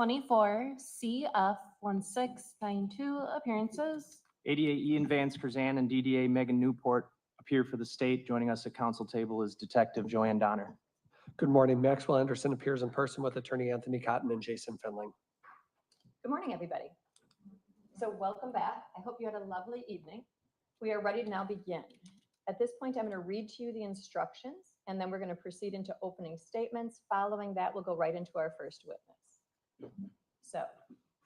24 CF1692 appearances. ADA Ian Vance Curzan and DDA Megan Newport appear for the state. Joining us at council table is Detective Joanne Donner. Good morning. Maxwell Anderson appears in person with Attorney Anthony Cotton and Jason Finling. Good morning, everybody. So welcome back. I hope you had a lovely evening. We are ready to now begin. At this point, I'm going to read to you the instructions, and then we're going to proceed into opening statements. Following that, we'll go right into our first witness. So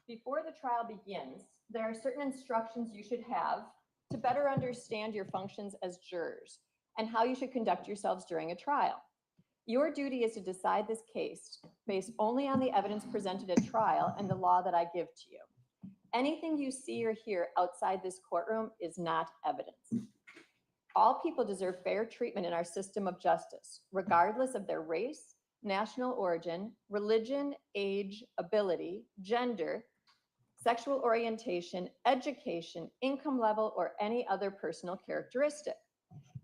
before the trial begins, there are certain instructions you should have to better understand your functions as jurors and how you should conduct yourselves during a trial. Your duty is to decide this case based only on the evidence presented at trial and the law that I give to you. Anything you see or hear outside this courtroom is not evidence. All people deserve fair treatment in our system of justice, regardless of their race, national origin, religion, age, ability, gender, sexual orientation, education, income level, or any other personal characteristic.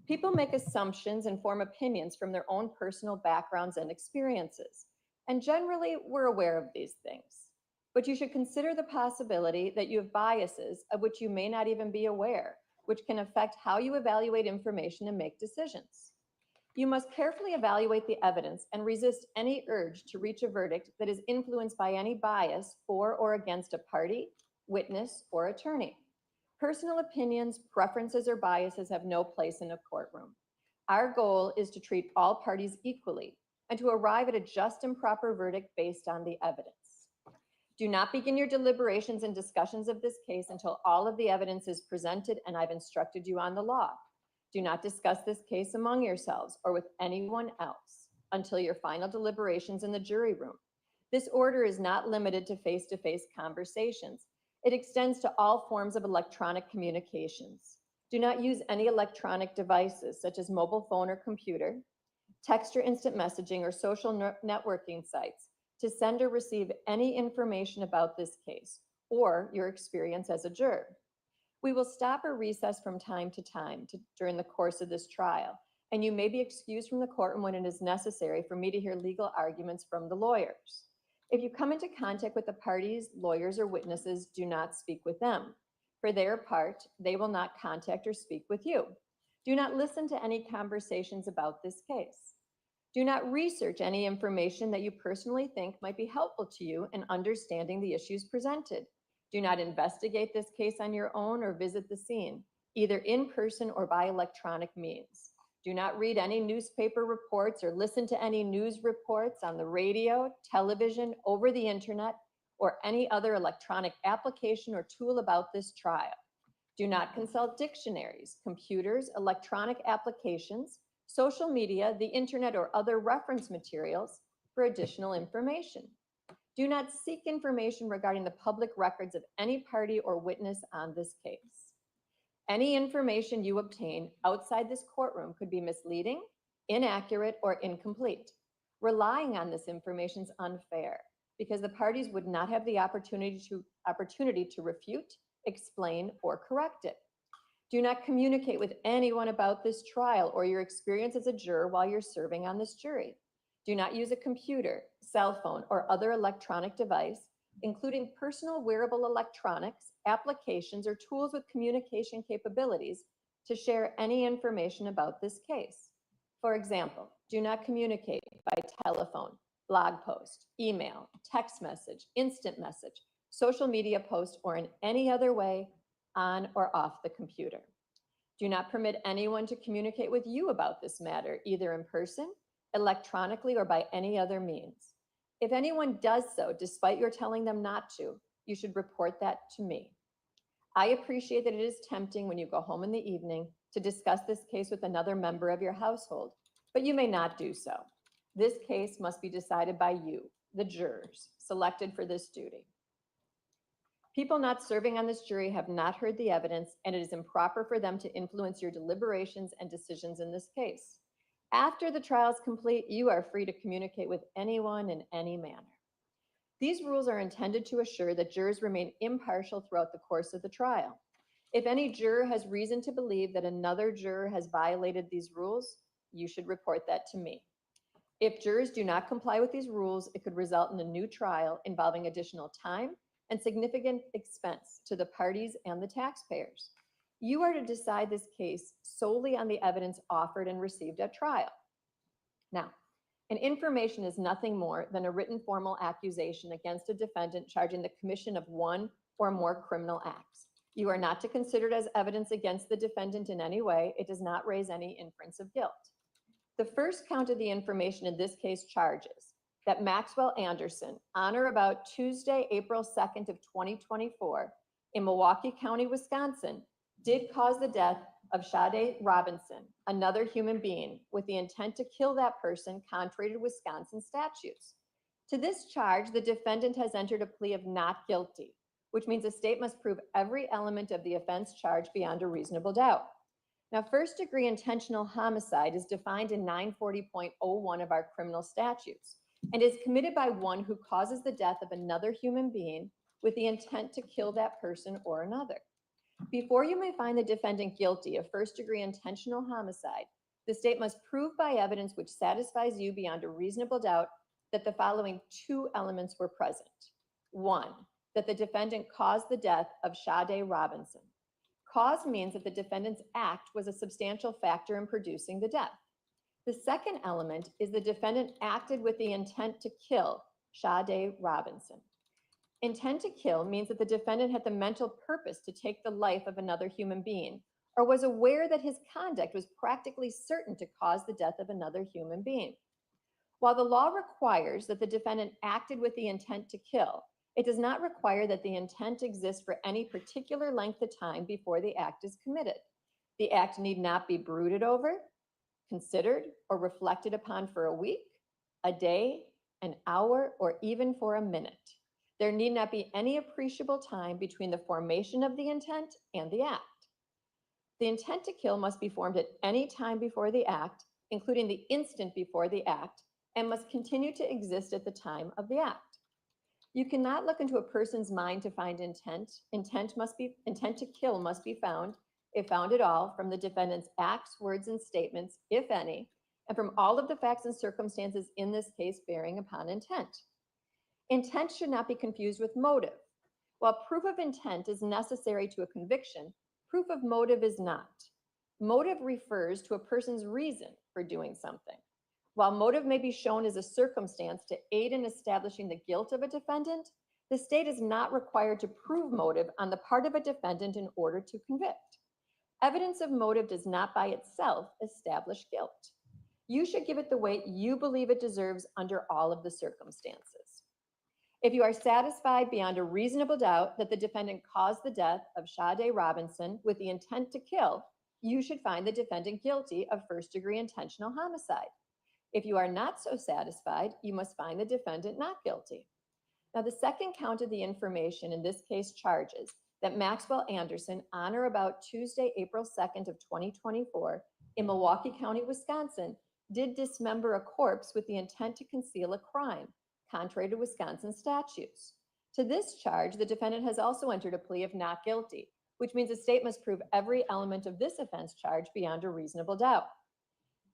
People make assumptions and form opinions from their own personal backgrounds and experiences, and generally we're aware of these things. But you should consider the possibility that you have biases of which you may not even be aware, which can affect how you evaluate information and make decisions. You must carefully evaluate the evidence and resist any urge to reach a verdict that is influenced by any bias for or against a party, witness, or attorney. Personal opinions, preferences, or biases have no place in a courtroom. Our goal is to treat all parties equally and to arrive at a just and proper verdict based on the evidence. Do not begin your deliberations and discussions of this case until all of the evidence is presented and I've instructed you on the law. Do not discuss this case among yourselves or with anyone else until your final deliberations in the jury room. This order is not limited to face-to-face conversations. It extends to all forms of electronic communications. Do not use any electronic devices such as mobile phone or computer, text or instant messaging, or social networking sites to send or receive any information about this case or your experience as a juror. We will stop or recess from time to time during the course of this trial, and you may be excused from the courtroom when it is necessary for me to hear legal arguments from the lawyers. If you come into contact with the parties, lawyers, or witnesses, do not speak with them. For their part, they will not contact or speak with you. Do not listen to any conversations about this case. Do not research any information that you personally think might be helpful to you in understanding the issues presented. Do not investigate this case on your own or visit the scene, either in person or by electronic means. Do not read any newspaper reports or listen to any news reports on the radio, television, over the internet, or any other electronic application or tool about this trial. Do not consult dictionaries, computers, electronic applications, social media, the internet, or other reference materials for additional information. Do not seek information regarding the public records of any party or witness on this case. Any information you obtain outside this courtroom could be misleading, inaccurate, or incomplete. Relying on this information is unfair because the parties would not have the opportunity to refute, explain, or correct it. Do not communicate with anyone about this trial or your experience as a juror while you're serving on this jury. Do not use a computer, cell phone, or other electronic device, including personal wearable electronics, applications, or tools with communication capabilities to share any information about this case. For example, do not communicate by telephone, blog post, email, text message, instant message, social media post, or in any other way on or off the computer. Do not permit anyone to communicate with you about this matter, either in person, electronically, or by any other means. If anyone does so, despite your telling them not to, you should report that to me. I appreciate that it is tempting when you go home in the evening to discuss this case with another member of your household, but you may not do so. This case must be decided by you, the jurors, selected for this duty. People not serving on this jury have not heard the evidence, and it is improper for them to influence your deliberations and decisions in this case. After the trial is complete, you are free to communicate with anyone in any manner. These rules are intended to assure that jurors remain impartial throughout the course of the trial. If any juror has reason to believe that another juror has violated these rules, you should report that to me. If jurors do not comply with these rules, it could result in a new trial involving additional time and significant expense to the parties and the taxpayers. You are to decide this case solely on the evidence offered and received at trial. Now, an information is nothing more than a written formal accusation against a defendant charging the commission of one or more criminal acts. You are not to consider it as evidence against the defendant in any way. It does not raise any inference of guilt. The first count of the information in this case charges that Maxwell Anderson, on or about Tuesday, April 2nd of 2024, in Milwaukee County, Wisconsin, did cause the death of Sade Robinson, another human being, with the intent to kill that person contrary to Wisconsin statutes. To this charge, the defendant has entered a plea of not guilty, which means the state must prove every element of the offense charged beyond a reasonable doubt. Now, first-degree intentional homicide is defined in 940.01 of our criminal statutes and is committed by one who causes the death of another human being with the intent to kill that person or another. Before you may find the defendant guilty of first-degree intentional homicide, the state must prove by evidence which satisfies you beyond a reasonable doubt that the following two elements were present. One, that the defendant caused the death of Sade Robinson. Cause means that the defendant's act was a substantial factor in producing the death. The second element is the defendant acted with the intent to kill Sade Robinson. Intent to kill means that the defendant had the mental purpose to take the life of another human being, or was aware that his conduct was practically certain to cause the death of another human being. While the law requires that the defendant acted with the intent to kill, it does not require that the intent exists for any particular length of time before the act is committed. The act need not be brooded over, considered, or reflected upon for a week, a day, an hour, or even for a minute. There need not be any appreciable time between the formation of the intent and the act. The intent to kill must be formed at any time before the act, including the instant before the act, and must continue to exist at the time of the act. You cannot look into a person's mind to find intent. Intent to kill must be found, if found at all, from the defendant's acts, words, and statements, if any, and from all of the facts and circumstances in this case bearing upon intent. Intent should not be confused with motive. While proof of intent is necessary to a conviction, proof of motive is not. Motive refers to a person's reason for doing something. While motive may be shown as a circumstance to aid in establishing the guilt of a defendant, the state is not required to prove motive on the part of a defendant in order to convict. Evidence of motive does not by itself establish guilt. You should give it the weight you believe it deserves under all of the circumstances. If you are satisfied beyond a reasonable doubt that the defendant caused the death of Sade Robinson with the intent to kill, you should find the defendant guilty of first-degree intentional homicide. If you are not so satisfied, you must find the defendant not guilty. Now, the second count of the information in this case charges that Maxwell Anderson, on or about Tuesday, April 2nd of 2024, in Milwaukee County, Wisconsin, did dismember a corpse with the intent to conceal a crime, contrary to Wisconsin statutes. To this charge, the defendant has also entered a plea of not guilty, which means the state must prove every element of this offense charge beyond a reasonable doubt.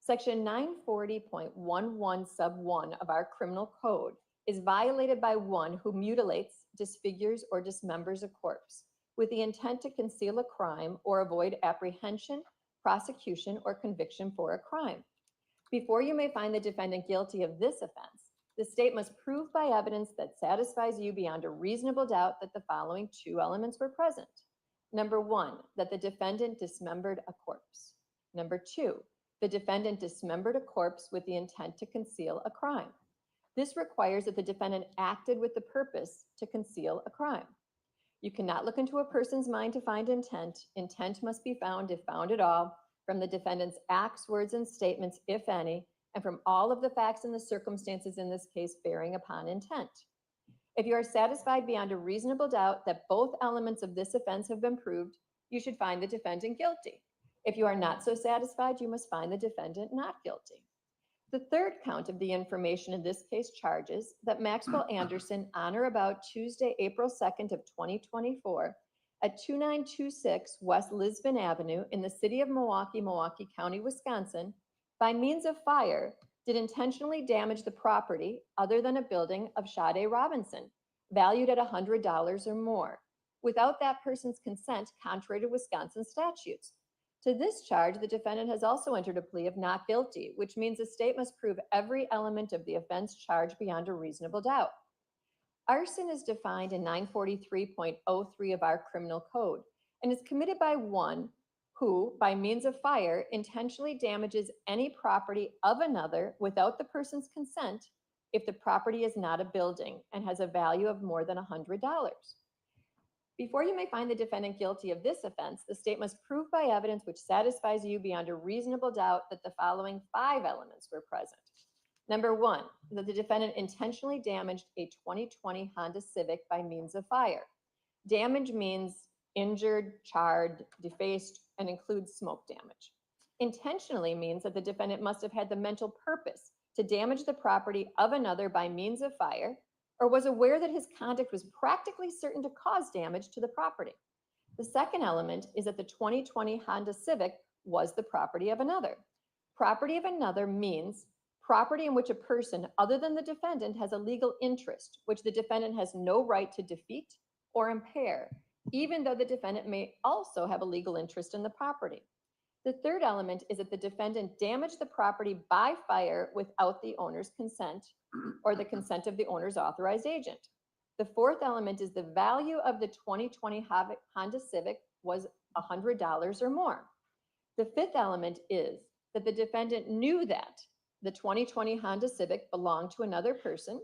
Section 940.11 sub 1 of our criminal code is violated by one who mutilates, disfigures, or dismembers a corpse with the intent to conceal a crime or avoid apprehension, prosecution, or conviction for a crime. Before you may find the defendant guilty of this offense, the state must prove by evidence that satisfies you beyond a reasonable doubt that the following two elements were present. Number one, that the defendant dismembered a corpse. Number two, the defendant dismembered a corpse with the intent to conceal a crime. This requires that the defendant acted with the purpose to conceal a crime. You cannot look into a person's mind to find intent. Intent must be found, if found at all, from the defendant's acts, words, and statements, if any, and from all of the facts and the circumstances in this case bearing upon intent. If you are satisfied beyond a reasonable doubt that both elements of this offense have been proved, you should find the defendant guilty. If you are not so satisfied, you must find the defendant not guilty. The third count of the information in this case charges that Maxwell Anderson, on or about Tuesday, April 2nd of 2024, at 2926 West Lisbon Avenue in the city of Milwaukee, Milwaukee County, Wisconsin, by means of fire, did intentionally damage the property other than a building of Sade Robinson, valued at $100 or more, without that person's consent, contrary to Wisconsin statutes. To this charge, the defendant has also entered a plea of not guilty, which means the state must prove every element of the offense charged beyond a reasonable doubt. Arson is defined in 943.03 of our criminal code and is committed by one who, by means of fire, intentionally damages any property of another without the person's consent if the property is not a building and has a value of more than $100. Before you may find the defendant guilty of this offense, the state must prove by evidence which satisfies you beyond a reasonable doubt that the following 5 elements were present. Number 1, that the defendant intentionally damaged a 2020 Honda Civic by means of fire. Damage means injured, charred, defaced, and includes smoke damage. Intentionally means that the defendant must have had the mental purpose to damage the property of another by means of fire, or was aware that his conduct was practically certain to cause damage to the property. The second element is that the 2020 Honda Civic was the property of another. Property of another means property in which a person other than the defendant has a legal interest, which the defendant has no right to defeat or impair, even though the defendant may also have a legal interest in the property. The third element is that the defendant damaged the property by fire without the owner's consent or the consent of the owner's authorized agent. The fourth element is the value of the 2020 Honda Civic was $100 or more. The fifth element is that the defendant knew that the 2020 Honda Civic belonged to another person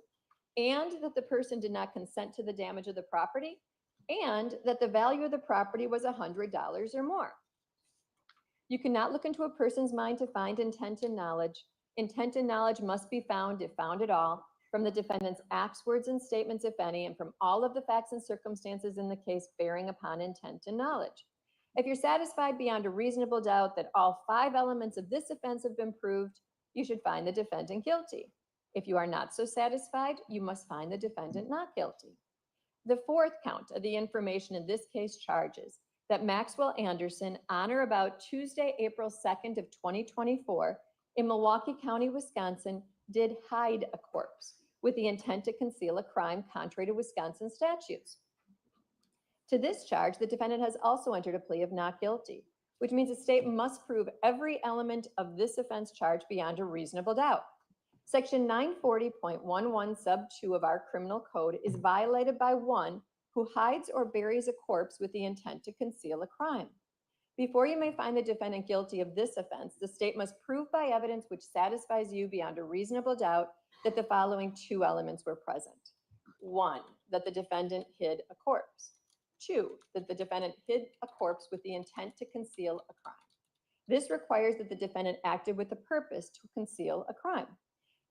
and that the person did not consent to the damage of the property and that the value of the property was $100 or more. You cannot look into a person's mind to find intent and knowledge. Intent and knowledge must be found, if found at all, from the defendant's acts, words, and statements, if any, and from all of the facts and circumstances in the case bearing upon intent and knowledge. If you're satisfied beyond a reasonable doubt that all 5 elements of this offense have been proved, you should find the defendant guilty. If you are not so satisfied, you must find the defendant not guilty. The fourth count of the information in this case charges that Maxwell Anderson, on or about Tuesday, April 2nd of 2024, in Milwaukee County, Wisconsin, did hide a corpse with the intent to conceal a crime contrary to Wisconsin statutes. To this charge, the defendant has also entered a plea of not guilty, which means the state must prove every element of this offense charge beyond a reasonable doubt. Section 940.11 sub 2 of our criminal code is violated by one who hides or buries a corpse with the intent to conceal a crime. Before you may find the defendant guilty of this offense, the state must prove by evidence which satisfies you beyond a reasonable doubt that the following 2 elements were present. 1, that the defendant hid a corpse. 2, that the defendant hid a corpse with the intent to conceal a crime. This requires that the defendant acted with the purpose to conceal a crime.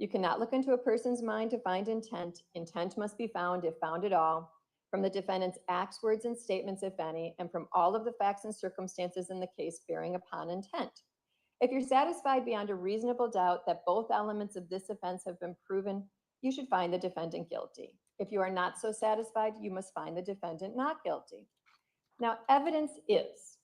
You cannot look into a person's mind to find intent. Intent must be found, if found at all, from the defendant's acts, words, and statements, if any, and from all of the facts and circumstances in the case bearing upon intent. If you're satisfied beyond a reasonable doubt that both elements of this offense have been proven, you should find the defendant guilty. If you are not so satisfied, you must find the defendant not guilty. Now, evidence is,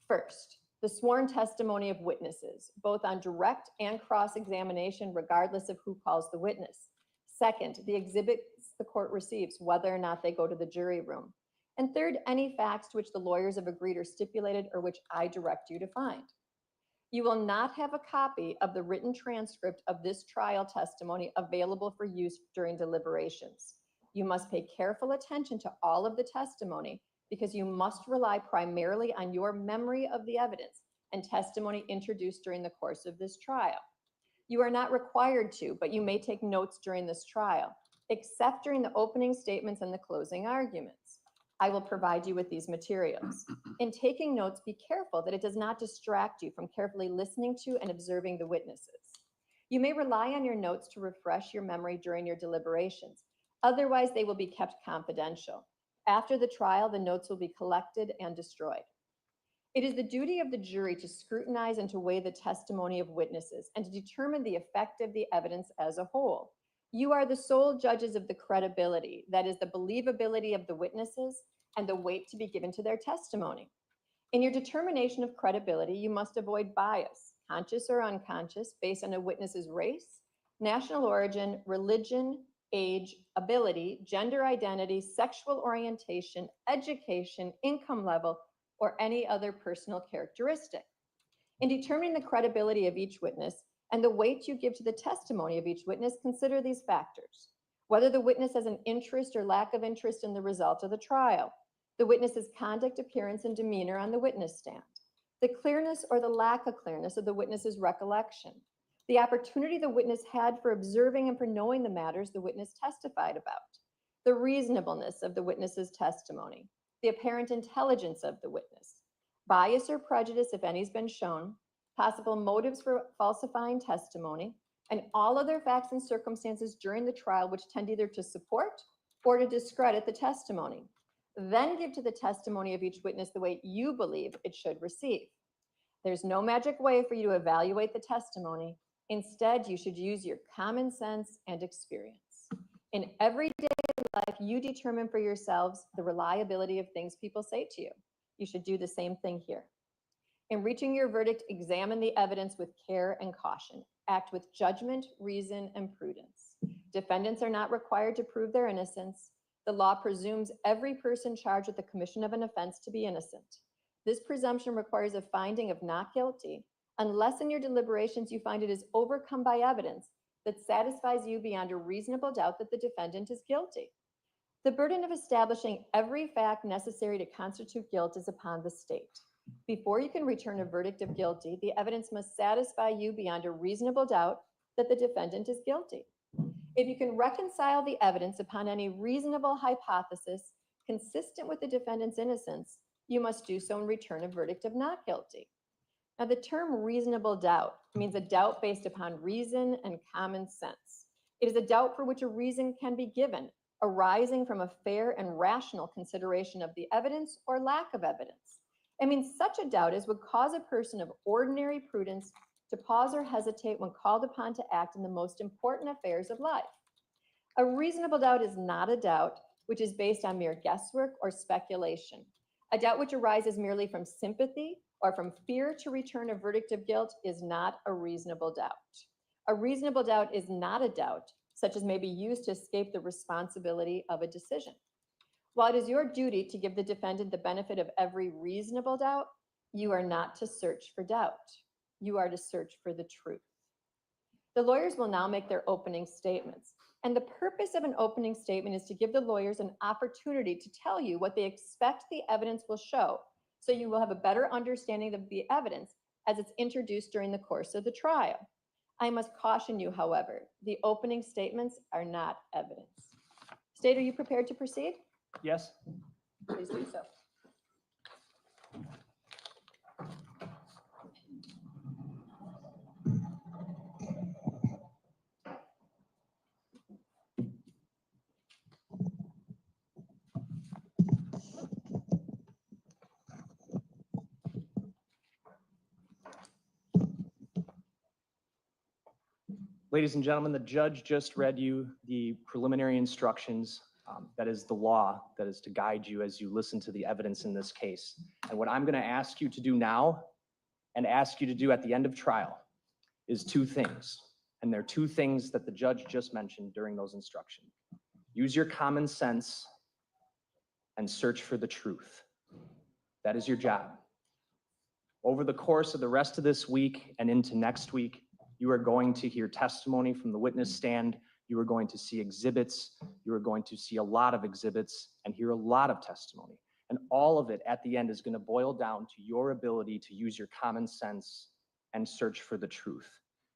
first, the sworn testimony of witnesses, both on direct and cross-examination, regardless of who calls the witness. Second, the exhibits the court receives, whether or not they go to the jury room. And third, any facts to which the lawyers have agreed or stipulated or which I direct you to find. You will not have a copy of the written transcript of this trial testimony available for use during deliberations. You must pay careful attention to all of the testimony because you must rely primarily on your memory of the evidence and testimony introduced during the course of this trial. You are not required to, but you may take notes during this trial, except during the opening statements and the closing arguments. I will provide you with these materials. In taking notes, be careful that it does not distract you from carefully listening to and observing the witnesses. You may rely on your notes to refresh your memory during your deliberations. Otherwise, they will be kept confidential. After the trial, the notes will be collected and destroyed. It is the duty of the jury to scrutinize and to weigh the testimony of witnesses and to determine the effect of the evidence as a whole. You are the sole judges of the credibility, that is the believability of the witnesses and the weight to be given to their testimony. In your determination of credibility, you must avoid bias, conscious or unconscious, based on a witness's race, national origin, religion, age, ability, gender identity, sexual orientation, education, income level, or any other personal characteristic. In determining the credibility of each witness and the weight you give to the testimony of each witness, consider these factors. Whether the witness has an interest or lack of interest in the result of the trial, the witness's conduct, appearance, and demeanor on the witness stand, the clearness or the lack of clearness of the witness's recollection, the opportunity the witness had for observing and for knowing the matters the witness testified about, the reasonableness of the witness's testimony, the apparent intelligence of the witness, bias or prejudice, if any has been shown, possible motives for falsifying testimony, and all other facts and circumstances during the trial which tend either to support or to discredit the testimony. Then give to the testimony of each witness the weight you believe it should receive. There's no magic way for you to evaluate the testimony. Instead, you should use your common sense and experience. In everyday life, you determine for yourselves the reliability of things people say to you. You should do the same thing here. In reaching your verdict, examine the evidence with care and caution. Act with judgment, reason, and prudence. Defendants are not required to prove their innocence. The law presumes every person charged with the commission of an offense to be innocent. This presumption requires a finding of not guilty unless in your deliberations you find it is overcome by evidence that satisfies you beyond a reasonable doubt that the defendant is guilty. The burden of establishing every fact necessary to constitute guilt is upon the state. Before you can return a verdict of guilty, the evidence must satisfy you beyond a reasonable doubt that the defendant is guilty. If you can reconcile the evidence upon any reasonable hypothesis consistent with the defendant's innocence, you must do so and return a verdict of not guilty. Now, the term reasonable doubt means a doubt based upon reason and common sense. It is a doubt for which a reason can be given, arising from a fair and rational consideration of the evidence or lack of evidence. It means such a doubt as would cause a person of ordinary prudence to pause or hesitate when called upon to act in the most important affairs of life. A reasonable doubt is not a doubt which is based on mere guesswork or speculation. A doubt which arises merely from sympathy or from fear to return a verdict of guilt is not a reasonable doubt. A reasonable doubt is not a doubt such as may be used to escape the responsibility of a decision. While it is your duty to give the defendant the benefit of every reasonable doubt, you are not to search for doubt. You are to search for the truth. The lawyers will now make their opening statements. And the purpose of an opening statement is to give the lawyers an opportunity to tell you what they expect the evidence will show, so you will have a better understanding of the evidence as it's introduced during the course of the trial. I must caution you, however, the opening statements are not evidence. State, are you prepared to proceed? Yes? Please do so. Ladies and gentlemen, the judge just read you the preliminary instructions. That is the law that is to guide you as you listen to the evidence in this case. And what I'm going to ask you to do now and ask you to do at the end of trial is two things. And they're two things that the judge just mentioned during those instructions. Use your common sense and search for the truth. That is your job. Over the course of the rest of this week and into next week, you are going to hear testimony from the witness stand. You are going to see exhibits. You are going to see a lot of exhibits and hear a lot of testimony. And all of it at the end is going to boil down to your ability to use your common sense and search for the truth.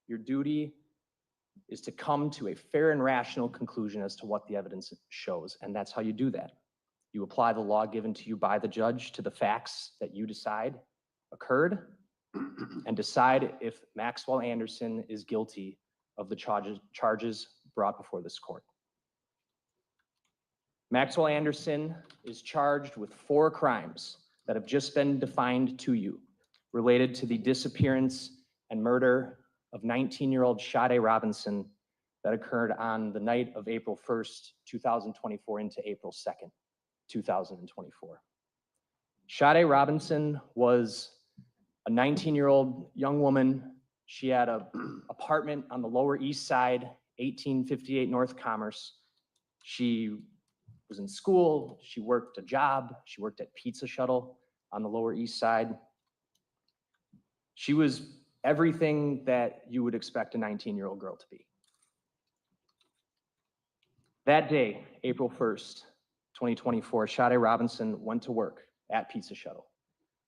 Your duty is to come to a fair and rational conclusion as to what the evidence shows. And that's how you do that. You apply the law given to you by the judge to the facts that you decide occurred and decide if Maxwell Anderson is guilty of the charges brought before this court. Maxwell Anderson is charged with 4 crimes that have just been defined to you related to the disappearance and murder of 19-year-old Sade Robinson that occurred on the night of April 1st, 2024 into April 2nd, 2024. Sade Robinson was a 19-year-old young woman. She had a apartment on the Lower East Side, 1858 North Commerce. She was in school, she worked a job, she worked at Pizza Shuttle on the Lower East Side. She was everything that you would expect a 19-year-old girl to be. That day, April 1st, 2024, Sade Robinson went to work at Pizza Shuttle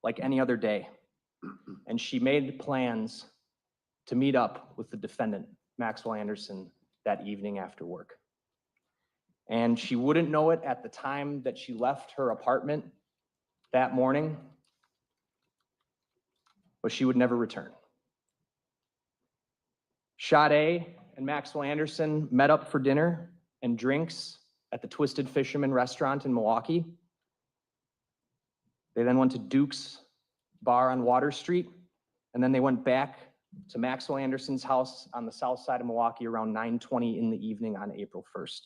like any other day, and she made plans to meet up with the defendant, Maxwell Anderson, that evening after work. And she wouldn't know it at the time that she left her apartment that morning, but she would never return. Sade and Maxwell Anderson met up for dinner and drinks at the Twisted Fisherman restaurant in Milwaukee. They then went to Duke's Bar on Water Street, and then they went back to Maxwell Anderson's house on the south side of Milwaukee around 9:20 in the evening on April 1st.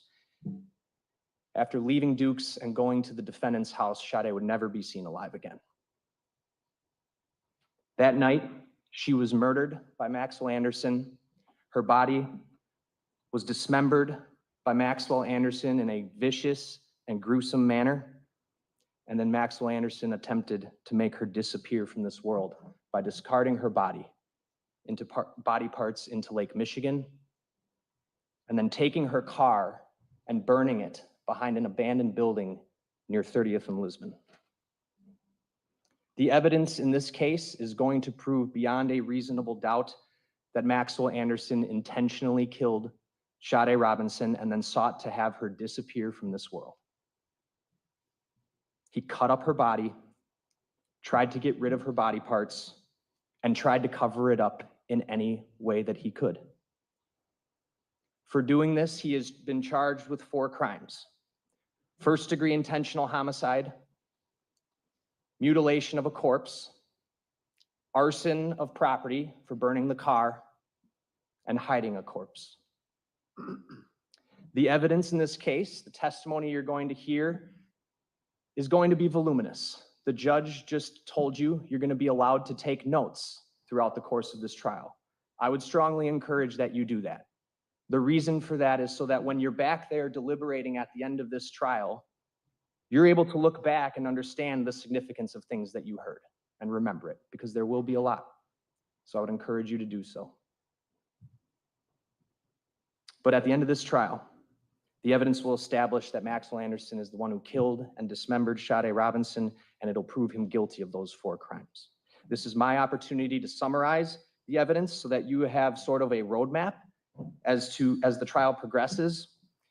After leaving Duke's and going to the defendant's house, Sade would never be seen alive again. That night, she was murdered by Maxwell Anderson. Her body was dismembered by Maxwell Anderson in a vicious and gruesome manner. And then Maxwell Anderson attempted to make her disappear from this world by discarding her body into body parts into Lake Michigan, and then taking her car and burning it behind an abandoned building near 30th and Lisbon. The evidence in this case is going to prove beyond a reasonable doubt that Maxwell Anderson intentionally killed Sade Robinson and then sought to have her disappear from this world. He cut up her body, tried to get rid of her body parts, and tried to cover it up in any way that he could. For doing this, he has been charged with 4 crimes: first-degree intentional homicide, mutilation of a corpse, arson of property for burning the car, and hiding a corpse. The evidence in this case, the testimony you're going to hear, is going to be voluminous. The judge just told you you're going to be allowed to take notes throughout the course of this trial. I would strongly encourage that you do that. The reason for that is so that when you're back there deliberating at the end of this trial, you're able to look back and understand the significance of things that you heard and remember it, because there will be a lot. So I would encourage you to do so. But at the end of this trial, the evidence will establish that Maxwell Anderson is the one who killed and dismembered Sade Robinson, and it'll prove him guilty of those 4 crimes. This is my opportunity to summarize the evidence so that you have sort of a roadmap as the trial progresses,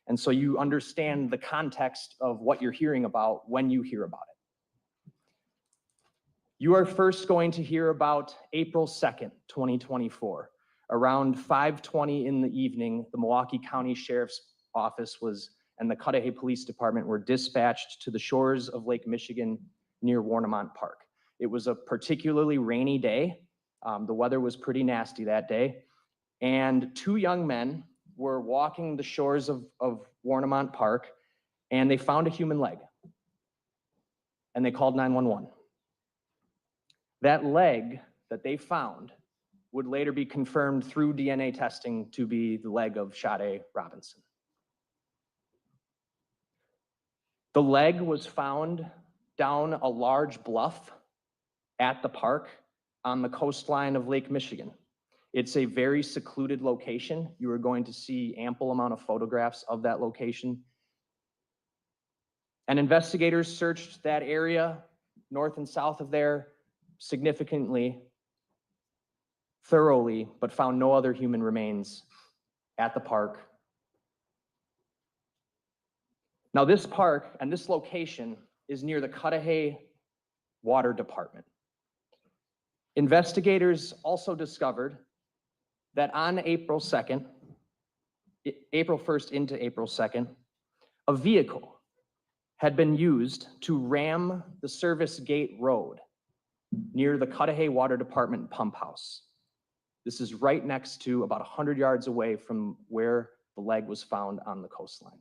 and so you understand the context of what you're hearing about when you hear about it. You are first going to hear about April 2nd, 2024. Around 5:20 in the evening, the Milwaukee County Sheriff's Office and the Cudahy Police Department were dispatched to the shores of Lake Michigan near Warnemont Park. It was a particularly rainy day. The weather was pretty nasty that day. And 2 young men were walking the shores of Warnemont Park, and they found a human leg. And they called 911. That leg that they found would later be confirmed through DNA testing to be the leg of Sade Robinson. The leg was found down a large bluff at the park on the coastline of Lake Michigan. It's a very secluded location. You are going to see ample amount of photographs of that location. And investigators searched that area north and south of there significantly, thoroughly, but found no other human remains at the park. Now, this park and this location is near the Cudahy Water Department. Investigators also discovered that on April 2nd, April 1st into April 2nd, a vehicle had been used to ram the Service Gate Road near the Cudahy Water Department pump house. This is right next to, about 100 yards away from where the leg was found on the coastline.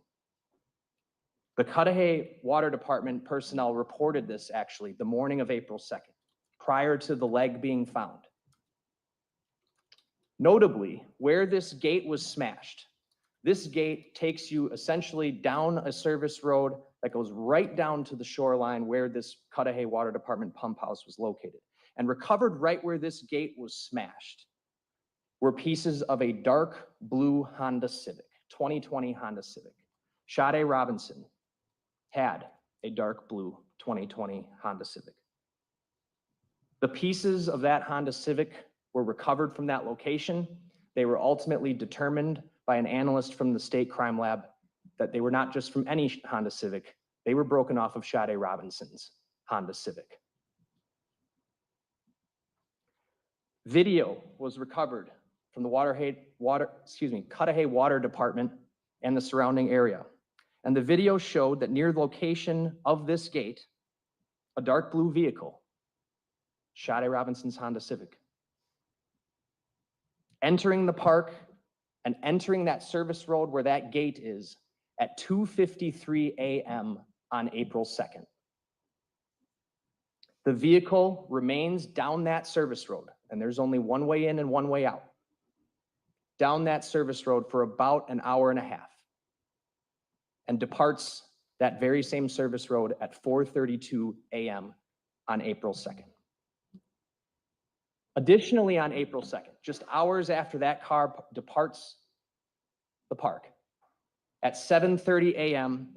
The Cudahy Water Department personnel reported this actually the morning of April 2nd, prior to the leg being found. Notably, where this gate was smashed, this gate takes you essentially down a service road that goes right down to the shoreline where this Cudahy Water Department pump house was located. And recovered right where this gate was smashed were pieces of a dark blue Honda Civic, 2020 Honda Civic. Sade Robinson had a dark blue 2020 Honda Civic. The pieces of that Honda Civic were recovered from that location. They were ultimately determined by an analyst from the state crime lab that they were not just from any Honda Civic, they were broken off of Sade Robinson's Honda Civic. Video was recovered from the Cudahy Water Department and the surrounding area. And the video showed that near the location of this gate, a dark blue vehicle, Sade Robinson's Honda Civic, entering the park and entering that service road where that gate is at 2:53 a.m. on April 2nd. The vehicle remains down that service road, and there's only one way in and one way out, down that service road for about an hour and a half, and departs that very same service road at 4:32 a.m. on April 2nd. Additionally, on April 2nd, just hours after that car departs the park, at 7:30 a.m.,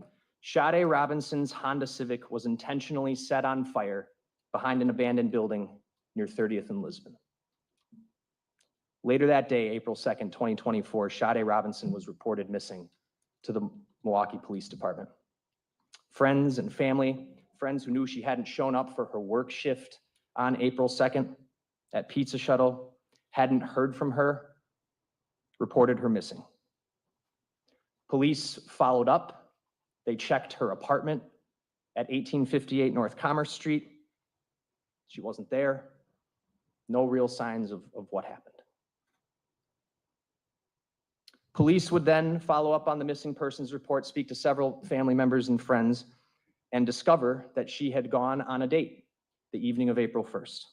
Sade Robinson's Honda Civic was intentionally set on fire behind an abandoned building near 30th and Lisbon. Later that day, April 2nd, 2024, Sade Robinson was reported missing to the Milwaukee Police Department. Friends and family, friends who knew she hadn't shown up for her work shift on April 2nd at Pizza Shuttle, hadn't heard from her, reported her missing. Police followed up. They checked her apartment at 1858 North Commerce Street. She wasn't there. No real signs of what happened. Police would then follow up on the missing persons report, speak to several family members and friends, and discover that she had gone on a date the evening of April 1st,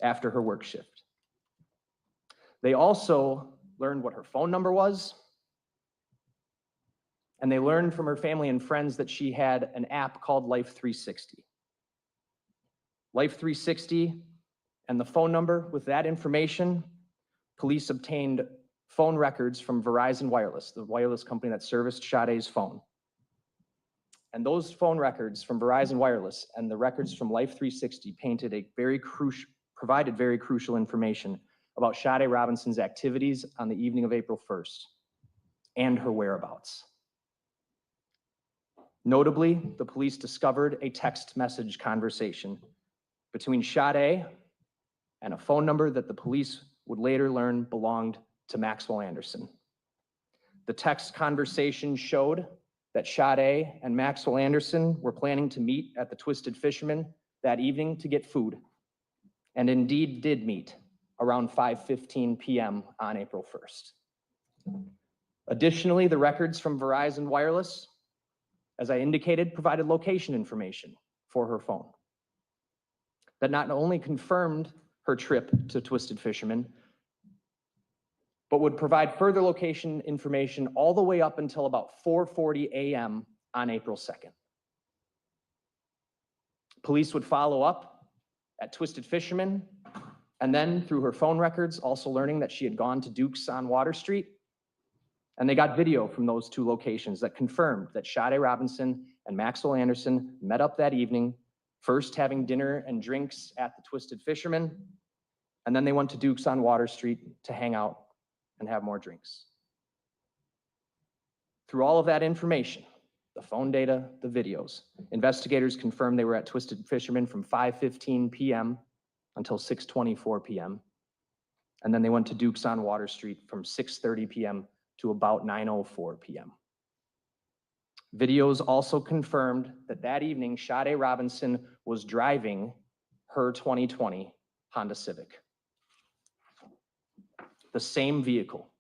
after her work shift. They also learned what her phone number was, and they learned from her family and friends that she had an app called Life 360. Life 360 and the phone number, with that information, police obtained phone records from Verizon Wireless, the wireless company that serviced Sade's phone. And those phone records from Verizon Wireless and the records from Life 360 provided very crucial information about Sade Robinson's activities on the evening of April 1st and her whereabouts. Notably, the police discovered a text message conversation between Sade and a phone number that the police would later learn belonged to Maxwell Anderson. The text conversation showed that Sade and Maxwell Anderson were planning to meet at the Twisted Fisherman that evening to get food, and indeed did meet around 5:15 p.m. on April 1st. Additionally, the records from Verizon Wireless, as I indicated, provided location information for her phone that not only confirmed her trip to Twisted Fisherman, but would provide further location information all the way up until about 4:40 a.m. on April 2nd. Police would follow up at Twisted Fisherman, and then through her phone records, also learning that she had gone to Duke's on Water Street. And they got video from those two locations that confirmed that Sade Robinson and Maxwell Anderson met up that evening, first having dinner and drinks at the Twisted Fisherman, and then they went to Duke's on Water Street to hang out and have more drinks. Through all of that information, the phone data, the videos, investigators confirmed they were at Twisted Fisherman from 5:15 p.m. until 6:24 p.m. And then they went to Duke's on Water Street from 6:30 p.m. to about 9:04 p.m. Videos also confirmed that that evening, Sade Robinson was driving her 2020 Honda Civic, the same vehicle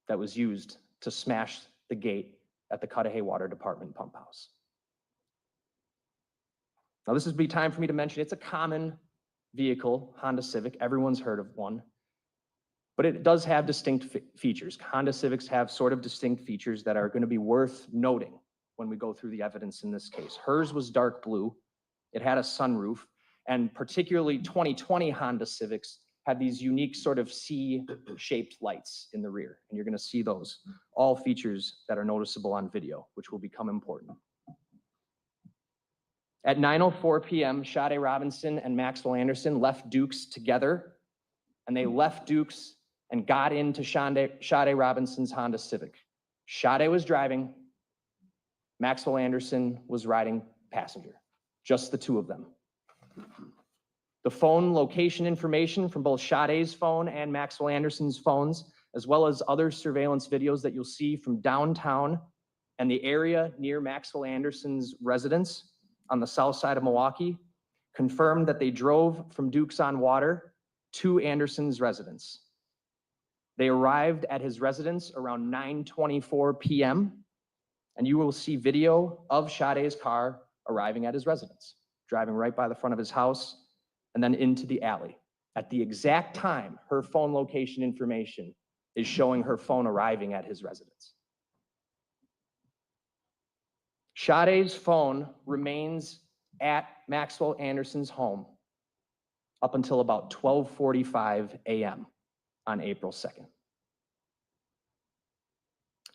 that was used to smash the gate at the Cudahy Water Department pump house. Now, this would be time for me to mention it's a common vehicle, Honda Civic. Everyone's heard of one. But it does have distinct features. Honda Civics have sort of distinct features that are going to be worth noting when we go through the evidence in this case. Hers was dark blue. It had a sunroof, and particularly 2020 Honda Civics had these unique sort of C-shaped lights in the rear, and you're going to see those, all features that are noticeable on video, which will become important. At 9:04 p.m., Sade Robinson and Maxwell Anderson left Dukes together, and they left Dukes and got into Sade Robinson's Honda Civic. Sade was driving, Maxwell Anderson was riding passenger, just the two of them. The phone location information from both Sade's phone and Maxwell Anderson's phones, as well as other surveillance videos that you'll see from downtown and the area near Maxwell Anderson's residence on the south side of Milwaukee, confirmed that they drove from Dukes on Water to Anderson's residence. They arrived at his residence around 9:24 p.m., and you will see video of Sade's car arriving at his residence, driving right by the front of his house and then into the alley. At the exact time, her phone location information is showing her phone arriving at his residence. Sade's phone remains at Maxwell Anderson's home up until about 12:45 a.m. on April 2nd.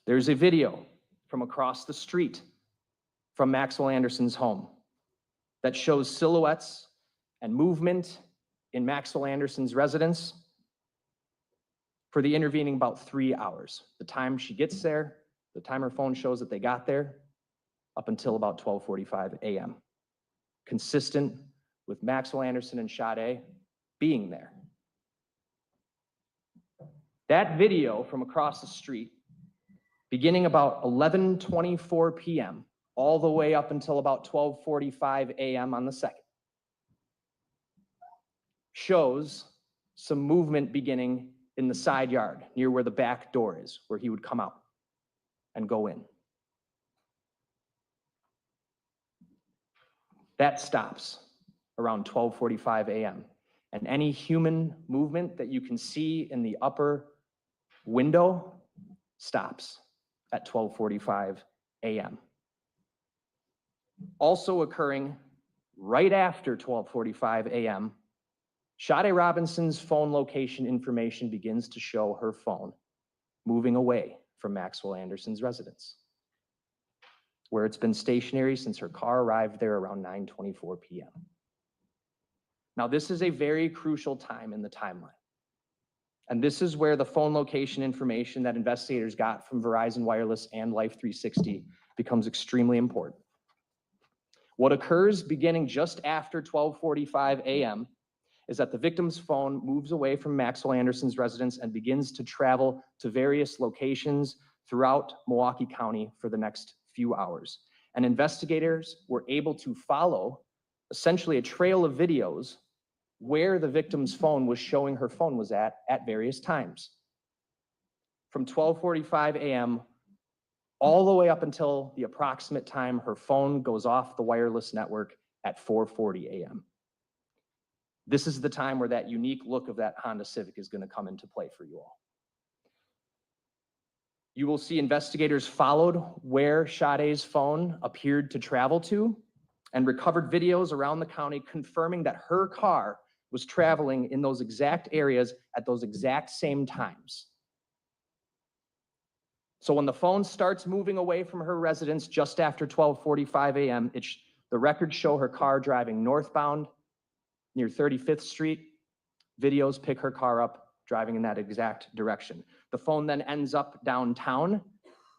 There's a video from across the street from Maxwell Anderson's home that shows silhouettes and movement in Maxwell Anderson's residence for the intervening about 3 hours. The time she gets there, the time her phone shows that they got there, up until about 12:45 a.m. Consistent with Maxwell Anderson and Sade being there. That video from across the street, beginning about 11:24 p.m., all the way up until about 12:45 a.m. on the 2nd, shows some movement beginning in the side yard near where the back door is, where he would come out and go in. That stops around 12:45 a.m. And any human movement that you can see in the upper window stops at 12:45 a.m. Also occurring right after 12:45 a.m., Sade Robinson's phone location information begins to show her phone moving away from Maxwell Anderson's residence, where it's been stationary since her car arrived there around 9:24 p.m. Now, this is a very crucial time in the timeline. And this is where the phone location information that investigators got from Verizon Wireless and Life 360 becomes extremely important. What occurs beginning just after 12:45 a.m. is that the victim's phone moves away from Maxwell Anderson's residence and begins to travel to various locations throughout Milwaukee County for the next few hours. And investigators were able to follow essentially a trail of videos where the victim's phone was showing her phone was at various times. From 12:45 a.m. all the way up until the approximate time her phone goes off the wireless network at 4:40 a.m. This is the time where that unique look of that Honda Civic is going to come into play for you all. You will see investigators followed where Sade's phone appeared to travel to and recovered videos around the county confirming that her car was traveling in those exact areas at those exact same times. So when the phone starts moving away from her residence just after 12:45 a.m., the records show her car driving northbound near 35th Street. Videos pick her car up driving in that exact direction. The phone then ends up downtown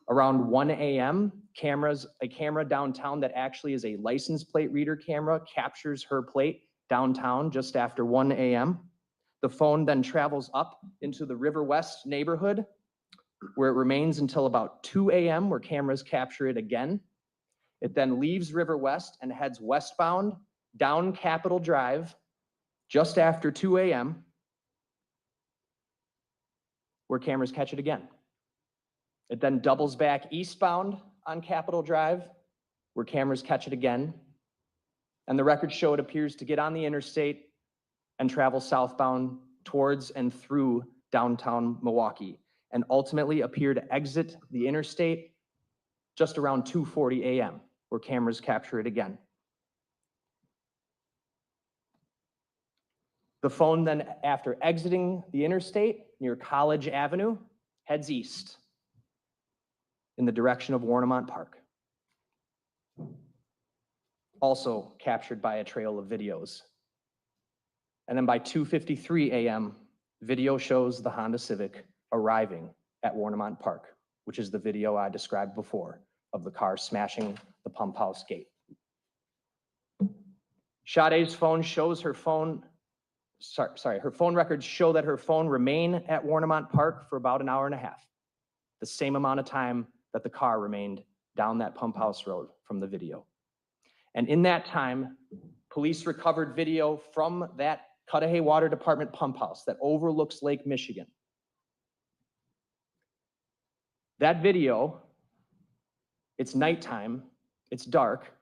around 1 a.m. A camera downtown that actually is a license plate reader camera captures her plate downtown just after 1 a.m. The phone then travels up into the River West neighborhood where it remains until about 2 a.m. where cameras capture it again. It then leaves River West and heads westbound down Capitol Drive just after 2 a.m. where cameras catch it again. It then doubles back eastbound on Capitol Drive where cameras catch it again. And the records show it appears to get on the interstate and travel southbound towards and through downtown Milwaukee and ultimately appear to exit the interstate just around 2:40 a.m., where cameras capture it again. The phone then, after exiting the interstate near College Avenue, heads east in the direction of Warnemont Park. Also captured by a trail of videos. And then by 2:53 a.m., video shows the Honda Civic arriving at Warnemont Park, which is the video I described before of the car smashing the pump house gate. Sade's phone shows her phone, her phone records show that her phone remained at Warnemont Park for about an hour and a half, the same amount of time that the car remained down that pump house road from the video. And in that time, police recovered video from that Cudahy Water Department pump house that overlooks Lake Michigan. That video, it's nighttime, it's dark,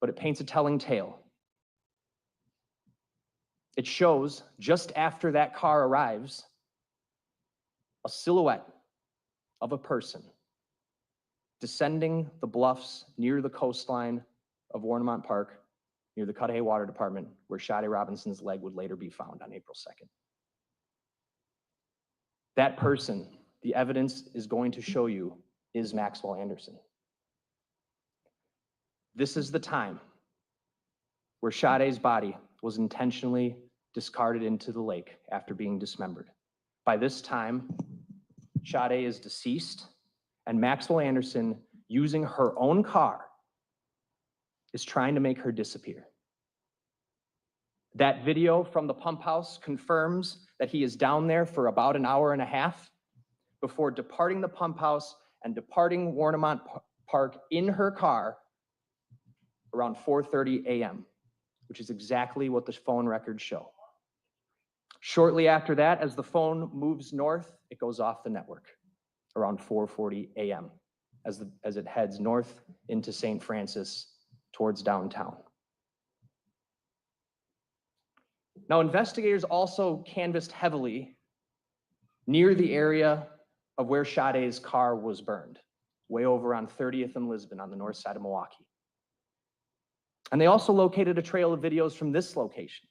but it paints a telling tale. It shows, just after that car arrives, a silhouette of a person descending the bluffs near the coastline of Warnemont Park, near the Cudahy Water Department, where Sade Robinson's leg would later be found on April 2nd. That person, the evidence is going to show you, is Maxwell Anderson. This is the time where Sade's body was intentionally discarded into the lake after being dismembered. By this time, Sade is deceased, and Maxwell Anderson, using her own car, is trying to make her disappear. That video from the pump house confirms that he is down there for about an hour and a half before departing the pump house and departing Warnemont Park in her car around 4:30 a.m., which is exactly what the phone records show. Shortly after that, as the phone moves north, it goes off the network around 4:40 a.m. as it heads north into St. Francis towards downtown. Now, investigators also canvassed heavily near the area of where Sade's car was burned, way over on 30th and Lisbon on the north side of Milwaukee. And they also located a trail of videos from this location,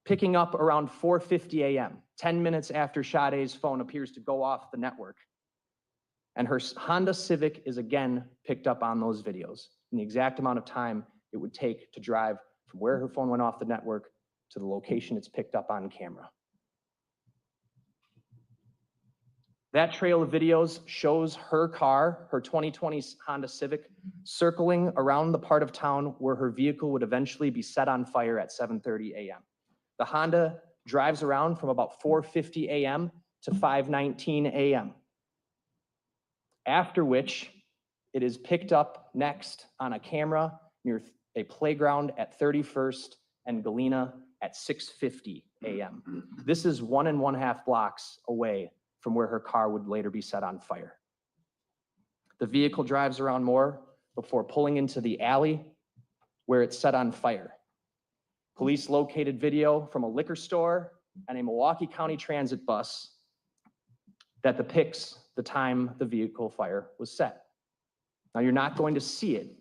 picking up around 4:50 a.m., 10 minutes after Sade's phone appears to go off the network. And her Honda Civic is again picked up on those videos in the exact amount of time it would take to drive from where her phone went off the network to the location it's picked up on camera. That trail of videos shows her car, her 2020 Honda Civic, circling around the part of town where her vehicle would eventually be set on fire at 7:30 a.m. The Honda drives around from about 4:50 a.m. to 5:19 a.m., after which it is picked up next on a camera near a playground at 31st and Galena at 6:50 a.m. This is 1.5 blocks away from where her car would later be set on fire. The vehicle drives around more before pulling into the alley where it's set on fire. Police located video from a liquor store and a Milwaukee County Transit bus that depicts the time the vehicle fire was set. Now, you're not going to see it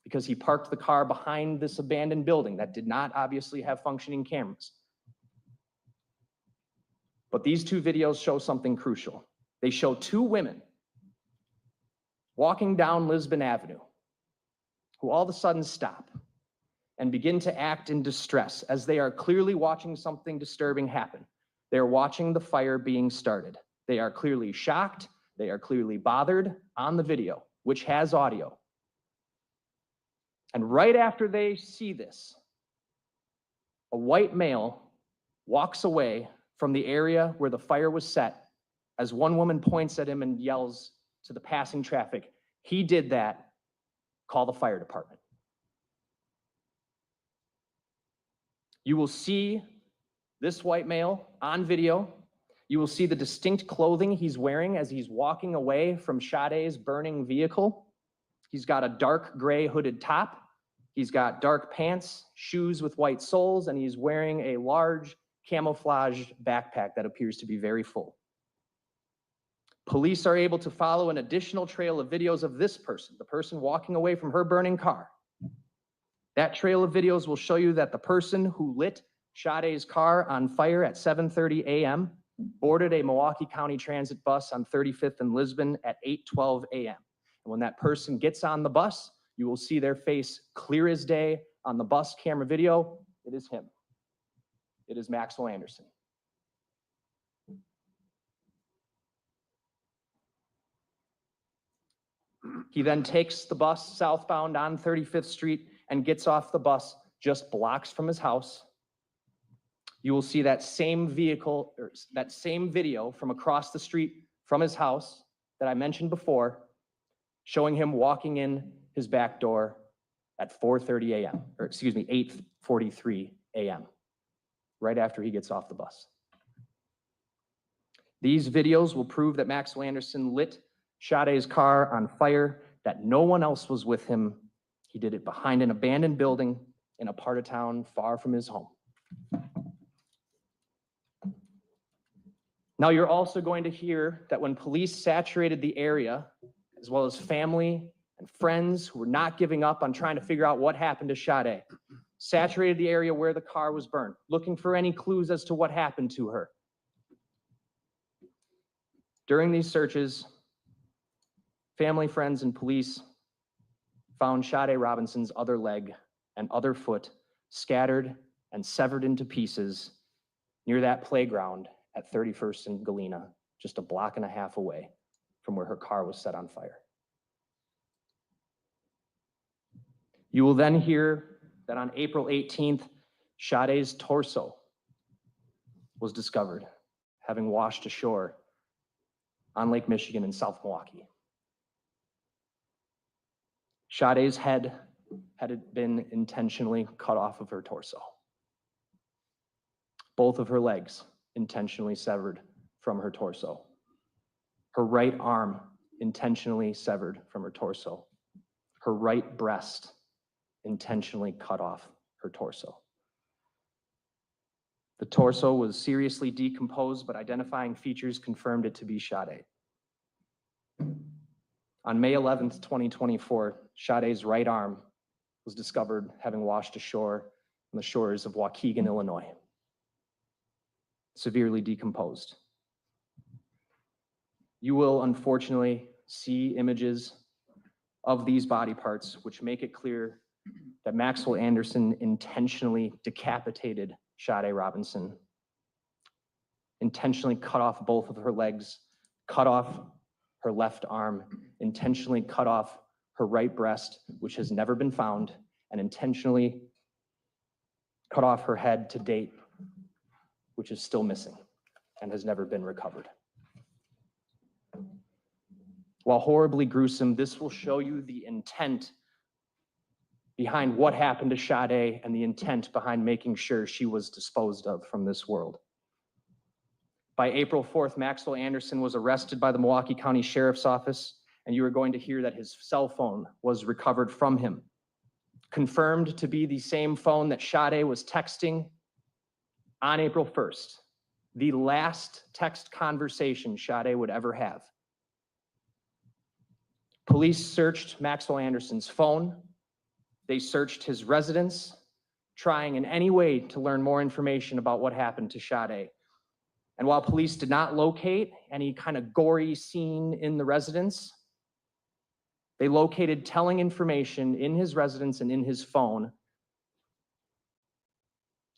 because he parked the car behind this abandoned building that did not obviously have functioning cameras. But these two videos show something crucial. They show two women walking down Lisbon Avenue who all of a sudden stop and begin to act in distress as they are clearly watching something disturbing happen. They are watching the fire being started. They are clearly shocked. They are clearly bothered on the video, which has audio. And right after they see this, a white male walks away from the area where the fire was set as one woman points at him and yells to the passing traffic, "He did that, call the fire department." You will see this white male on video. You will see the distinct clothing he's wearing as he's walking away from Sade's burning vehicle. He's got a dark gray hooded top. He's got dark pants, shoes with white soles, and he's wearing a large camouflaged backpack that appears to be very full. Police are able to follow an additional trail of videos of this person, the person walking away from her burning car. That trail of videos will show you that the person who lit Sade's car on fire at 7:30 a.m. boarded a Milwaukee County Transit bus on 35th and Lisbon at 8:12 a.m. And when that person gets on the bus, you will see their face clear as day on the bus camera video. It is him. It is Maxwell Anderson. He then takes the bus southbound on 35th Street and gets off the bus just blocks from his house. You will see that same vehicle, or that same video from across the street from his house that I mentioned before, showing him walking in his back door at 4:30 a.m., or excuse me, 8:43 a.m., right after he gets off the bus. These videos will prove that Maxwell Anderson lit Sade's car on fire, that no one else was with him. He did it behind an abandoned building in a part of town far from his home. Now, you're also going to hear that when police saturated the area, as well as family and friends who were not giving up on trying to figure out what happened to Sade, saturated the area where the car was burned, looking for any clues as to what happened to her. During these searches, family, friends, and police found Sade Robinson's other leg and other foot scattered and severed into pieces near that playground at 31st and Galena, just a block and a half away from where her car was set on fire. You will then hear that on April 18th, Sade's torso was discovered, having washed ashore on Lake Michigan in South Milwaukee. Sade's head had been intentionally cut off of her torso. Both of her legs intentionally severed from her torso. Her right arm intentionally severed from her torso. Her right breast intentionally cut off her torso. The torso was seriously decomposed, but identifying features confirmed it to be Sade. On May 11th, 2024, Sade's right arm was discovered having washed ashore on the shores of Waukegan, Illinois, severely decomposed. You will unfortunately see images of these body parts, which make it clear that Maxwell Anderson intentionally decapitated Sade Robinson, intentionally cut off both of her legs, cut off her left arm, intentionally cut off her right breast, which has never been found, and intentionally cut off her head to date, which is still missing and has never been recovered. While horribly gruesome, this will show you the intent behind what happened to Sade and the intent behind making sure she was disposed of from this world. By April 4th, Maxwell Anderson was arrested by the Milwaukee County Sheriff's Office, and you are going to hear that his cell phone was recovered from him, confirmed to be the same phone that Sade was texting on April 1st, the last text conversation Sade would ever have. Police searched Maxwell Anderson's phone. They searched his residence, trying in any way to learn more information about what happened to Sade. And while police did not locate any kind of gory scene in the residence, they located telling information in his residence and in his phone,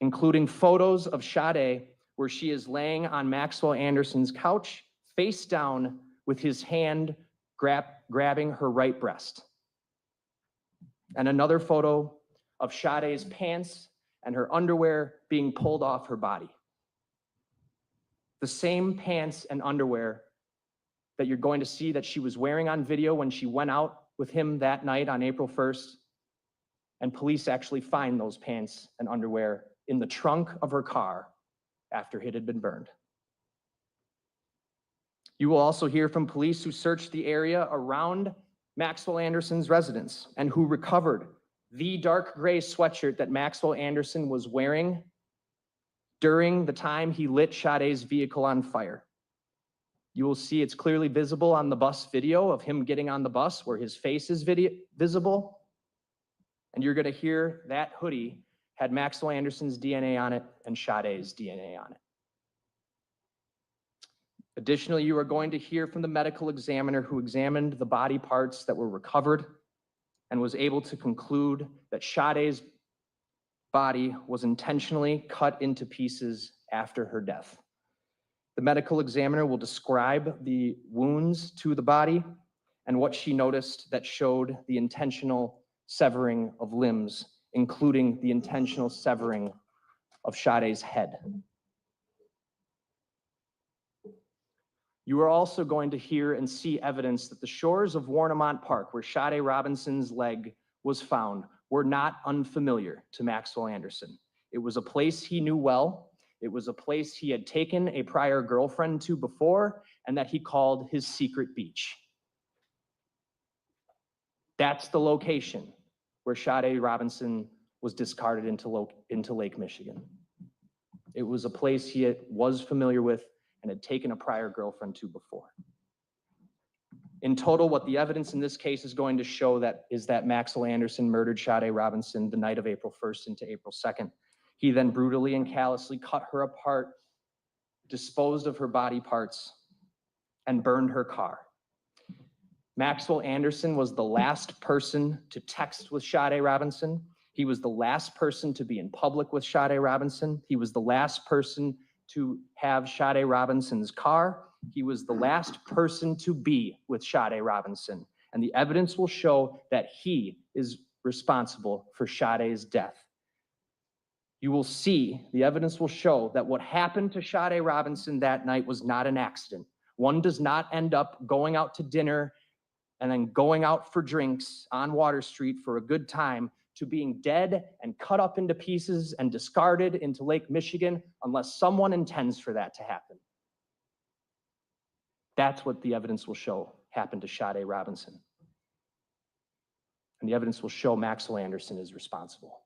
including photos of Sade where she is laying on Maxwell Anderson's couch, face down, with his hand grabbing her right breast. And another photo of Sade's pants and her underwear being pulled off her body. The same pants and underwear that you're going to see that she was wearing on video when she went out with him that night on April 1st. And police actually find those pants and underwear in the trunk of her car after it had been burned. You will also hear from police who searched the area around Maxwell Anderson's residence and who recovered the dark gray sweatshirt that Maxwell Anderson was wearing during the time he lit Sade's vehicle on fire. You will see it's clearly visible on the bus video of him getting on the bus where his face is visible. And you're going to hear that hoodie had Maxwell Anderson's DNA on it and Sade's DNA on it. Additionally, you are going to hear from the medical examiner who examined the body parts that were recovered and was able to conclude that Sade's body was intentionally cut into pieces after her death. The medical examiner will describe the wounds to the body and what she noticed that showed the intentional severing of limbs, including the intentional severing of Sade's head. You are also going to hear and see evidence that the shores of Warnemont Park, where Sade Robinson's leg was found, were not unfamiliar to Maxwell Anderson. It was a place he knew well. It was a place he had taken a prior girlfriend to before, and that he called his secret beach. That's the location where Sade Robinson was discarded into Lake Michigan. It was a place he was familiar with and had taken a prior girlfriend to before. In total, what the evidence in this case is going to show is that Maxwell Anderson murdered Sade Robinson the night of April 1st into April 2nd. He then brutally and callously cut her apart, disposed of her body parts, and burned her car. Maxwell Anderson was the last person to text with Sade Robinson. He was the last person to be in public with Sade Robinson. He was the last person to have Sade Robinson's car. He was the last person to be with Sade Robinson. And the evidence will show that he is responsible for Sade's death. You will see, the evidence will show that what happened to Sade Robinson that night was not an accident. One does not end up going out to dinner and then going out for drinks on Water Street for a good time to being dead and cut up into pieces and discarded into Lake Michigan unless someone intends for that to happen. That's what the evidence will show happened to Sade Robinson. And the evidence will show Maxwell Anderson is responsible.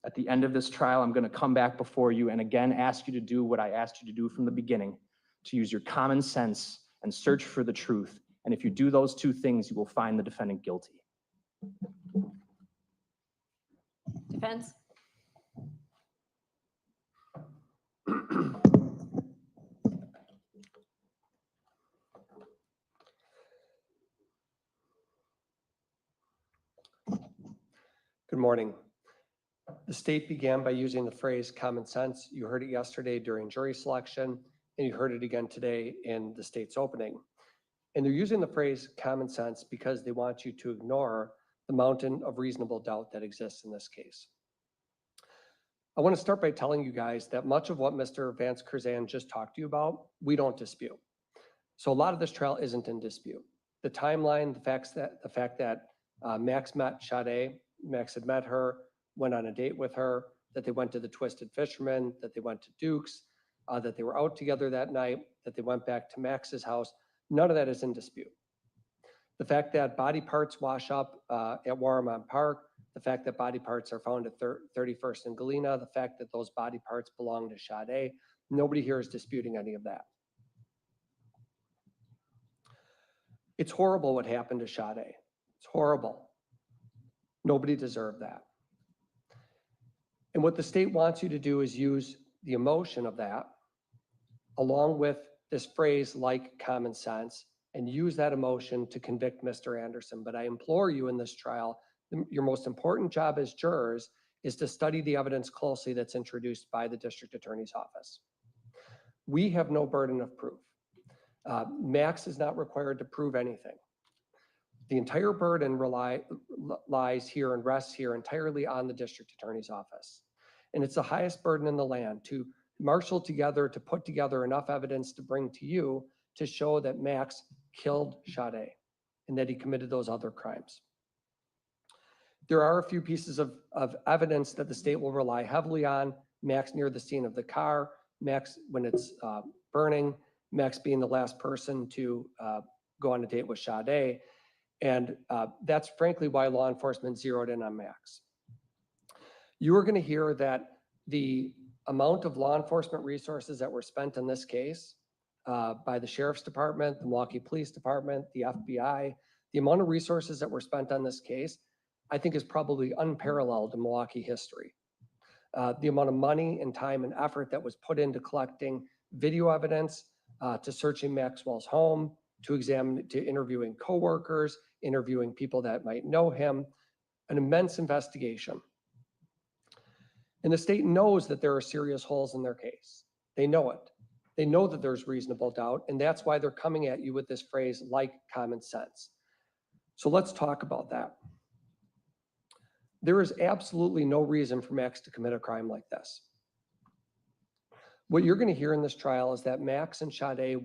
At the end of this trial, I'm going to come back before you and again ask you to do what I asked you to do from the beginning, to use your common sense and search for the truth. And if you do those two things, you will find the defendant guilty. Defense? Good morning. The state began by using the phrase common sense. You heard it yesterday during jury selection, and you heard it again today in the state's opening. And they're using the phrase common sense because they want you to ignore the mountain of reasonable doubt that exists in this case. I want to start by telling you guys that much of what Mr. Vance Curzan just talked to you about, we don't dispute. So a lot of this trial isn't in dispute. The timeline, the fact that Max met Sade, Max had met her, went on a date with her, that they went to the Twisted Fisherman, that they went to Duke's, that they were out together that night, that they went back to Max's house, none of that is in dispute. The fact that body parts wash up at Warnemont Park, the fact that body parts are found at 31st and Galena, the fact that those body parts belong to Sade, nobody here is disputing any of that. It's horrible what happened to Sade. It's horrible. Nobody deserved that. And what the state wants you to do is use the emotion of that along with this phrase like common sense and use that emotion to convict Mr. Anderson. But I implore you in this trial, your most important job as jurors is to study the evidence closely that's introduced by the district attorney's office. We have no burden of proof. Max is not required to prove anything. The entire burden lies here and rests here entirely on the district attorney's office. And it's the highest burden in the land to marshal together, to put together enough evidence to bring to you to show that Max killed Sade and that he committed those other crimes. There are a few pieces of evidence that the state will rely heavily on. Max near the scene of the car, Max when it's burning, Max being the last person to go on a date with Sade. And that's frankly why law enforcement zeroed in on Max. You are going to hear that the amount of law enforcement resources that were spent in this case by the Sheriff's Department, the Milwaukee Police Department, the FBI, the amount of resources that were spent on this case, I think is probably unparalleled in Milwaukee history. The amount of money and time and effort that was put into collecting video evidence, to searching Maxwell's home, to interviewing coworkers, interviewing people that might know him, an immense investigation. And the state knows that there are serious holes in their case. They know it. They know that there's reasonable doubt, and that's why they're coming at you with this phrase, like common sense. So let's talk about that. There is absolutely no reason for Max to commit a crime like this. What you're going to hear in this trial is that Max and Sade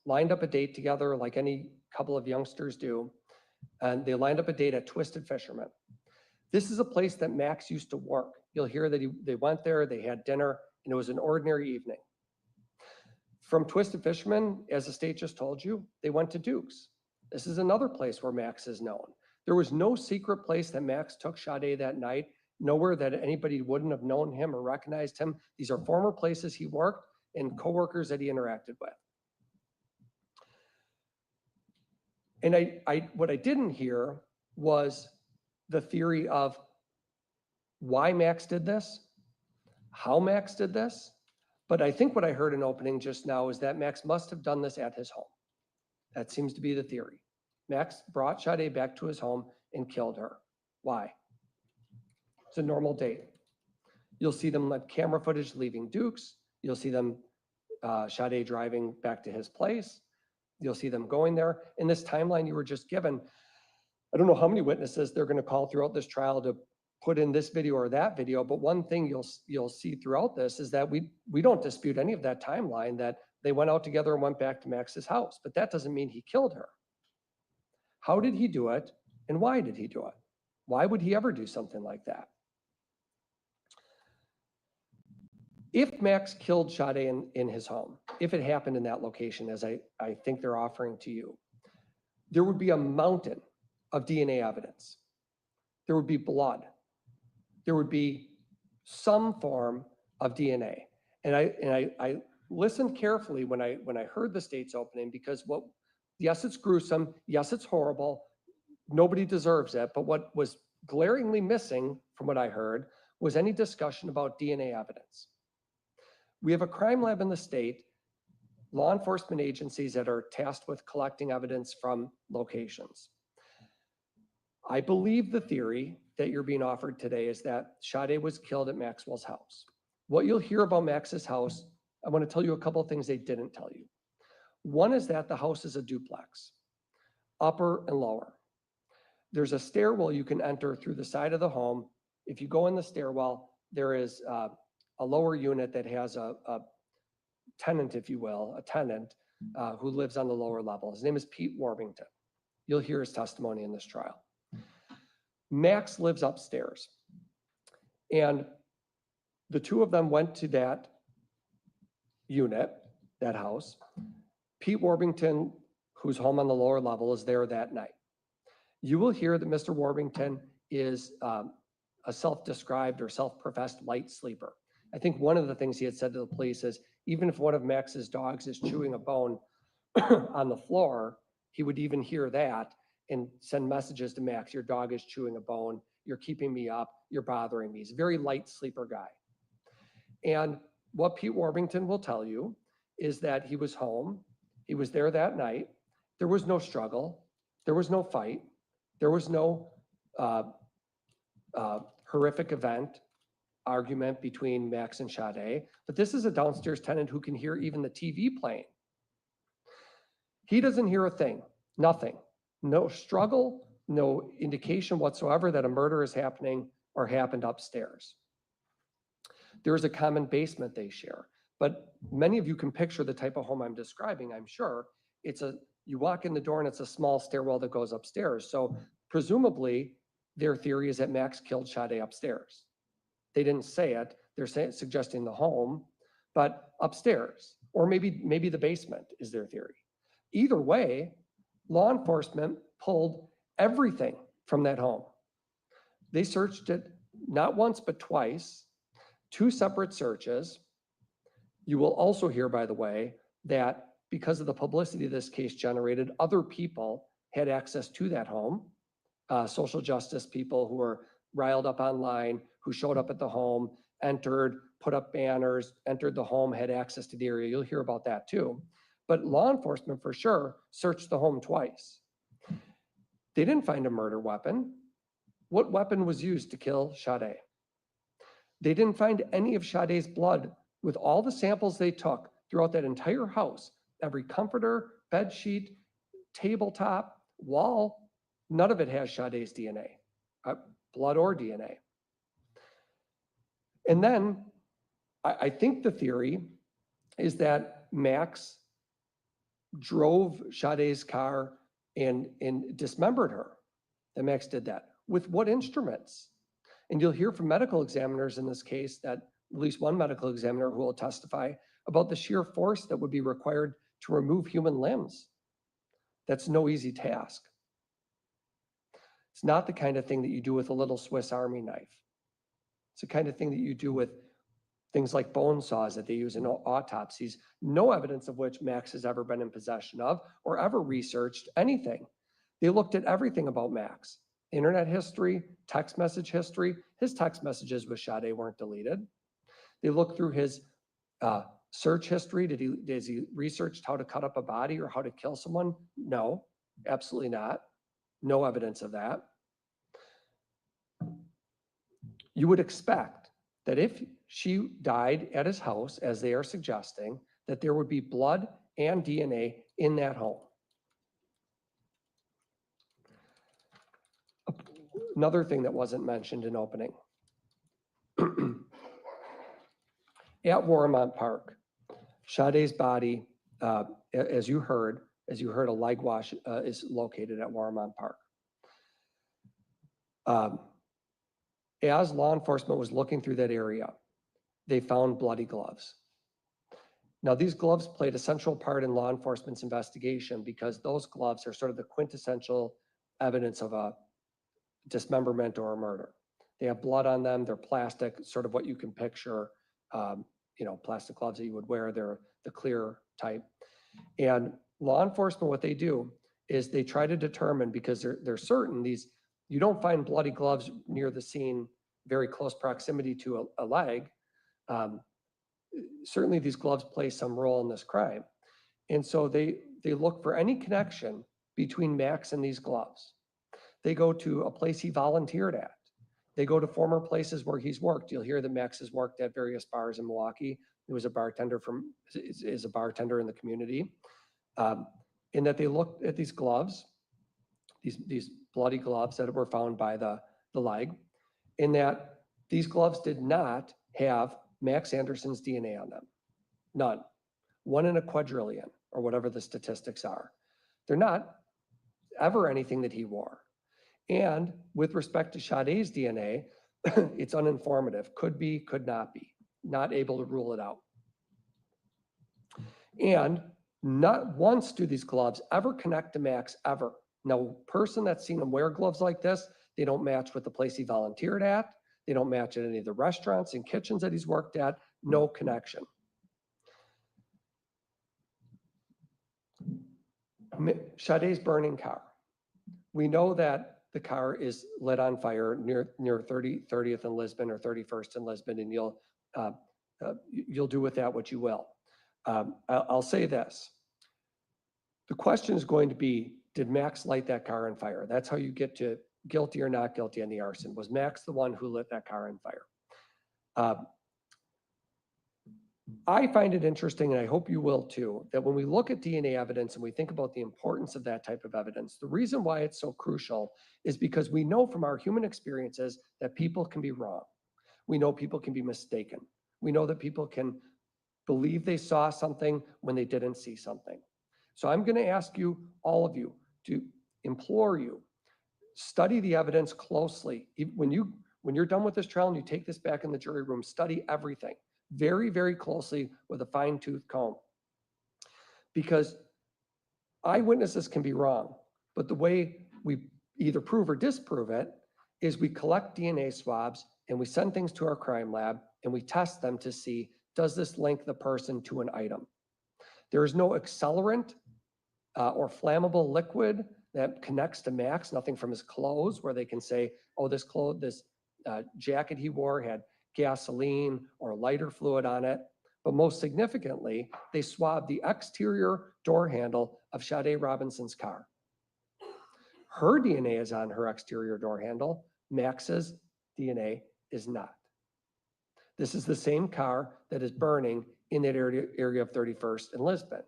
lined up a date together like any couple of youngsters do, and they lined up a date at Twisted Fisherman. This is a place that Max used to work. You'll hear that they went there, they had dinner, and it was an ordinary evening. From Twisted Fisherman, as the state just told you, they went to Duke's. This is another place where Max is known. There was no secret place that Max took Sade that night, nowhere that anybody wouldn't have known him or recognized him. These are former places he worked and coworkers that he interacted with. And what I didn't hear was the theory of why Max did this, how Max did this. But I think what I heard in opening just now is that Max must have done this at his home. That seems to be the theory. Max brought Sade back to his home and killed her. Why? It's a normal date. You'll see them on camera footage leaving Duke's. You'll see them, Sade driving back to his place. You'll see them going there. In this timeline you were just given, I don't know how many witnesses they're going to call throughout this trial to put in this video or that video, but one thing you'll see throughout this is that we don't dispute any of that timeline, that they went out together and went back to Max's house, but that doesn't mean he killed her. How did he do it, and why did he do it? Why would he ever do something like that? If Max killed Sade in his home, if it happened in that location, as I think they're offering to you, there would be a mountain of DNA evidence. There would be blood. There would be some form of DNA. And I listened carefully when I heard the state's opening, because yes, it's gruesome. Yes, it's horrible. Nobody deserves it. But what was glaringly missing from what I heard was any discussion about DNA evidence. We have a crime lab in the state, law enforcement agencies that are tasked with collecting evidence from locations. I believe the theory that you're being offered today is that Sade was killed at Maxwell's house. What you'll hear about Max's house, I want to tell you a couple of things they didn't tell you. One is that the house is a duplex, upper and lower. There's a stairwell you can enter through the side of the home. If you go in the stairwell, there is a lower unit that has a tenant, if you will, a tenant who lives on the lower level. His name is Pete Warbington. You'll hear his testimony in this trial. Max lives upstairs, and the two of them went to that unit, that house. Pete Warbington, who's home on the lower level, is there that night. You will hear that Mr. Warbington is a self-described or self-professed light sleeper. I think one of the things he had said to the police is, even if one of Max's dogs is chewing a bone on the floor, he would even hear that and send messages to Max: your dog is chewing a bone, you're keeping me up, you're bothering me. He's a very light sleeper guy. And what Pete Warbington will tell you is that he was home, he was there that night, there was no struggle, there was no fight, there was no horrific event, argument between Max and Sade, but this is a downstairs tenant who can hear even the TV playing. He doesn't hear a thing, nothing. No struggle, no indication whatsoever that a murder is happening or happened upstairs. There is a common basement they share, but many of you can picture the type of home I'm describing, I'm sure. You walk in the door and it's a small stairwell that goes upstairs. So presumably their theory is that Max killed Sade upstairs. They didn't say it, they're suggesting the home, but upstairs, or maybe the basement is their theory. Either way, law enforcement pulled everything from that home. They searched it not once, but twice. 2 separate searches. You will also hear, by the way, that because of the publicity this case generated, other people had access to that home. Social justice people who were riled up online, who showed up at the home, entered, put up banners, entered the home, had access to the area. You'll hear about that too. But law enforcement for sure searched the home twice. They didn't find a murder weapon. What weapon was used to kill Sade? They didn't find any of Sade's blood. With all the samples they took throughout that entire house, every comforter, bed sheet, tabletop, wall, none of it has Sade's DNA, blood or DNA. And then I think the theory is that Max drove Sade's car and dismembered her. That Max did that. With what instruments? And you'll hear from medical examiners in this case that at least one medical examiner who will testify about the sheer force that would be required to remove human limbs. That's no easy task. It's not the kind of thing that you do with a little Swiss Army knife. It's the kind of thing that you do with things like bone saws that they use in autopsies, no evidence of which Max has ever been in possession of or ever researched anything. They looked at everything about Max. Internet history, text message history. His text messages with Sade weren't deleted. They looked through his search history. Has he researched how to cut up a body or how to kill someone? No, absolutely not. No evidence of that. You would expect that if she died at his house, as they are suggesting, that there would be blood and DNA in that home. Another thing that wasn't mentioned in opening. At Warmont Park, Sade's body, as you heard, a leg wash is located at Warmont Park. As law enforcement was looking through that area, they found bloody gloves. Now, these gloves played a central part in law enforcement's investigation because those gloves are sort of the quintessential evidence of a dismemberment or a murder. They have blood on them. They're plastic, sort of what you can picture, plastic gloves that you would wear. They're the clear type. And law enforcement, what they do is they try to determine, because they're certain you don't find bloody gloves near the scene, very close proximity to a leg. Certainly these gloves play some role in this crime. And so they look for any connection between Max and these gloves. They go to a place he volunteered at. They go to former places where he's worked. You'll hear that Max has worked at various bars in Milwaukee. He was a bartender is a bartender in the community. In that they looked at these gloves, these bloody gloves that were found by the leg, in that these gloves did not have Max Anderson's DNA on them. None. 1 in a quadrillion, or whatever the statistics are. They're not ever anything that he wore. And with respect to Sade's DNA, it's uninformative. Could be, could not be. Not able to rule it out. And not once do these gloves ever connect to Max, ever. Now, person that's seen him wear gloves like this, they don't match with the place he volunteered at. They don't match at any of the restaurants and kitchens that he's worked at. No connection. Sade's burning car. We know that the car is lit on fire near 30th in Lisbon or 31st in Lisbon, and you'll do with that what you will. I'll say this. The question is going to be, did Max light that car on fire? That's how you get to guilty or not guilty on the arson. Was Max the one who lit that car on fire? I find it interesting, and I hope you will too, that when we look at DNA evidence and we think about the importance of that type of evidence, the reason why it's so crucial is because we know from our human experiences that people can be wrong. We know people can be mistaken. We know that people can believe they saw something when they didn't see something. So I'm going to ask you, all of you, to implore you, study the evidence closely. When you're done with this trial and you take this back in the jury room, study everything very, very closely with a fine-tooth comb. Because eyewitnesses can be wrong, but the way we either prove or disprove it is we collect DNA swabs and we send things to our crime lab and we test them to see, does this link the person to an item? There is no accelerant or flammable liquid that connects to Max, nothing from his clothes where they can say, oh, this jacket he wore had gasoline or lighter fluid on it. But most significantly, they swabbed the exterior door handle of Sade Robinson's car. Her DNA is on her exterior door handle. Max's DNA is not. This is the same car that is burning in that area of 31st and Lisbon.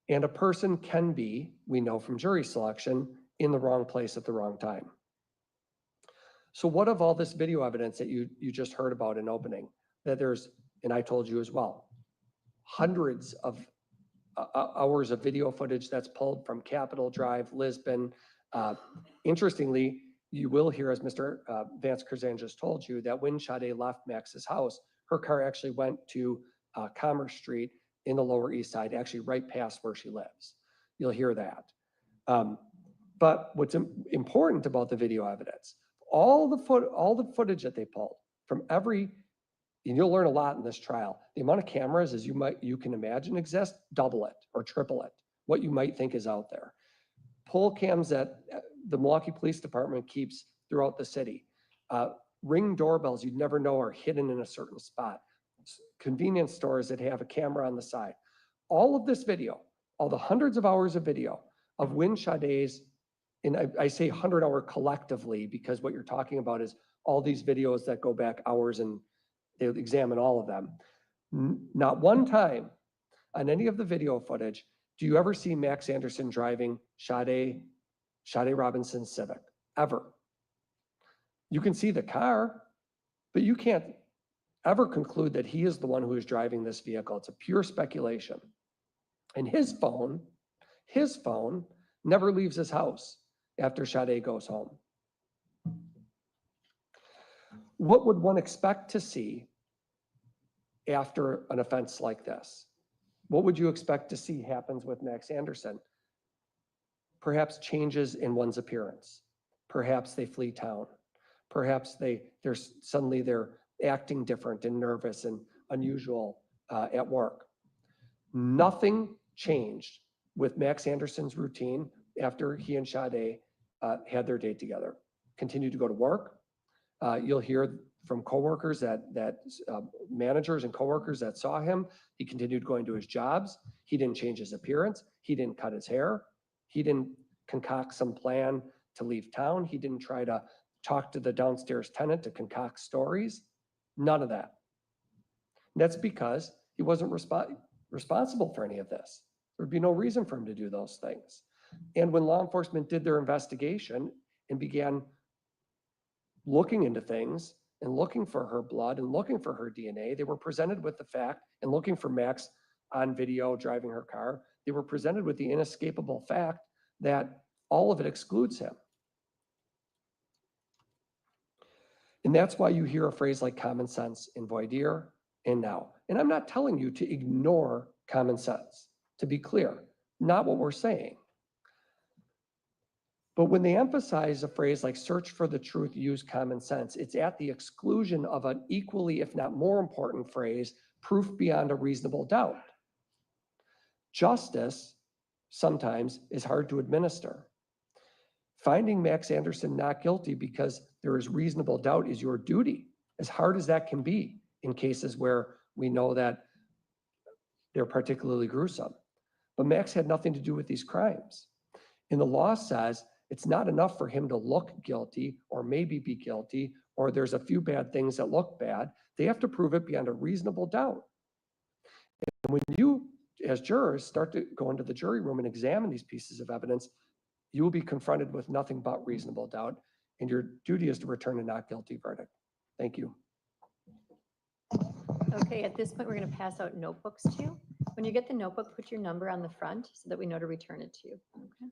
And a person can be, we know from jury selection, in the wrong place at the wrong time. So what of all this video evidence that you just heard about in opening? That there's, and I told you as well, hundreds of hours of video footage that's pulled from Capitol Drive, Lisbon. Interestingly, you will hear, as Mr. Vance Curzan just told you, that when Sade left Max's house, her car actually went to Commerce Street in the Lower East Side, actually right past where she lives. You'll hear that. But what's important about the video evidence, all the footage that they pulled from every, and you'll learn a lot in this trial, the amount of cameras as you can imagine exist, double it or triple it, what you might think is out there. Poll cams that the Milwaukee Police Department keeps throughout the city. Ring doorbells you'd never know are hidden in a certain spot. Convenience stores that have a camera on the side. All of this video, all the hundreds of hours of video of when Sade's, and I say 100-hour collectively because what you're talking about is all these videos that go back hours and they examine all of them. Not one time on any of the video footage do you ever see Max Anderson driving Sade Robinson's Civic, ever. You can see the car, but you can't ever conclude that he is the one who is driving this vehicle. It's a pure speculation. And his phone never leaves his house after Sade goes home. What would one expect to see after an offense like this? What would you expect to see happens with Max Anderson? Perhaps changes in one's appearance. Perhaps they flee town. Perhaps they're acting different and nervous and unusual at work. Nothing changed with Max Anderson's routine after he and Sade had their date together. Continued to go to work. You'll hear from coworkers managers and coworkers that saw him. He continued going to his jobs. He didn't change his appearance. He didn't cut his hair. He didn't concoct some plan to leave town. He didn't try to talk to the downstairs tenant to concoct stories. None of that. And that's because he wasn't responsible for any of this. There'd be no reason for him to do those things. And when law enforcement did their investigation and began looking into things and looking for her blood and looking for her DNA, they were presented with the fact, and looking for Max on video driving her car, they were presented with the inescapable fact that all of it excludes him. And that's why you hear a phrase like common sense in voir dire and now. And I'm not telling you to ignore common sense, to be clear, not what we're saying. But when they emphasize a phrase like search for the truth, use common sense, it's at the exclusion of an equally, if not more important phrase, proof beyond a reasonable doubt. Justice sometimes is hard to administer. Finding Max Anderson not guilty because there is reasonable doubt is your duty, as hard as that can be in cases where we know that they're particularly gruesome. But Max had nothing to do with these crimes. And the law says it's not enough for him to look guilty or maybe be guilty, or there's a few bad things that look bad. They have to prove it beyond a reasonable doubt. And when you, as jurors, start to go into the jury room and examine these pieces of evidence, you will be confronted with nothing but reasonable doubt, and your duty is to return a not guilty verdict. Thank you. Okay, at this point, we're going to pass out notebooks to you. When you get the notebook, put your number on the front so that we know to return it to you. Okay.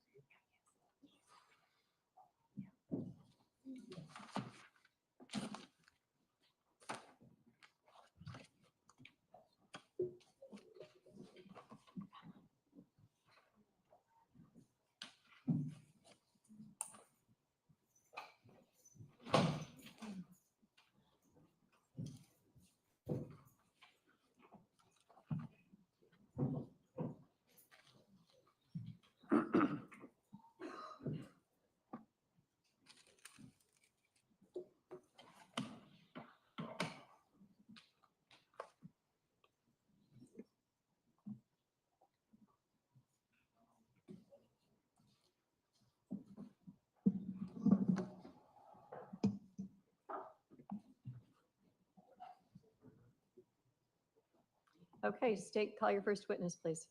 Okay, state, call your first witness, please.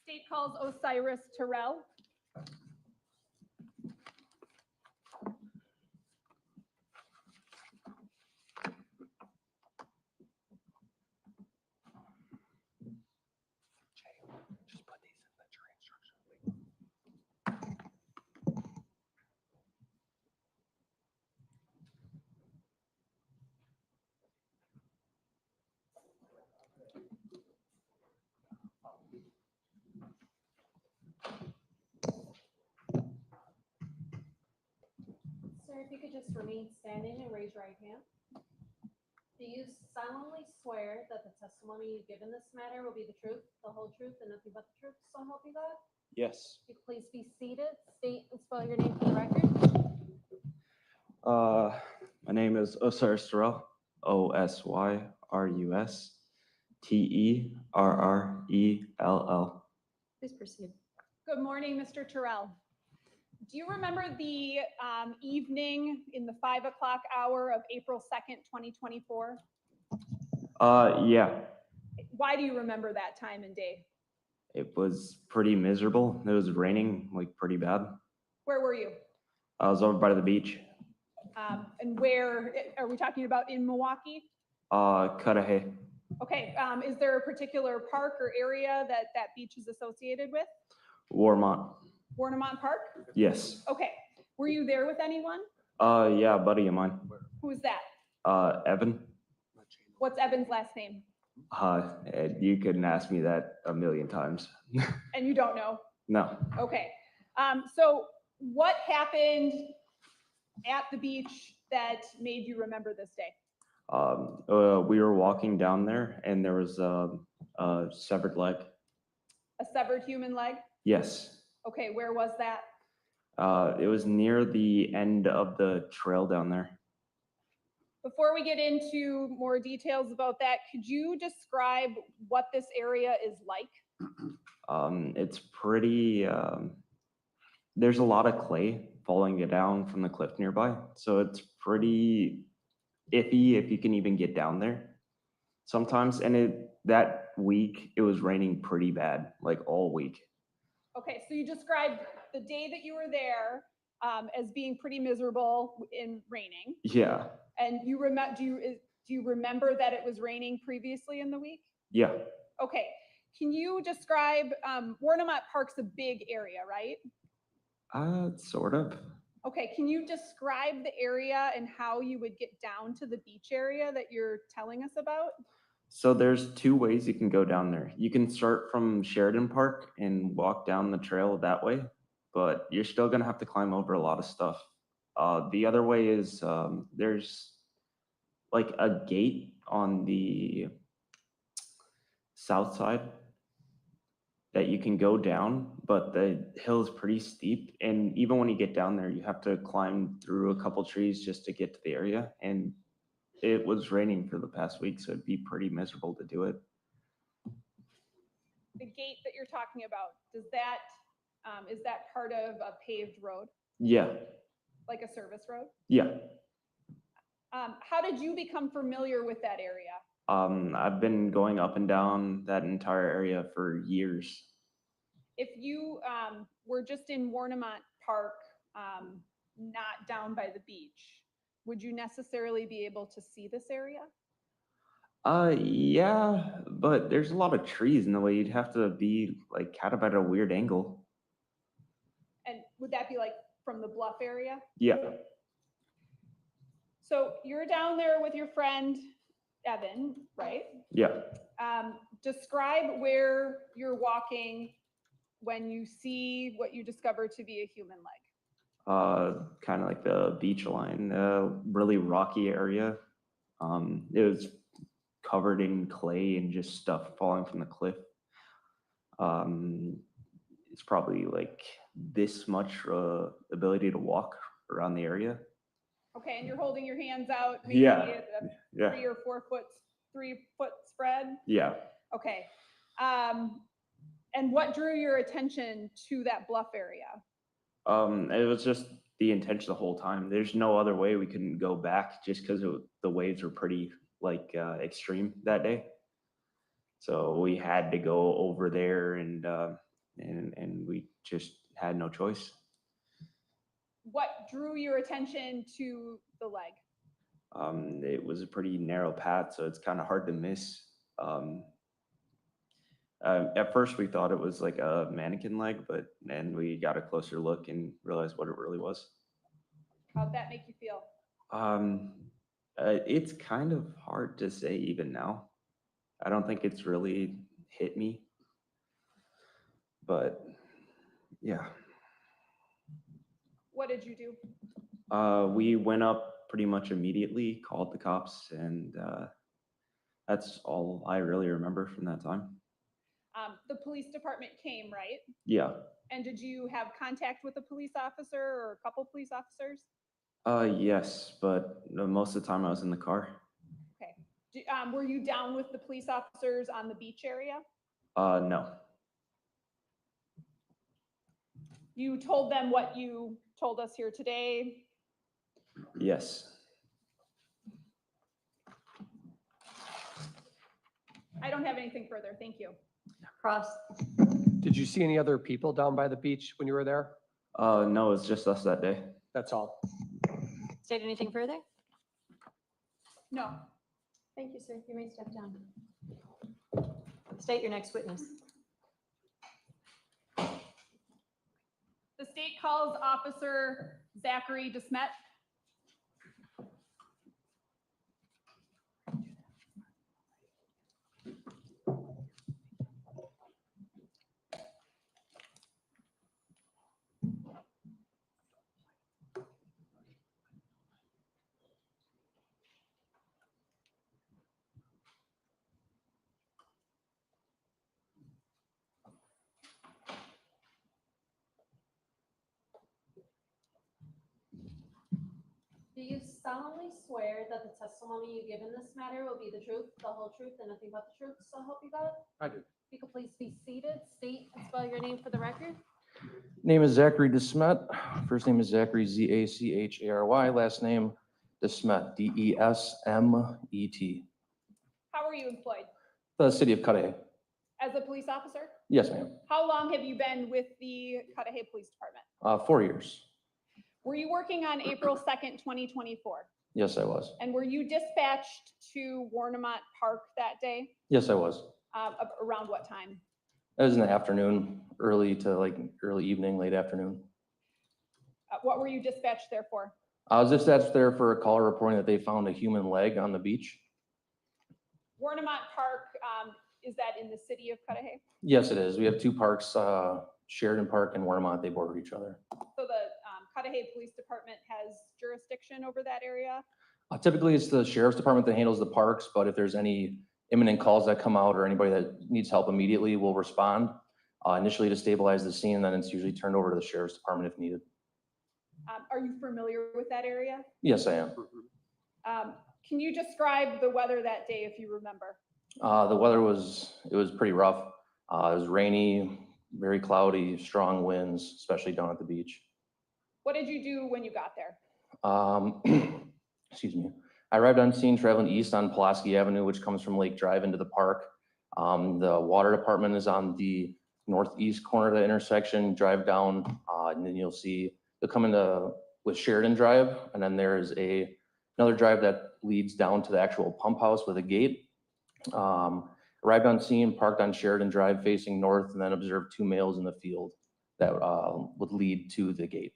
State calls Osiris Terrell. Just put these in the jury instruction. Sir, if you could just remain standing and raise your right hand. Do you solemnly swear that the testimony you give in this matter will be the truth, the whole truth, and nothing but the truth, so help you God? Yes. If you please be seated, state and spell your name for the record. My name is Osiris Terrell, Osyrusterrell. Please proceed. Good morning, Mr. Terrell. Do you remember the evening in the 5 o'clock hour of April 2nd, 2024? Yeah, Why do you remember that time and day? it was pretty miserable. It was raining like pretty bad. Where were you? I was over by the beach. And where, are we talking about in Milwaukee? Cudahy. Okay, is there a particular park or area that that beach is associated with? Warmont. Warnemont Park? Yes. Okay, were you there with anyone? Yeah, a buddy of mine. Who is that? Evan. What's Evan's last name? You couldn't ask me that a million times. And you don't know? No. Okay. So what happened at the beach that made you remember this day? We were walking down there and there was a severed leg. A severed human leg? Yes. Okay, where was that? It was near the end of the trail down there. Before we get into more details about that, could you describe what this area is like? It's pretty, there's a lot of clay falling down from the cliff nearby. So it's pretty iffy if you can even get down there sometimes. And that week, it was raining pretty bad, like all week. Okay, so you described the day that you were there as being pretty miserable in raining. Yeah, And you do you remember that it was raining previously in the week? yeah. Okay, can you describe, Warnemont Park's a big area, right? Sort of. Okay, can you describe the area and how you would get down to the beach area that you're telling us about? So there's two ways you can go down there. You can start from Sheridan Park and walk down the trail that way, but you're still gonna have to climb over a lot of stuff. The other way is there's like a gate on the south side that you can go down, but the hill is pretty steep. And even when you get down there, you have to climb through a couple trees just to get to the area. And it was raining for the past week, so it'd be pretty miserable to do it. The gate that you're talking about, is that part of a paved road, Yeah, like a service road? yeah. How did you become familiar with that area? I've been going up and down that entire area for years. If you were just in Warnemont Park, not down by the beach, would you necessarily be able to see this area? Yeah, but there's a lot of trees in the way. You'd have to be like kind of at a weird angle. And would that be like from the bluff area? Yeah. So you're down there with your friend, Evan, right? Yeah. Describe where you're walking when you see what you discover to be a human leg. Kind of like the beach line, really rocky area. It was covered in clay and just stuff falling from the cliff. It's probably like this much ability to walk around the area. Okay, and you're holding your hands out, maybe Yeah. at a Yeah. 3 or 4 foot spread? Yeah. Okay. And what drew your attention to that bluff area? It was just the intention the whole time. There's no other way we couldn't go back just because the waves were pretty like extreme that day. So we had to go over there and we just had no choice. What drew your attention to the leg? It was a pretty narrow path, so it's kind of hard to miss. At first we thought it was like a mannequin leg, but then we got a closer look and realized what it really was. How'd that make you feel? It's kind of hard to say even now. I don't think it's really hit me, but yeah. What did you do? We went up pretty much immediately, called the cops, and that's all I really remember from that time. The police department came, right? Yeah. And did you have contact with a police officer or a couple police officers? Yes, but most of the time I was in the car. Okay. Were you down with the police officers on the beach area? No. You told them what you told us here today. Yes. I don't have anything further. Thank you. Cross. Did you see any other people down by the beach when you were there? No, it's just us that day. That's all. State anything further? No. Thank you, sir. You may step down. State your next witness. The state calls Officer Zachary DeSmet. Do you solemnly swear that the testimony you give in this matter will be the truth, the whole truth, and nothing but the truth, so help you God? I do. If you could please be seated, state and spell your name for the record. Name is Zachary DeSmet. First name is Zachary, Zachary. Last name DeSmet, Desmet. How are you employed? The city of Cudahy. As a police officer? Yes, ma'am. How long have you been with the Cudahy Police Department? 4 years. Were you working on April 2nd, 2024? Yes, I was. And were you dispatched to Warnemont Park that day? Yes, I was. Around what time? That was in the afternoon, early to like early evening, late afternoon. What were you dispatched there for? I was dispatched there for a call reporting that they found a human leg on the beach. Warnemont Park, is that in the city of Cudahy? Yes, it is. We have two parks, Sheridan Park and Warnemont. They border each other. So the Cudahy Police Department has jurisdiction over that area? Typically, it's the sheriff's department that handles the parks, but if there's any imminent calls that come out or anybody that needs help immediately, we'll respond initially to stabilize the scene, and then it's usually turned over to the sheriff's department if needed. Are you familiar with that area? Yes, I am. Can you describe the weather that day if you remember? The weather was pretty rough. It was rainy, very cloudy, strong winds, especially down at the beach. What did you do when you got there? Excuse me. I arrived on scene traveling east on Pulaski Avenue, which comes from Lake Drive into the park. The water department is on the northeast corner of the intersection. Drive down, and then you'll come into with Sheridan Drive, and then there's another drive that leads down to the actual pump house with a gate. Arrived on scene, parked on Sheridan Drive facing north, and then observed two males in the field that would lead to the gate.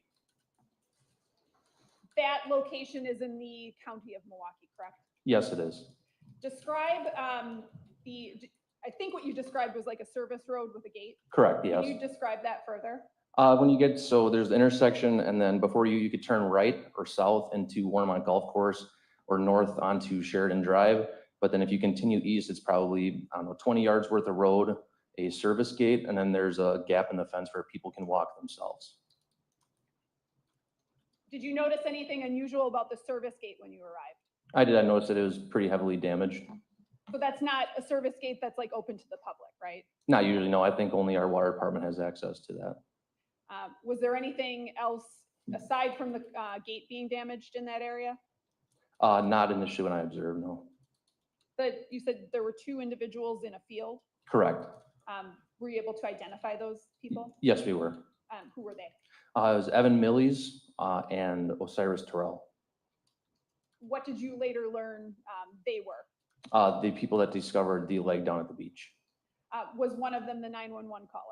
That location is in the county of Milwaukee, correct? Yes, it is. Describe I think what you described was like a service road with a gate. Correct, yes. Can you describe that further? When you get, so there's the intersection, and then before you could turn right or south into Warnemont Golf Course or north onto Sheridan Drive. But then if you continue east, it's probably, I don't know, 20 yards worth of road, a service gate, and then there's a gap in the fence where people can walk themselves. Did you notice anything unusual about the service gate when you arrived? I did. I noticed that it was pretty heavily damaged. So that's not a service gate that's like open to the public, right? Not usually, no. I think only our water department has access to that. Was there anything else aside from the gate being damaged in that area? Not initially when I observed, no. You said there were two individuals in a field. Correct. Were you able to identify those people? Yes, we were. Who were they? It was Evan Millies and Osiris Terrell, What did you later learn they were? the people that discovered the leg down at the beach. Was one of them the 911 caller?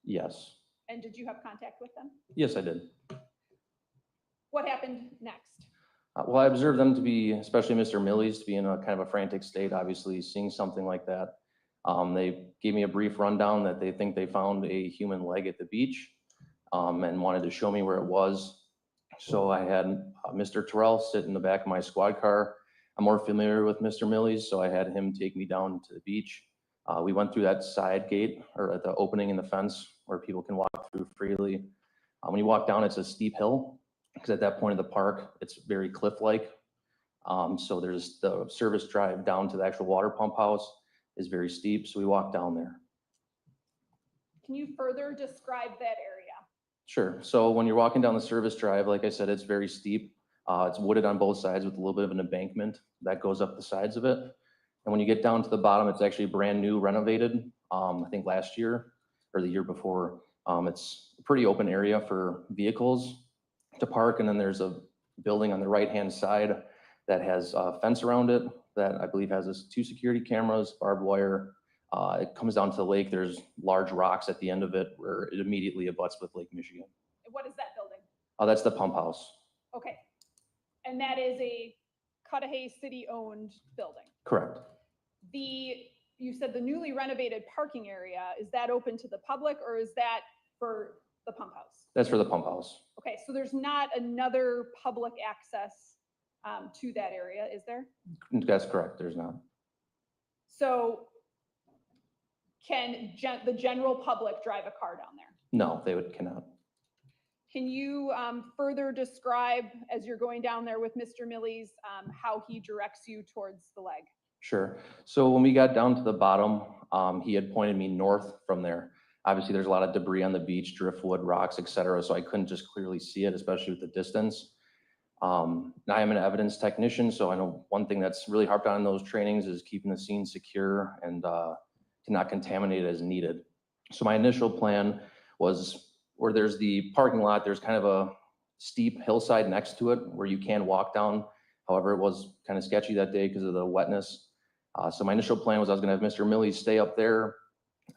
Yes. And did you have contact with them? Yes, I did. What happened next? Well, I observed them to be, especially Mr. Millies, to be in a kind of a frantic state, obviously seeing something like that. They gave me a brief rundown that they think they found a human leg at the beach and wanted to show me where it was. So I had Mr. Terrell sit in the back of my squad car. I'm more familiar with Mr. Millies, so I had him take me down to the beach. We went through that side gate or at the opening in the fence where people can walk through freely. When you walk down, it's a steep hill because at that point of the park, it's very cliff-like. So there's the service drive down to the actual water pump house is very steep. So we walked down there. Can you further describe that area? Sure. So when you're walking down the service drive, like I said, it's very steep. It's wooded on both sides with a little bit of an embankment that goes up the sides of it. And when you get down to the bottom, it's actually brand new, renovated, I think last year or the year before. It's a pretty open area for vehicles to park. And then there's a building on the right-hand side that has a fence around it that I believe has 2 security cameras, barbed wire. It comes down to the lake. There's large rocks at the end of it where it immediately abuts with Lake Michigan. What is that building? That's the pump house. Okay. And that is a Cudahy city-owned building? Correct. You said the newly renovated parking area, is that open to the public or is that for the pump house? That's for the pump house. Okay, so there's not another public access to that area, is there? That's correct. There's not. So can the general public drive a car down there? No, they cannot. Can you further describe, as you're going down there with Mr. Millies, how he directs you towards the leg? Sure. So when we got down to the bottom, he had pointed me north from there. Obviously, there's a lot of debris on the beach, driftwood, rocks, etc. So I couldn't just clearly see it, especially with the distance. Now I'm an evidence technician, so I know one thing that's really harped on in those trainings is keeping the scene secure and to not contaminate it as needed. So my initial plan was where there's the parking lot, there's kind of a steep hillside next to it where you can walk down. However, it was kind of sketchy that day because of the wetness. So my initial plan was I was going to have Mr. Millies stay up there.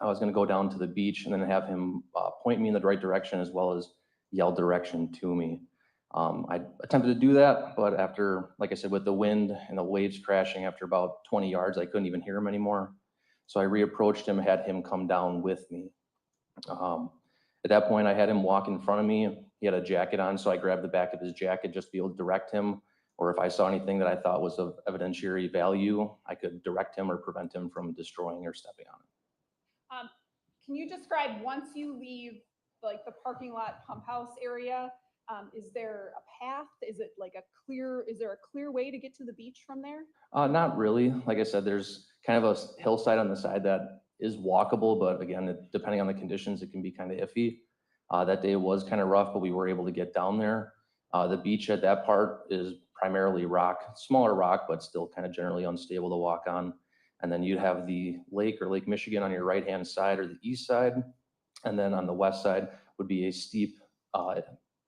I was going to go down to the beach and then have him point me in the right direction as well as yell direction to me. I attempted to do that, but after, like I said, with the wind and the waves crashing after about 20 yards, I couldn't even hear him anymore. So I reapproached him, had him come down with me. At that point, I had him walk in front of me. He had a jacket on, so I grabbed the back of his jacket just to be able to direct him. Or if I saw anything that I thought was of evidentiary value, I could direct him or prevent him from destroying or stepping on it. Can you describe, once you leave like the parking lot pump house area, is there a path? Is there a clear way to get to the beach from there? Not really. Like I said, there's kind of a hillside on the side that is walkable, but again, depending on the conditions, it can be kind of iffy. That day was kind of rough, but we were able to get down there. The beach at that part is primarily rock, smaller rock, but still kind of generally unstable to walk on. And then you'd have the lake or Lake Michigan on your right-hand side or the east side. And then on the west side would be a steep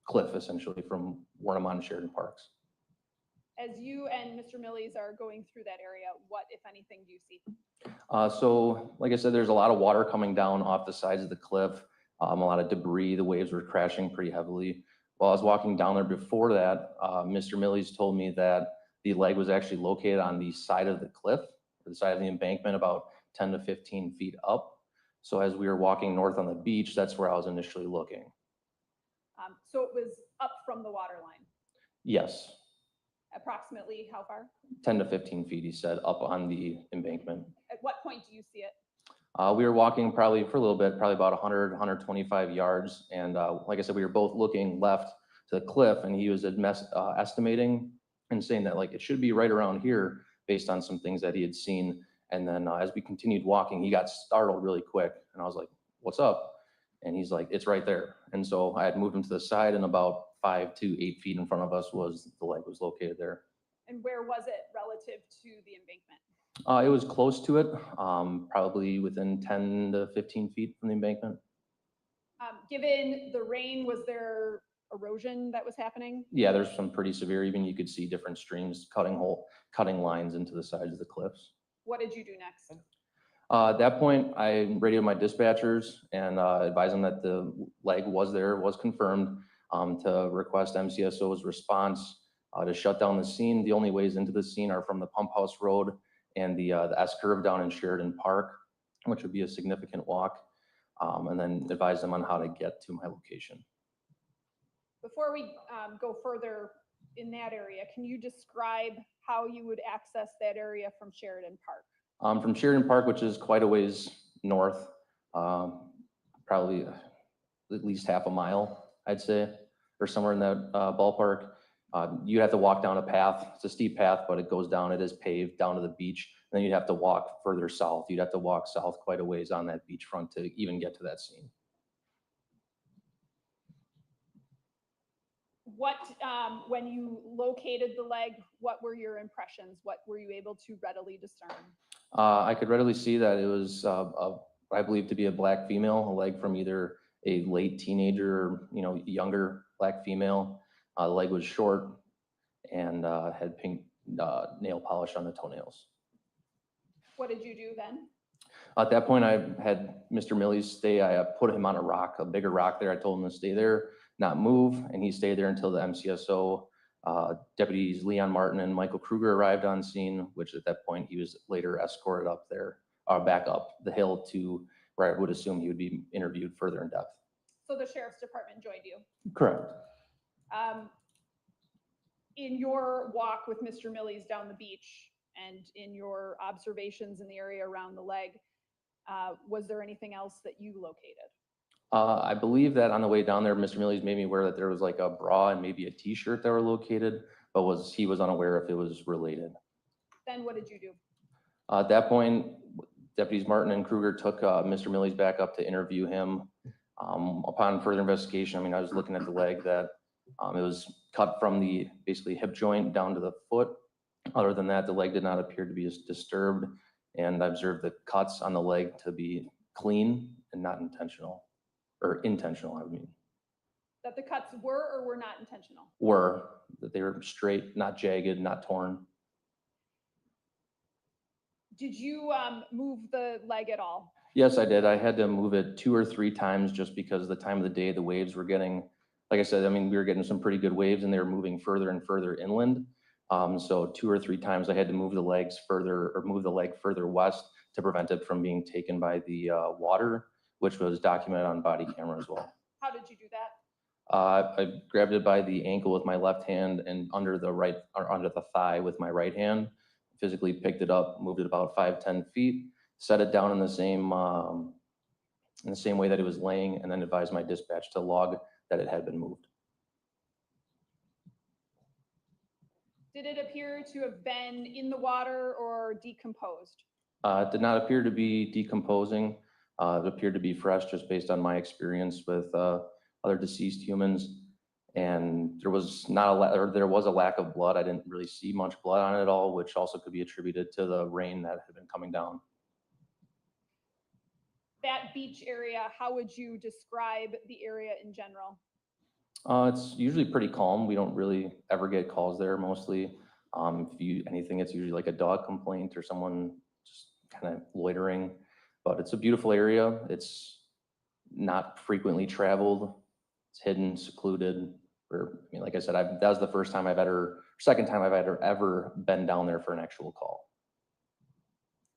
cliff, essentially, from Warnemont and Sheridan Parks. As you and Mr. Millies are going through that area, what, if anything, do you see? So, like I said, there's a lot of water coming down off the sides of the cliff, a lot of debris. The waves were crashing pretty heavily. While I was walking down there before that, Mr. Millies told me that the leg was actually located on the side of the cliff, or the side of the embankment, about 10 to 15 feet up. So as we were walking north on the beach, that's where I was initially looking. So it was up from the water line? Yes. Approximately how far? 10 to 15 feet, he said, up on the embankment. At what point do you see it? We were walking probably for a little bit, probably about 100, 125 yards. And like I said, we were both looking left to the cliff, and he was estimating and saying that like it should be right around here based on some things that he had seen. And then as we continued walking, he got startled really quick. And I was like, what's up? And he's like, it's right there. And so I had moved him to the side, and about 5 to 8 feet in front of us was the leg was located there. And where was it relative to the embankment? It was close to it, probably within 10 to 15 feet from the embankment. Given the rain, was there erosion that was happening? Yeah, there's some pretty severe, even you could see different streams cutting lines into the sides of the cliffs. What did you do next? At that point, I radioed my dispatchers and advised them that the leg was confirmed, to request MCSO's response to shut down the scene. The only ways into the scene are from the Pump House Road and the S-curve down in Sheridan Park, which would be a significant walk, and then advise them on how to get to my location. Before we go further in that area, can you describe how you would access that area from Sheridan Park? From Sheridan Park, which is quite a ways north, probably at least half a mile, I'd say, or somewhere in that ballpark. You have to walk down a path. It's a steep path, but it goes down. It is paved down to the beach. And then you'd have to walk further south. You'd have to walk south quite a ways on that beachfront to even get to that scene. What, when you located the leg, what were your impressions? What were you able to readily discern? I could readily see that it was, I believe to be a black female, a leg from either a late teenager or, younger black female. The leg was short and had pink nail polish on the toenails. What did you do then? At that point, I had Mr. Millie's stay. I put him on a rock, a bigger rock there. I told him to stay there, not move, and he stayed there until the MCSO deputies Leon Martin and Michael Kruger arrived on scene, which at that point he was later escorted up there, back up the hill to where I would assume he would be interviewed further in depth. So the sheriff's department joined you? Correct. In your walk with Mr. Millie's down the beach and in your observations in the area around the leg, was there anything else that you located? I believe that on the way down there, Mr. Millie's made me aware that there was like a bra and maybe a t-shirt that were located, but he was unaware if it was related. Then what did you do? At that point, deputies Martin and Kruger took Mr. Millie's back up to interview him. Upon further investigation, I was looking at the leg that it was cut from the basically hip joint down to the foot. Other than that, the leg did not appear to be disturbed, and I observed the cuts on the leg to be clean and not intentional, or intentional, I mean. That the cuts were or were not intentional? Were, that they were straight, not jagged, not torn. Did you move the leg at all? Yes, I did. I had to move it 2 or 3 times just because the time of the day, the waves were getting, like I said, we were getting some pretty good waves and they were moving further and further inland. So 2 or 3 times I had to move the legs further, or move the leg further west to prevent it from being taken by the water, which was documented on body camera as well. How did you do that? I grabbed it by the ankle with my left hand and under the thigh with my right hand. Physically picked it up, moved it about 5-10 feet, set it down in the same way that it was laying, and then advised my dispatch to log that it had been moved. Did it appear to have been in the water or decomposed? It did not appear to be decomposing. It appeared to be fresh just based on my experience with other deceased humans. And there was a lack of blood. I didn't really see much blood on it at all, which also could be attributed to the rain that had been coming down. That beach area, how would you describe the area in general? It's usually pretty calm. We don't really ever get calls there mostly. Anything, it's usually like a dog complaint or someone just kind of loitering. But it's a beautiful area. It's not frequently traveled. It's hidden, secluded. Like I said, that was the second time I've ever been down there for an actual call.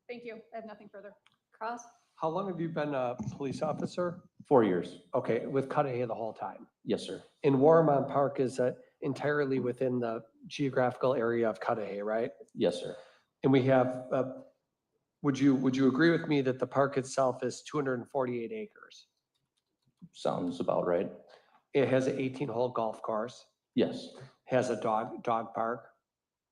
Thank you. I have nothing further. Cross? How long have you been a police officer? 4 years. Okay, with Cudahy the whole time. Yes, sir. And Warmont Park is entirely within the geographical area of Cudahy, right? Yes, sir. And we have, would you agree with me that the park itself is 248 acres? Sounds about right. It has an 18-hole golf course, Yes. has a dog park.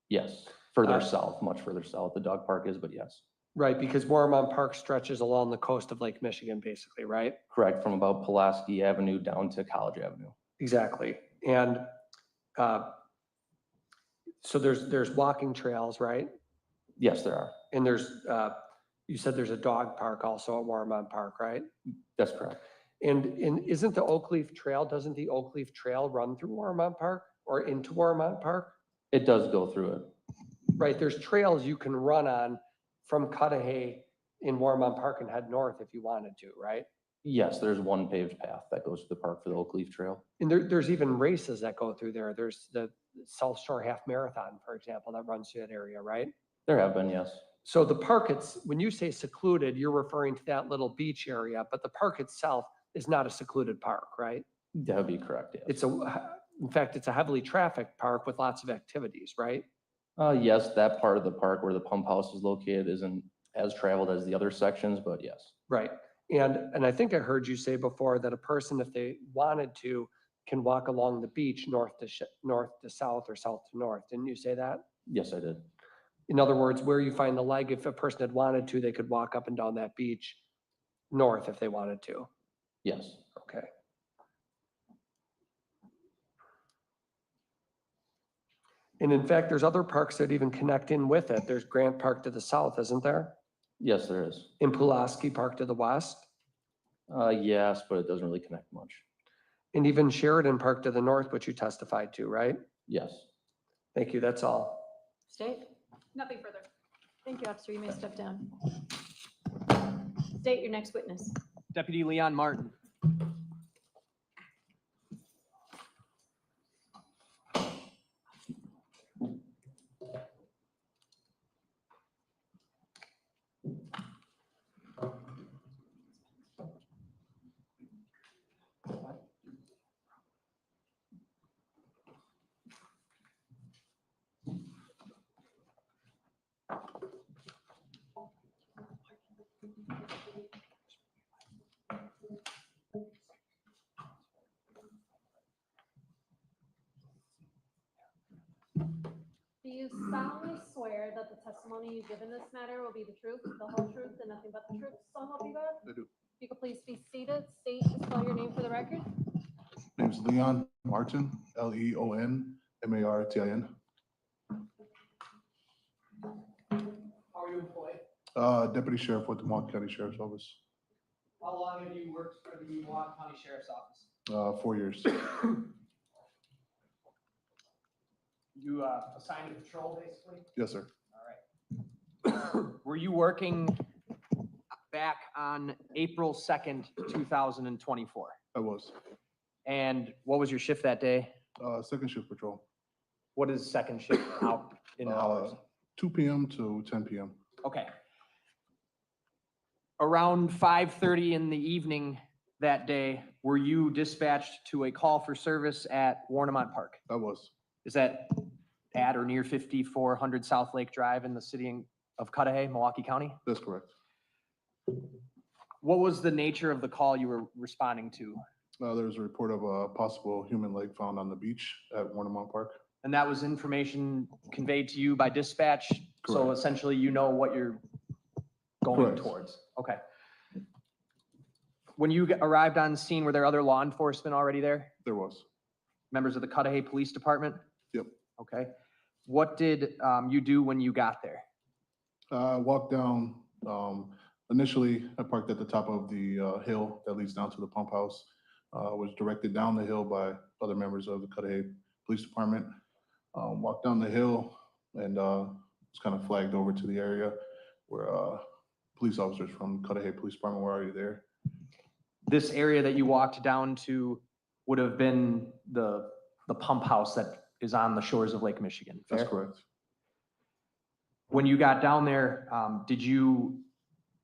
Yes. Further south, much further south, the dog park is, but yes. Right, because Warmont Park stretches along the coast of Lake Michigan, basically, right? Correct, from about Pulaski Avenue down to College Avenue. Exactly. And so there's walking trails, right? Yes, there are. And there's, you said there's a dog park also at Warmont Park, right? That's correct. And isn't the Oak Leaf Trail, doesn't the Oak Leaf Trail run through Warmont Park or into Warmont Park? It does go through it. Right, there's trails you can run on from Cudahy in Warmont Park and head north if you wanted to, right? Yes, there's one paved path that goes to the park for the Oak Leaf Trail. And there's even races that go through there. There's the South Shore Half Marathon, for example, that runs through that area, right? There have been, yes. So the park, when you say secluded, you're referring to that little beach area, but the park itself is not a secluded park, right? That would be correct, yes. In fact, it's a heavily trafficked park with lots of activities, right? Yes, that part of the park where the pump house is located isn't as traveled as the other sections, but yes. Right. And I think I heard you say before that a person, if they wanted to, can walk along the beach north to south or south to north. Didn't you say that? Yes, I did. In other words, where you find the leg, if a person had wanted to, they could walk up and down that beach north if they wanted to. Yes. Okay. And in fact, there's other parks that even connect in with it. There's Grant Park to the south, isn't there? Yes, there is. And Pulaski Park to the west, Yes, but it doesn't really connect much. and even Sheridan Park to the north, which you testified to, right? Yes. Thank you, that's all. State? Nothing further. Thank you, officer. You may step down. State your next witness. Deputy Leon Martin. Do you solemnly swear that the testimony you give in this matter will be the truth, the whole truth, and nothing but the truth, so help you God? I do. If you could please be seated, state and spell your name for the record. Name's Leon Martin, Leon Martin. How are you employed? Deputy Sheriff with the Milwaukee County Sheriff's Office, How long have you worked for the Milwaukee County Sheriff's Office? 4 years. You assigned to patrol, basically? Yes, sir. All right. Were you working back on April 2nd, 2024? I was. And what was your shift that day? Second shift patrol, What is second shift out in hours? 2 p.m. to 10 p.m. Okay. Around 5:30 in the evening that day, were you dispatched to a call for service at Warnemont Park? I was. Is that at or near 5400 South Lake Drive in the city of Cudahy, Milwaukee County? That's correct. What was the nature of the call you were responding to? There was a report of a possible human leg found on the beach at Warnemont Park. And that was information conveyed to you by dispatch? So Correct. essentially you know what you're going Correct. towards? Okay. When you arrived on scene, were there other law enforcement already there? There was. Members of the Cudahy Police Department? Yep. Okay. What did you do when you got there? I walked down, initially I parked at the top of the hill that leads down to the pump house. Was directed down the hill by other members of the Cudahy Police Department. Walked down the hill and was kind of flagged over to the area where police officers from Cudahy Police Department were already there. This area that you walked down to would have been the pump house that is on the shores of Lake Michigan. That's fair? correct. When you got down there,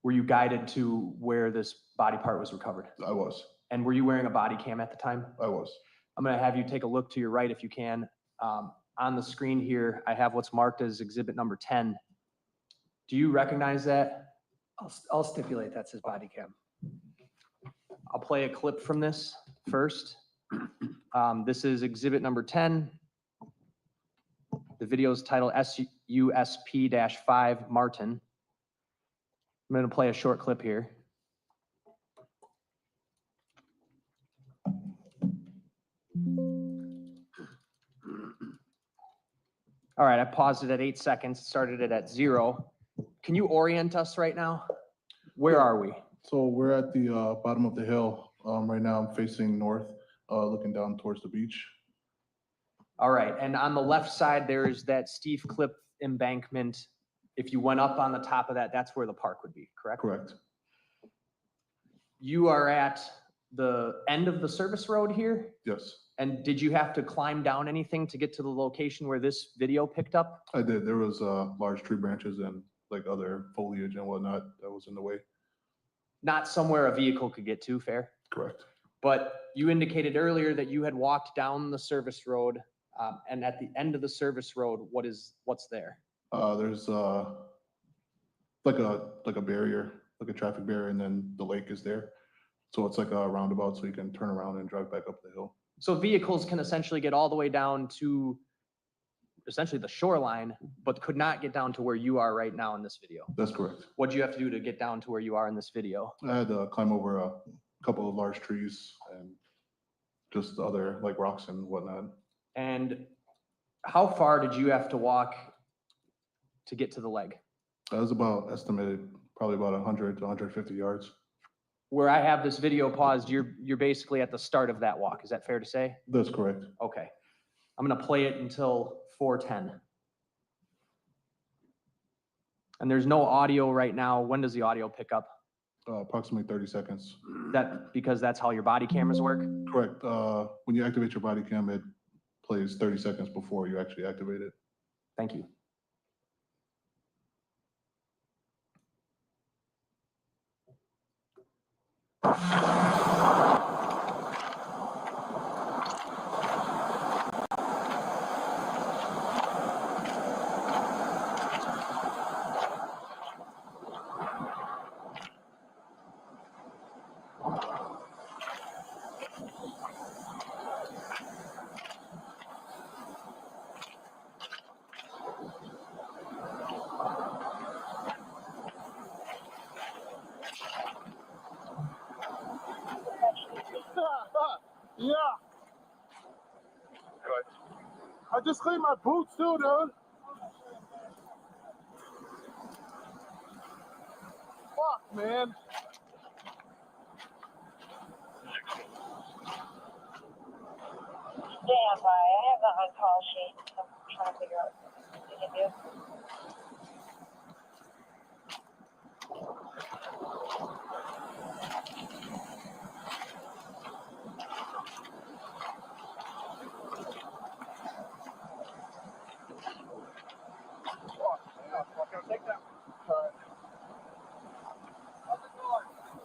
were you guided to where this body part was recovered? I was. And were you wearing a body cam at the time? I was. I'm gonna have you take a look to your right if you can. On the screen here, I have what's marked as exhibit number 10. Do you recognize that? I'll stipulate that's his body cam. I'll play a clip from this first. This is exhibit number 10. The video is titled SUSP-5 Martin. I'm going to play a short clip here. All right, I paused it at 8 seconds, started it at 0. Can you orient us right now? Where Yeah. are we? So we're at the bottom of the hill. Right now I'm facing north, looking down towards the beach. All right, and on the left side, there is that steep cliff embankment. If you went up on the top of that, that's where the park would be, correct? Correct. You are at the end of the service road here? Yes, And did you have to climb down anything to get to the location where this video picked up? I did. There was large tree branches and like other foliage and whatnot that was in the way. Not somewhere a vehicle could get to, fair? Correct. But you indicated earlier that you had walked down the service road, and at the end of the service road, what's there? There's like a barrier, like a traffic barrier, and then the lake is there. So it's like a roundabout, so you can turn around and drive back up the hill. So vehicles can essentially get all the way down to essentially the shoreline, but could not get down to where you are right now in this video. That's correct. What'd you have to do to get down to where you are in this video? I had to climb over a couple of large trees and just other like rocks and whatnot. And how far did you have to walk to get to the leg? That was about estimated, probably about 100 to 150 yards. Where I have this video paused, you're basically at the start of that walk. Is that fair to say? That's correct. Okay. I'm gonna play it until 4:10. And there's no audio right now. When does the audio pick up? Approximately 30 seconds. Because that's how your body cameras work? Correct. When you activate your body cam, it plays 30 seconds before you actually activate it. Thank you. Yeah. Good. I just cleaned my boots too, dude. Fuck, man. Stand by. I have the on-call sheet. I'm trying to figure out what we can do.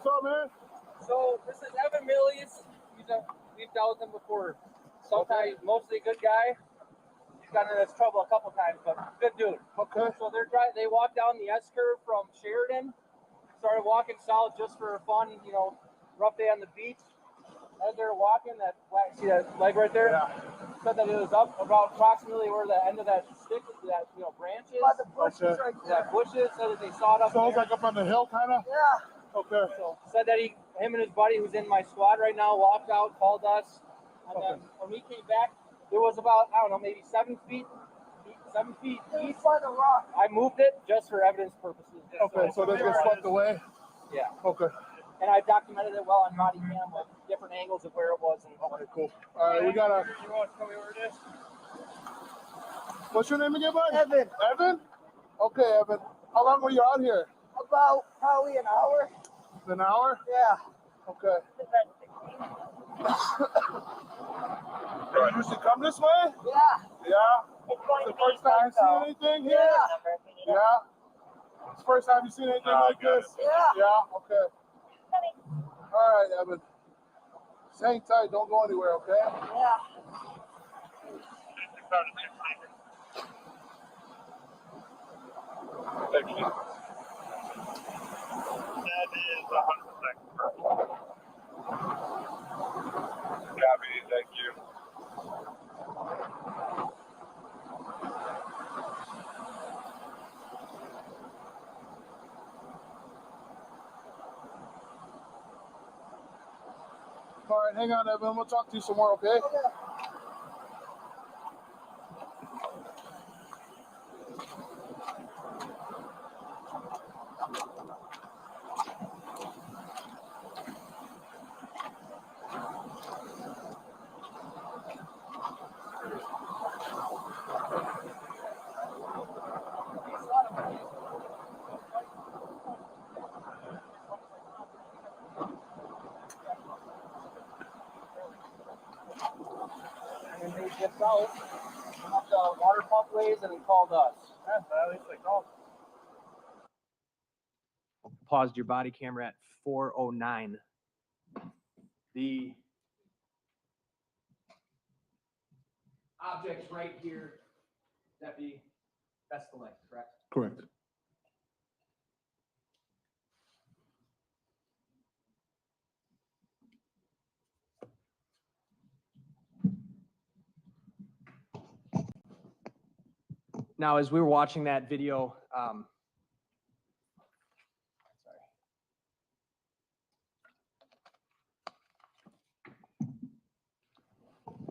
What's up, man? So this is Evan Millies. We've dealt with him before. Sometimes mostly a good guy. He's gotten in trouble a couple times, but good dude. Okay. So they walked down the S curve from Sheridan, started walking south just for fun, rough day on the beach. As they're walking, see that leg right there? Yeah. Said that it was up about approximately where the end of that stick, that branch is. By the bushes right there. Yeah, bushes. Said that they saw it up So it's there. like up on the hill, kind of? Yeah. Okay. So said that him and his buddy who's in my squad right now walked out, called us, and then when we came back, there was about, I don't know, maybe 7 feet east. By the rock. I moved it just for evidence purposes. Okay, so they get swept away? Yeah. Okay. And I documented it well on body cam with different angles of where it was. Okay, cool. All right, we gotta. You want to tell me where it is? What's your name again, bud? Evan. Evan? Okay, Evan. How long were you out here? About probably an hour. An hour? Yeah. Okay. Do you usually come this way? Yeah. Yeah. It's going The to be first time you fun, seen anything here? Yeah. Yeah. It's the first time you seen anything like this? Yeah. Yeah. Okay. All right, Evan. Just hang tight. Don't go anywhere, okay? Yeah. Thank you. That is 100% correct. Copy, thank you. All right, hang on, Evan. We'll talk to you some more, okay? south, went up the water pump ways, and then called us. At least they called. Paused your body camera at 4:09. The object's right here, Deputy. That's the leg, correct? Correct. Now, as we were watching that video,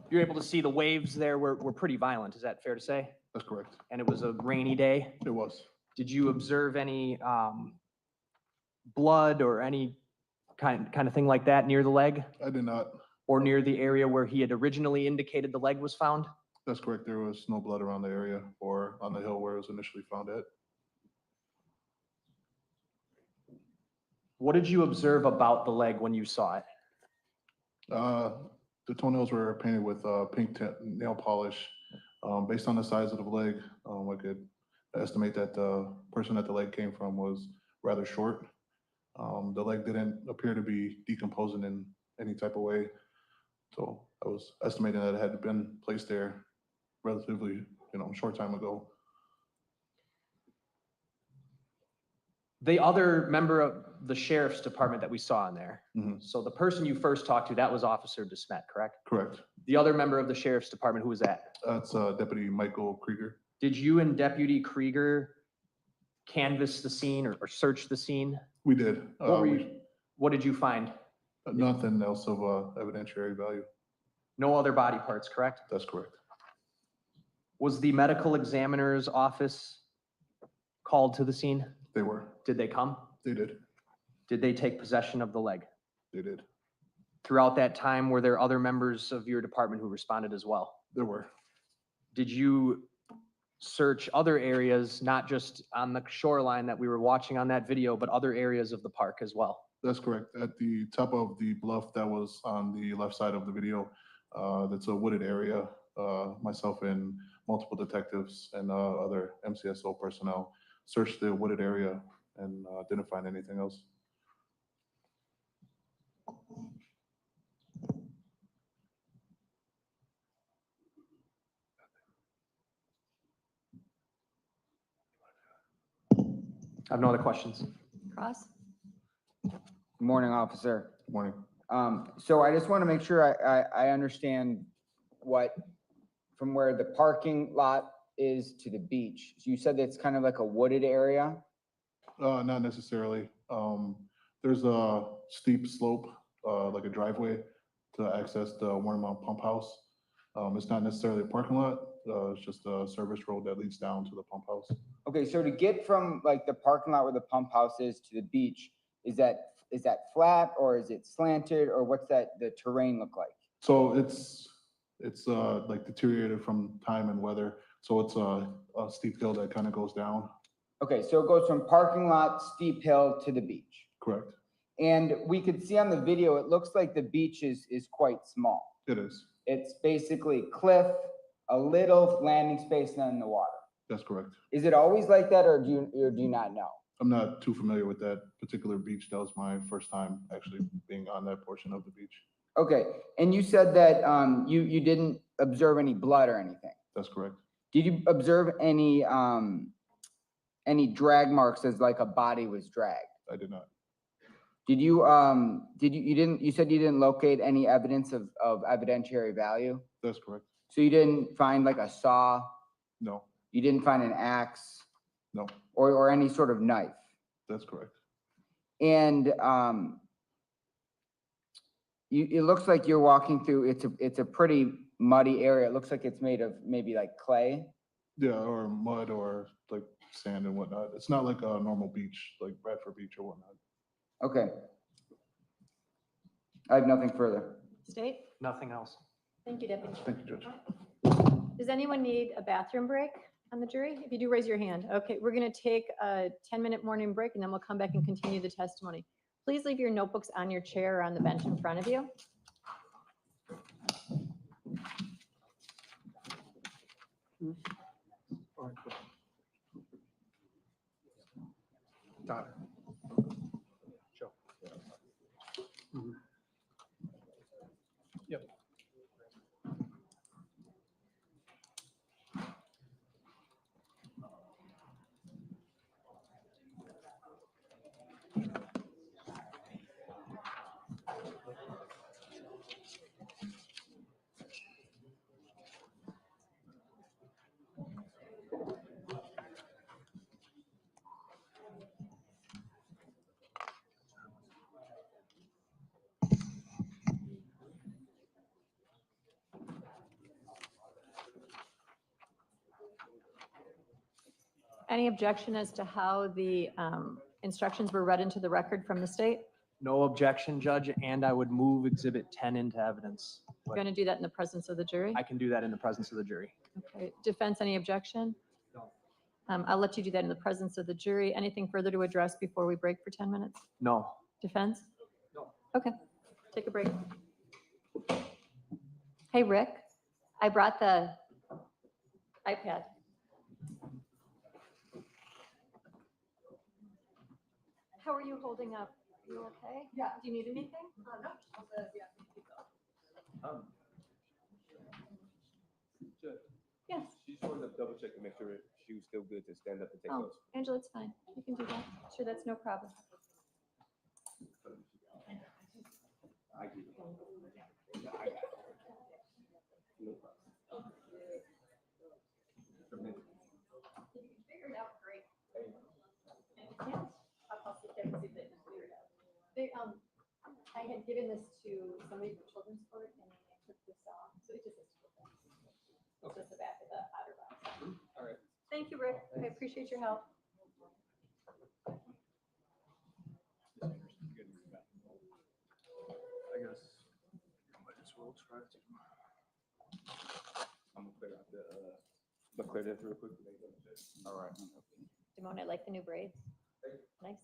you're able to see the waves there were pretty violent. Is that fair to say? That's correct. And it was a rainy day. It was. Did you observe any blood or any kind of thing like that near the leg I did not. or near the area where he had originally indicated the leg was found? That's correct. There was no blood around the area or on the hill where it was initially found at. What did you observe about the leg when you saw it? The toenails were painted with pink nail polish. Based on the size of the leg, I could estimate that the person that the leg came from was rather short. The leg didn't appear to be decomposing in any type of way. So I was estimating that it had been placed there relatively, short time ago. The other member of the sheriff's department that we saw in there. Mhm. So the person you first talked to, that was Officer DeSmet, correct? Correct. The other member of the sheriff's department, who was that? That's Deputy Michael Krieger. Did you and Deputy Krieger canvass the scene or search the scene? We did. What did you find? Nothing else of evidentiary value. No other body parts, correct? That's correct. Was the medical examiner's office called to the scene? They were. Did they come? They did. Did they take possession of the leg? They did. Throughout that time, were there other members of your department who responded as well? There were. Did you search other areas, not just on the shoreline that we were watching on that video, but other areas of the park as well? That's correct. At the top of the bluff that was on the left side of the video, that's a wooded area. Myself and multiple detectives and other MCSO personnel searched the wooded area and didn't find anything else. I have no other questions. Cross? Good morning, officer. Good morning. So I just want to make sure I understand from where the parking lot is to the beach. So you said it's kind of like a wooded area? Not necessarily. There's a steep slope, like a driveway to access the Warnermount Pump House. It's not necessarily a parking lot. It's just a service road that leads down to the pump house. Okay, so to get from like the parking lot where the pump house is to the beach, is that flat or is it slanted or what's the terrain look like? So it's like deteriorated from time and weather. So it's a steep hill that kind of goes down. Okay, so it goes from parking lot, steep hill to the beach. Correct. And we could see on the video, it looks like the beach is quite small. It is. It's basically cliff, a little landing space, and then the water. That's correct. Is it always like that or do you not know? I'm not too familiar with that particular beach. That was my first time actually being on that portion of the beach. Okay, and you said that you didn't observe any blood or anything. That's correct. Did you observe any drag marks as like a body was dragged? I did not. Did you you said you didn't locate any evidence of evidentiary value? That's correct. So you didn't find like a saw? No. You didn't find an axe? No. Or any sort of knife? That's correct. And it looks like you're walking through, it's a pretty muddy area. It looks like it's made of maybe like clay. Yeah, or mud or like sand and whatnot. It's not like a normal beach, like Bradford Beach or whatnot. Okay. I have nothing further. State? Nothing else. Thank you, Deputy. Thank you, Judge. Does anyone need a bathroom break on the jury? If you do, raise your hand. Okay, we're going to take a 10-minute morning break and then we'll come back and continue the testimony. Please leave your notebooks on your chair or on the bench in front of you. Got it. Joe. Mhm. Yep. Any objection as to how the instructions were read into the record from the state? No objection, Judge, and I would move Exhibit 10 into evidence. You're going to do that in the presence of the jury? I can do that in the presence of the jury. Okay. Defense, any objection? No. I'll let you do that in the presence of the jury. Anything further to address before we break for 10 minutes? No. Defense? No. Okay, take a break. Hey, Rick, I brought the iPad. How are you holding up? Are you okay? Yeah. Do you need anything? No. Yes. She just wanted to double check to make sure she was still good to stand up and take Oh, notes. Angela, it's fine. You can do that. Sure, that's no problem. I get it. No problem. Figured it out great. Yeah. I'll see if they can see if they can figure it out. I had given this to somebody from Children's Court and then I took this off, so it just is. It's just the back of the outer box. All right. Thank you, Rick. I appreciate your help. I guess I might as well try to. I'm gonna clear out the, but clear this real quick. All right. Damone, I like the new braids. Nice.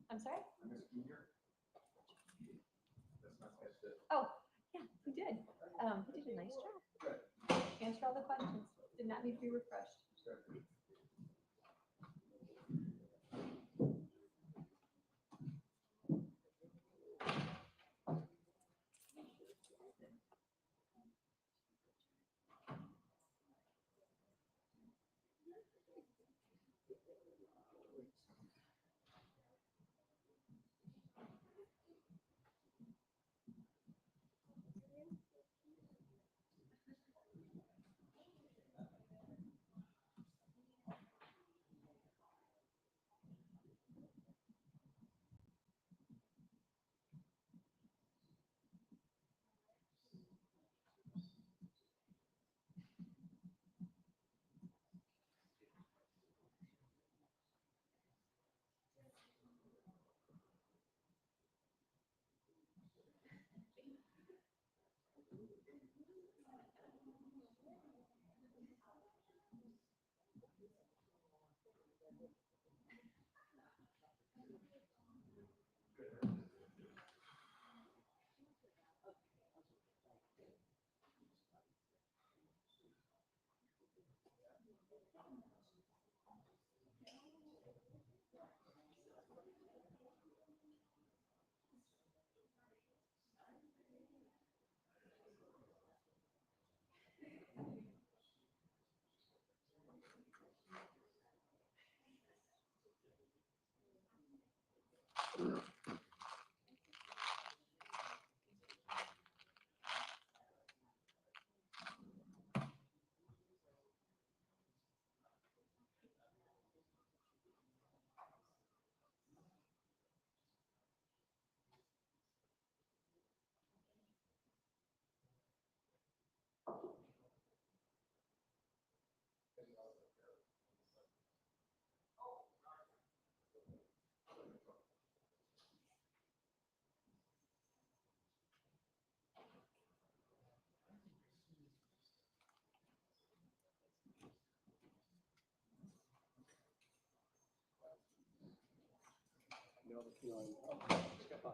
I'm sorry? Oh, yeah, he did. He did a nice job. Answered all the questions. Did not need to be refreshed. know the feeling. Skip on.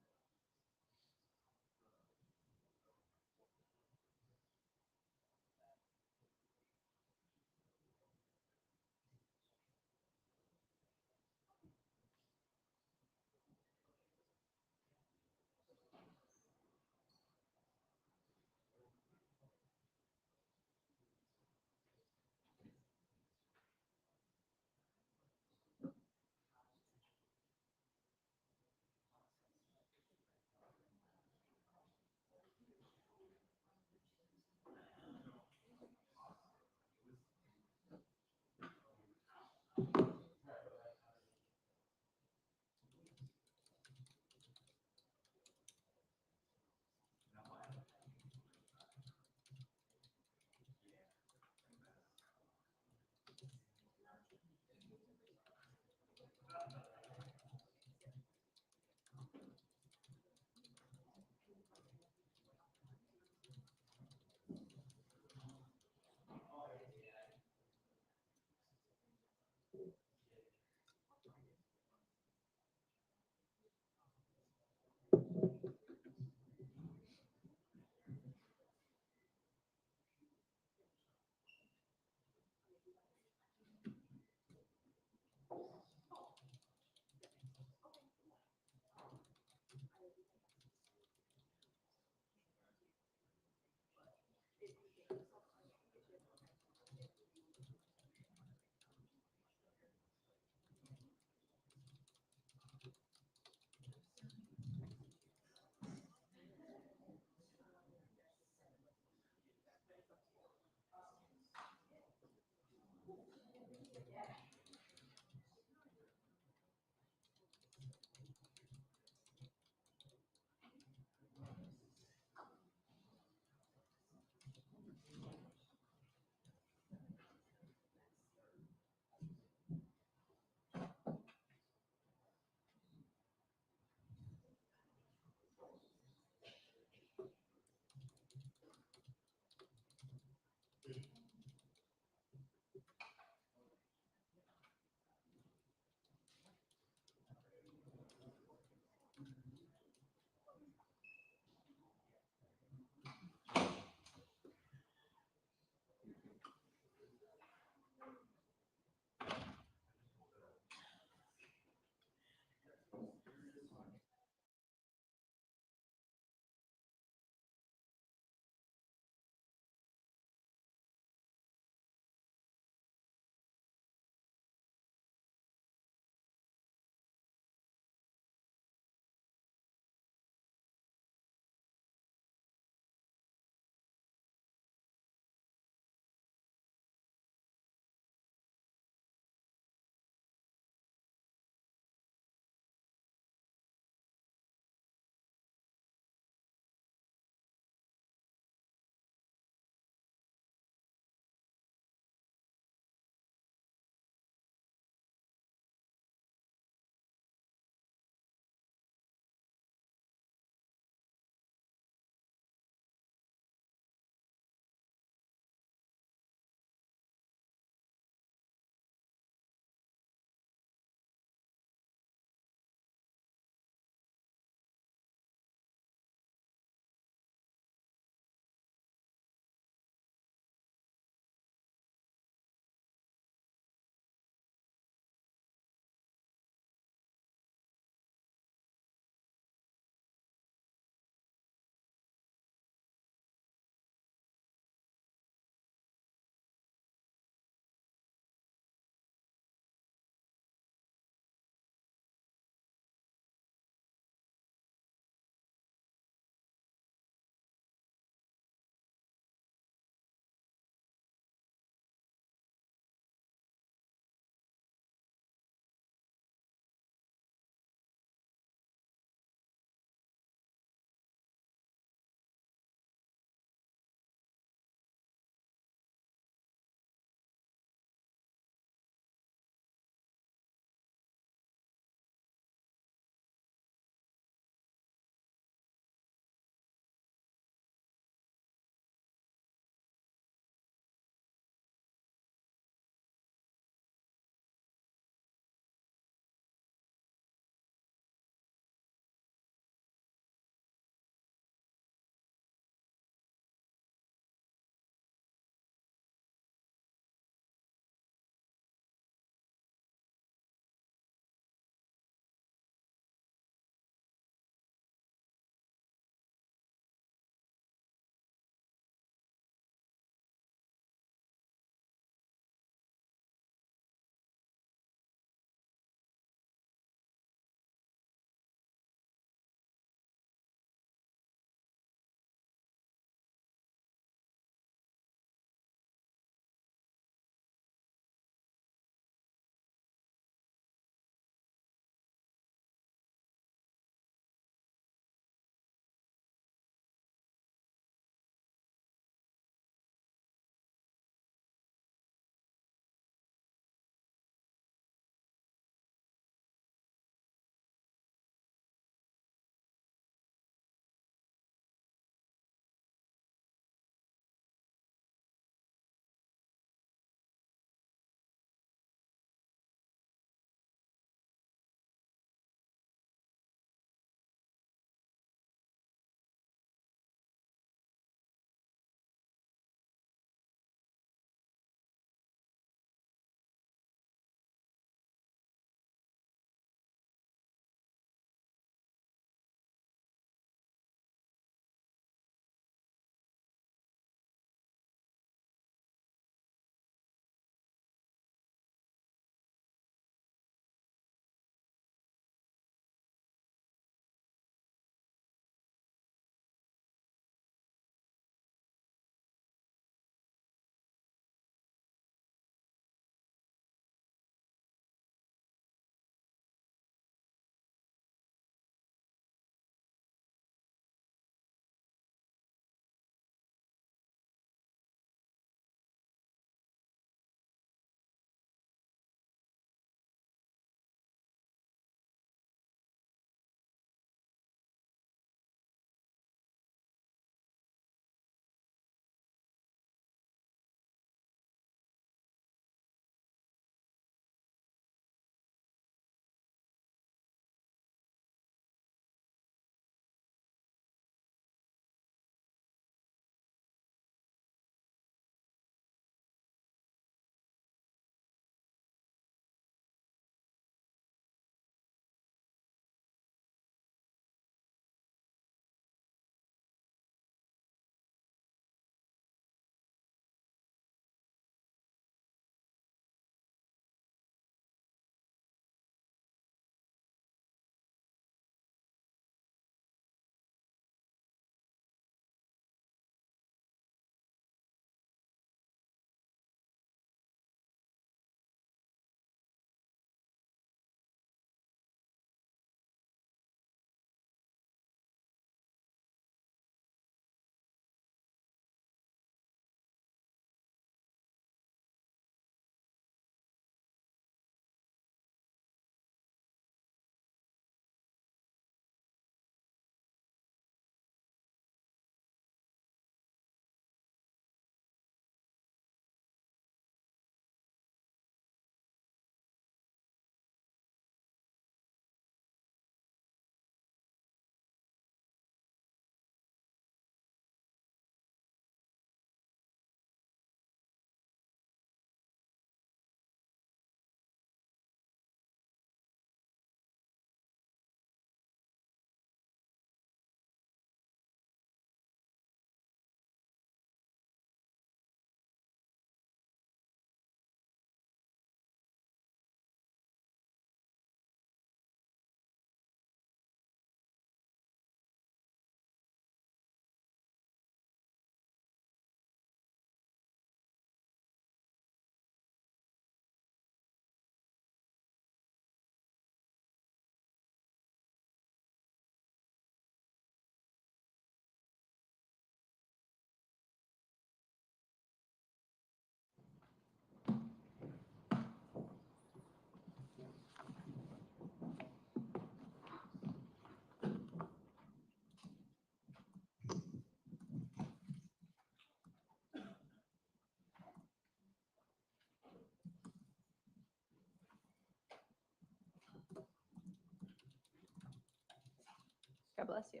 God bless you.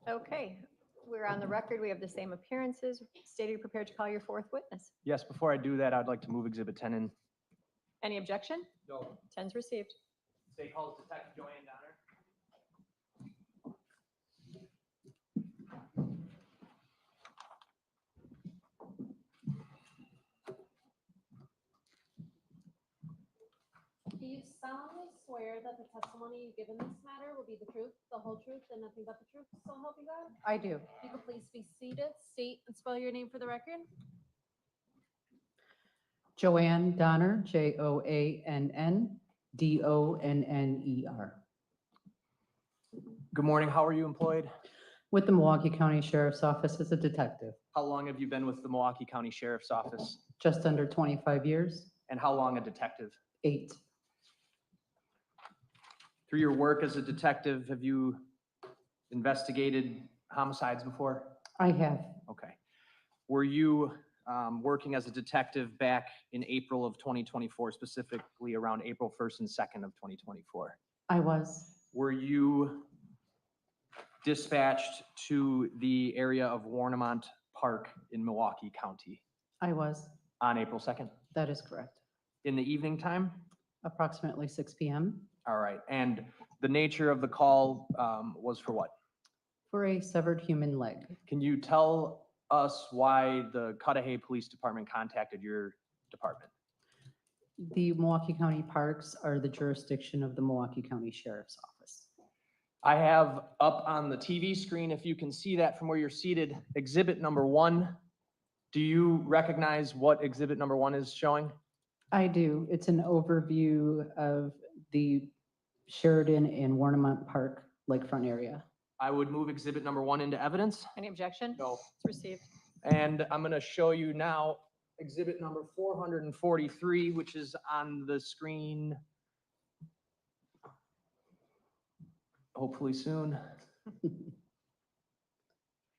Okay, we're on the record. We have the same appearances. State, are you prepared to call your fourth witness? Yes, before I do that, I'd like to move Exhibit 10 in. Any objection? No. 10's received. State calls Detective Joanne Donner. Do you solemnly swear that the testimony you give in this matter will be the truth, the whole truth, and nothing but the truth, so help you God? I do. You can please be seated, state and spell your name for the record. Joanne Donner, JoannNDonner. Good morning. How are you employed? With the Milwaukee County Sheriff's Office as a detective, How long have you been with the Milwaukee County Sheriff's Office? just under 25 years, And how long a detective? 8. Through your work as a detective, have you investigated homicides before? I have. Okay. Were you working as a detective back in April of 2024, specifically around April 1st and 2nd of 2024? I was. Were you dispatched to the area of Warnemont Park in Milwaukee County I was. on April 2nd? That is correct. In the evening time? Approximately 6 p.m. All right. And the nature of the call was for what? for a severed human leg. Can you tell us why the Cudahy Police Department contacted your department? The Milwaukee County Parks are the jurisdiction of the Milwaukee County Sheriff's Office. I have up on the TV screen, if you can see that from where you're seated, exhibit number 1. Do you recognize what exhibit number 1 is showing? I do. It's an overview of the Sheridan and Warnemont Park lakefront area. I would move exhibit number 1 into evidence. Any objection? No. It's received. And I'm going to show you now exhibit number 443, which is on the screen hopefully soon.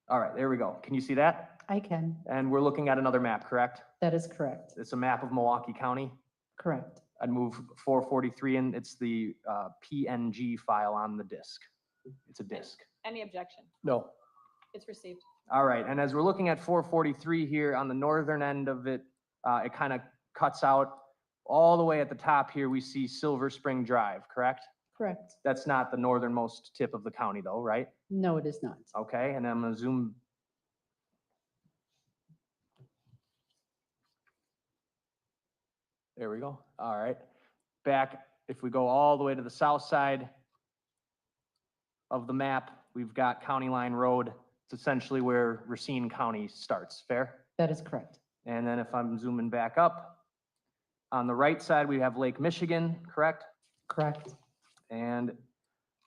All right, there we go. Can you see that? I can. And we're looking at another map, correct? That is correct. It's a map of Milwaukee County. Correct. I'd move 443 in. It's the PNG file on the disk. It's a disk. Any objection? No. It's received. All right, and as we're looking at 443 here on the northern end of it, it kind of cuts out all the way at the top here. We see Silver Spring Drive, correct? Correct. That's not the northernmost tip of the county though, right? No, it is not. Okay, and I'm gonna zoom. There we go. All right. Back, if we go all the way to the south side of the map, we've got County Line Road. It's essentially where Racine County starts. Fair? That is correct. And then if I'm zooming back up, on the right side, we have Lake Michigan, correct? Correct. And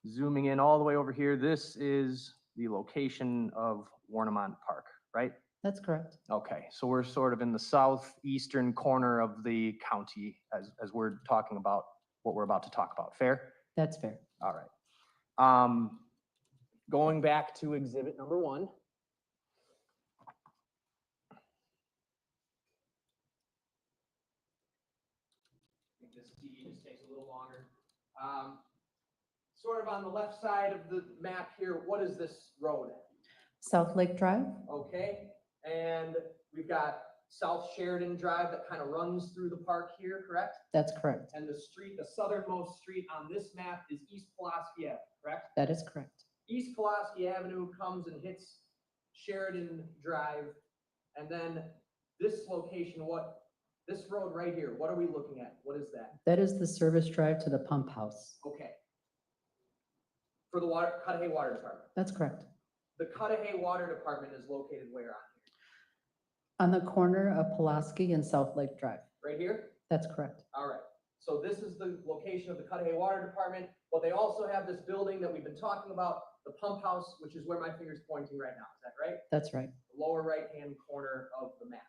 zooming in all the way over here, this is the location of Warnemont Park, right? That's correct. Okay, so we're sort of in the southeastern corner of the county as we're talking about what we're about to talk about. Fair? That's fair. All right. Going back to exhibit number 1. I think this T just takes a little longer. Sort of on the left side of the map here, what is this road? South Lake Drive? Okay, and we've got South Sheridan Drive that kind of runs through the park here, correct? That's correct. And the street, the southernmost street on this map is East Pulaski Avenue, correct? That is correct. East Pulaski Avenue comes and hits Sheridan Drive, and then this location, this road right here, what are we looking at? What is that? That is the service drive to the pump house. Okay. For the Cudahy Water Department. That's correct. The Cudahy Water Department is located where on here? On the corner of Pulaski and South Lake Drive. Right here? That's correct. All right. So this is the location of the Cudahy Water Department, but they also have this building that we've been talking about, the pump house, which is where my finger's pointing right now. Is that right? That's right. The lower right-hand corner of the map.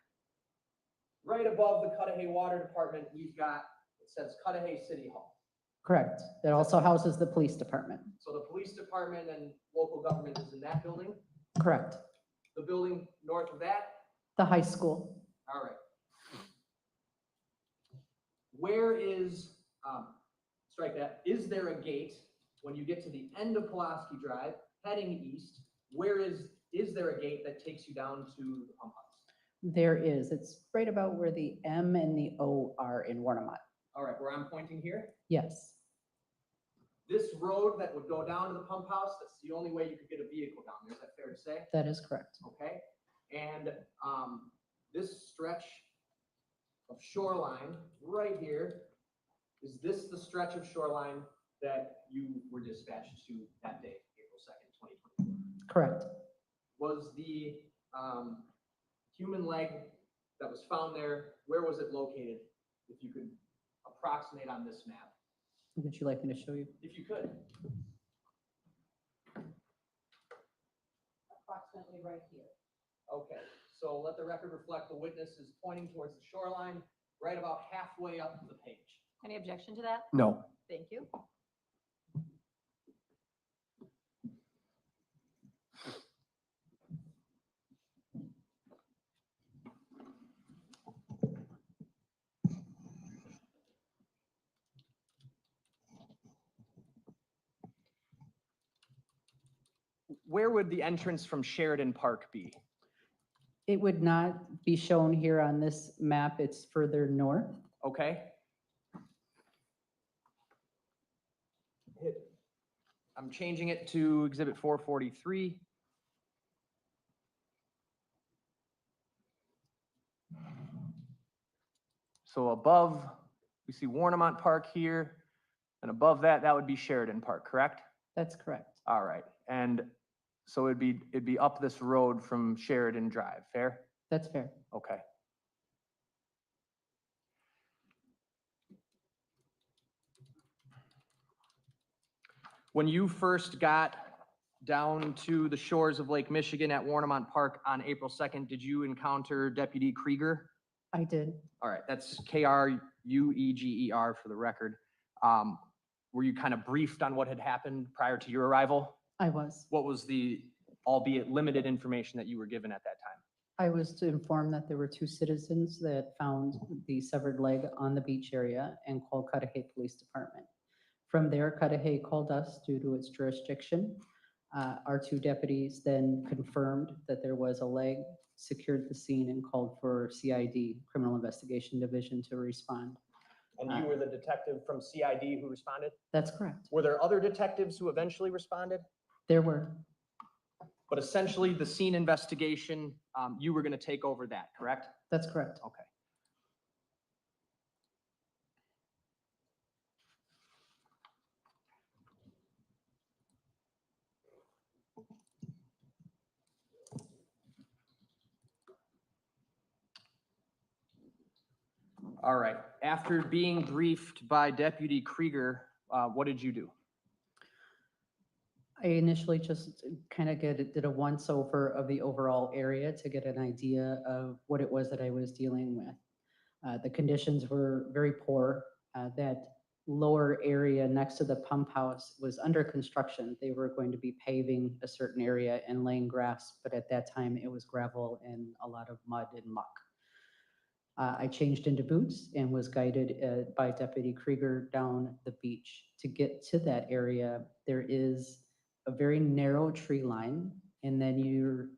Right above the Cudahy Water Department, we've got, it says Cudahy City Hall. Correct. It also houses the police department. So the police department and local government is in that building. Correct. The building north of that? The high school. All right. Where is, strike that, is there a gate when you get to the end of Pulaski Drive, heading east, where is there a gate that takes you down to the pump house? There is. It's right about where the M and the O are in Warnemont. All right, where I'm pointing here? Yes, This road that would go down to the pump house, that's the only way you could get a vehicle down there. Is that fair to say? that is correct. Okay, and this stretch of shoreline right here, is this the stretch of shoreline that you were dispatched to that day, April 2nd, 2024? Correct. Was the human leg that was found there, where was it located? If you could approximate on this map, Would you like me to show you? if you could. Approximately right here. Okay, so let the record reflect the witness is pointing towards the shoreline, right about halfway up the page. Any objection to that? No. Thank you. Where would the entrance from Sheridan Park be? It would not be shown here on this map. It's further north. Okay. I'm changing it to Exhibit 443. So above, we see Warnemont Park here, and above that, that would be Sheridan Park, correct? That's correct. All right, and so it'd be up this road from Sheridan Drive, fair? That's fair. Okay. When you first got down to the shores of Lake Michigan at Warnemont Park on April 2nd, did you encounter Deputy Krieger? I did. All right, that's K-R-U-E-G-E-R for the record. Were you kind of briefed on what had happened prior to your arrival? I was. What was the, albeit limited, information that you were given at that time? I was to inform that there were 2 citizens that found the severed leg on the beach area and called Cudahy Police Department. From there, Cudahy called us due to its jurisdiction. Our 2 deputies then confirmed that there was a leg, secured the scene, and called for CID, Criminal Investigation Division, to respond. And you were the detective from CID who responded? That's correct. Were there other detectives who eventually responded? There were. But essentially, the scene investigation, you were going to take over that, correct? That's correct. Okay. All right. After being briefed by Deputy Krieger, what did you do? I initially just kind of did a once over of the overall area to get an idea of what it was that I was dealing with. The conditions were very poor. That lower area next to the pump house was under construction. They were going to be paving a certain area and laying grass, but at that time it was gravel and a lot of mud and muck. I changed into boots and was guided by Deputy Krieger down the beach. To get to that area, there is a very narrow tree line, and then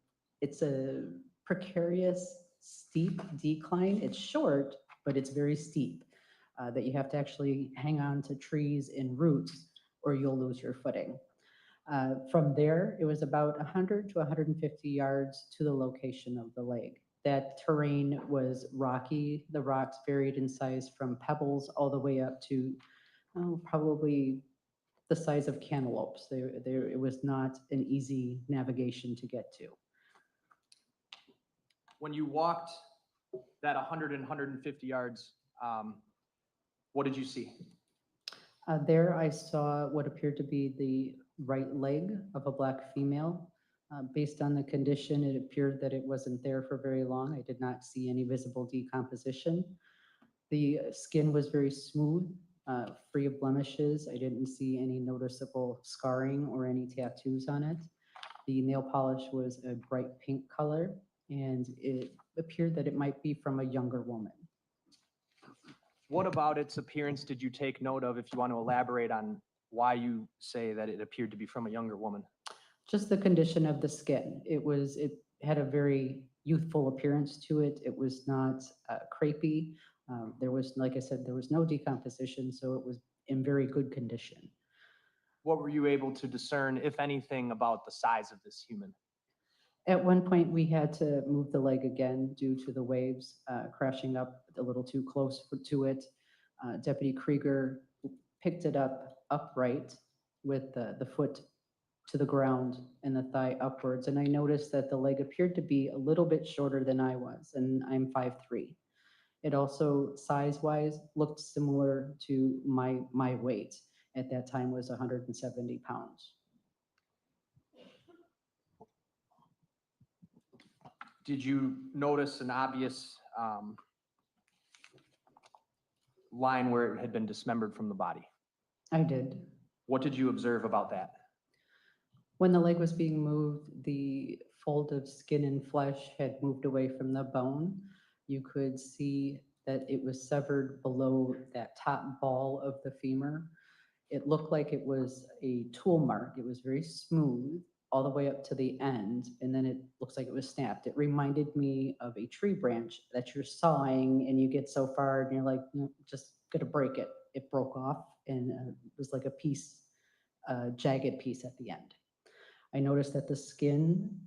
it's a precarious, steep decline. It's short, but it's very steep, that you have to actually hang on to trees and roots or you'll lose your footing. From there, it was about 100 to 150 yards to the location of the lake. That terrain was rocky. The rocks varied in size from pebbles all the way up to probably the size of cantaloupes. It was not an easy navigation to get to. When you walked that 100 and 150 yards, what did you see? There I saw what appeared to be the right leg of a Black female. Based on the condition, it appeared that it wasn't there for very long. I did not see any visible decomposition. The skin was very smooth, free of blemishes. I didn't see any noticeable scarring or any tattoos on it. The nail polish was a bright pink color, and it appeared that it might be from a younger woman. What about its appearance did you take note of, if you want to elaborate on why you say that it appeared to be from a younger woman. Just the condition of the skin. It had a very youthful appearance to it. It was not crepey. There was, like I said, there was no decomposition, so it was in very good condition. What were you able to discern, if anything, about the size of this human? At one point, we had to move the leg again due to the waves crashing up a little too close to it. Deputy Krieger picked it up upright with the foot to the ground and the thigh upwards. And I noticed that the leg appeared to be a little bit shorter than I was, and I'm 5'3". It also, size-wise, looked similar to my weight. At that time was 170 pounds. Did you notice an obvious line where it had been dismembered from the body? I did. What did you observe about that? When the leg was being moved, the fold of skin and flesh had moved away from the bone. You could see that it was severed below that top ball of the femur. It looked like it was a tool mark. It was very smooth all the way up to the end, and then it looks like it was snapped. It reminded me of a tree branch that you're sawing and you get so far and you're like, "No, just gonna break it." It broke off and it was like a piece, jagged piece at the end. I noticed that the skin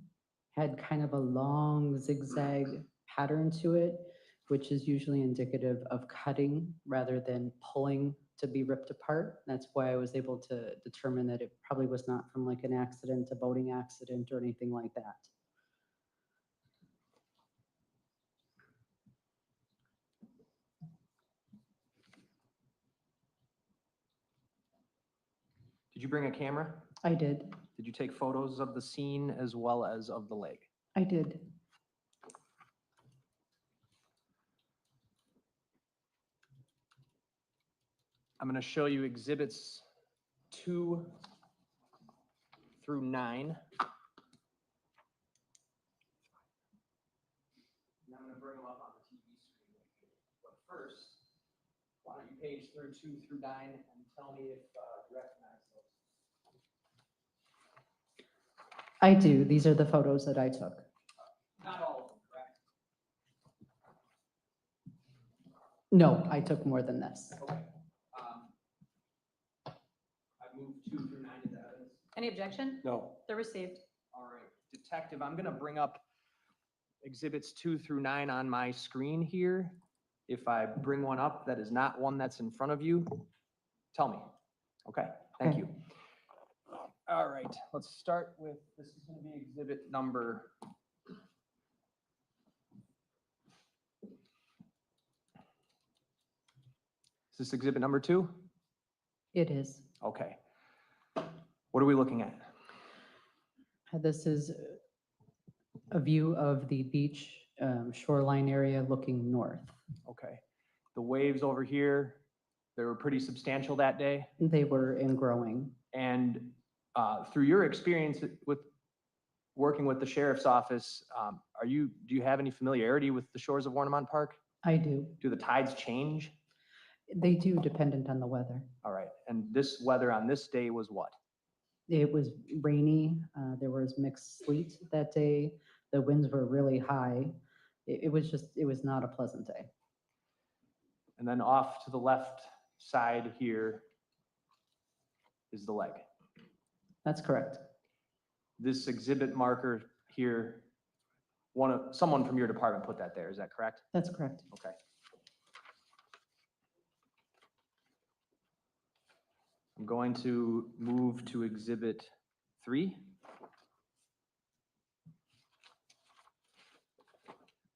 had kind of a long zigzag pattern to it, which is usually indicative of cutting rather than pulling to be ripped apart. That's why I was able to determine that it probably was not from like an accident, a boating accident or anything like that. Did you bring a camera? I did. Did you take photos of the scene as well as of the leg? I did. I'm going to show you exhibits 2 through 9. And I'm going to bring them up on the TV screen. But first, why don't you page through 2 through 9 and tell me if you recognize those. I do. These are the photos that I took. Not all of them, correct? No, I took more than this. Okay. I moved 2 through 9 into evidence. Any objection? No. They're received. All right, Detective, I'm gonna bring up exhibits 2 through 9 on my screen here. If I bring one up that is not one that's in front of you, tell me. Okay, thank you. All right, let's start with, this is gonna be exhibit number. Is this exhibit number 2? It is. Okay. What are we looking at? This is a view of the beach shoreline area looking north. Okay. The waves over here, they were pretty substantial that day. They were in growing. And through your experience with working with the sheriff's office, do you have any familiarity with the shores of Warnemont Park? I do. Do the tides change? They do, dependent on the weather. All right. And this weather on this day was what? It was rainy. There was mixed sleet that day. The winds were really high. It was not a pleasant day. And then off to the left side here is the leg. That's correct. This exhibit marker here, someone from your department put that there, is that correct? That's correct. Okay. I'm going to move to exhibit 3.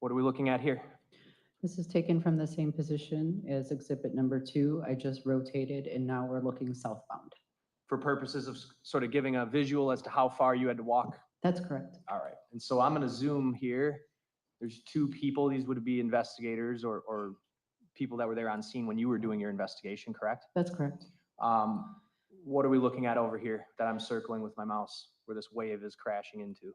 What are we looking at here? This is taken from the same position as exhibit number 2. I just rotated and now we're looking southbound. For purposes of sort of giving a visual as to how far you had to walk? That's correct. All right. And so I'm going to zoom here. There's 2 people. These would be investigators or people that were there on scene when you were doing your investigation, correct? That's correct. What are we looking at over here that I'm circling with my mouse, where this wave is crashing into?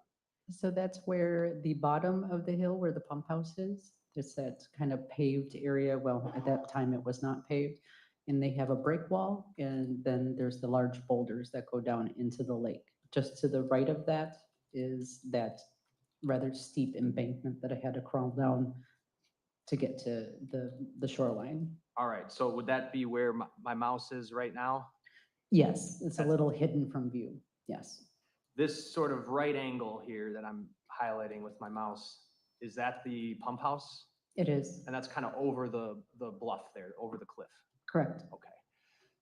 So that's where the bottom of the hill, where the pump house is. It's that kind of paved area. Well, at that time it was not paved. and they have a break wall, and then there's the large boulders that go down into the lake. Just to the right of that is that rather steep embankment that I had to crawl down to get to the shoreline. All right, so would that be where my mouse is right now? Yes, it's a That's- little hidden from view, yes. This sort of right angle here that I'm highlighting with my mouse, is that the pump house? It is, And that's kind of over the bluff there, over the cliff. correct. Okay.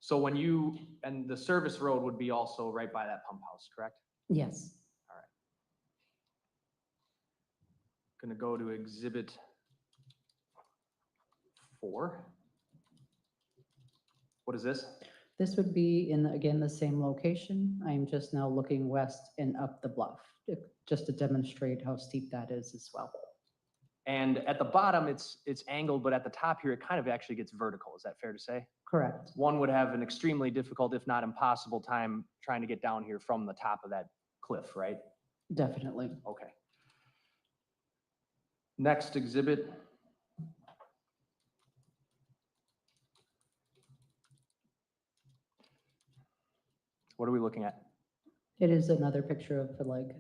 So when you, and the service road would be also right by that pump house, correct? Yes. Going to go to exhibit 4. What is this? This would be in, again, the same location. I'm just now looking west and up the bluff, just to demonstrate how steep that is as well. And at the bottom, it's angled, but at the top here, it kind of actually gets vertical. Is that fair to say? Correct. One would have an extremely difficult, if not impossible, time trying to get down here from the top of that cliff, right? Definitely. Okay. Next exhibit. What are we looking at? It is another picture of the lake.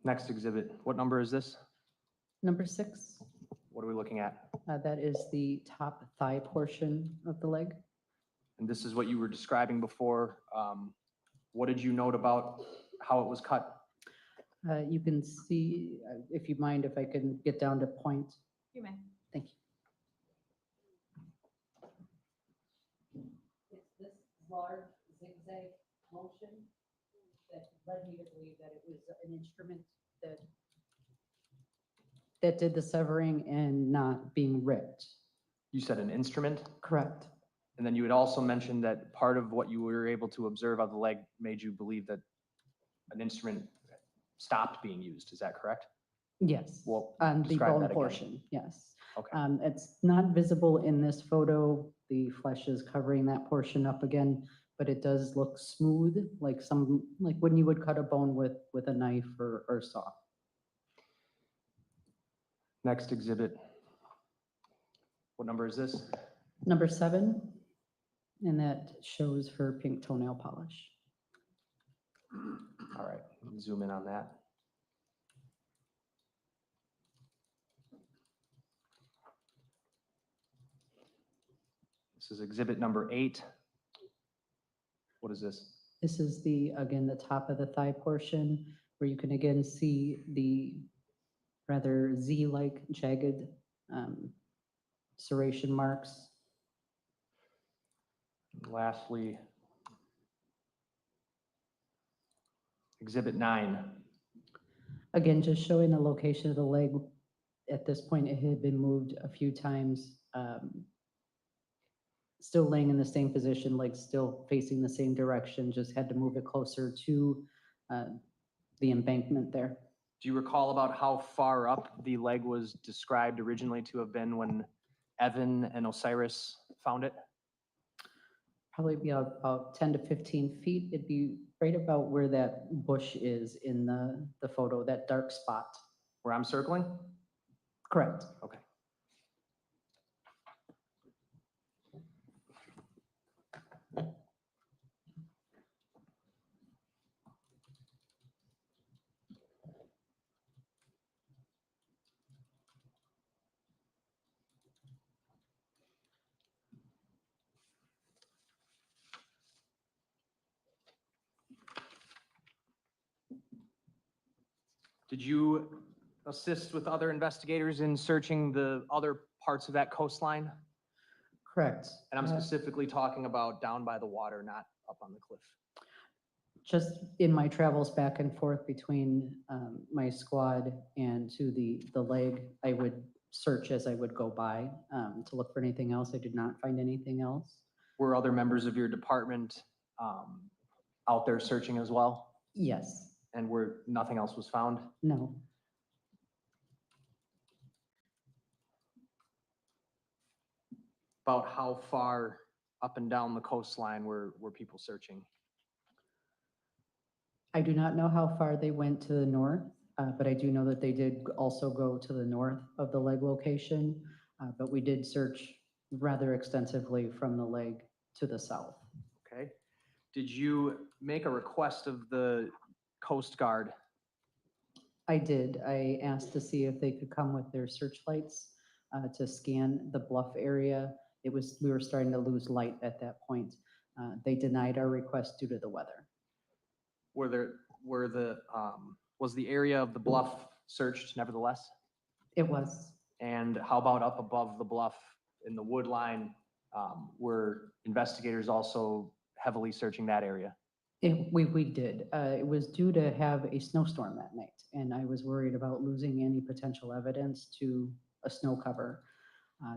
Next exhibit. What number is this? Number 6, What are we looking at? that is the top thigh portion of the leg. And this is what you were describing before. What did you note about how it was cut? You can see, if you mind, if I can get down to point. You may. Thank you. It's this large zigzag motion that led me to believe that it was an instrument that did the severing and not being ripped. You said an instrument? Correct. And then you had also mentioned that part of what you were able to observe of the leg made you believe that an instrument stopped being used. Is that correct? Yes, Well, on the describe bone that again. portion, yes. Okay. It's not visible in this photo. The flesh is covering that portion up again, but it does look smooth, like when you would cut a bone with a knife or saw. Next exhibit. What number is this? Number 7, and that shows her pink toenail polish. All right, zoom in on that. This is exhibit number 8. What is this? This is again, the top of the thigh portion, where you can again see the rather Z-like jagged serration marks. Lastly, exhibit 9. Again, just showing the location of the leg. At this point, it had been moved a few times. Still laying in the same position, like still facing the same direction, just had to move it closer to the embankment there. Do you recall about how far up the leg was described originally to have been when Evan and Osiris found it? Probably be about 10 to 15 feet. It'd be right about where that bush is in the photo, that dark spot. Where I'm circling? Correct. Okay. Did you assist with other investigators in searching the other parts of that coastline? Correct. And I'm specifically talking about down by the water, not up on the cliff. Just in my travels back and forth between my squad and to the leg, I would search as I would go by to look for anything else. I did not find anything else. Were other members of your department out there searching as well? Yes. And where nothing else was found? No. About how far up and down the coastline were people searching? I do not know how far they went to the north. But I do know that they did also go to the north of the leg location, but we did search rather extensively from the leg to the south. Okay. Did you make a request of the Coast Guard? I did. I asked to see if they could come with their searchlights to scan the bluff area. We were starting to lose light at that point. They denied our request due to the weather. Was the area of the bluff searched nevertheless? It was. And how about up above the bluff in the wood line? Were investigators also heavily searching that area? We did. It was due to have a snowstorm that night, and I was worried about losing any potential evidence to a snow cover.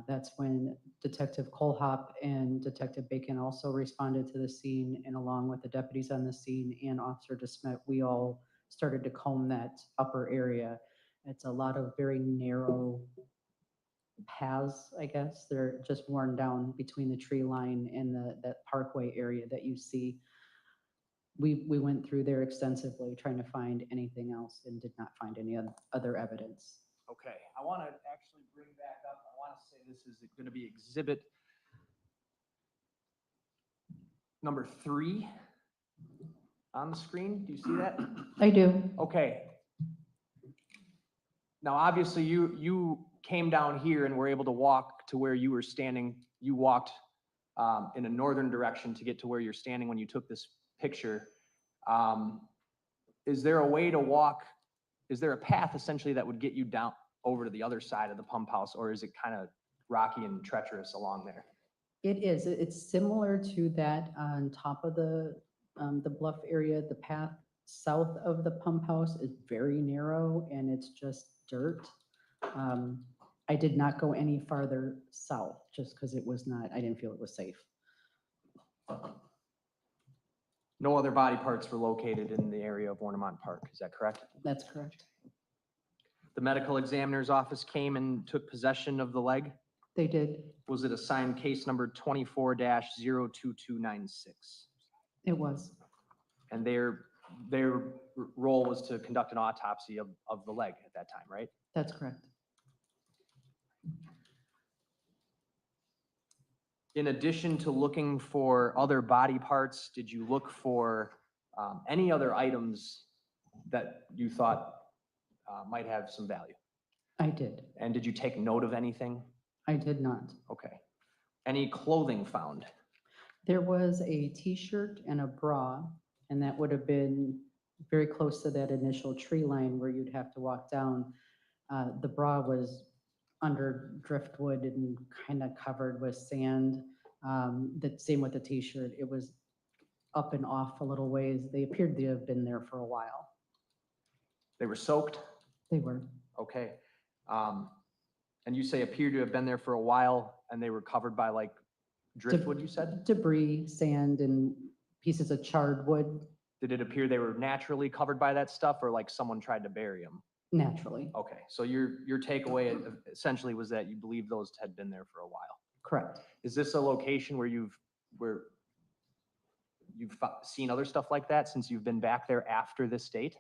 That's when Detective Colehop and Detective Bacon also responded to the scene, and along with the deputies on the scene and Officer DeSmet, we all started to comb that upper area. It's a lot of very narrow paths, I guess. They're just worn down between the tree line and that parkway area that you see. We went through there extensively trying to find anything else and did not find any other evidence. Okay, I want to actually bring back up, I want to say this is going to be exhibit number 3 on the screen. Do you see that? I do. Okay. Now, obviously, you came down here and were able to walk to where you were standing. You walked in a northern direction to get to where you're standing when you took this picture. Is there a way to walk? Is there a path essentially that would get you down over to the other side of the pump house, or is it kind of rocky and treacherous along there? It is. It's similar to that on top of the bluff area. The path south of the pump house is very narrow and it's just dirt. I did not go any farther south just because I didn't feel it was safe. No other body parts were located in the area of Ornament Park, is that correct? That's correct. The medical examiner's office came and took possession of the leg? They did. Was it assigned case number 24-02296? It was. And their role was to conduct an autopsy of the leg at that time, right? That's correct. In addition to looking for other body parts, did you look for any other items that you thought might have some value? I did. And did you take note of anything? I did not. Okay. Any clothing found? There was a t-shirt and a bra, and that would have been very close to that initial tree line where you'd have to walk down. The bra was under driftwood and kind of covered with sand. The same with the t-shirt. It was up and off a little ways. They appeared to have been there for a while. They were soaked? They were. Okay. And you say appeared to have been there for a while and they were covered by like driftwood, you said? Debris, sand, and pieces of charred wood. Did it appear they were naturally covered by that stuff or like someone tried to bury them? Naturally. Okay, so your takeaway essentially was that you believe those had been there for a while. Correct. Is this a location where you've seen other stuff like that since you've been back there after this date?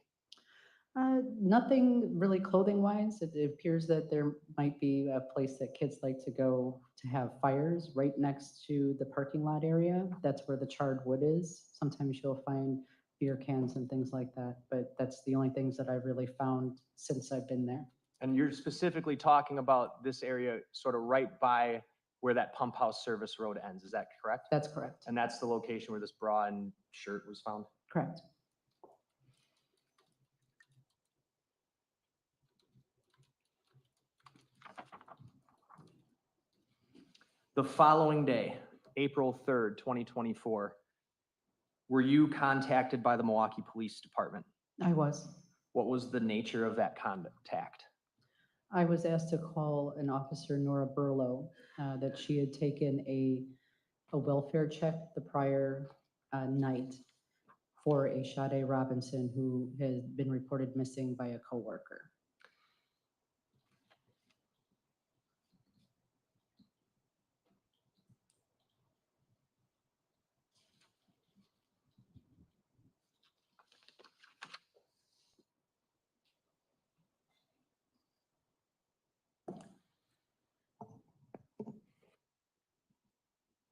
Nothing really clothing wise. It appears that there might be a place that kids like to go to have fires right next to the parking lot area. That's where the charred wood is. Sometimes you'll find beer cans and things like that, but that's the only things that I've really found since I've been there. And you're specifically talking about this area sort of right by where that pump house service road ends, is that correct? That's correct. And that's the location where this bra and shirt was found? Correct. The following day, April 3rd, 2024, were you contacted by the Milwaukee Police Department? I was. What was the nature of that contact? I was asked to call an officer, Nora Burlow, that she had taken a welfare check the prior night for a Sade Robinson who had been reported missing by a coworker.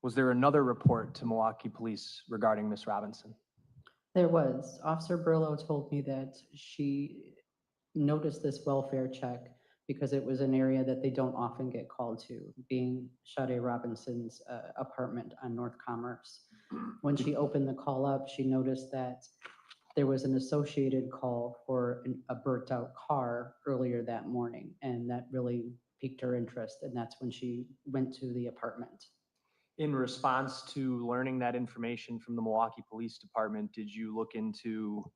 Was there another report to Milwaukee Police regarding Miss Robinson? There was. Officer Burlow told me that she noticed this welfare check because it was an area that they don't often get called to, being Sade Robinson's apartment on North Commerce. When she opened the call up, she noticed that there was an associated call for a burnt out car earlier that morning, and that really piqued her interest, and that's when she went to the apartment. In response to learning that information from the Milwaukee Police Department, did you look into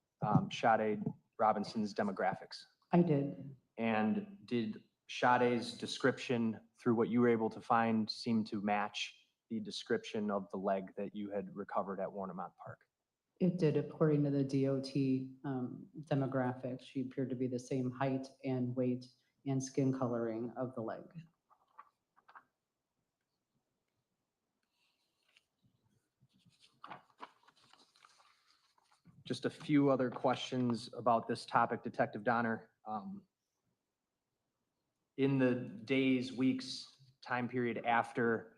Sade Robinson's demographics? I did. And did Sade's description, through what you were able to find, seem to match the description of the leg that you had recovered at Warnemont Park? It did, according to the DOT demographics. She appeared to be the same height and weight and skin coloring of the leg. Just a few other questions about this topic, Detective Donner. In the days, weeks, time period after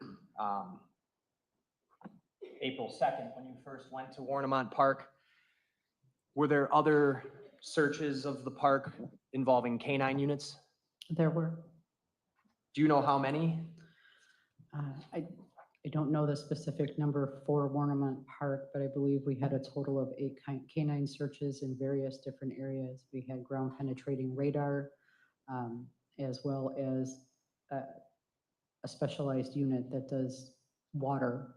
April 2nd, when you first went to Warnemont Park, were there other searches of the park involving canine units? There were. Do you know how many? I don't know the specific number for Warnemont Park, but I believe we had a total of 8 canine searches in various different areas. We had ground penetrating radar, as well as a specialized unit that does water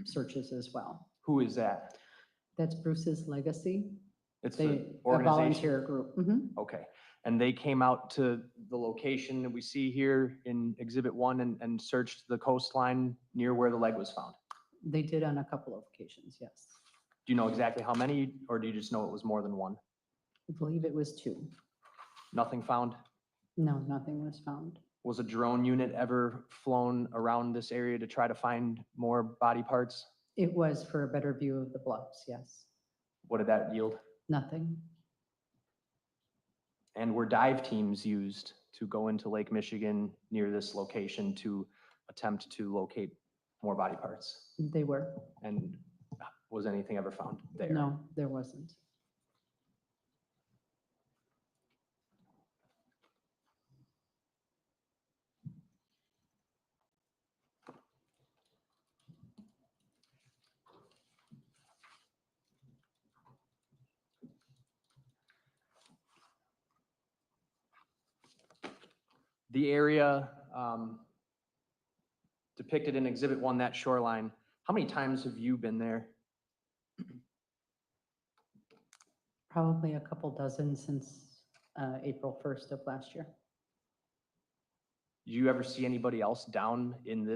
searches as well. Who is that? That's Bruce's Legacy. It's They, the a organization? volunteer group. Mhm. Okay, and they came out to the location that we see here in Exhibit 1 and searched the coastline near where the leg was found? They did on a couple of occasions, yes. Do you know exactly how many, or do you just know it was more than one? I believe it was 2. Nothing found? No, nothing was found. Was a drone unit ever flown around this area to try to find more body parts? It was for a better view of the bluffs, yes. What did that yield? Nothing. And were dive teams used to go into Lake Michigan near this location to attempt to locate more body parts? They were. And was anything ever found there? No, there wasn't. The area depicted in Exhibit 1, that shoreline, how many times have you been there? Probably a couple dozen since April 1st of last year. Do you ever see anybody else down in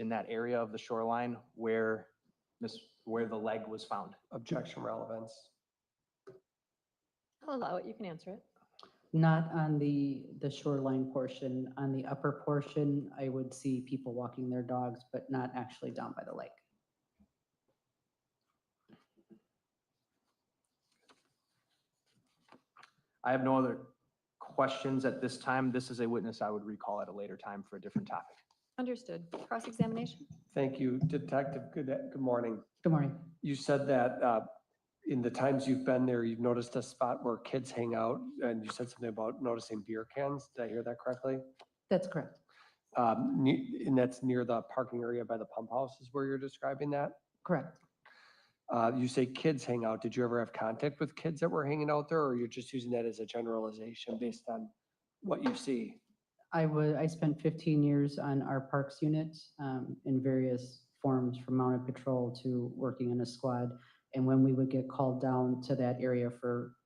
that area of the shoreline where the leg was found? Objection relevance. I'll allow it, you can answer it. Not on the shoreline portion. On the upper portion, I would see people walking their dogs, but not actually down by the lake. I have no other questions at this time. This is a witness I would recall at a later time for a different topic. Understood. Cross-examination? Thank you, Detective. Good morning. Good morning. You said that in the times you've been there, you've noticed a spot where kids hang out, and you said something about noticing beer cans. Did I hear that correctly? That's correct. And that's near the parking area by the pump house is where you're describing that? Correct. You say kids hang out. Did you ever have contact with kids that were hanging out there, or you're just using that as a generalization based on what you see? I spent 15 years on our parks unit in various forms, from mounted patrol to working in a squad. And when we would get called down to that area for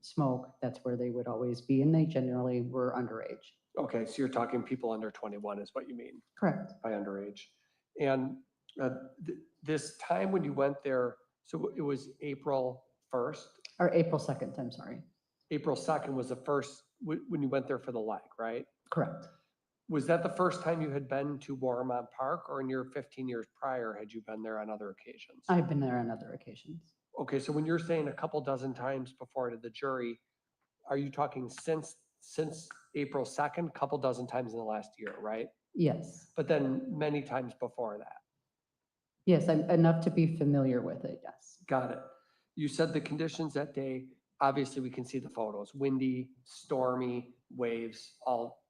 smoke, that's where they would always be. And they generally were underage. Okay, so you're talking people under 21 is what you mean? Correct. By underage. And this time when you went there, so it was April 1st? Or April 2nd, I'm sorry. April 2nd was the first, when you went there for the leg, right? Correct. Was that the first time you had been to Warnemont Park, or in your 15 years prior, had you been there on other occasions? I've been there on other occasions. Okay, so when you're saying a couple dozen times before to the jury, are you talking since April 2nd, couple dozen times in the last year, right? Yes. But then many times before that? Yes, I'm enough to be familiar with it, yes. Got it. You said the conditions that day, obviously we can see the photos, windy, stormy, waves, all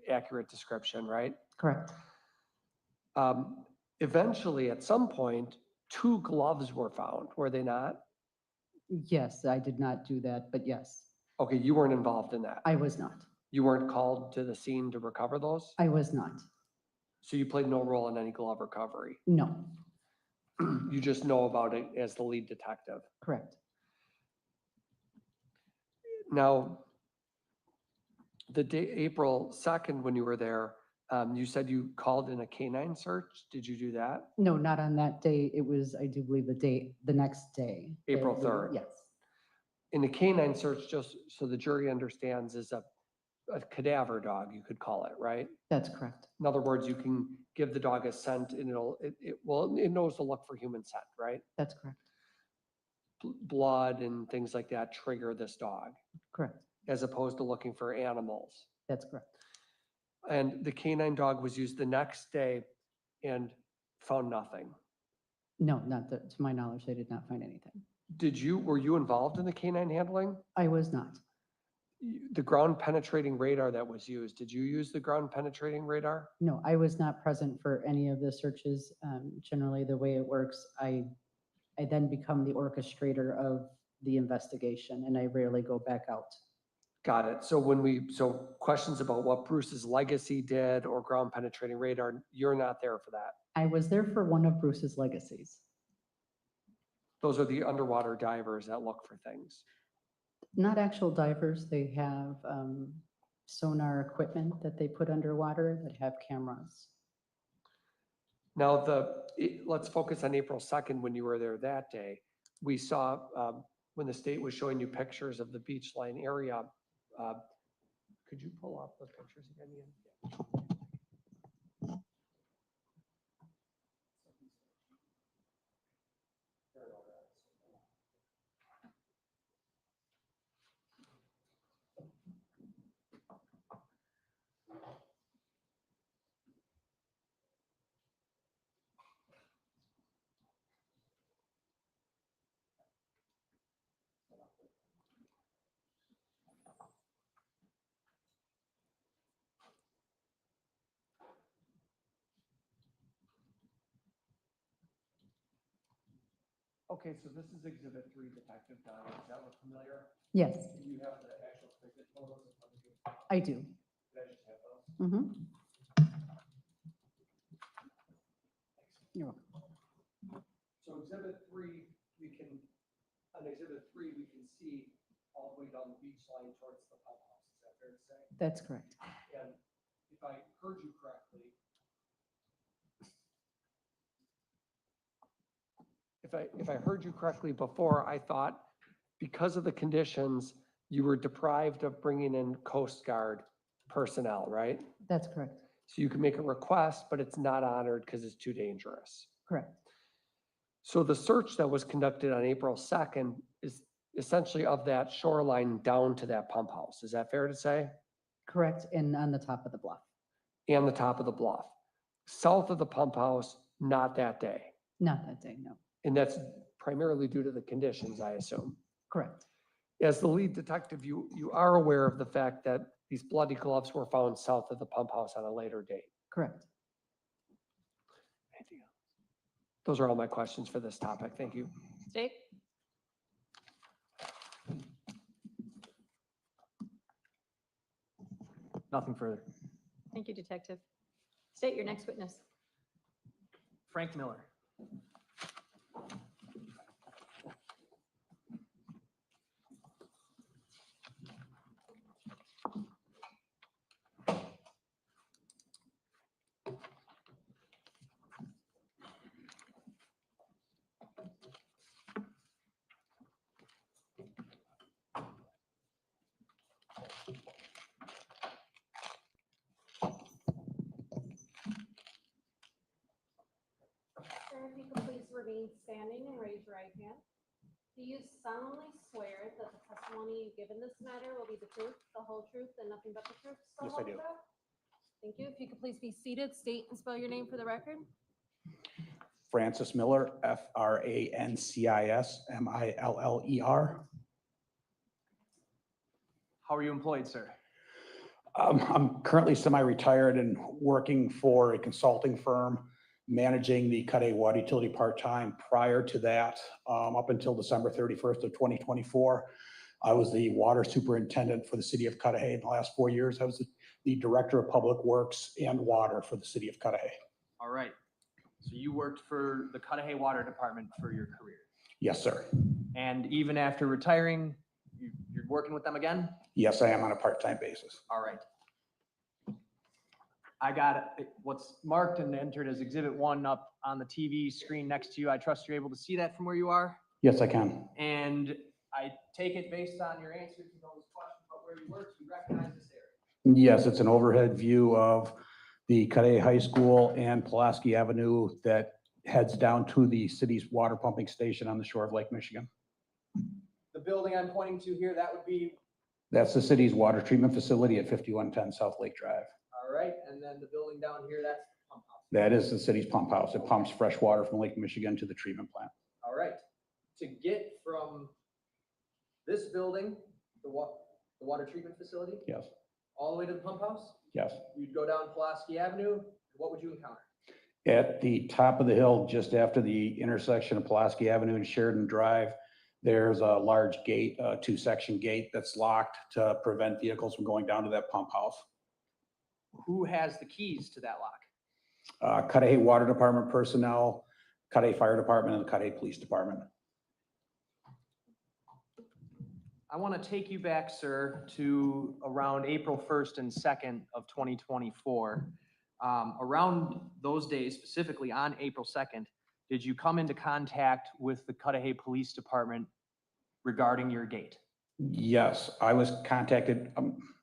accurate description, right? Correct. Eventually, at some point, 2 gloves were found, were they not? Yes, I did not do that, but yes, Okay, you weren't involved in that. I was not. You weren't called to the scene to recover those? I was not. So you played no role in any glove recovery? No, You just know about it as the lead detective? correct. Now, the day, April 2nd, when you were there, you said you called in a canine search. Did you do that? No, not on that day. It was, I do believe, the next day. April that we- 3rd. Yes, In the canine search, just so the jury understands, is a cadaver dog, you could call it, right? that's correct. In other words, you can give the dog a scent and it knows to look for human scent, right? That's correct. Blood and things like that trigger this dog, Correct. as opposed to looking for animals. That's correct. And the canine dog was used the next day and found nothing. No, not that, to my knowledge, they did not find anything. Were you involved in the canine handling? I was not. The ground penetrating radar that was used, did you use the ground penetrating radar? No, I was not present for any of the searches. Generally, the way it works, I then become the orchestrator of the investigation, and I rarely go back out. Got it. So so questions about what Bruce's legacy did or ground penetrating radar, you're not there for that. I was there for one of Bruce's legacies. Those are the underwater divers that look for things. Not actual divers, they have sonar equipment that they put underwater that have cameras. Now, let's focus on April 2nd, when you were there that day. We saw, when the state was showing you pictures of the beach line area, could you pull up those pictures again, Ian? Okay, so this is Exhibit 3, Detective Don. Does that look familiar? Yes, Do you have the actual ticket photos in front of you? I do. Could I just have those? Mhm. You're welcome. So Exhibit 3, on Exhibit 3, we can see all the way down the beach line towards the pump house. Is that fair to say? That's correct. And if I heard you correctly, if I heard you correctly before, I thought because of the conditions, you were deprived of bringing in Coast Guard personnel, right? That's correct. So you can make a request, but it's not honored because it's too dangerous. Correct. So the search that was conducted on April 2nd is essentially of that shoreline down to that pump house. Is that fair to say? Correct, and on the top of the bluff. And the top of the bluff. South of the pump house, not that day. Not that day, no. And that's primarily due to the conditions, I assume. Correct. As the lead detective, you are aware of the fact that these bloody gloves were found south of the pump house on a later date. Correct. Anything else? Those are all my questions for this topic. Thank you. State. Nothing further. Thank you, Detective. State your next witness. Frank Miller. Sir, if you could please remain standing and raise your right hand. Do you solemnly swear that the testimony you give in this matter will be the truth, the whole truth, and nothing but the truth? So Yes, I help you do. God? Thank you. If you could please be seated, state and spell your name for the record. Francis Miller, FRANCISMILLER. How are you employed, sir? I'm currently semi-retired and working for a consulting firm, managing the Cudahy Water Utility part-time. Prior to that, up until December 31st of 2024, I was the water superintendent for the city of Cudahy. In the last 4 years, I was the director of public works and water for the city of Cudahy. All right. So you worked for the Cudahy Water Department for your career. Yes, sir. And even after retiring, you're working with them again? Yes, I am on a part-time basis. All right. I got what's marked and entered as Exhibit 1 up on the TV screen next to you. I trust you're able to see that from where you are. Yes, I can. And I take it based on your answer to those questions about where you work, you recognize this area. Yes, it's an overhead view of the Cudahy High School and Pulaski Avenue that heads down to the city's water pumping station on the shore of Lake Michigan. The building I'm pointing to here, that would be, That's the city's water treatment facility at 5110 South Lake Drive. all right, and then the building down here, that's the pump house. That is the city's pump house. It pumps fresh water from Lake Michigan to the treatment plant. All right. To get from this building, the water treatment facility, Yes, all the way to the pump house, yes. you'd go down Pulaski Avenue, what would you encounter? At the top of the hill, just after the intersection of Pulaski Avenue and Sheridan Drive, there's a large gate, a 2-section gate that's locked to prevent vehicles from going down to that pump house. Who has the keys to that lock? Cudahy Water Department personnel, Cudahy Fire Department, and the Cudahy Police Department. I want to take you back, sir, to around April 1st and 2nd of 2024. Around those days, specifically on April 2nd, did you come into contact with the Cudahy Police Department regarding your gate? Yes, I was contacted.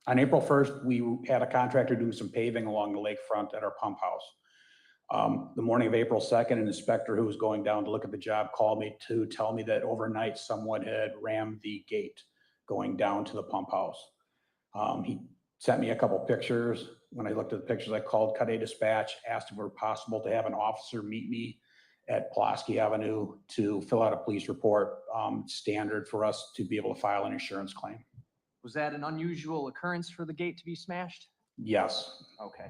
On April 1st, we had a contractor doing some paving along the lakefront at our pump house. The morning of April 2nd, an inspector who was going down to look at the job called me to tell me that overnight someone had rammed the gate going down to the pump house. He sent me a couple pictures. When I looked at the pictures, I called Cudahy Dispatch, asked if it were possible to have an officer meet me at Pulaski Avenue to fill out a police report, standard for us to be able to file an insurance claim. Was that an unusual occurrence for the gate to be smashed? Yes. Okay.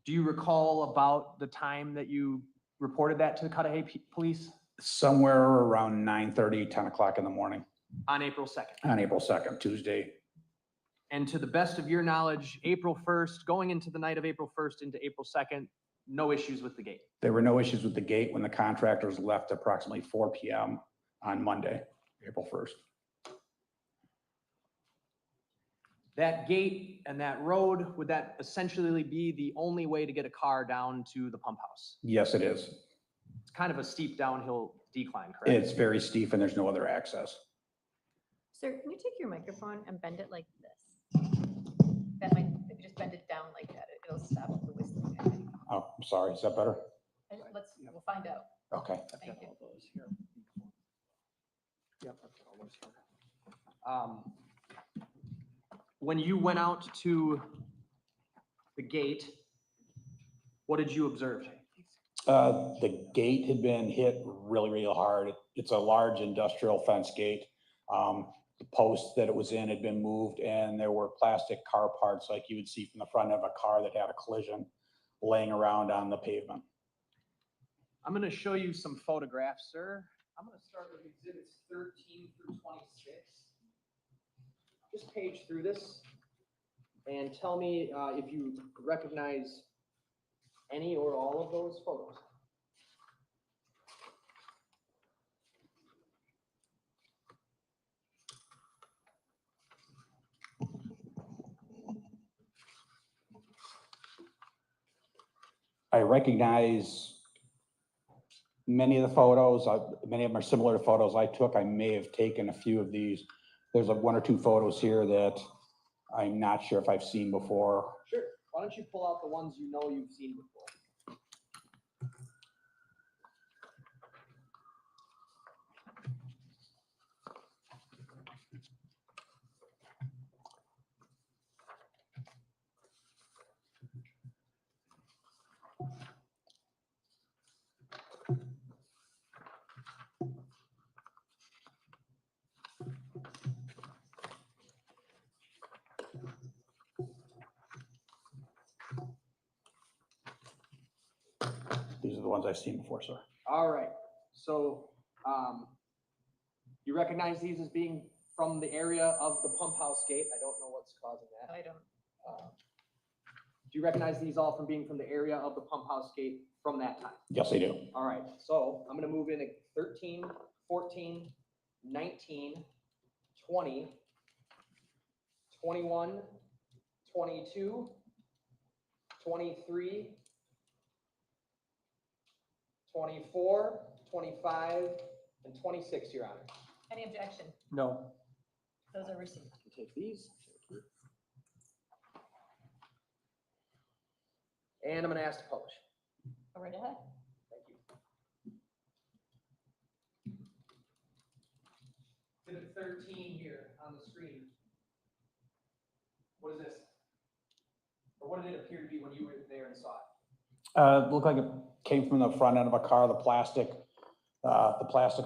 Do you recall about the time that you reported that to the Cudahy Police? Somewhere around 9:30, 10 o'clock in the morning. On April 2nd? On April 2nd, Tuesday. And to the best of your knowledge, April 1st, going into the night of April 1st into April 2nd, no issues with the gate? There were no issues with the gate when the contractors left approximately 4 p.m. on Monday, April 1st. That gate and that road, would that essentially be the only way to get a car down to the pump house? Yes, it is. It's kind of a steep downhill decline, correct? It's very steep and there's no other access. Sir, can you take your microphone and bend it like this? That might, if you just bend it down like that, it'll stop the whistling. I think. Oh, I'm sorry. Is that better? We'll find out. Okay. Thank you. Yep. When you went out to the gate, what did you observe? The gate had been hit really, really hard. It's a large industrial fence gate. The post that it was in had been moved and there were plastic car parts like you would see from the front of a car that had a collision laying around on the pavement. I'm going to show you some photographs, sir. I'm going to start with exhibits 13 through 26. Just page through this and tell me if you recognize any or all of those photos. I recognize many of the photos. Many of them are similar to photos I took. I may have taken a few of these. There's like 1 or 2 photos here that I'm not sure if I've seen before. Sure. Why don't you pull out the ones you know you've seen before? the ones I've seen before, sir. All right, so, you recognize these as being from the area of the pump house gate? I don't know what's causing that. I don't. Do you recognize these all from being from the area of the pump house gate from that time? Yes, I do. All right, so I'm gonna move in at 13, 14, 19, 20, 21, 22, 23, 24, 25, and 26, Your Honor. Any objection? No. Those are received. Take these. And I'm gonna ask to publish. Go right ahead. Thank you. Exhibit 13 here on the screen. What is this? Or what did it appear to be when you were there and saw it? Looked like it came from the front end of a car, the plastic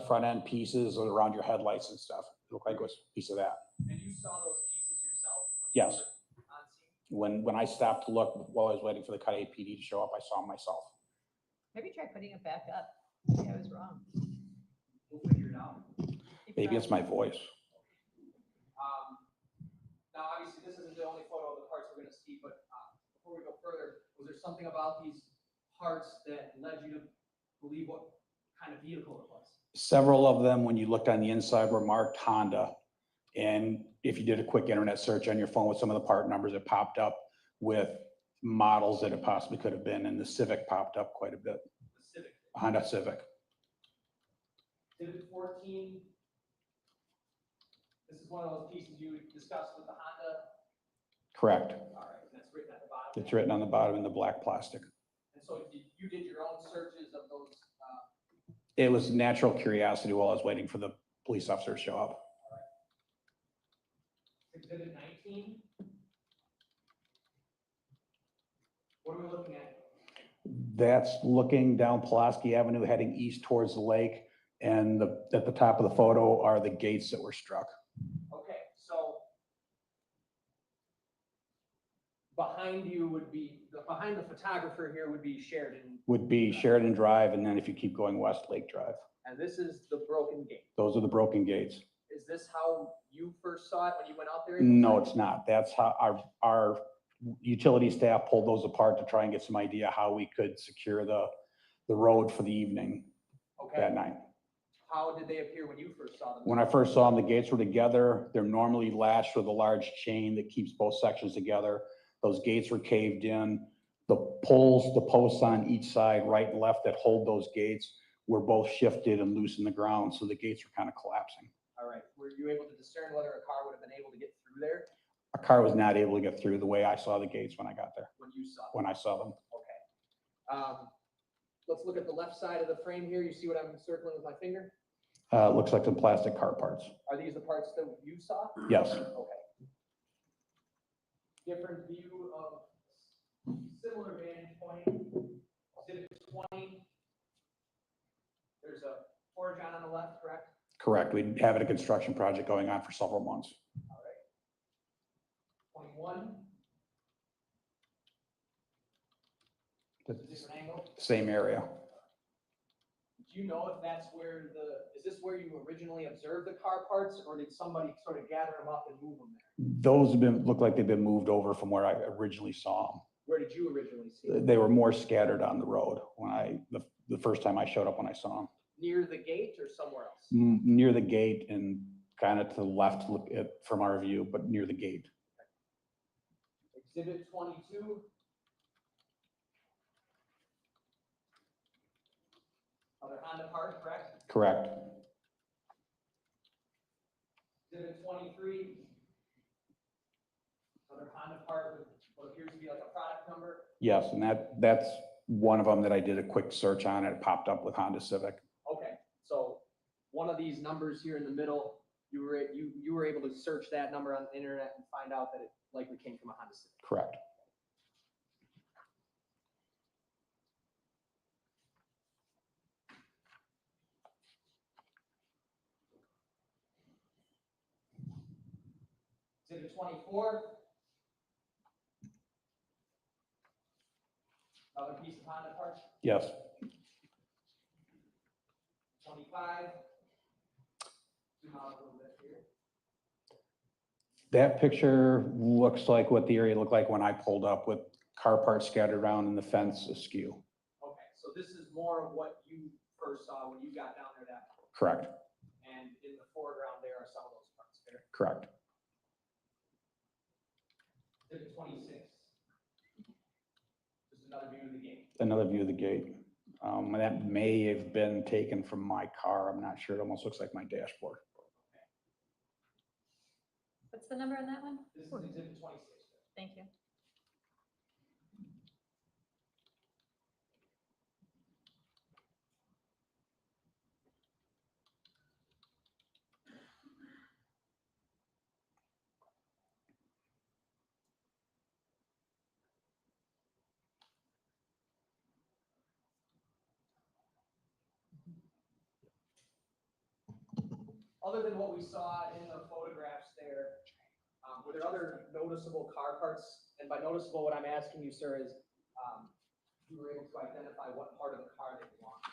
front end pieces around your headlights and stuff. It looked like it was a piece of that. And you saw those pieces yourself? When you Yes. were on scene? When I stopped to look while I was waiting for the Cudahy PD to show up, I saw them myself. Maybe try putting it back up. Maybe I was wrong. We'll figure it out. Maybe it's my voice. Now, obviously, this isn't the only photo of the parts we're gonna see, but before we go further, was there something about these parts that led you to believe what kind of vehicle it was? Several of them, when you looked on the inside, were marked Honda. And if you did a quick internet search on your phone with some of the part numbers, it popped up with models that it possibly could have been, and the Civic popped up quite a bit. The Civic. Honda Civic. Exhibit 14. This is one of those pieces you discussed with the Honda. Correct. All right, that's written at the bottom. It's written on the bottom in the black plastic. And so you did your own searches of those. It was natural curiosity while I was waiting for the police officer to show up. Exhibit 19. What are we looking at? That's looking down Pulaski Avenue, heading east towards the lake. And at the top of the photo are the gates that were struck. Okay, so behind you would be, behind the photographer here would be Sheridan, Would be Sheridan Drive, and then if you keep going west, Lake Drive. and this is the broken gate. Those are the broken gates. Is this how you first saw it when you went out there? No, it's not. That's how our utility staff pulled those apart to try and get some idea how we could secure the road for the evening Okay, that night. how did they appear when you first saw them? When I first saw them, the gates were together. They're normally latched with a large chain that keeps both sections together. Those gates were caved in. The poles, the posts on each side, right and left, that hold those gates were both shifted and loose in the ground, so the gates were kind of collapsing. All right, were you able to discern whether a car would have been able to get through there A car was not able to get through the way I saw the gates when I got there, when you saw them? when I saw them. Okay. Let's look at the left side of the frame here. You see what I'm circling with my finger? Looks like some plastic car parts. Are these the parts that you saw? Yes. Okay. Different view of similar vantage point. Exhibit 20. There's a porch on the left, correct? Correct. We have a construction project going on for several months. All right. 21. Different angle. Same area. Do you know if that's where is this where you originally observed the car parts, or did somebody sort of gather them up and move them there? Those look like they've been moved over from where I originally saw Where did you originally see them. them? They were more scattered on the road when the first time I showed up when I saw them. Near the gate or somewhere else? Near the gate and kind of to the left, look at from our view, but near the gate. Exhibit 22. Other Honda part, correct? Correct. Exhibit 23. Another Honda part with what appears to be like a product number. Yes, and that's one of them that I did a quick search on. It popped up with Honda Civic. Okay, so one of these numbers here in the middle, you were able to search that number on the internet and find out that it likely came from a Honda Civic. Correct. Exhibit 24. Another piece of Honda parts. Yes. 25. Zoom out a little bit here. That picture looks like what the area looked like when I pulled up with car parts scattered around and the fence askew. Okay, so this is more of what you first saw when you got down there that morning. Correct, And in the foreground, there are some of those parts there. correct. Exhibit 26. Just another view of the gate. Another view of the gate. That may have been taken from my car. I'm not sure. It almost looks like my dashboard. What's the number on that one? This is exhibit 26. Thank you. Other than what we saw in the photographs there, were there other noticeable car parts? And by noticeable, what I'm asking you, sir, is you were able to identify what part of the car they belonged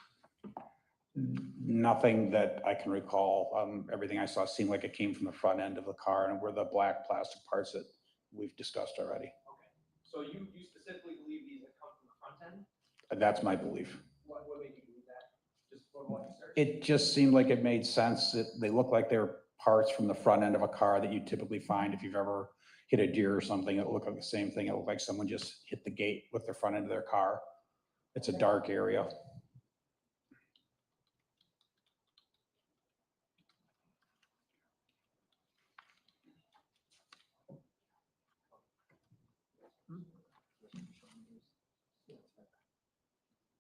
to? Nothing that I can recall. Everything I saw seemed like it came from the front end of the car and were the black plastic parts that we've discussed already. Okay, so you specifically believe these have come from the front end? That's my belief. What made you believe that? Just from what you searched? It just seemed like it made sense that they look like they're parts from the front end of a car that you typically find if you've ever hit a deer or something. It looked like the same thing. It looked like someone just hit the gate with their front end of their car. It's a dark area.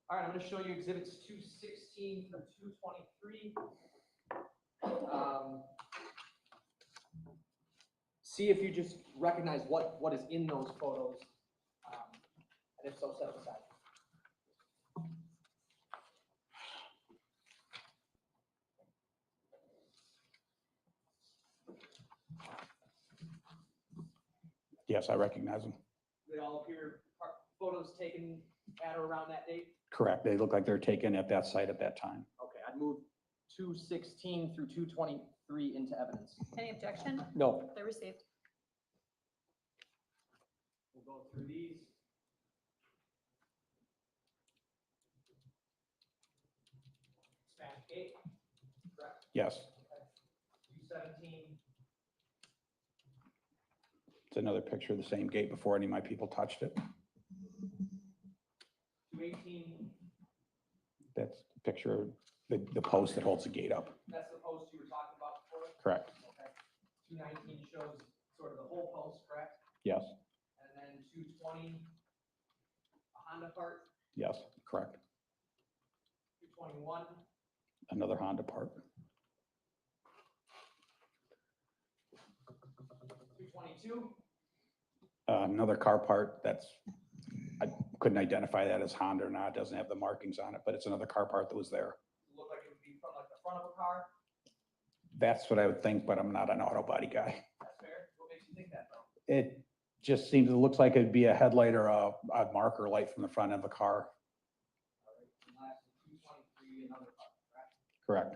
All right, I'm gonna show you exhibits 216 through 223. See if you just recognize what is in those photos. And if so, set them aside. Yes, I recognize them. They all appear photos taken at or around that date? Correct. They look like they're taken at that site at that time. Okay, I'd move 216 through 223 into evidence. Any objection? No. They're received. We'll go through these. Smash gate, correct? Yes, 217, it's another picture of the same gate before any of my people touched it. 218, That's the picture of the post that holds the gate up. that's the post you were talking about before? Correct. Okay. 219 shows sort of the whole post, correct? Yes, And then 220, a Honda part, yes, correct. 221, Another Honda part. 222, Another car part that's, I couldn't identify that as Honda or not. It doesn't have the markings on it, but it's another car part that was there. look like it would be from like the front of a car. That's what I would think, but I'm not an auto body guy. That's fair. What makes you think that though? It just seems, it looks like it'd be a headlight or a marker light from the front end of the car. All right, and last is 223, another car, correct? Correct.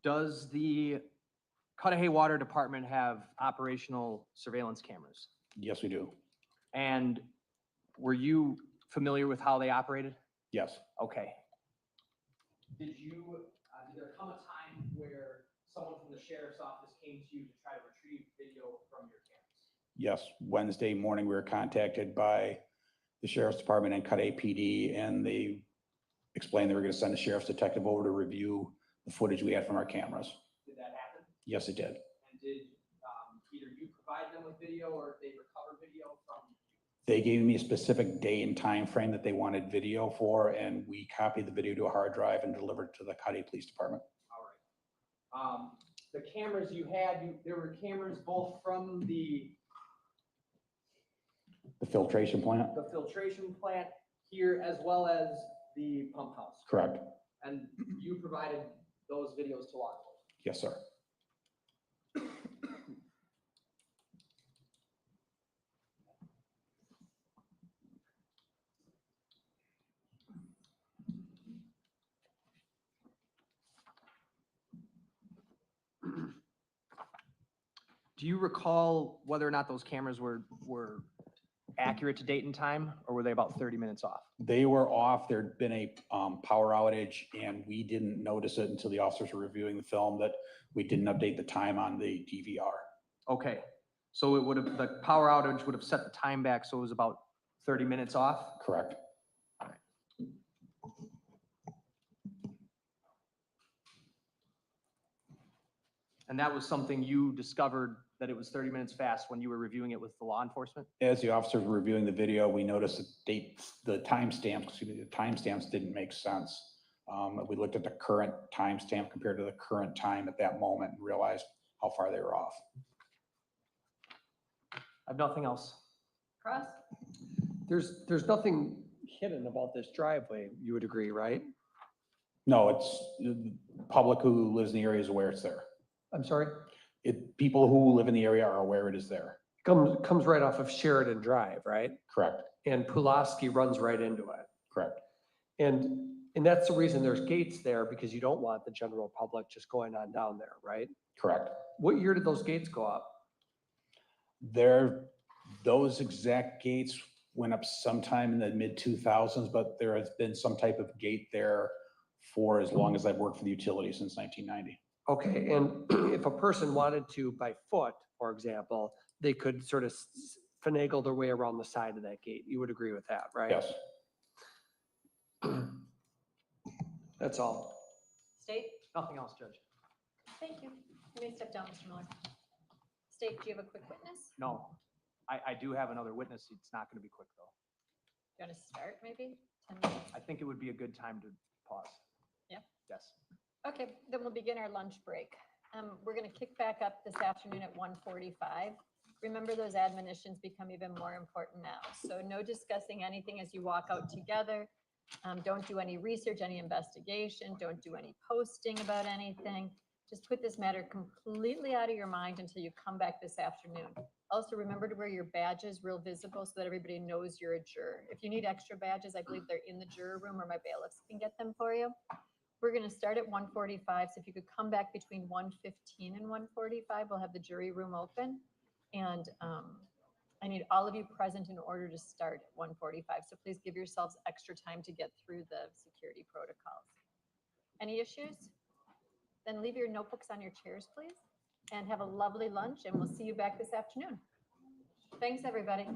Does the Cudahy Water Department have operational surveillance cameras? Yes, we do. And were you familiar with how they operated? Yes. Okay. Did there come a time where someone from the sheriff's office came to you to try to retrieve video from your cameras? Yes, Wednesday morning, we were contacted by the sheriff's department and Cudahy PD, and they explained they were going to send a sheriff's detective over to review the footage we had from our cameras. Did that happen? Yes, it did. And did either you provide them with video or they recover video from? They gave me a specific day and time frame that they wanted video for, and we copied the video to a hard drive and delivered it to the Cudahy Police Department. All right. the cameras you had, there were cameras both from the filtration plant? filtration plant here as well as the pump house. Correct. And you provided those videos to law enforcement. Yes, sir. Do you recall whether or not those cameras were accurate to date and time, or were they about 30 minutes off? They were off. There'd been a power outage, and we didn't notice it until the officers were reviewing the film that we didn't update the time on the DVR. Okay, so the power outage would have set the time back, so it was about 30 minutes off? Correct. And that was something you discovered, that it was 30 minutes fast when you were reviewing it with the law enforcement? As the officers were reviewing the video, we noticed the timestamps didn't make sense. We looked at the current timestamp compared to the current time at that moment and realized how far they were off. I have nothing else. Cross? There's nothing hidden about this driveway, you would agree, right? No, it's the public who lives in the area is aware it's there. I'm sorry? People who live in the area are aware it is there. Comes right off of Sheridan Drive, right? Correct. And Pulaski runs right into it. Correct. And that's the reason there's gates there, because you don't want the general public just going on down there, right? Correct. What year did those gates go up? Those exact gates went up sometime in the mid-2000s, but there has been some type of gate there for as long as I've worked for the utility, since 1990. Okay, and if a person wanted to by foot, for example, they could sort of finagle their way around the side of that gate. You would agree with that, right? Yes. That's all. State? Nothing else, Judge. Thank you. You may step down, Mr. Miller. State, do you have a quick witness? No, I do have another witness. It's not going to be quick, though. You want to start, maybe? 10 minutes? I think it would be a good time to pause. Yeah? Yes. Okay, then we'll begin our lunch break. We're going to kick back up this afternoon at 1:45. Remember, those admonitions become even more important now. So no discussing anything as you walk out together. Don't do any research, any investigation. Don't do any posting about anything. Just put this matter completely out of your mind until you come back this afternoon. Also, remember to wear your badges real visible so that everybody knows you're a juror. If you need extra badges, I believe they're in the juror room, or my bailiffs can get them for you. We're going to start at 1:45, so if you could come back between 1:15 and 1:45, we'll have the jury room open. And I need all of you present in order to start at 1:45, so please give yourselves extra time to get through the security protocols. Any issues? Then leave your notebooks on your chairs, please, and have a lovely lunch, and we'll see you back this afternoon. Thanks, everybody.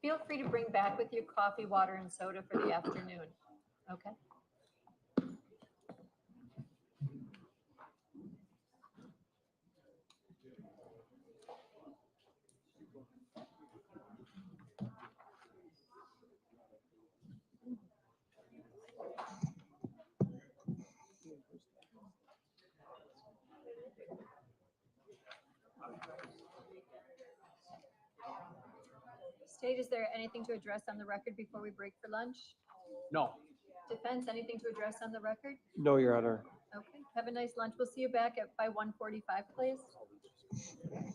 Feel free to bring back with you coffee, water, and soda for the afternoon, okay? State, is there anything to address on the record before we break for lunch? No. Defense, anything to address on the record? No, Your Honor. Okay, have a nice lunch. We'll see you back by 1:45, please. Okay.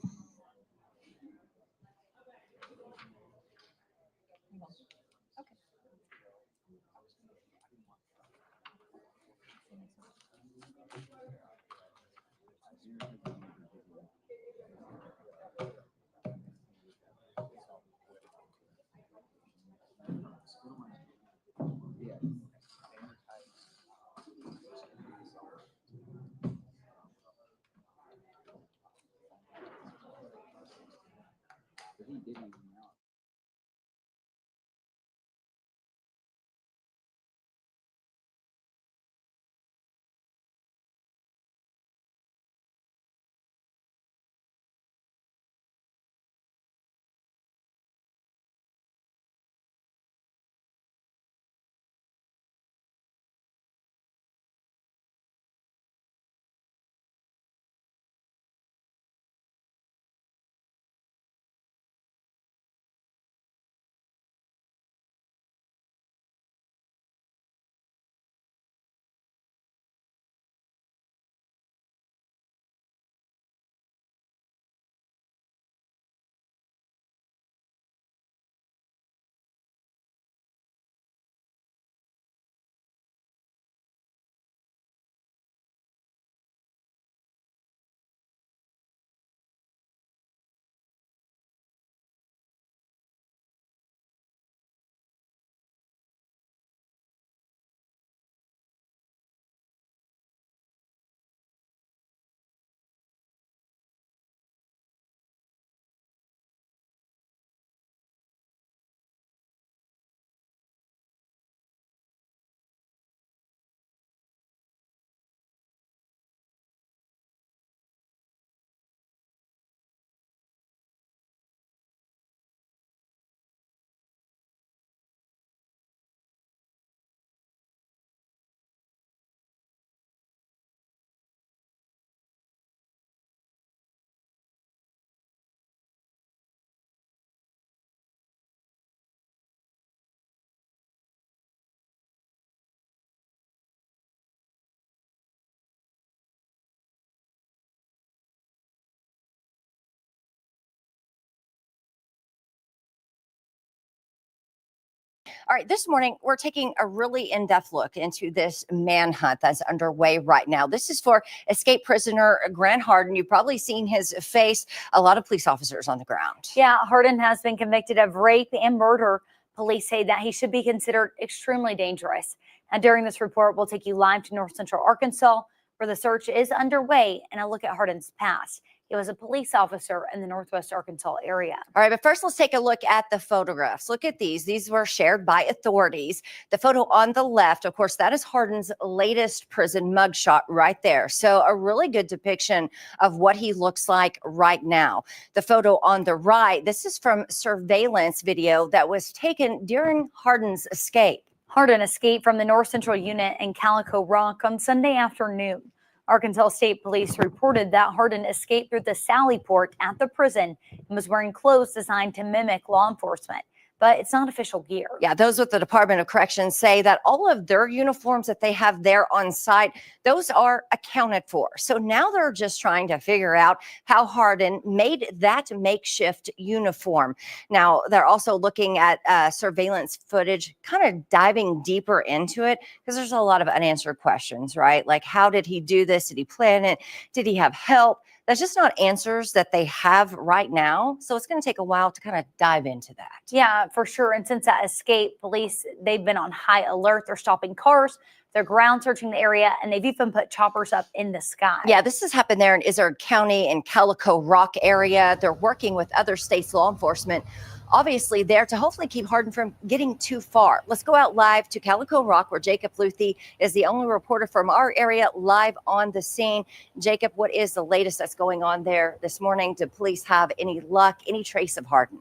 All right, this morning we're taking a really in-depth look into this manhunt that's underway right now. This is for escaped prisoner Grant Hardin. You've probably seen his face. A lot of police officers on the ground. Yeah, Hardin has been convicted of rape and murder. Police say that he should be considered extremely dangerous. And during this report, we'll take you live to North Central Arkansas, where the search is underway, and a look at Hardin's past. He was a police officer in the Northwest Arkansas area. All right, but first let's take a look at the photographs. Look at these. These were shared by authorities. The photo on the left, of course, that is Hardin's latest prison mugshot right there. So a really good depiction of what he looks like right now. The photo on the right, this is from surveillance video that was taken during Hardin's escape. Hardin escaped from the North Central unit in Calico Rock on Sunday afternoon. Arkansas State Police reported that Hardin escaped through the Sally Port at the prison and was wearing clothes designed to mimic law enforcement. But it's not official gear. Yeah, those with the Department of Corrections say that all of their uniforms that they have there on site, those are accounted for. So now they're just trying to figure out how Hardin made that makeshift uniform. Now, they're also looking at surveillance footage, kind of diving deeper into it, because there's a lot of unanswered questions, right? Like, how did he do this? Did he plan it? Did he have help? That's just not answers that they have right now. So it's going to take a while to kind of dive into that. Yeah, for sure. And since that escape, police, they've been on high alert. They're stopping cars. They're ground searching the area, and they've even put choppers up in the sky. Yeah, this has happened there in Izzard County and Calico Rock area. They're working with other states' law enforcement, obviously there to hopefully keep Hardin from getting too far. Let's go out live to Calico Rock, where Jacob Luthi is the only reporter from our area live on the scene. Jacob, what is the latest that's going on there this morning? Do police have any luck, any trace of Hardin?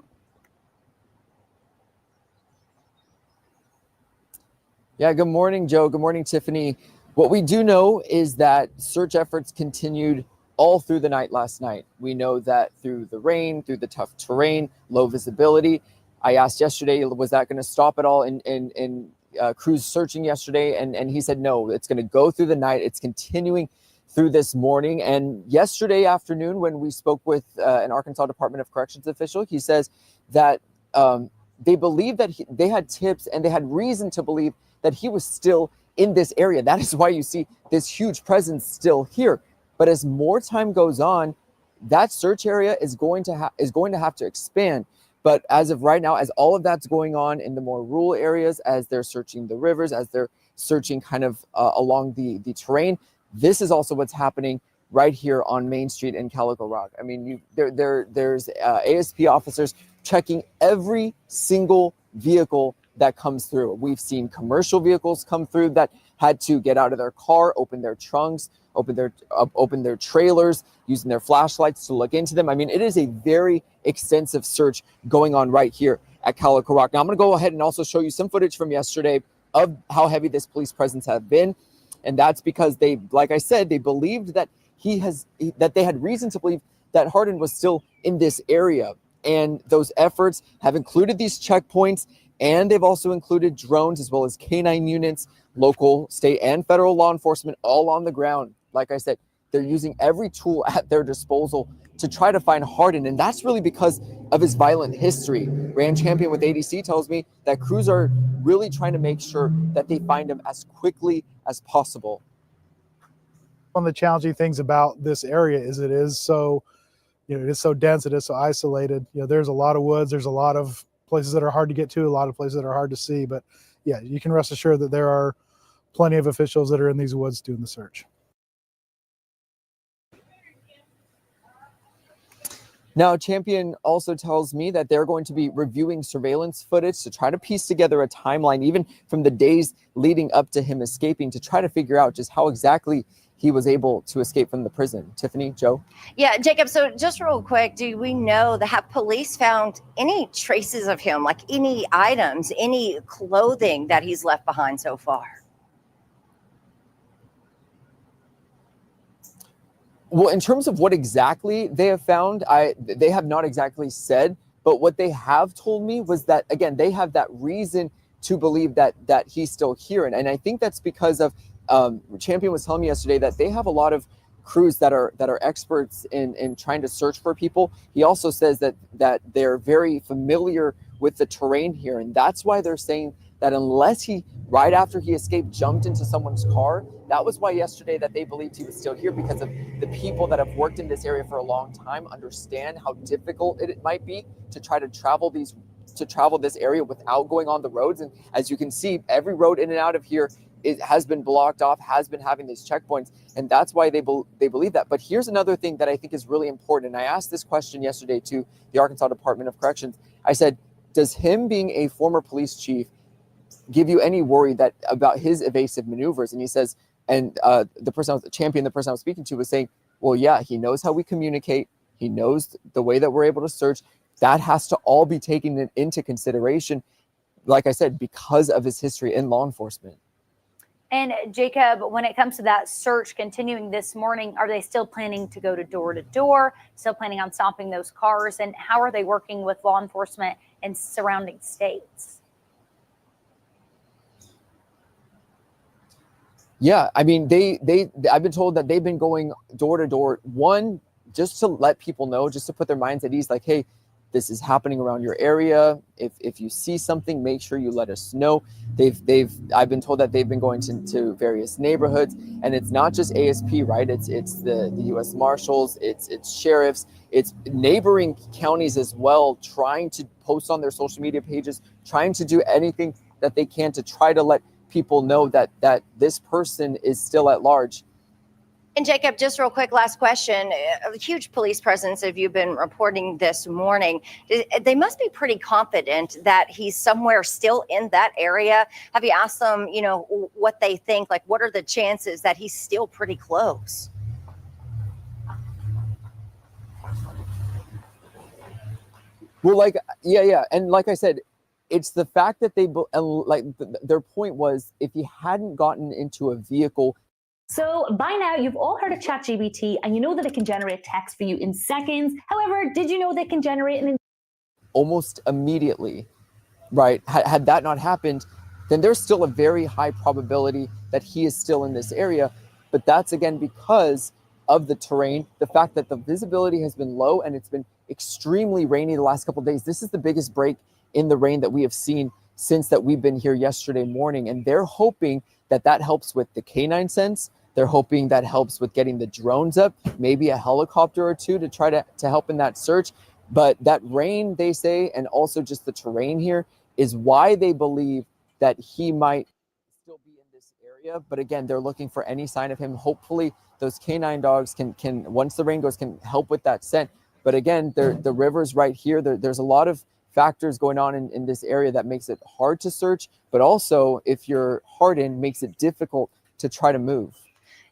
Yeah, good morning, Joe. Good morning, Tiffany. What we do know is that search efforts continued all through the night last night. We know that through the rain, through the tough terrain, low visibility. I asked yesterday, was that going to stop at all in crews searching yesterday? And he said, no, it's going to go through the night. It's continuing through this morning. And yesterday afternoon, when we spoke with an Arkansas Department of Corrections official, he says that they believe that they had tips and they had reason to believe that he was still in this area. That is why you see this huge presence still here. But as more time goes on, that search area is going to have to expand. But as of right now, as all of that's going on in the more rural areas, as they're searching the rivers, as they're searching kind of along the terrain, this is also what's happening right here on Main Street in Calico Rock. I mean, there's ASP officers checking every single vehicle that comes through. We've seen commercial vehicles come through that had to get out of their car, open their trunks, open their trailers, using their flashlights to look into them. I mean, it is a very extensive search going on right here at Calico Rock. Now, I'm going to go ahead and also show you some footage from yesterday of how heavy this police presence has been. And that's because they, like I said, they believed that that they had reason to believe that Hardin was still in this area. And those efforts have included these checkpoints, and they've also included drones as well as canine units, local, state, and federal law enforcement all on the ground. Like I said, they're using every tool at their disposal to try to find Hardin, and that's really because of his violent history. Rand Champion with ADC tells me that crews are really trying to make sure that they find him as quickly as possible. One of the challenging things about this area is it is so, it is so dense, it is so isolated. There's a lot of woods, there's a lot of places that are hard to get to, a lot of places that are hard to see, but yeah, you can rest assured that there are plenty of officials that are in these woods doing the search. Now, Champion also tells me that they're going to be reviewing surveillance footage to try to piece together a timeline, even from the days leading up to him escaping, to try to figure out just how exactly he was able to escape from the prison. Tiffany, Joe? Yeah, Jacob, so just real quick, do we know that have police found any traces of him, like any items, any clothing that he's left behind so far? Well, in terms of what exactly they have found, they have not exactly said, but what they have told me was that, again, they have that reason to believe that he's still here. And I think that's because of Champion was telling me yesterday that they have a lot of crews that are experts in trying to search for people. He also says that they're very familiar with the terrain here. And that's why they're saying that unless he, right after he escaped, jumped into someone's car, that was why yesterday that they believed he was still here, because of the people that have worked in this area for a long time understand how difficult it might be to try to travel this area without going on the roads. And as you can see, every road in and out of here has been blocked off, has been having these checkpoints, and that's why they believe that. But here's another thing that I think is really important, and I asked this question yesterday to the Arkansas Department of Corrections. I said, does him being a former police chief give you any worry that about his evasive maneuvers? And he says, and the person I was speaking to was saying, well, yeah, he knows how we communicate. He knows the way that we're able to search. That has to all be taken into consideration, like I said, because of his history in law enforcement. And Jacob, when it comes to that search continuing this morning, are they still planning to go to door, still planning on stopping those cars? And how are they working with law enforcement in surrounding states? Yeah, I mean, I've been told that they've been going door to door, one, just to let people know, just to put their minds at ease, like, hey, this is happening around your area. If you see something, make sure you let us know. I've been told that they've been going to various neighborhoods, and it's not just ASP, right? It's the U.S. Marshals, it's sheriffs, it's neighboring counties as well, trying to post on their social media pages, trying to do anything that they can to try to let people know that this person is still at large. And Jacob, just real quick, last question. A huge police presence, have you been reporting this morning? They must be pretty confident that he's somewhere still in that area. Have you asked them, what they think? Like, what are the chances that he's still pretty close? Well, yeah. And like I said, it's the fact that their point was, if he hadn't gotten into a vehicle. So by now, you've all heard of ChatGPT, and you know that it can generate text for you in seconds. However, did you know that it can generate almost immediately, right? Had that not happened, then there's still a very high probability that he is still in this area. But that's, again, because of the terrain, the fact that the visibility has been low and it's been extremely rainy the last couple of days. This is the biggest break in the rain that we have seen since that we've been here yesterday morning. And they're hoping that helps with the canine sense. They're hoping that helps with getting the drones up, maybe a helicopter or two to try to help in that search. But that rain, they say, and also just the terrain here is why they believe that he might still be in this area. But again, they're looking for any sign of him. Hopefully those canine dogs can once the rain goes, can help with that scent. But again, the river's right here. There's a lot of factors going on in this area that makes it hard to search, but also if you're hardened, makes it difficult to try to move.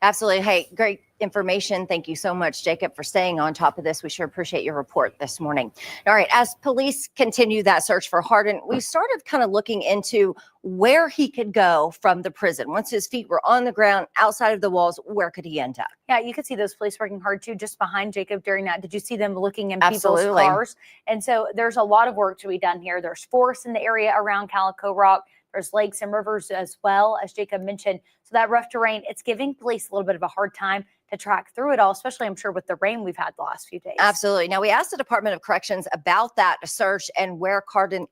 Absolutely. Hey, great information. Thank you so much, Jacob, for staying on top of this. We sure appreciate your report this morning. All right, as police continue that search for Hardin, we started kind of looking into where he could go from the prison. Once his feet were on the ground, outside of the walls, where could he end up? Yeah, you could see those police working hard too, just behind Jacob during that. Did you see them looking in Absolutely. people's cars? And so there's a lot of work to be done here. There's forests in the area around Calico Rock. There's lakes and rivers as well, as Jacob mentioned. So that rough terrain, it's giving police a little bit of a hard time to track through it all, especially, I'm sure, with the rain we've had the last few days. Absolutely. Now, we asked the Department of Corrections about that search and where Hardin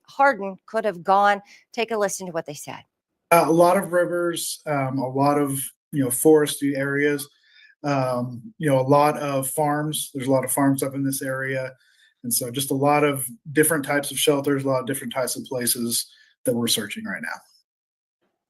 could have gone. Take a listen to what they said. A lot of rivers, a lot of, foresty areas, a lot of farms. There's a lot of farms up in this area. And so just a lot of different types of shelters, a lot of different types of places that we're searching right now.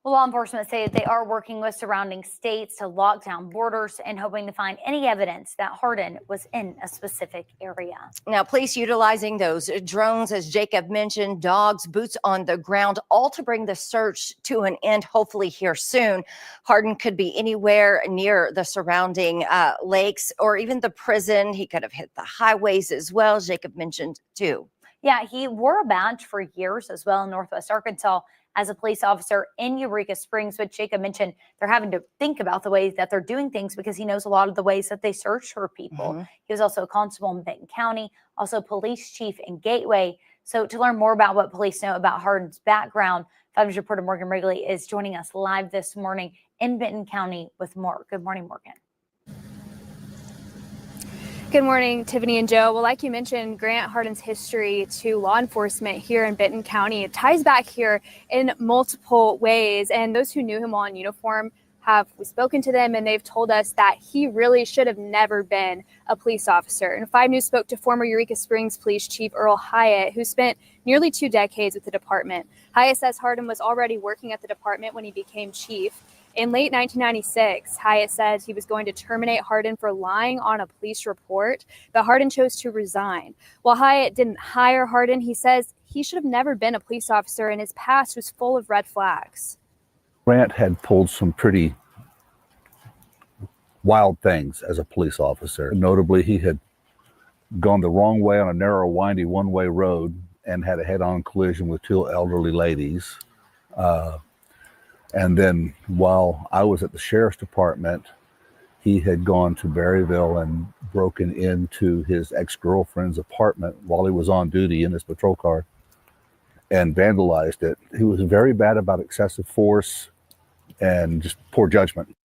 Well, law enforcement say that they are working with surrounding states to lock down borders and hoping to find any evidence that Hardin was in a specific area. Now, police utilizing those drones, as Jacob mentioned, dogs, boots on the ground, all to bring the search to an end, hopefully here soon. Hardin could be anywhere near the surrounding lakes or even the prison. He could have hit the highways as well, Jacob mentioned too. Yeah, he wore a badge for years as well in Northwest Arkansas as a police officer in Eureka Springs, which Jacob mentioned they're having to think about the ways that they're doing things because he knows a lot of the ways that they search for people. He was also a constable in Benton County, also police chief in Gateway. So to learn more about what police know about Hardin's background, 5 News reporter Morgan Wrigley is joining us live this morning in Benton County with more. Good morning, Morgan. Good morning, Tiffany and Joe. Well, like you mentioned, Grant Hardin's history to law enforcement here in Benton County, it ties back here in multiple ways. And those who knew him while in uniform we've spoken to them, and they've told us that he really should have never been a police officer. And 5 News spoke to former Eureka Springs Police Chief Earl Hyatt, who spent nearly 2 decades with the department. Hyatt says Hardin was already working at the department when he became chief. In late 1996, Hyatt said he was going to terminate Hardin for lying on a police report, but Hardin chose to resign. While Hyatt didn't hire Hardin, he says he should have never been a police officer, and his past was full of red flags. Grant had pulled some pretty wild things as a police officer. Notably, he had gone the wrong way on a narrow, windy one-way road and had a head-on collision with 2 elderly ladies. And then while I was at the sheriff's department, he had gone to Berryville and broken into his ex-girlfriend's apartment while he was on duty in his patrol car and vandalized it. He was very bad about excessive force and just poor judgment.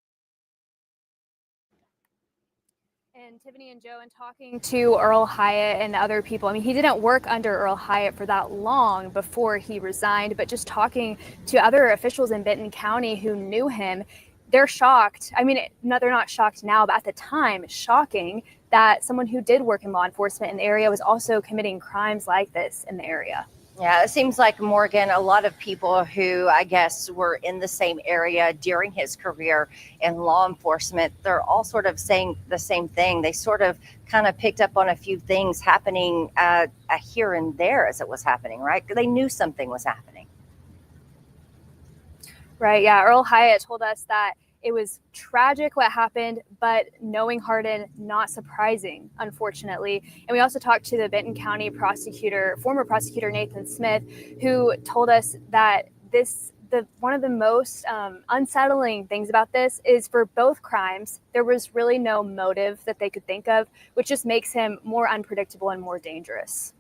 And Tiffany and Joe, in talking to Earl Hyatt and other people, I mean, he didn't work under Earl Hyatt for that long before he resigned, but just talking to other officials in Benton County who knew him, they're shocked. I mean, no, they're not shocked now, but at the time, shocking that someone who did work in law enforcement in the area was also committing crimes like this in the area. Yeah, it seems like, Morgan, a lot of people who I guess were in the same area during his career in law enforcement, they're all sort of saying the same thing. They sort of kind of picked up on a few things happening here and there as it was happening, right? They knew something was happening. Right, yeah. Earl Hyatt told us that it was tragic what happened, but knowing Hardin, not surprising, unfortunately. And we also talked to the Benton County prosecutor, former prosecutor Nathan Smith, who told us that one of the most unsettling things about this is for both crimes, there was really no motive that they could think of, which just makes him more unpredictable and more dangerous.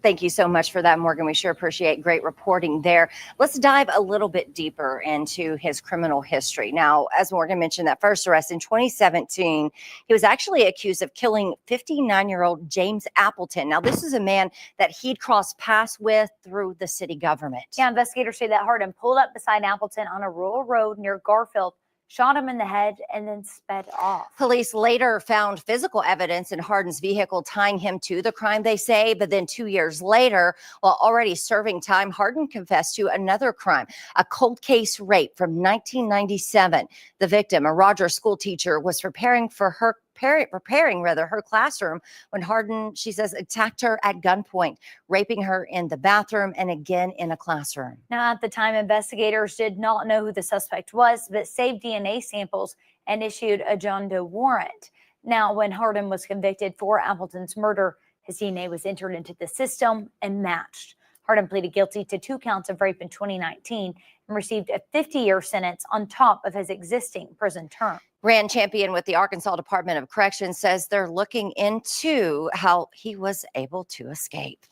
Thank you so much for that, Morgan. We sure appreciate great reporting there. Let's dive a little bit deeper into his criminal history. Now, as Morgan mentioned, that first arrest in 2017, he was actually accused of killing 59-year-old James Appleton. Now, this is a man that he'd crossed paths with through the city government. Yeah, investigators say that Hardin pulled up beside Appleton on a rural road near Garfield, shot him in the head, and then sped off. Police later found physical evidence in Hardin's vehicle tying him to the crime, they say, but then 2 years later, while already serving time, Hardin confessed to another crime, a cold case rape from 1997. The victim, a Rogers school teacher, was preparing her classroom when Hardin, she says, attacked her at gunpoint, raping her in the bathroom and again in a classroom. Now, at the time, investigators did not know who the suspect was, but saved DNA samples and issued a John Doe warrant. Now, when Hardin was convicted for Appleton's murder, his DNA was entered into the system and matched. Hardin pleaded guilty to 2 counts of rape in 2019 and received a 50-year sentence on top of his existing prison term. Grand Champion with the Arkansas Department of Corrections says they're looking into how he was able to escape.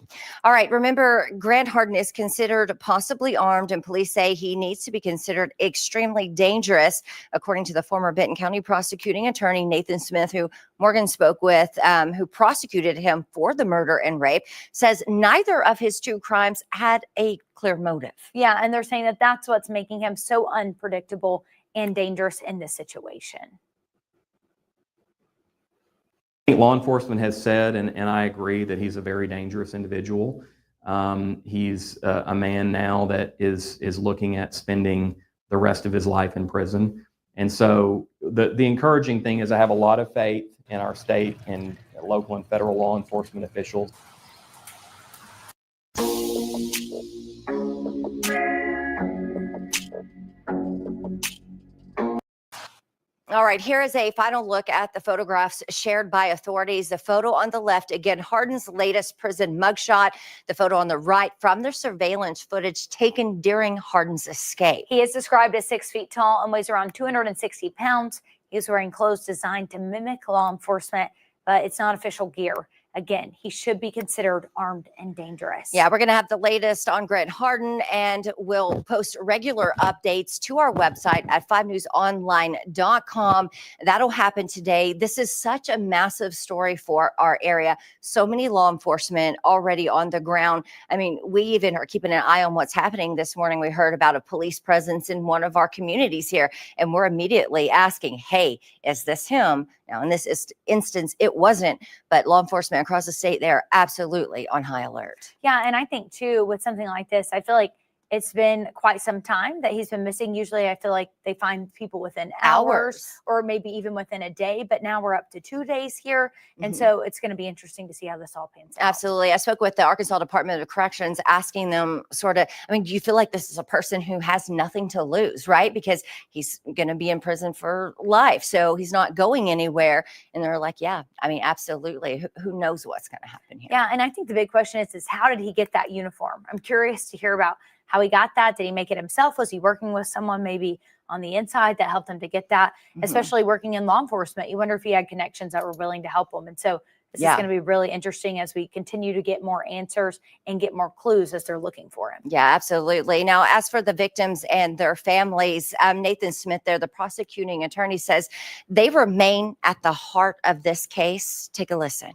All right, remember, Grant Hardin is considered possibly armed, and police say he needs to be considered extremely dangerous, according to the former Benton County prosecuting attorney Nathan Smith, who Morgan spoke with, who prosecuted him for the murder and rape, says neither of his 2 crimes had a clear motive. Yeah, and they're saying that that's what's making him so unpredictable and dangerous in this situation. Law enforcement has said, and I agree, that he's a very dangerous individual. He's a man now that is looking at spending the rest of his life in prison. And so the encouraging thing is I have a lot of faith in our state and local and federal law enforcement officials. All right, here is a final look at the photographs shared by authorities. The photo on the left, again, Hardin's latest prison mugshot. The photo on the right from the surveillance footage taken during Hardin's escape. He is described as 6 feet tall and weighs around 260 pounds. He is wearing clothes designed to mimic law enforcement, but it's not official gear. again, he should be considered armed and dangerous. Yeah, we're going to have the latest on Grant Harden, and we'll post regular updates to our website at 5newsonline.com. That'll happen today. This is such a massive story for our area. So many law enforcement already on the ground. I mean, we even are keeping an eye on what's happening. This morning, we heard about a police presence in one of our communities here, and we're immediately asking, hey, is this him? Now, in this instance, it wasn't, but law enforcement across the state, they're absolutely on high alert. Yeah, and I think too, with something like this, I feel like it's been quite some time that he's been missing. Usually I feel like they find people within hours or maybe even within a day, but now we're up to 2 days here. And so it's going to be interesting to see how this all pans out. Absolutely. I spoke with the Arkansas Department of Corrections, asking them sort of, I mean, do you feel like this is a person who has nothing to lose, right? Because he's going to be in prison for life. So he's not going anywhere. And they're like, yeah, I mean, absolutely. Who knows what's going to happen here? Yeah. And I think the big question is how did he get that uniform? I'm curious to hear about how he got that. Did he make it himself? Was he working with someone maybe on the inside that helped him to get that? Especially working in law enforcement, you wonder if he had connections that were willing to help him. And so this is going to be really interesting as we continue to get more answers and get more clues as they're looking for him. Yeah, absolutely. Now, as for the victims and their families, Nathan Smith there, the prosecuting attorney, says they remain at the heart of this case. Take a listen.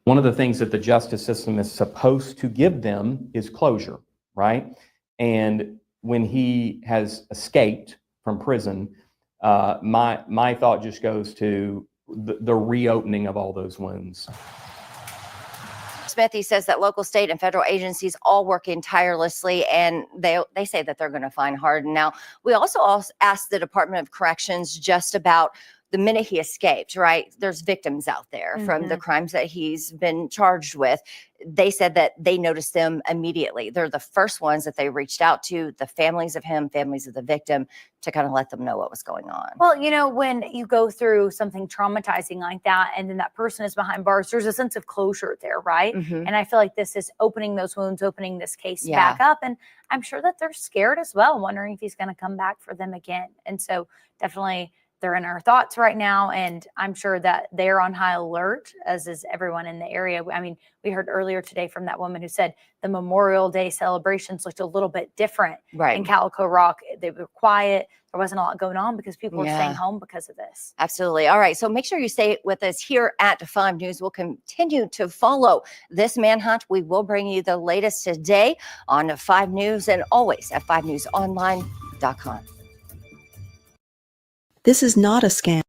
One of the things that the justice system is supposed to give them is closure, right? And when he has escaped from prison, my thought just goes to the reopening of all those wounds. Smith, he says that local, state, and federal agencies all working tirelessly, and they say that they're going to find Harden. Now, we also asked the Department of Corrections just about the minute he escaped, right? There's victims out there from the crimes that he's been charged with. They said that they noticed them immediately. They're the first ones that they reached out to, the families of him, families of the victim, to kind of let them know what was going on. Well, you know, when you go through something traumatizing like that, and then that person is behind bars, there's a sense of closure there, right? And I feel like this is opening those wounds, opening this case back up. And I'm sure that they're scared as well, wondering if he's going to come back for them again. And so definitely they're in our thoughts right now, and I'm sure that they're on high alert, as is everyone in the area. I mean, we heard earlier today from that woman who said the Memorial Day celebrations looked a little bit different in Calico Rock. They were quiet. There wasn't a lot going on because people were staying home because of this. Absolutely. All right. So make sure you stay with us here at 5 News. We'll continue to follow this manhunt. We will bring you the latest today on 5 News and always at 5newsonline.com. This is not a scam.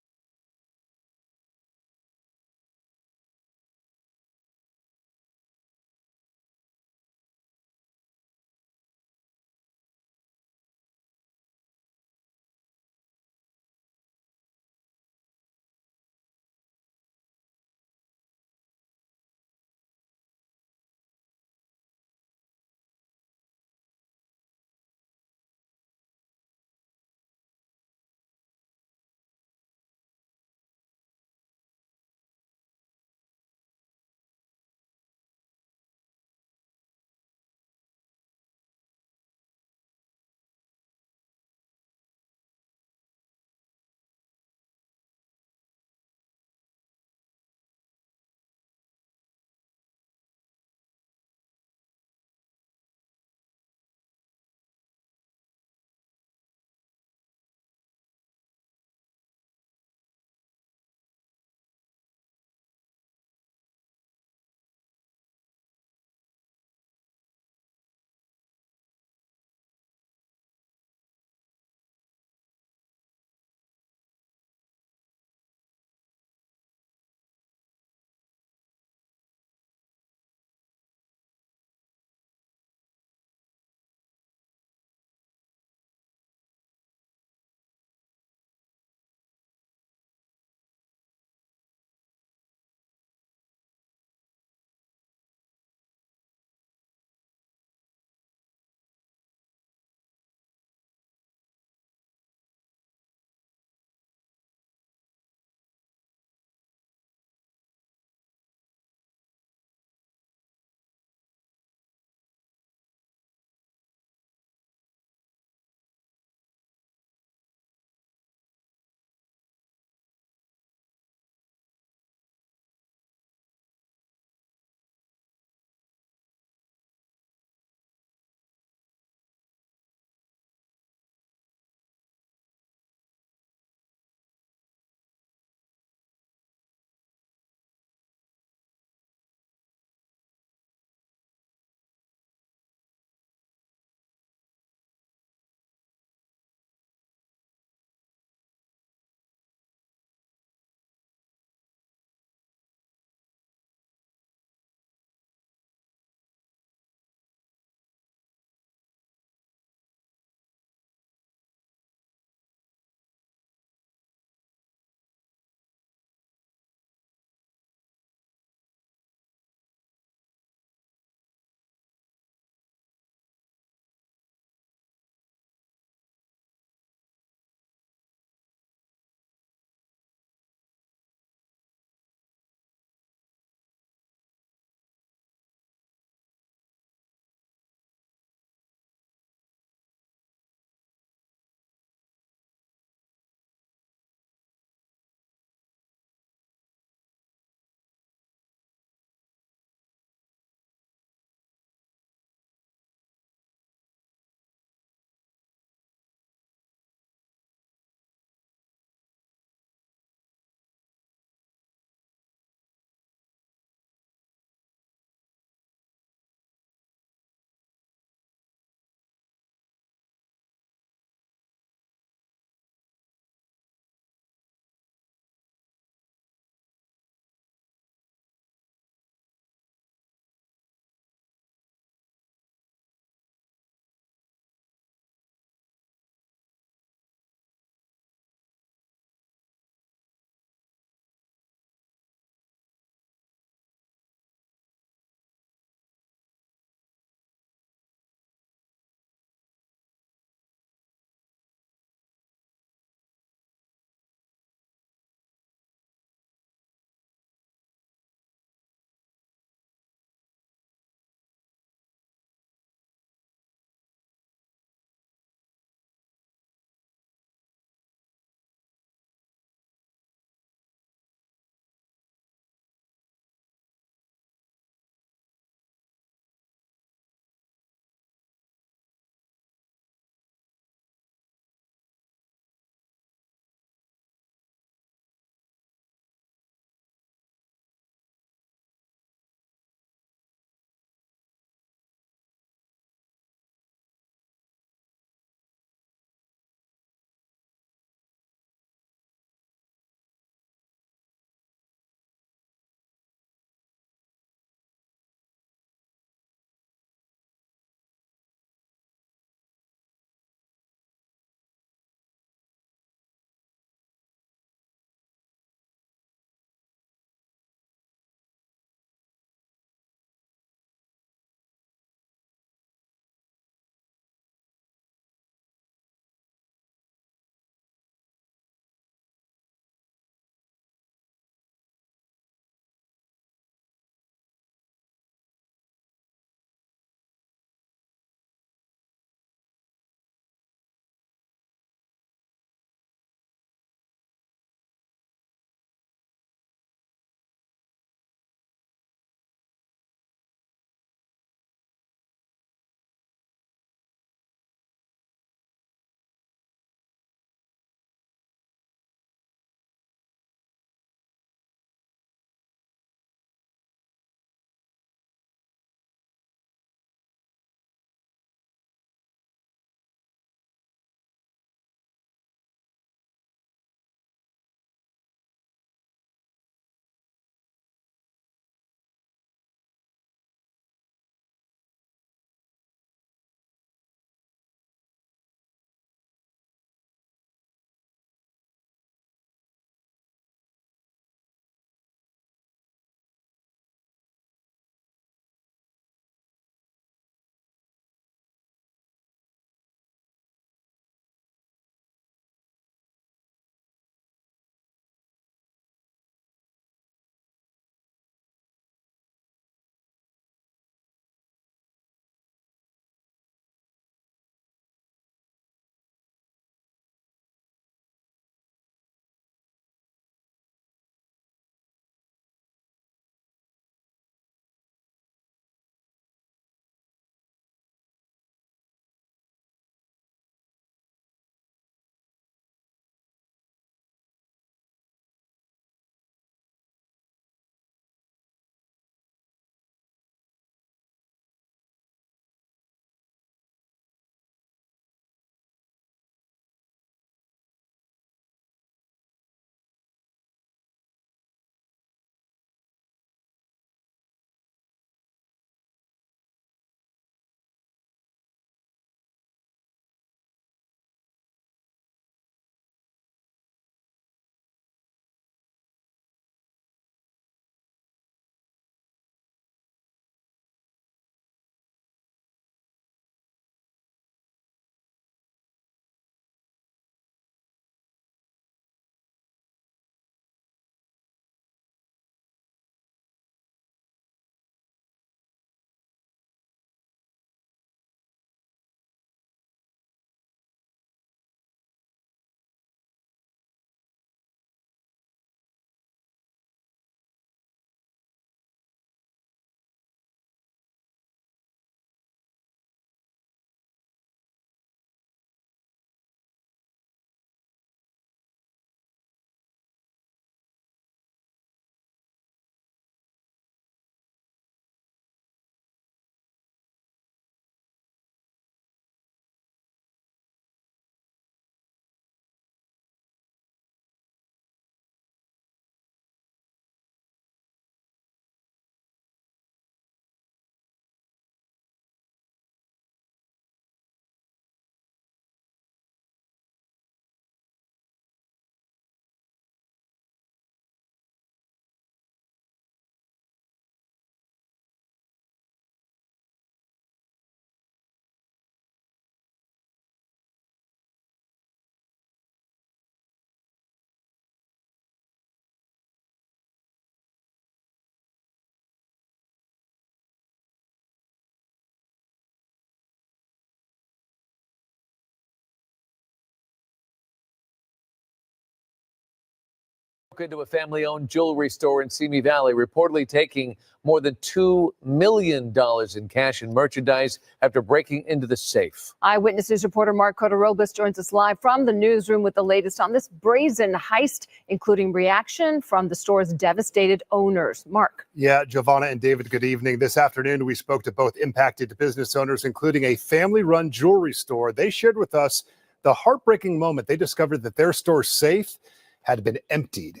into a family-owned jewelry store in Simi Valley, reportedly taking more than $2 million in cash and merchandise after breaking into the safe. Eyewitness News reporter Mark Cotarobis joins us live from the newsroom with the latest on this brazen heist, including reaction from the store's devastated owners. Mark. Yeah, Giovanna and David, good evening. This afternoon, we spoke to both impacted business owners, including a family-run jewelry store. They shared with us the heartbreaking moment they discovered that their store's safe had been emptied.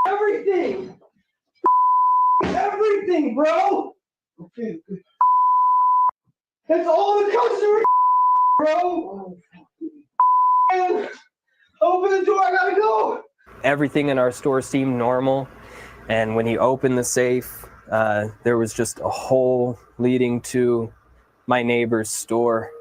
Everything! Everything, bro! Okay. That's all the customers, bro! Open the door, I gotta go! Everything in our store seemed normal, and when he opened the safe, there was just a hole leading to my neighbor's store.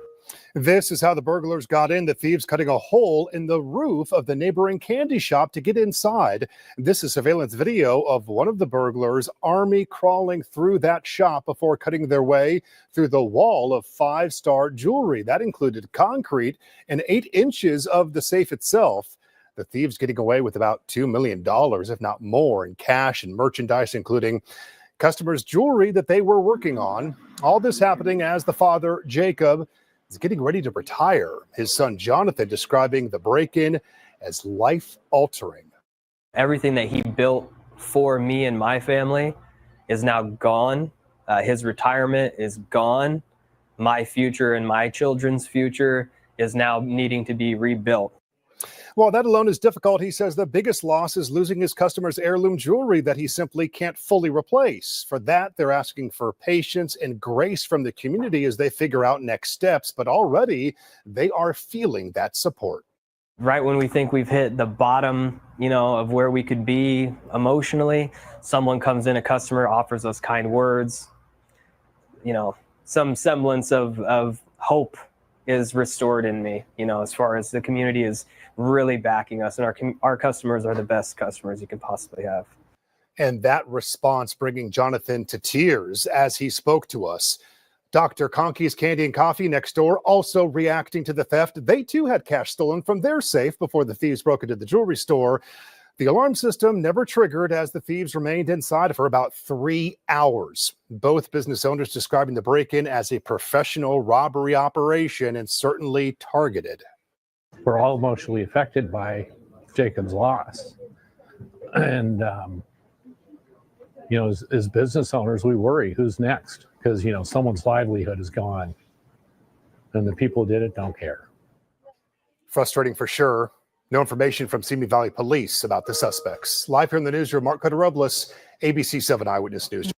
This is how the burglars got in. The thieves cutting a hole in the roof of the neighboring candy shop to get inside. This is surveillance video of one of the burglars army crawling through that shop before cutting their way through the wall of five-star jewelry. That included concrete and 8 inches of the safe itself. The thieves getting away with about $2 million, if not more, in cash and merchandise, including customers' jewelry that they were working on. All this happening as the father, Jacob, is getting ready to retire. His son, Jonathan, describing the break-in as life-altering. Everything that he built for me and my family is now gone. His retirement is gone. My future and my children's future is now needing to be rebuilt. While that alone is difficult, he says the biggest loss is losing his customers' heirloom jewelry that he simply can't fully replace. For that, they're asking for patience and grace from the community as they figure out next steps. But already, they are feeling that support. Right when we think we've hit the bottom, of where we could be emotionally, someone comes in, a customer offers us kind words, some semblance of hope is restored in me, as far as the community is really backing us, and our customers are the best customers you can possibly have. And that response bringing Jonathan to tears as he spoke to us. Dr. Conkey's Candy and Coffee next door also reacting to the theft. They too had cash stolen from their safe before the thieves broke into the jewelry store. The alarm system never triggered as the thieves remained inside for about 3 hours. Both business owners describing the break-in as a professional robbery operation and certainly targeted. We're all emotionally affected by Jacob's loss. And, as business owners, we worry who's next because, someone's livelihood is gone and the people who did it don't care. Frustrating for sure. No information from Simi Valley Police about the suspects. Live here in the newsroom, Mark Cotarobis, ABC 7 Eyewitness News.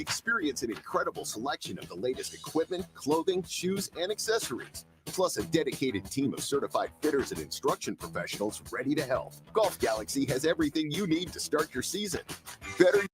Experience an incredible selection of the latest equipment, clothing, shoes, and accessories. Plus a dedicated team of certified fitters and instruction professionals ready to help. Golf Galaxy has everything you need to start your season. Better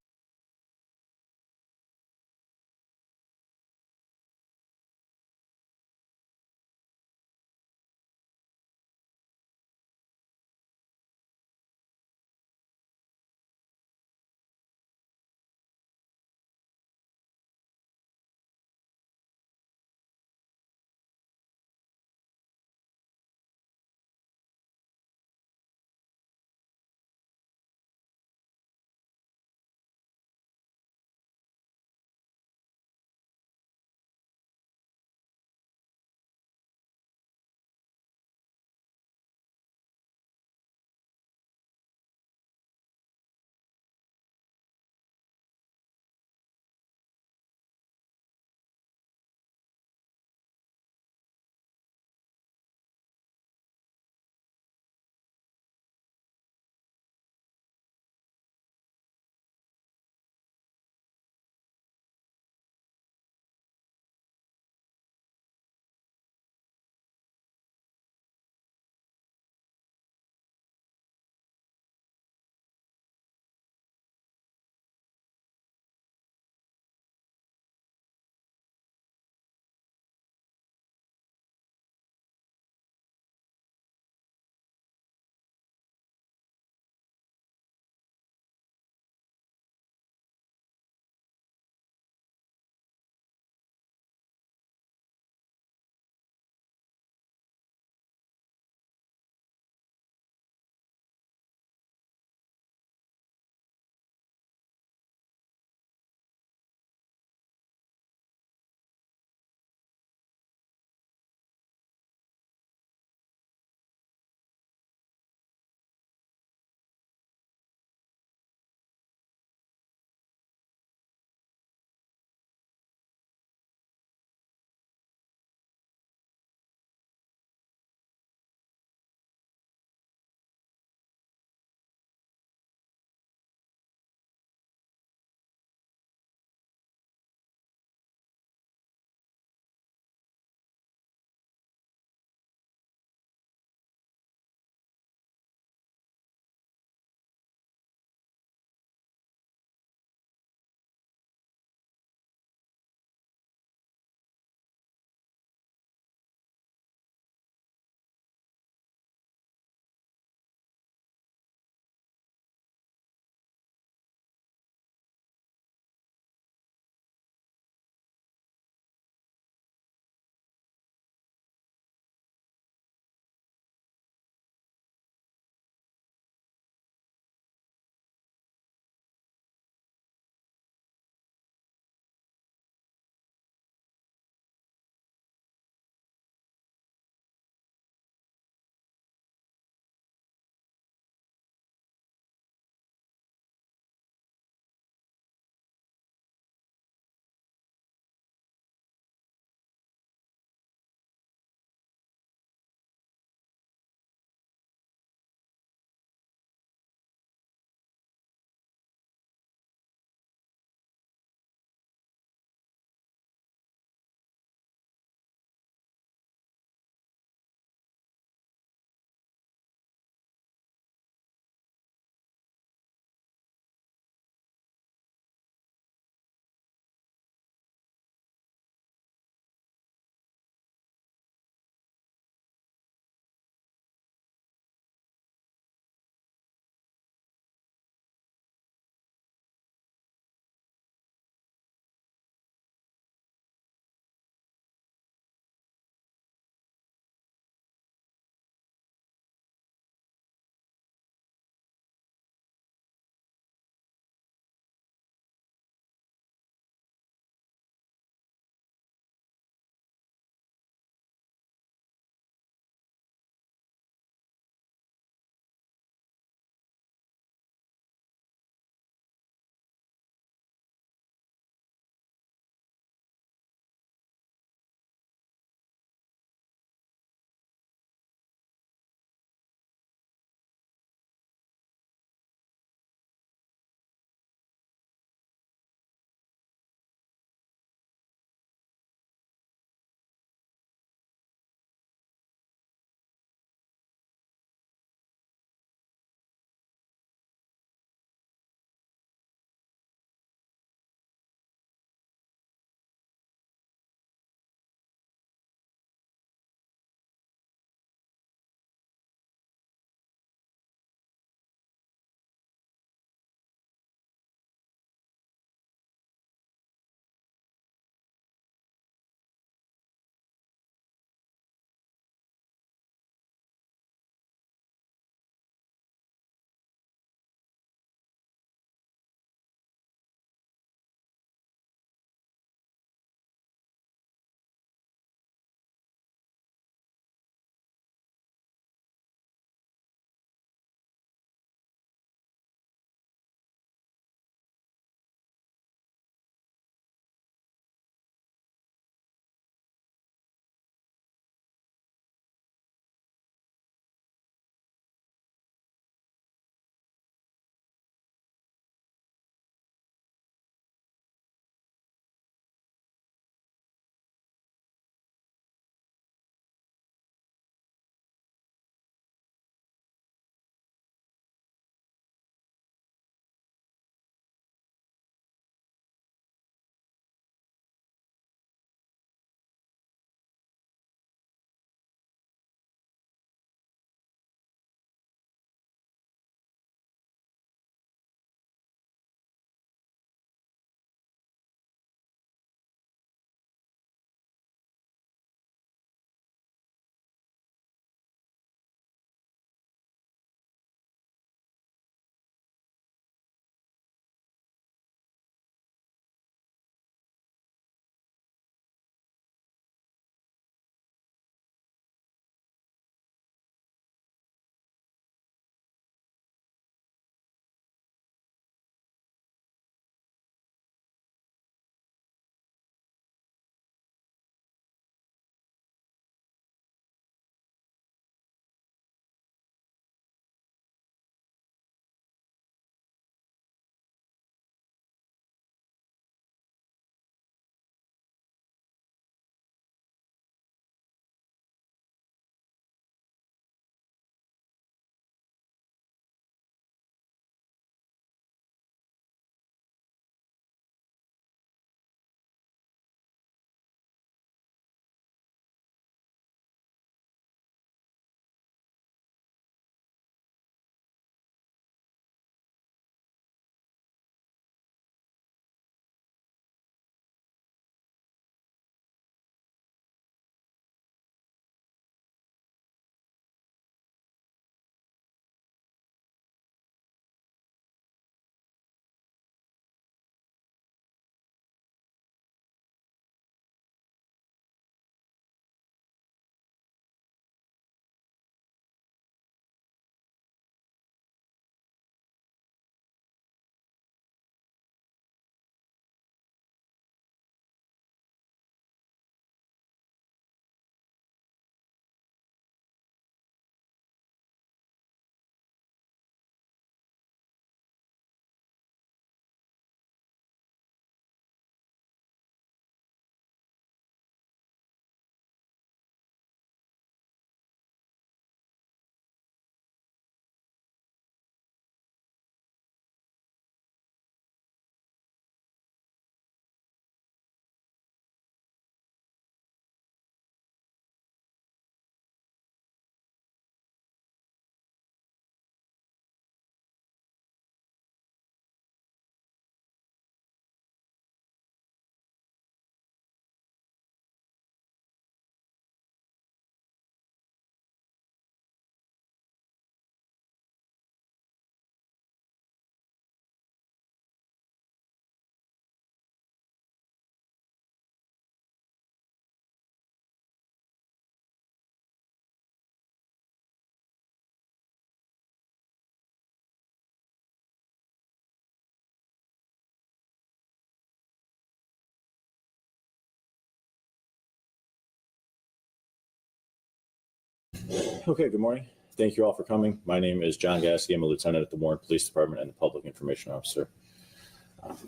Okay, good morning. Thank you all for coming. My name is John Gasky. I'm a lieutenant at the Warren Police Department and the Public Information Officer.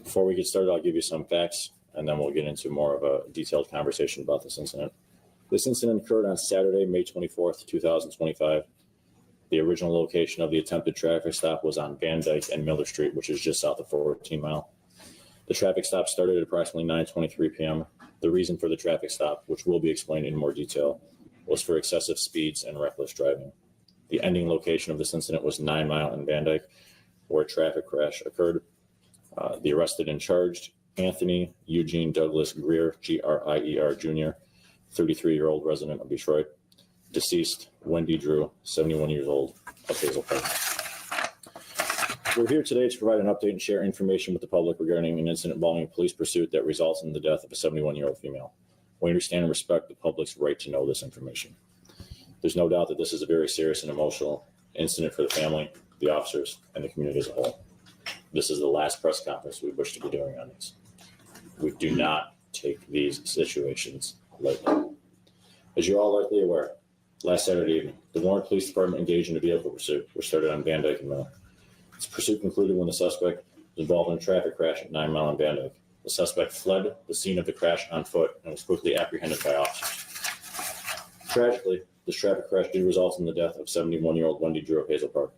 Before we get started, I'll give you some facts, and then we'll get into more of a detailed conversation about this incident. This incident occurred on Saturday, May 24th, 2025. The original location of the attempted traffic stop was on Van Dyke and Miller Street, which is just south of 14 Mile. The traffic stop started at approximately 9:23 p.m. The reason for the traffic stop, which will be explained in more detail, was for excessive speeds and reckless driving. The ending location of this incident was 9 Mile and Van Dyke, where a traffic crash occurred. The arrested and charged, Anthony Eugene Douglas Greer, Grier Jr., 33-year-old resident of Detroit. Deceased, Wendy Drew, 71 years old, of Hazel Park. We're here today to provide an update and share information with the public regarding an incident involving a police pursuit that results in the death of a 71-year-old female. We understand and respect the public's right to know this information. There's no doubt that this is a very serious and emotional incident for the family, the officers, and the community as a whole. This is the last press conference we wish to be doing on this. We do not take these situations lightly. As you're all likely aware, last Saturday evening, the Warren Police Department engaged in a vehicle pursuit, which started on Van Dyke and Miller. This pursuit concluded when the suspect was involved in a traffic crash at 9 Mile and Van Dyke. The suspect fled the scene of the crash on foot and was quickly apprehended by officers. Tragically, this traffic crash did result in the death of 71-year-old Wendy Drew of Hazel Park.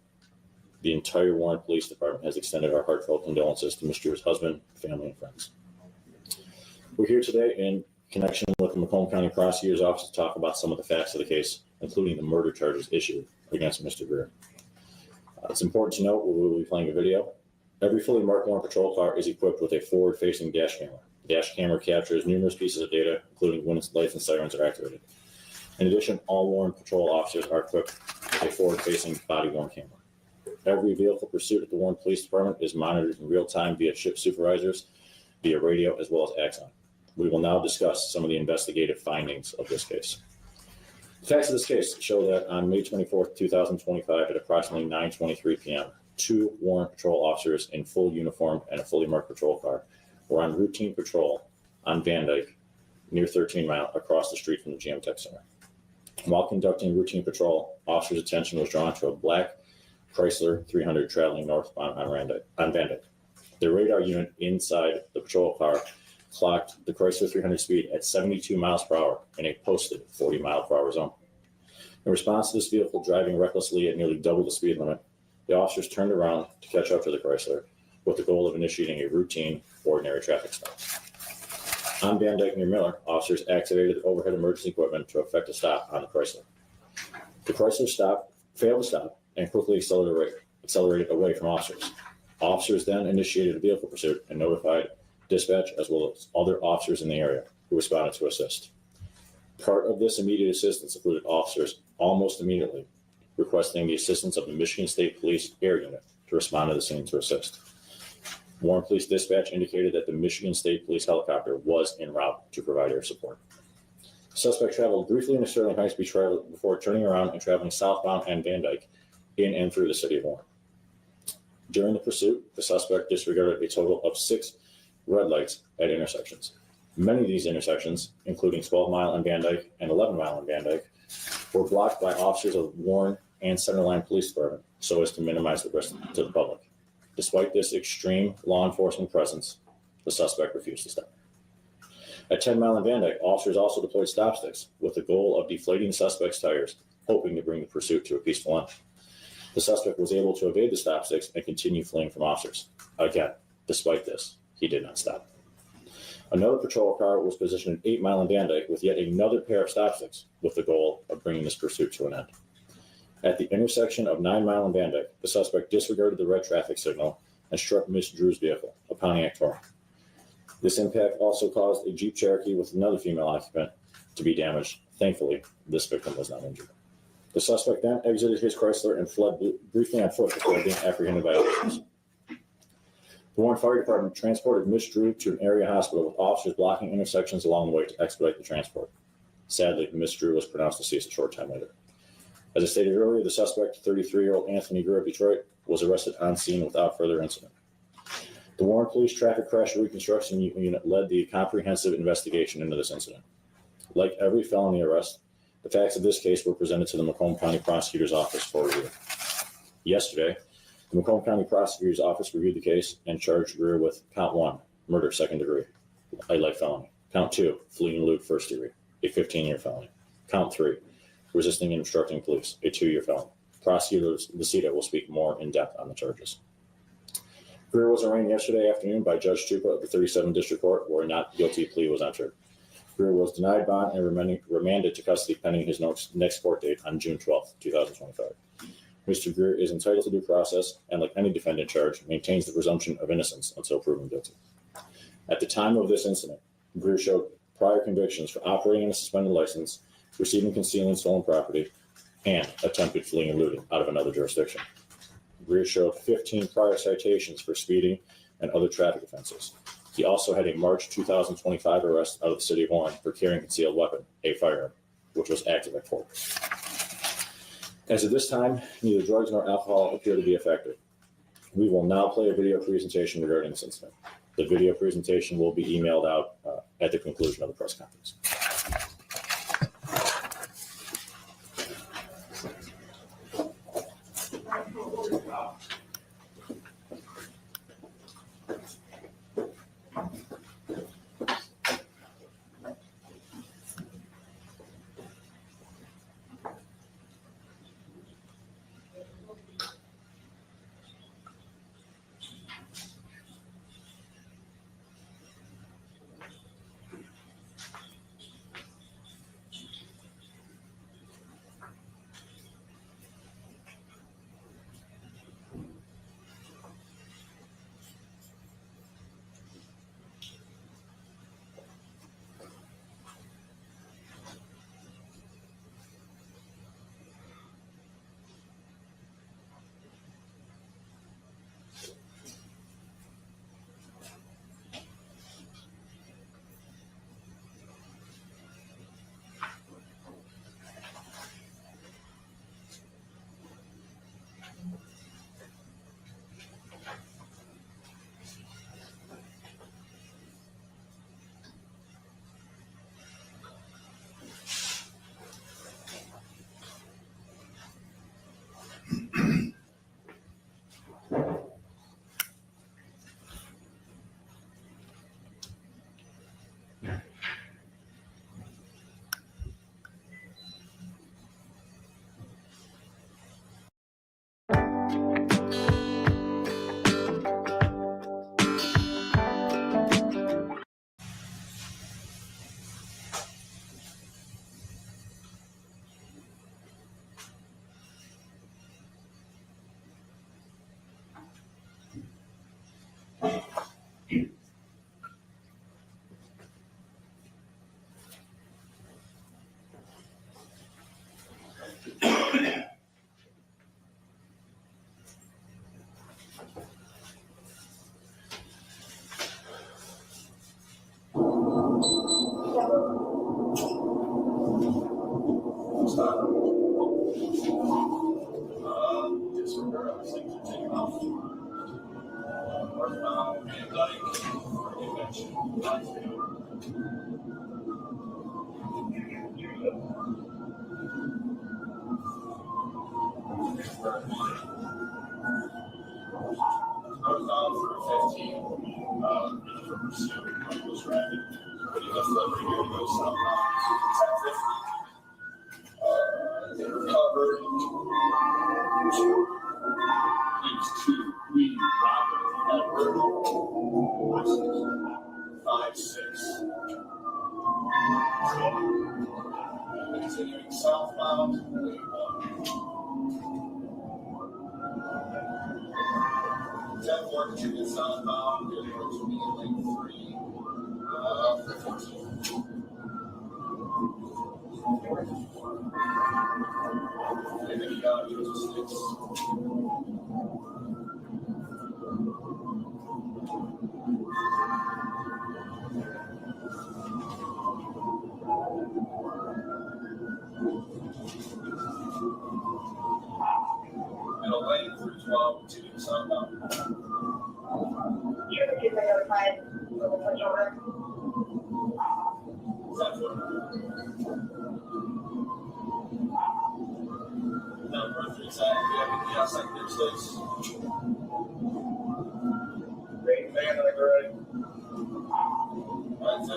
The entire Warren Police Department has extended our heartfelt condolences to Ms. Drew's husband, family, and friends. We're here today in connection with the Macomb County Prosecutor's Office to talk about some of the facts of the case, including the murder charges issued against Mr. Greer. It's important to note we will be playing a video. Every fully marked Warren patrol car is equipped with a forward-facing dash camera. The dash camera captures numerous pieces of data, including when lights and sirens are activated. In addition, all Warren patrol officers are equipped with a forward-facing body-worn camera. Every vehicle pursuit at the Warren Police Department is monitored in real time via shift supervisors, via radio, as well as Axon. We will now discuss some of the investigative findings of this case. The facts of this case show that on May 24th, 2025, at approximately 9:23 p.m., 2 Warren patrol officers in full uniform and a fully marked patrol car were on routine patrol on Van Dyke near 13 Mile across the street from the GM Tech Center. While conducting routine patrol, officers' attention was drawn to a black Chrysler 300 traveling northbound on Van Dyke. The radar unit inside the patrol car clocked the Chrysler 300 speed at 72 miles per hour in a posted 40 mile per hour zone. In response to this vehicle driving recklessly at nearly double the speed limit, the officers turned around to catch up to the Chrysler with the goal of initiating a routine, ordinary traffic stop. On Van Dyke near Miller, officers activated the overhead emergency equipment to effect a stop on the Chrysler. The Chrysler failed to stop and quickly accelerated away from officers. Officers then initiated a vehicle pursuit and notified dispatch as well as other officers in the area who responded to assist. Part of this immediate assistance included officers almost immediately requesting the assistance of the Michigan State Police Air Unit to respond to the scene to assist. Warren Police Dispatch indicated that the Michigan State Police helicopter was en route to provide air support. The suspect traveled briefly into Sterling Heights before turning around and traveling southbound on Van Dyke in and through the city of Warren. During the pursuit, the suspect disregarded a total of 6 red lights at intersections. Many of these intersections, including 12 Mile and Van Dyke and 11 Mile and Van Dyke, were blocked by officers of Warren and Centerline Police Department so as to minimize the risk to the public. Despite this extreme law enforcement presence, the suspect refused to stop. At 10 Mile and Van Dyke, officers also deployed stop sticks with the goal of deflating the suspect's tires, hoping to bring the pursuit to a peaceful end. The suspect was able to evade the stop sticks and continue fleeing from officers. Again, despite this, he did not stop. Another patrol car was positioned at 8 Mile and Van Dyke with yet another pair of stop sticks with the goal of bringing this pursuit to an end. At the intersection of 9 Mile and Van Dyke, the suspect disregarded the red traffic signal and struck Ms. Drew's vehicle, a Pontiac Touring. This impact also caused a Jeep Cherokee with another female occupant to be damaged. Thankfully, this victim was not injured. The suspect then exited his Chrysler and fled briefly on foot before being apprehended by officers. The Warren Fire Department transported Ms. Drew to an area hospital with officers blocking intersections along the way to expedite the transport. Sadly, Ms. Drew was pronounced deceased a short time later. As I stated earlier, the suspect, 33-year-old Anthony Greer of Detroit, was arrested on scene without further incident. The Warren Police Traffic Crash Reconstruction Unit led the comprehensive investigation into this incident. Like every felony arrest, The facts of this case were presented to the Macomb County Prosecutor's Office for review. Yesterday, the Macomb County Prosecutor's Office reviewed the case and charged Greer with count 1, murder second degree, a life felony. Count 2, fleeing and elude first degree, a 15-year felony. Count 3, resisting and obstructing police, a 2-year felony. Prosecutor Sade will speak more in depth on the charges. Greer was arraigned yesterday afternoon by Judge Chupa of the 37th District Court, where a not guilty plea was entered. Greer was denied bond and remanded to custody pending his next court date on June 12, 2025. Mr. Greer is entitled to due process and, like any defendant charged, maintains the presumption of innocence until proven guilty. At the time of this incident, Greer showed prior convictions for operating a suspended license, receiving, concealing stolen property, and attempted fleeing and eluding out of another jurisdiction. Greer showed 15 prior citations for speeding and other traffic offenses. He also had a March 2025 arrest out of the city of Warren for carrying a concealed weapon, a firearm, which was active at court. As of this time, neither drugs nor alcohol appear to be effective. We will now play a video presentation regarding this incident. The video presentation will be emailed out at the conclusion of the press conference. Continuing southbound, lane 1. 10-4 continuing southbound, getting to me in lane 3. 14. And then you got to 6. And a lane through 12 to southbound. You're the kids on the other side, so we'll switch over.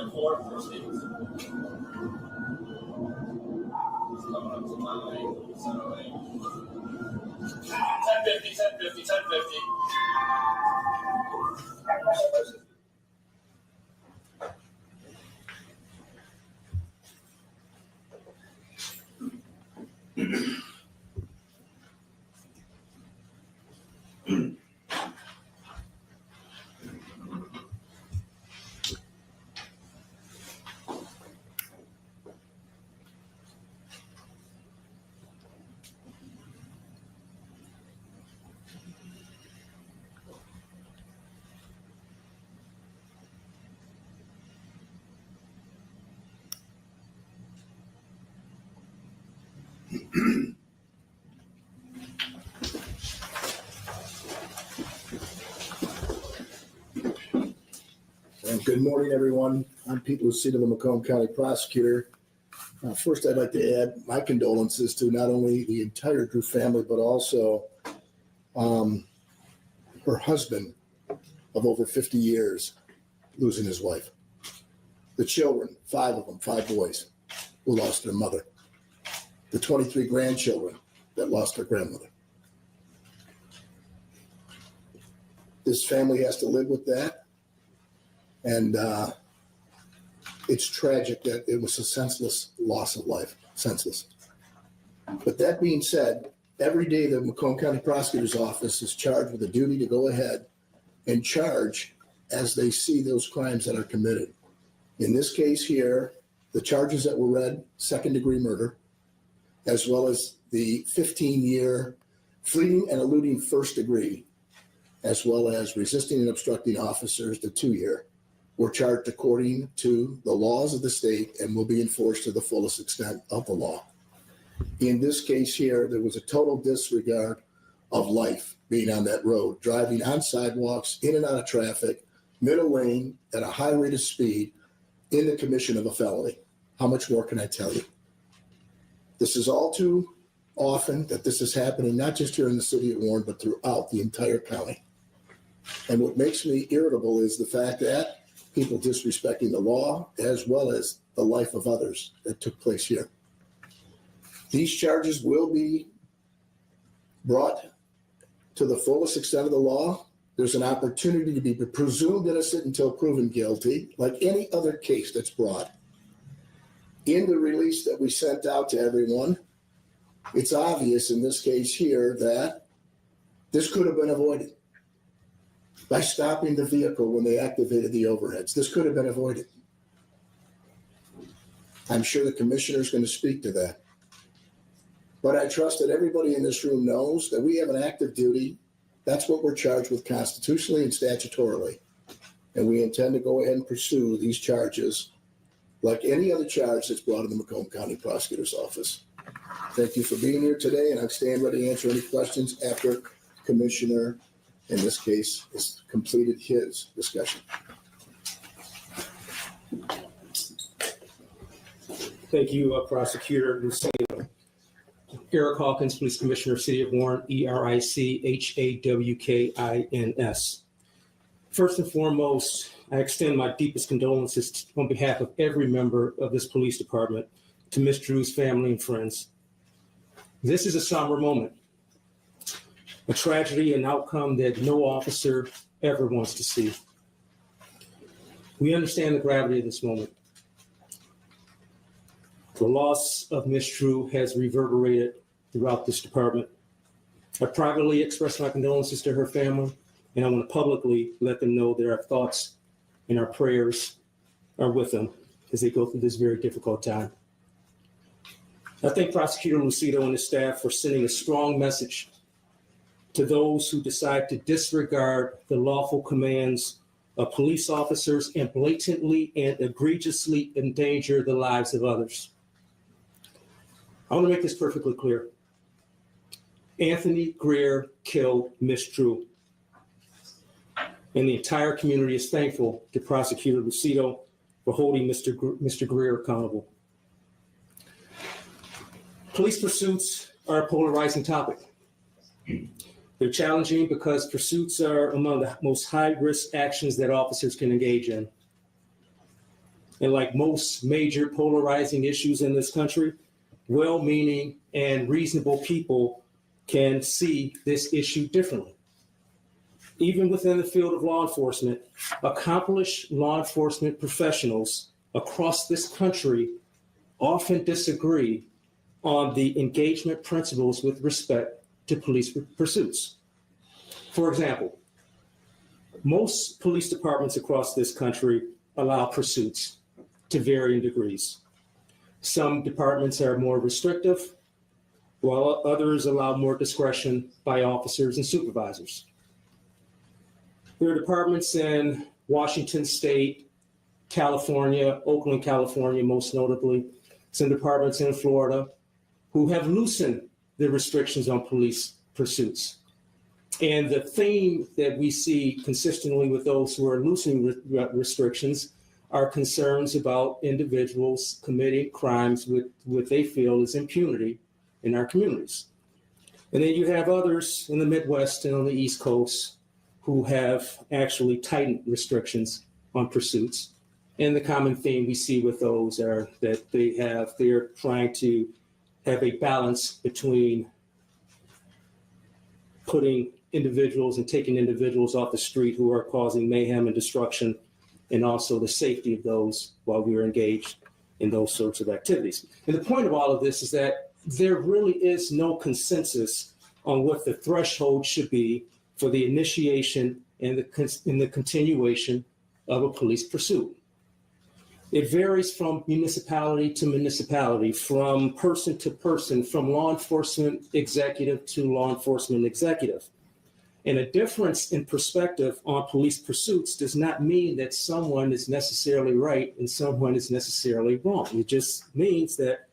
10-4, first aid. He's coming up to my lane, center lane. 10-50, 10-50, 10-50. Good morning, everyone. I'm Pete Lucida, the Macomb County Prosecutor. First, I'd like to add my condolences to not only the entire Drew family, but also her husband of over 50 years losing his wife. The children, 5 of them, 5 boys, who lost their mother. The 23 grandchildren that lost their grandmother. This family has to live with that. And it's tragic that it was a senseless loss of life, senseless. But that being said, every day the Macomb County Prosecutor's Office is charged with the duty to go ahead and charge as they see those crimes that are committed. In this case here, the charges that were read, second-degree murder, as well as the 15-year fleeing and eluding first degree, as well as resisting and obstructing officers, the 2-year, were charged according to the laws of the state and will be enforced to the fullest extent of the law. In this case here, there was a total disregard of life being on that road, driving on sidewalks, in and out of traffic, middle lane at a high rate of speed in the commission of a felony. How much more can I tell you? This is all too often that this is happening, not just here in the city of Warren, but throughout the entire county. And what makes me irritable is the fact that people disrespecting the law as well as the life of others that took place here. These charges will be brought to the fullest extent of the law. There's an opportunity to be presumed innocent until proven guilty, like any other case that's brought. In the release that we sent out to everyone, it's obvious in this case here that this could have been avoided by stopping the vehicle when they activated the overheads. This could have been avoided. I'm sure the commissioner is going to speak to that. But I trust that everybody in this room knows that we have an active duty. That's what we're charged with constitutionally and statutorily. And we intend to go ahead and pursue these charges like any other charge that's brought in the Macomb County Prosecutor's Office. Thank you for being here today, and I stand ready to answer any questions after Commissioner, in this case, has completed his discussion. Thank you, Prosecutor Lucido. Eric Hawkins, Police Commissioner, City of Warren, ERICHAWKINS. First and foremost, I extend my deepest condolences on behalf of every member of this police department to Ms. Drew's family and friends. This is a somber moment, a tragedy, an outcome that no officer ever wants to see. We understand the gravity of this moment. The loss of Ms. Drew has reverberated throughout this department. I privately express my condolences to her family, and I want to publicly let them know that our thoughts and our prayers are with them as they go through this very difficult time. I thank Prosecutor Lucido and his staff for sending a strong message to those who decide to disregard the lawful commands of police officers and blatantly and egregiously endanger the lives of others. I want to make this perfectly clear. Anthony Greer killed Miss Drew, and the entire community is thankful to Prosecutor Lucido for holding Mr. Greer accountable. Police pursuits are a polarizing topic. They're challenging because pursuits are among the most high-risk actions that officers can engage in. And like most major polarizing issues in this country, well-meaning and reasonable people can see this issue differently. Even within the field of law enforcement, accomplished law enforcement professionals across this country often disagree on the engagement principles with respect to police pursuits. For example, most police departments across this country allow pursuits to varying degrees. Some departments are more restrictive, while others allow more discretion by officers and supervisors. There are departments in Washington State, California, Oakland, California, most notably, some departments in Florida who have loosened the restrictions on police pursuits. And the theme that we see consistently with those who are loosening restrictions are concerns about individuals committing crimes with what they feel is impunity in our communities. And then you have others in the Midwest and on the East Coast who have actually tightened restrictions on pursuits. And the common theme we see with those are that they're trying to have a balance between putting individuals and taking individuals off the street who are causing mayhem and destruction, and also the safety of those while we are engaged in those sorts of activities. And the point of all of this is that there really is no consensus on what the threshold should be for the initiation and the continuation of a police pursuit. It varies from municipality to municipality, from person to person, from law enforcement executive to law enforcement executive. And a difference in perspective on police pursuits does not mean that someone is necessarily right and someone is necessarily wrong. It just means that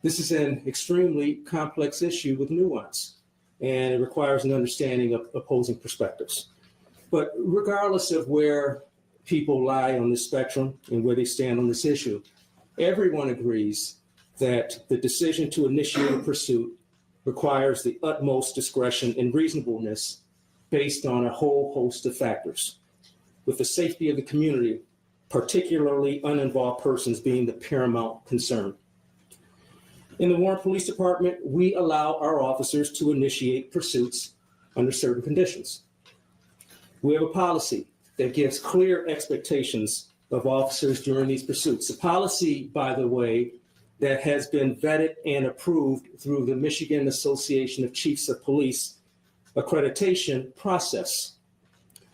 this is an extremely complex issue with nuance, and it requires an understanding of opposing perspectives. But regardless of where people lie on the spectrum and where they stand on this issue, everyone agrees that the decision to initiate a pursuit requires the utmost discretion and reasonableness based on a whole host of factors, with the safety of the community, particularly uninvolved persons, being the paramount concern. In the Warren Police Department, we allow our officers to initiate pursuits under certain conditions. We have a policy that gives clear expectations of officers during these pursuits. A policy, by the way, that has been vetted and approved through the Michigan Association of Chiefs of Police accreditation process,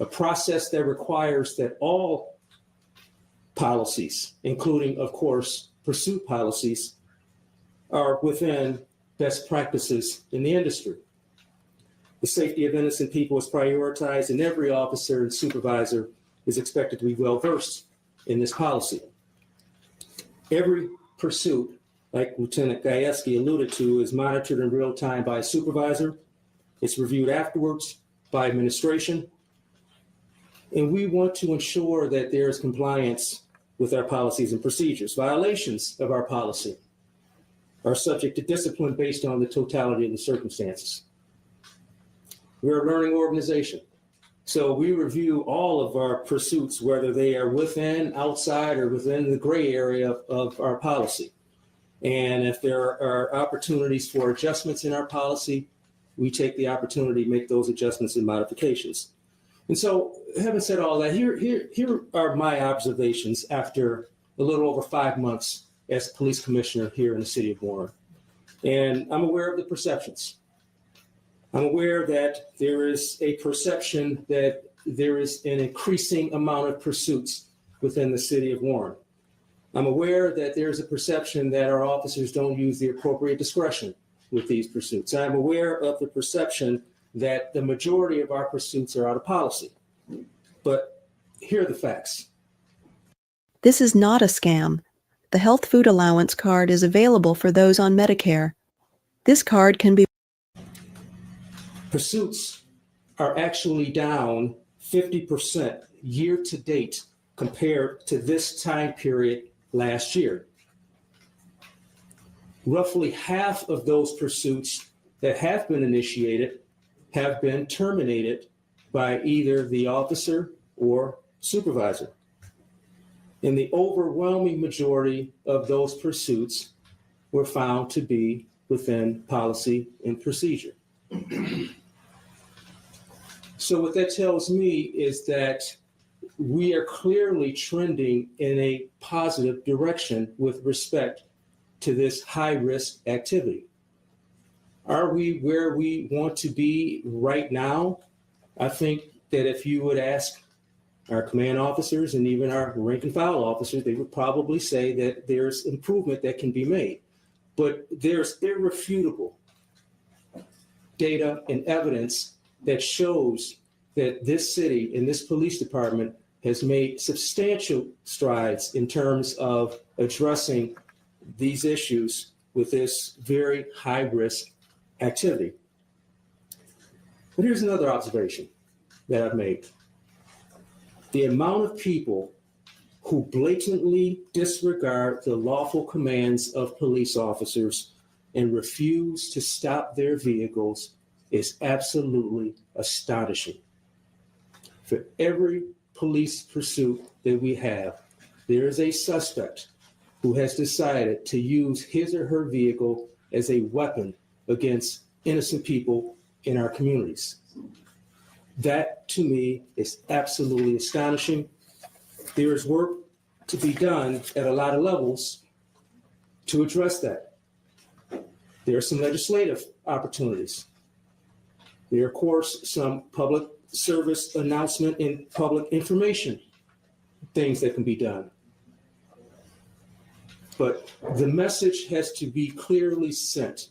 a process that requires that all policies, including, of course, pursuit policies, are within best practices in the industry. The safety of innocent people is prioritized, and every officer and supervisor is expected to be well-versed in this policy. Every pursuit, like Lieutenant Gajewski alluded to, is monitored in real time by a supervisor. It's reviewed afterwards by administration. And we want to ensure that there is compliance with our policies and procedures. Violations of our policy are subject to discipline based on the totality of the circumstances. We're a learning organization, so we review all of our pursuits, whether they are within, outside, or within the gray area of our policy. And if there are opportunities for adjustments in our policy, we take the opportunity to make those adjustments and modifications. And so, having said all that, here are my observations after a little over 5 months as police commissioner here in the city of Warren. And I'm aware of the perceptions. I'm aware that there is a perception that there is an increasing amount of pursuits within the city of Warren. I'm aware that there's a perception that our officers don't use the appropriate discretion with these pursuits. I'm aware of the perception that the majority of our pursuits are out of policy. But here are the facts. This is not a scam. The Health Food Allowance card is available for those on Medicare. This card can be... Pursuits are actually down 50% year to date compared to this time period last year. Roughly half of those pursuits that have been initiated have been terminated by either the officer or supervisor. And the overwhelming majority of those pursuits were found to be within policy and procedure. So what that tells me is that we are clearly trending in a positive direction with respect to this high-risk activity. Are we where we want to be right now? I think that if you would ask our command officers and even our rank and file officers, they would probably say that there's improvement that can be made. But there's irrefutable data and evidence that shows that this city and this police department has made substantial strides in terms of addressing these issues with this very high-risk activity. But here's another observation that I've made. The amount of people who blatantly disregard the lawful commands of police officers and refuse to stop their vehicles is absolutely astonishing. For every police pursuit that we have, there is a suspect who has decided to use his or her vehicle as a weapon against innocent people in our communities. That, to me, is absolutely astonishing. There is work to be done at a lot of levels to address that. There are some legislative opportunities. There are, of course, some public service announcement and public information things that can be done. But the message has to be clearly sent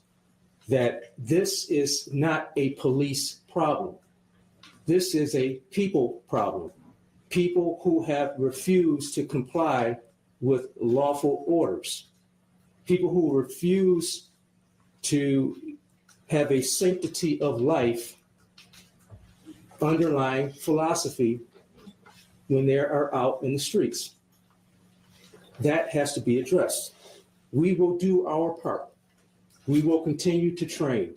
that this is not a police problem. This is a people problem. People who have refused to comply with lawful orders. People who refuse to have a sanctity of life underlying philosophy when they are out in the streets. That has to be addressed. We will do our part. We will continue to train.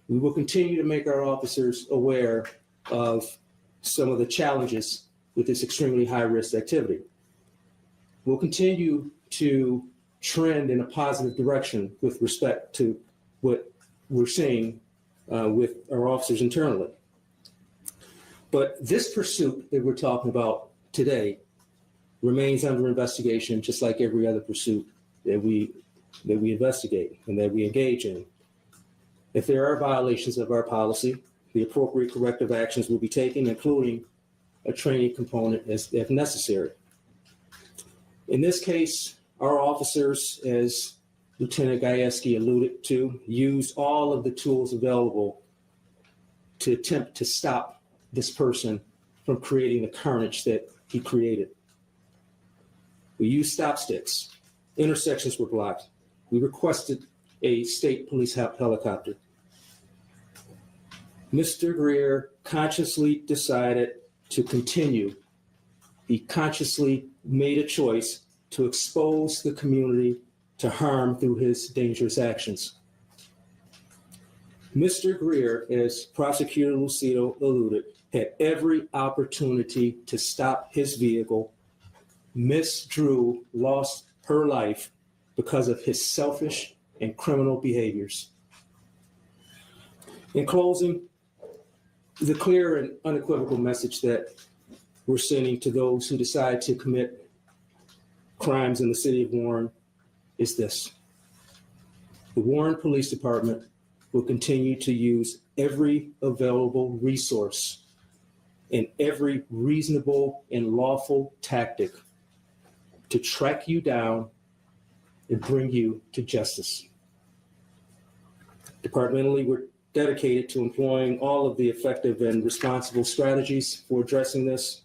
We will continue to make our officers aware of some of the challenges with this extremely high-risk activity. We'll continue to trend in a positive direction with respect to what we're seeing with our officers internally. But this pursuit that we're talking about today remains under investigation, just like every other pursuit that we investigate and that we engage in. If there are violations of our policy, the appropriate corrective actions will be taken, including a training component if necessary. In this case, our officers, as Lieutenant Gajewski alluded to, used all of the tools available to attempt to stop this person from creating the carnage that he created. We used stop sticks. Intersections were blocked. We requested a state police helicopter. Mr. Greer consciously decided to continue. He consciously made a choice to expose the community to harm through his dangerous actions. Mr. Greer, as Prosecutor Lucido alluded, had every opportunity to stop his vehicle. Miss Drew lost her life because of his selfish and criminal behaviors. In closing, the clear and unequivocal message that we're sending to those who decide to commit crimes in the city of Warren is this. The Warren Police Department will continue to use every available resource and every reasonable and lawful tactic to track you down and bring you to justice. Departmentally, we're dedicated to employing all of the effective and responsible strategies for addressing this.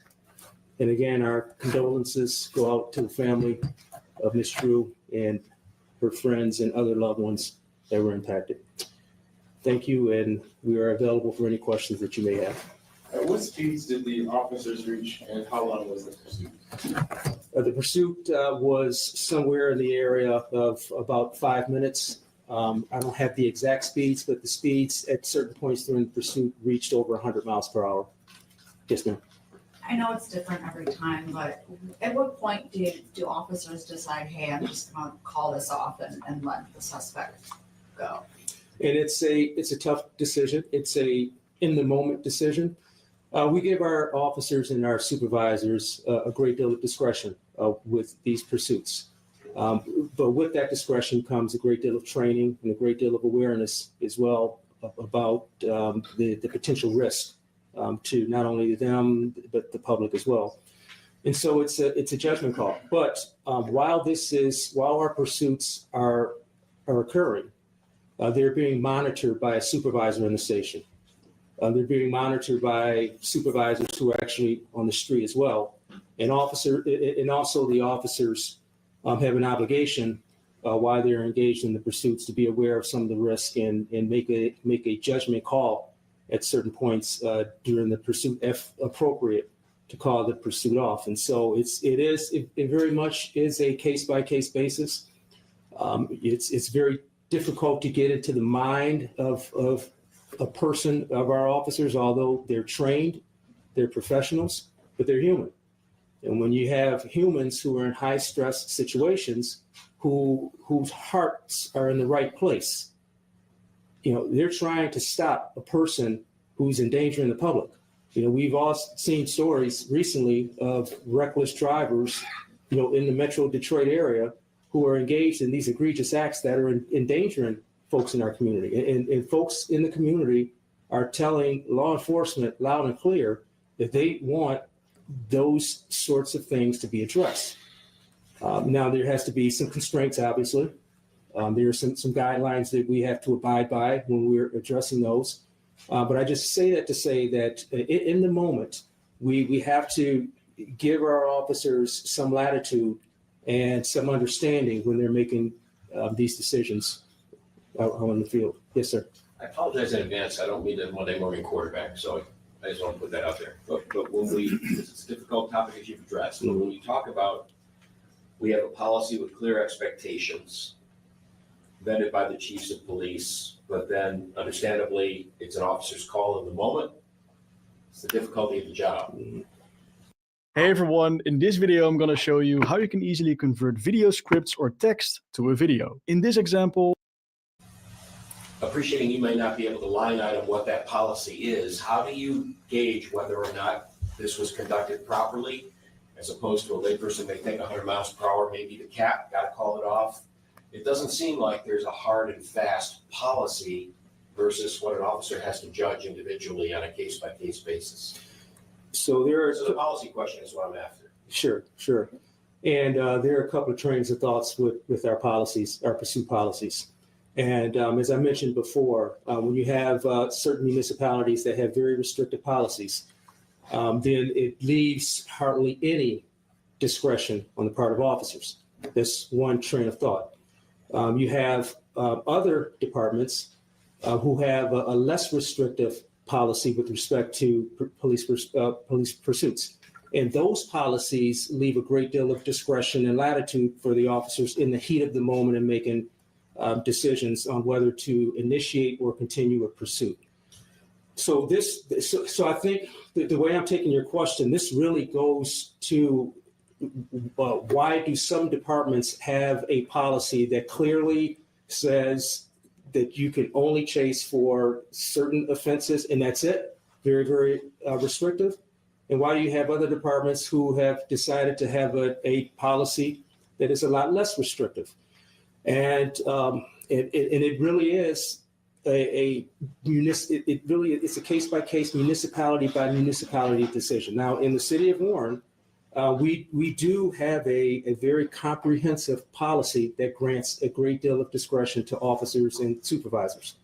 And again, our condolences go out to the family of Ms. Drew and her friends and other loved ones that were impacted. Thank you, and we are available for any questions that you may have. At what speeds did the officers reach, and how long was the pursuit? The pursuit was somewhere in the area of about 5 minutes. I don't have the exact speeds, but the speeds at certain points during the pursuit reached over 100 miles per hour. Yes, ma'am. I know it's different every time, but at what point do officers decide, hey, I'm just gonna call this off and let the suspect go? And it's a tough decision. It's a in the moment decision. We give our officers and our supervisors a great deal of discretion with these pursuits. But with that discretion comes a great deal of training and a great deal of awareness as well about the potential risk to not only them, but the public as well. And so it's a judgment call. But while our pursuits are occurring, they're being monitored by a supervisor in the station. They're being monitored by supervisors who are actually on the street as well. And also the officers have an obligation while they're engaged in the pursuits to be aware of some of the risk and make a judgment call at certain points during the pursuit if appropriate to call the pursuit off. And so it very much is a case by case basis. It's very difficult to get into the mind of a person, of our officers, although they're trained, they're professionals, but they're human. And when you have humans who are in high stress situations, whose hearts are in the right place, they're trying to stop a person who's endangering the public. We've all seen stories recently of reckless drivers, in the Metro Detroit area who are engaged in these egregious acts that are endangering folks in our community. And folks in the community are telling law enforcement loud and clear that they want those sorts of things to be addressed. Now, there has to be some constraints, obviously. There are some guidelines that we have to abide by when we're addressing those. But I just say that to say that in the moment, we have to give our officers some latitude and some understanding when they're making these decisions out on the field. Yes, sir. I apologize in advance. I don't mean to Monday morning quarterback, so I just want to put that out there. But when it's a difficult topic as you've addressed, but when you talk about, we have a policy with clear expectations vetted by the chiefs of police, but then understandably, it's an officer's call in the moment. It's the difficulty of the job. Hey everyone, in this video I'm going to show you how you can easily convert video scripts or text to a video. In this example, appreciating you may not be able to line item what that policy is, how do you gauge whether or not this was conducted properly, as opposed to a layperson may think 100 miles per hour, maybe the cap, got to call it off? It doesn't seem like there's a hard and fast policy versus what an officer has to judge individually on a case-by-case basis. So the policy question is what I'm after. Sure. And there are a couple of trains of thoughts with our policies, our pursuit policies. And as I mentioned before, when you have certain municipalities that have very restrictive policies, then it leaves hardly any discretion on the part of officers. That's one train of thought. You have other departments who have a less restrictive policy with respect to police pursuits. And those policies leave a great deal of discretion and latitude for the officers in the heat of the moment and making decisions on whether to initiate or continue a pursuit. So I think the way I'm taking your question, this really goes to why do some departments have a policy that clearly says that you can only chase for certain offenses and that's it, very, very restrictive? And why do you have other departments who have decided to have a policy that is a lot less restrictive? And it really is it's a case-by-case, municipality-by-municipality decision. Now, in the city of Warren, we do have a very comprehensive policy that grants a great deal of discretion to officers and supervisors.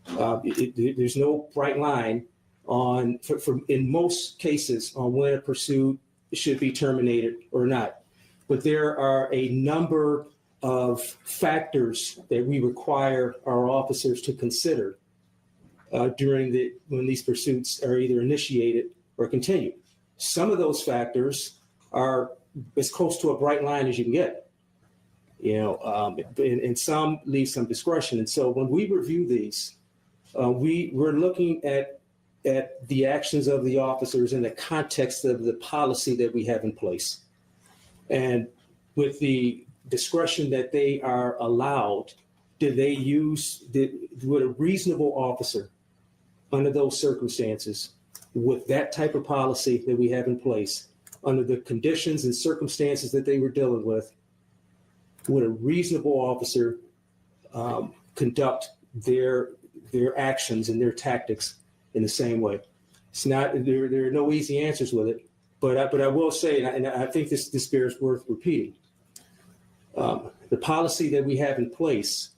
There's no bright line in most cases on when a pursuit should be terminated or not. But there are a number of factors that we require our officers to consider when these pursuits are either initiated or continued. Some of those factors are as close to a bright line as you can get, and some leave some discretion. And so when we review these, we're looking at at the actions of the officers in the context of the policy that we have in place. And with the discretion that they are allowed, would a reasonable officer under those circumstances, with that type of policy that we have in place, under the conditions and circumstances that they were dealing with, would a reasonable officer conduct their actions and their tactics in the same way? It's not, there are no easy answers with it, but I will say, and I think this bears worth repeating, the policy that we have in place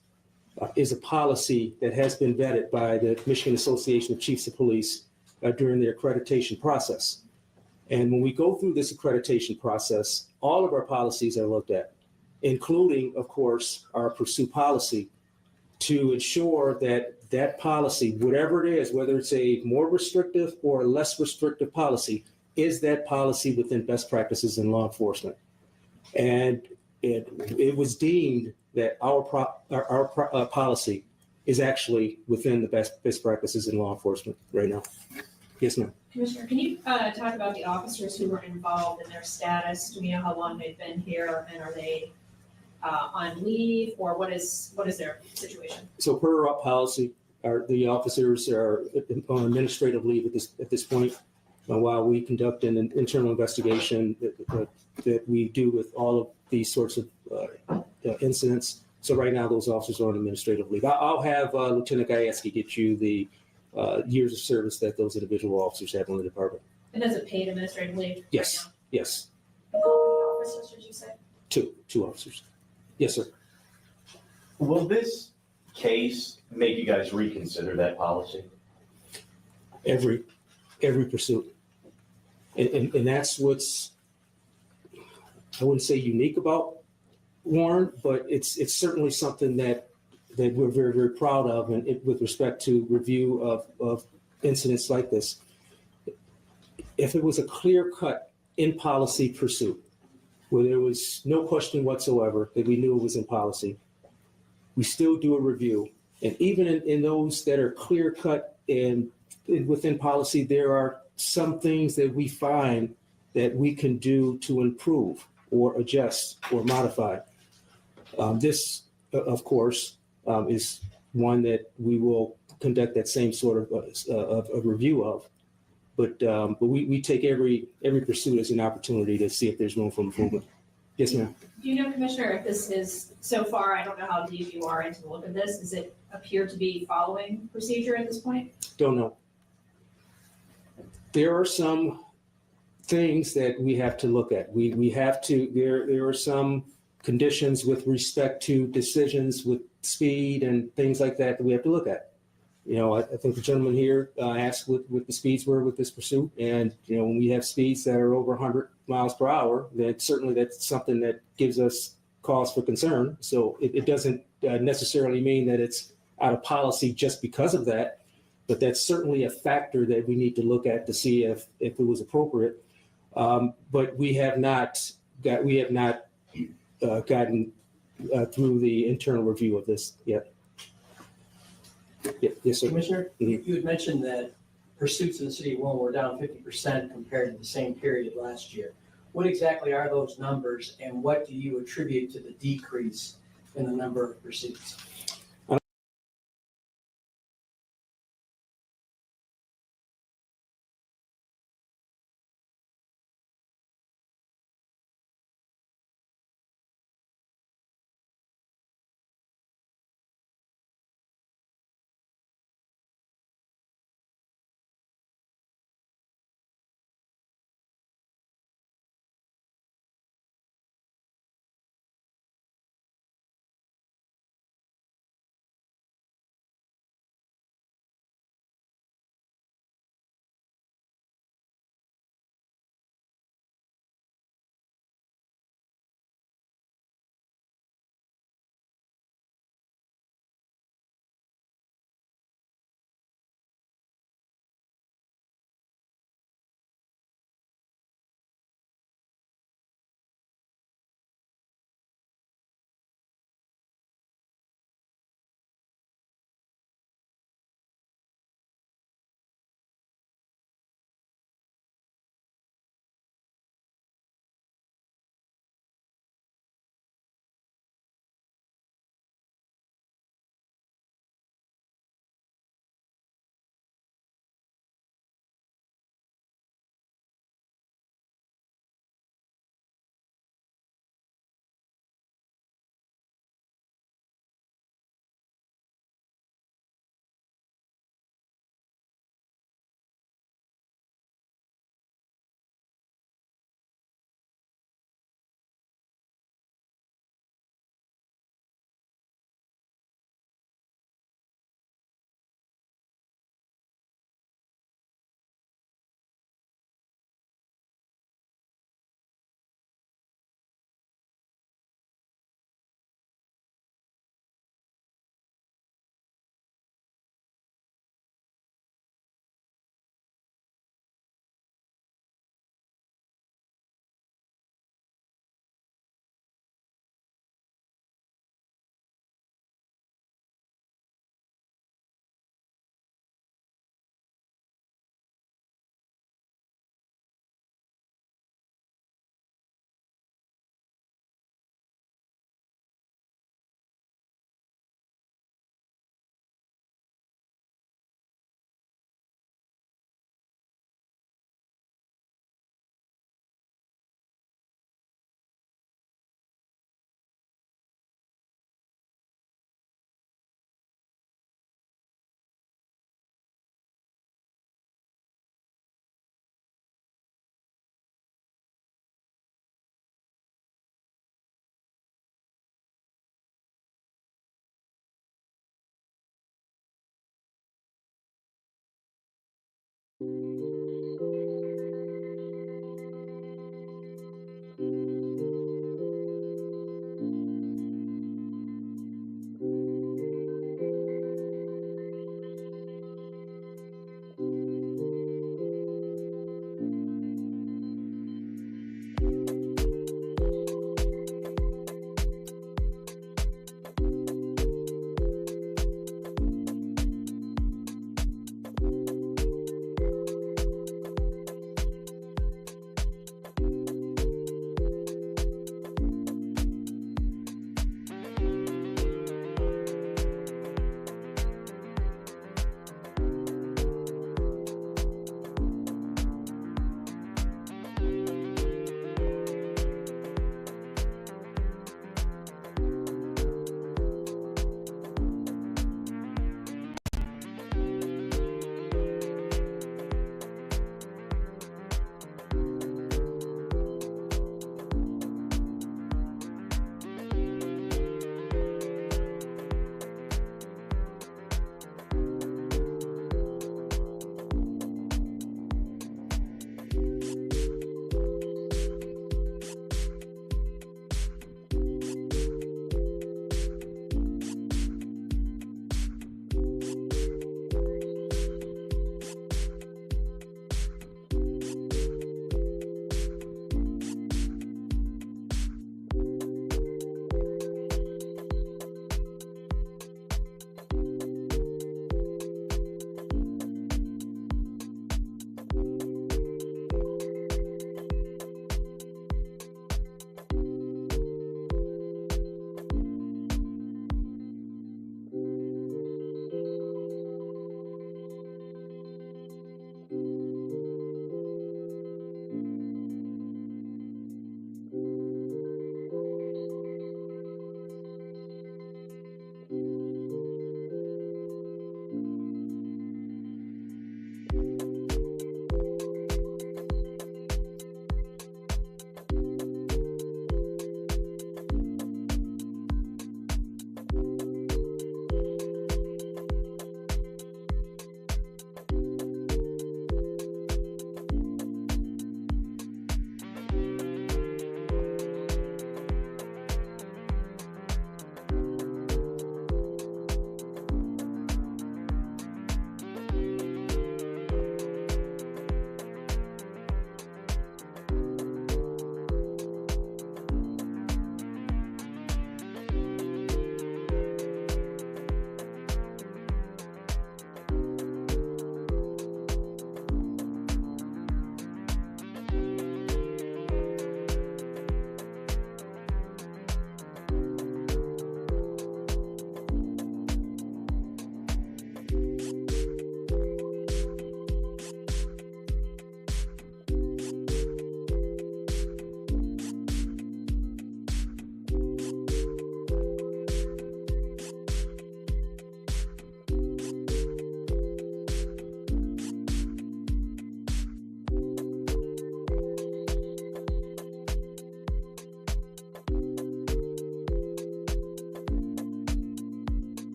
is a policy that has been vetted by the Michigan Association of Chiefs of Police during their accreditation process. And when we go through this accreditation process, all of our policies are looked at, including, of course, our pursuit policy, to ensure that that policy, whatever it is, whether it's a more restrictive or a less restrictive policy, is that policy within best practices in law enforcement. And it was deemed that our policy is actually within the best practices in law enforcement right now. Yes, ma'am. Commissioner, can you talk about the officers who were involved and their status? Do we know how long they've been here, and are they on leave, or what is their situation? So per our policy, the officers are on administrative leave at this point, while we conduct an internal investigation that we do with all of these sorts of incidents. So right now, those officers are on administrative leave. I'll have Lieutenant Gajewski get you the years of service that those individual officers have in the department. And does it paid administrative leave? Yes, yes. And how many officers did you say? Two officers. Yes, sir. Will this case make you guys reconsider that policy? Every pursuit. And that's what's, I wouldn't say unique about Warren, but it's certainly something that we're very, very proud of, and with respect to review of incidents like this. If it was a clear-cut in policy pursuit, where there was no question whatsoever that we knew it was in policy, we still do a review. And even in those that are clear-cut and within policy, there are some things that we find that we can do to improve or adjust or modify. This, of course, is one that we will conduct that same sort of review of. But we take every pursuit as an opportunity to see if there's room for improvement. Yes, ma'am. Do you know, Commissioner, if this is, so far, I don't know how deep you are into the look of this, does it appear to be following procedure at this point? Don't know. There are some things that we have to look at. We have to, there are some conditions with respect to decisions with speed and things like that we have to look at. You know, I think the gentleman here asked what the speeds were with this pursuit. And, you know, when we have speeds that are over 100 miles per hour, then certainly that's something that gives us cause for concern. So it doesn't necessarily mean that it's out of policy just because of that, but that's certainly a factor that we need to look at to see if it was appropriate. But we have not gotten through the internal review of this yet. Yes, sir. Commissioner, you had mentioned that pursuits in the city of Warren were down 50% compared to the same period last year. What exactly are those numbers, and what do you attribute to the decrease in the number of pursuits?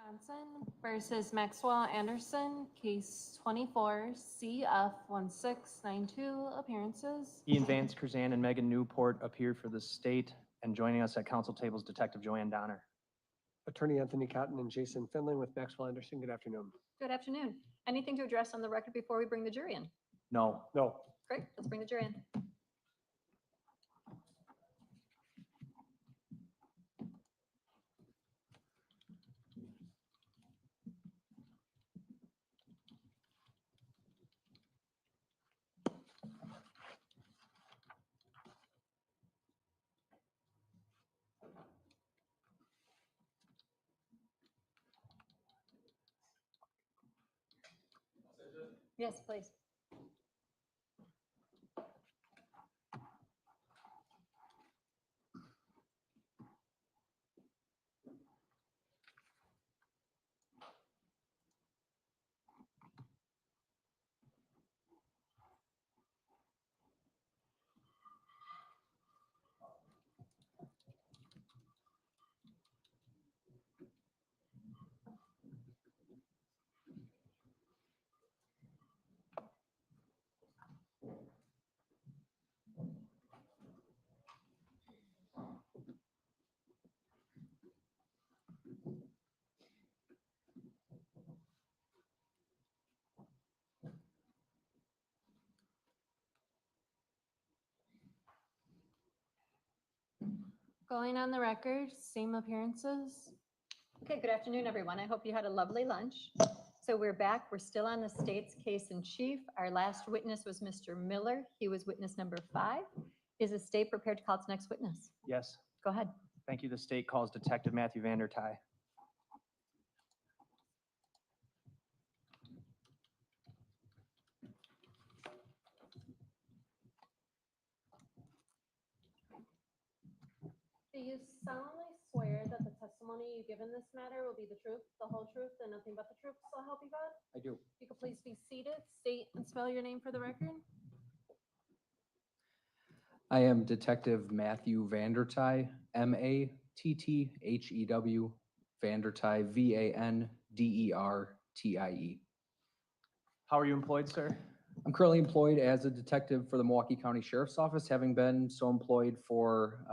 Johnson versus Maxwell Anderson, case 24 CF1692, appearances. Ian Vance, Curzan, and Megan Newport appear for the state, and joining us at council table is Detective Joanne Donner. Attorney Anthony Cotton and Jason Finley with Maxwell Anderson. Good afternoon. Good afternoon. Anything to address on the record before we bring the jury in? No. No. Great, let's bring the jury in. Yes, please. Going on the record, same appearances. Okay, good afternoon, everyone. I hope you had a lovely lunch. So we're back. We're still on the state's case in chief. Our last witness was Mr. Miller. He was witness number 5. Is the state prepared to call its next witness? Yes. Go ahead. Thank you. The state calls Detective Matthew Vandertye. Do you solemnly swear that the testimony you give in this matter will be the truth, the whole truth, and nothing but the truth, so help you God? I do. You could please be seated, state and spell your name for the record. I am Detective Matthew Vandertye, Matthew Vandertye, Vandertie. How are you employed, sir? I'm currently employed as a detective for the Milwaukee County Sheriff's Office, having been so employed for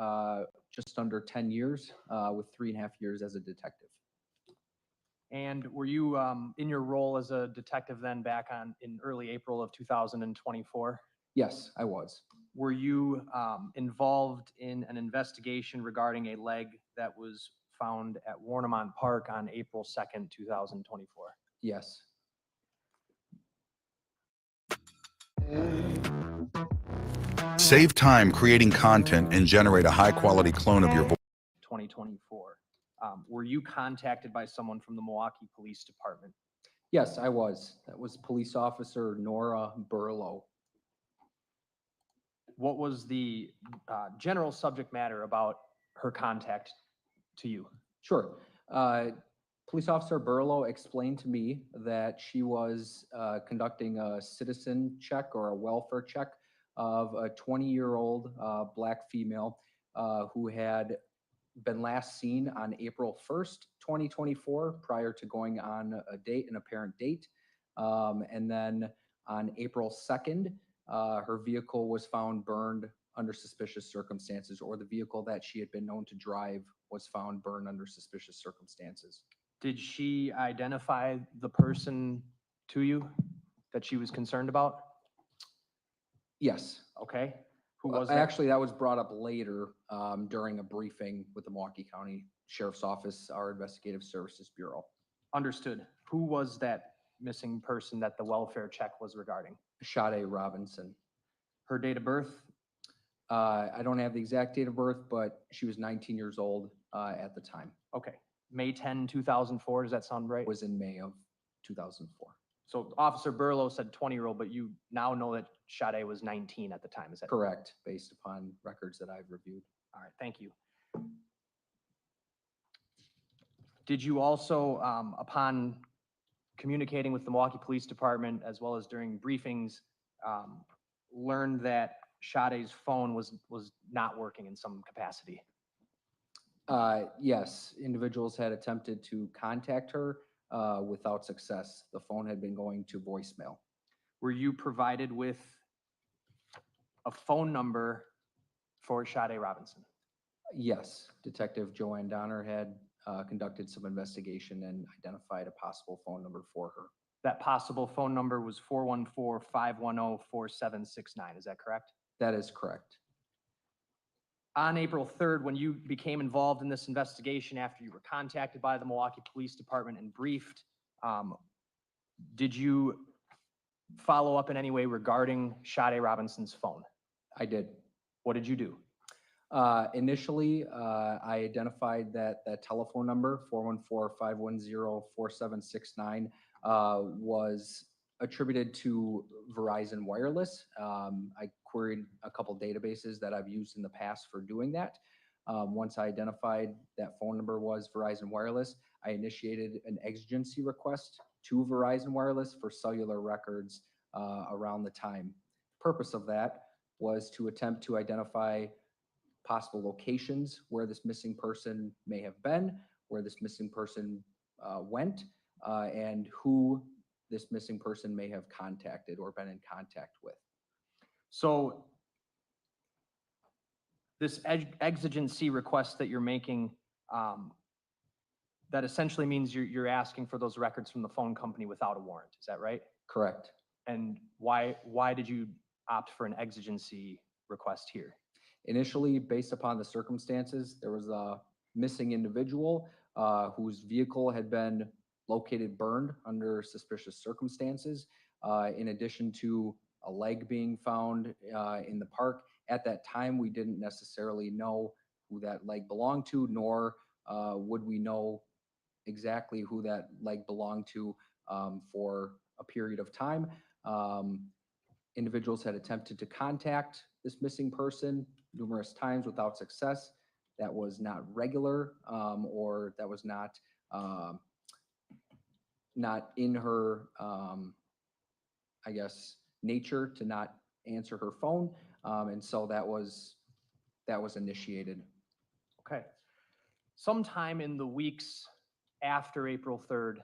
just under 10 years, with 3.5 years as a detective. And were you in your role as a detective then back in early April of 2024? Yes, I was. Were you involved in an investigation regarding a leg that was found at Warnemont Park on April 2nd, 2024? Yes. Save time creating content and generate a high-quality clone of your voice. 2024. Were you contacted by someone from the Milwaukee Police Department? Yes, I was. That was Police Officer Nora Burlow. What was the general subject matter about her contact to you? Sure. Police Officer Burlow explained to me that she was conducting a citizen check or a welfare check of a 20-year-old Black female who had been last seen on April 1st, 2024, prior to going on a date, an apparent date. And then on April 2nd, her vehicle was found burned under suspicious circumstances, or the vehicle that she had been known to drive was found burned under suspicious circumstances. Did she identify the person to you that she was concerned about? Yes. Okay. Who was that? Actually, that was brought up later during a briefing with the Milwaukee County Sheriff's Office, our Investigative Services Bureau. Understood. Who was that missing person that the welfare check was regarding? Sade Robinson. Her date of birth? I don't have the exact date of birth, but she was 19 years old at the time. Okay. May 10, 2004. Does that sound right? Was in May of 2004. So Officer Burlow said 20-year-old, but you now know that Sade was 19 at the time. Is that correct? Based upon records that I've reviewed. All right. Thank you. Did you also, upon communicating with the Milwaukee Police Department, as well as during briefings, learn that Sade's phone was not working in some capacity? Yes, individuals had attempted to contact her without success. The phone had been going to voicemail. Were you provided with a phone number for Sade Robinson? Yes, Detective Joanne Donner had conducted some investigation and identified a possible phone number for her. That possible phone number was 414-510-4769. Is that correct? That is correct. On April 3rd, when you became involved in this investigation after you were contacted by the Milwaukee Police Department and briefed, did you follow up in any way regarding Sade Robinson's phone? I did. What did you do? Initially, I identified that telephone number, 414-510-4769, was attributed to Verizon Wireless. I queried a couple databases that I've used in the past for doing that. Once I identified that phone number was Verizon Wireless, I initiated an exigency request to Verizon Wireless for cellular records around the time. Purpose of that was to attempt to identify possible locations where this missing person may have been, where this missing person went, and who this missing person may have contacted or been in contact with. So this exigency request that you're making, that essentially means you're asking for those records from the phone company without a warrant. Is that right? Correct. And why did you opt for an exigency request here? Initially, based upon the circumstances, there was a missing individual whose vehicle had been located burned under suspicious circumstances, in addition to a leg being found in the park. At that time, we didn't necessarily know who that leg belonged to, nor would we know exactly who that leg belonged to for a period of time. Individuals had attempted to contact this missing person numerous times without success. That was not regular, or that was not in her, I guess, nature to not answer her phone. And so that was initiated. Okay. Sometime in the weeks after April 3rd,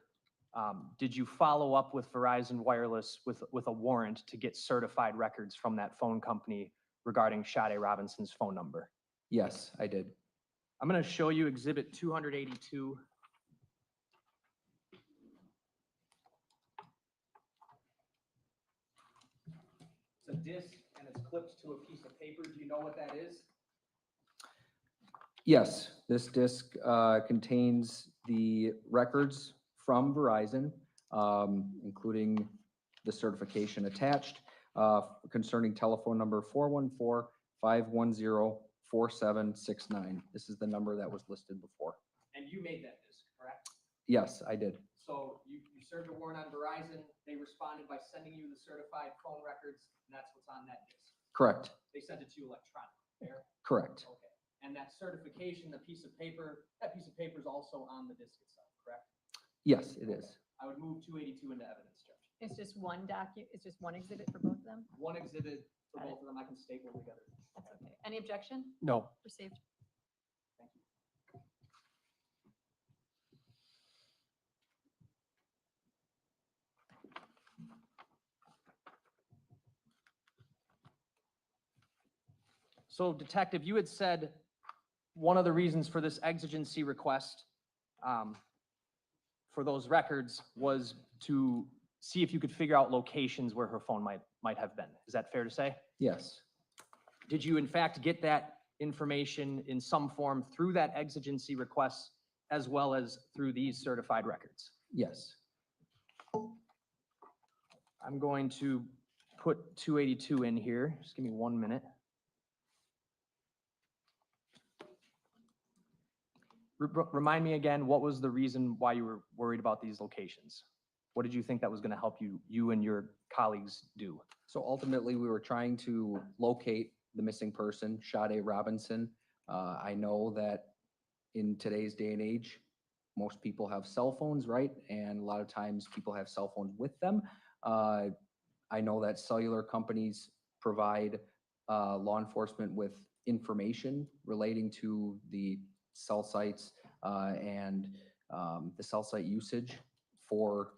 did you follow up with Verizon Wireless with a warrant to get certified records from that phone company regarding Sade Robinson's phone number? Yes, I did. I'm going to show you Exhibit 282. It's a disc and it's clipped to a piece of paper. Do you know what that is? Yes, this disc contains the records from Verizon, including the certification attached concerning telephone number 414-510-4769. This is the number that was listed before. And you made that disc, correct? Yes, I did. So you served a warrant on Verizon. They responded by sending you the certified phone records, and that's what's on that disc. Correct. They sent it to you electronically, fair? Correct. Okay. And that certification, the piece of paper, that piece of paper is also on the disc itself, correct? Yes, it is. I would move 282 into evidence, Judge. It's just one it's just one exhibit for both of them? One exhibit for both of them. I can staple together. That's okay. Any objection? No. Received. Thank you. So, Detective, you had said one of the reasons for this exigency request for those records was to see if you could figure out locations where her phone might have been. Is that fair to say? Yes. Did you in fact get that information in some form through that exigency request as well as through these certified records? Yes. I'm going to put 282 in here. Just give me 1 minute. Remind me again, what was the reason why you were worried about these locations? What did you think that was going to help you and your colleagues do? So ultimately, we were trying to locate the missing person, Sade Robinson. I know that in today's day and age, most people have cell phones, right? And a lot of times people have cell phones with them. I know that cellular companies provide law enforcement with information relating to the cell sites and the cell site usage for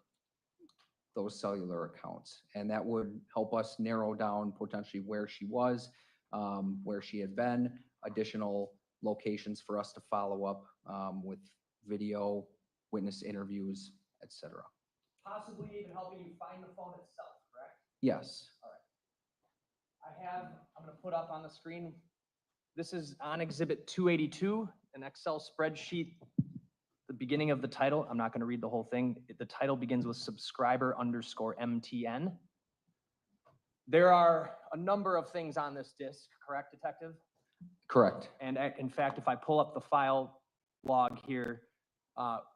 those cellular accounts. And that would help us narrow down potentially where she was, where she had been, additional locations for us to follow up with video, witness interviews, etc. Possibly even helping you find the phone itself, correct? Yes. I'm going to put up on the screen. This is on Exhibit 282, an Excel spreadsheet. The beginning of the title, I'm not going to read the whole thing. The title begins with subscriber_MTN. There are a number of things on this disk, correct, Detective? Correct. And in fact, if I pull up the file log here,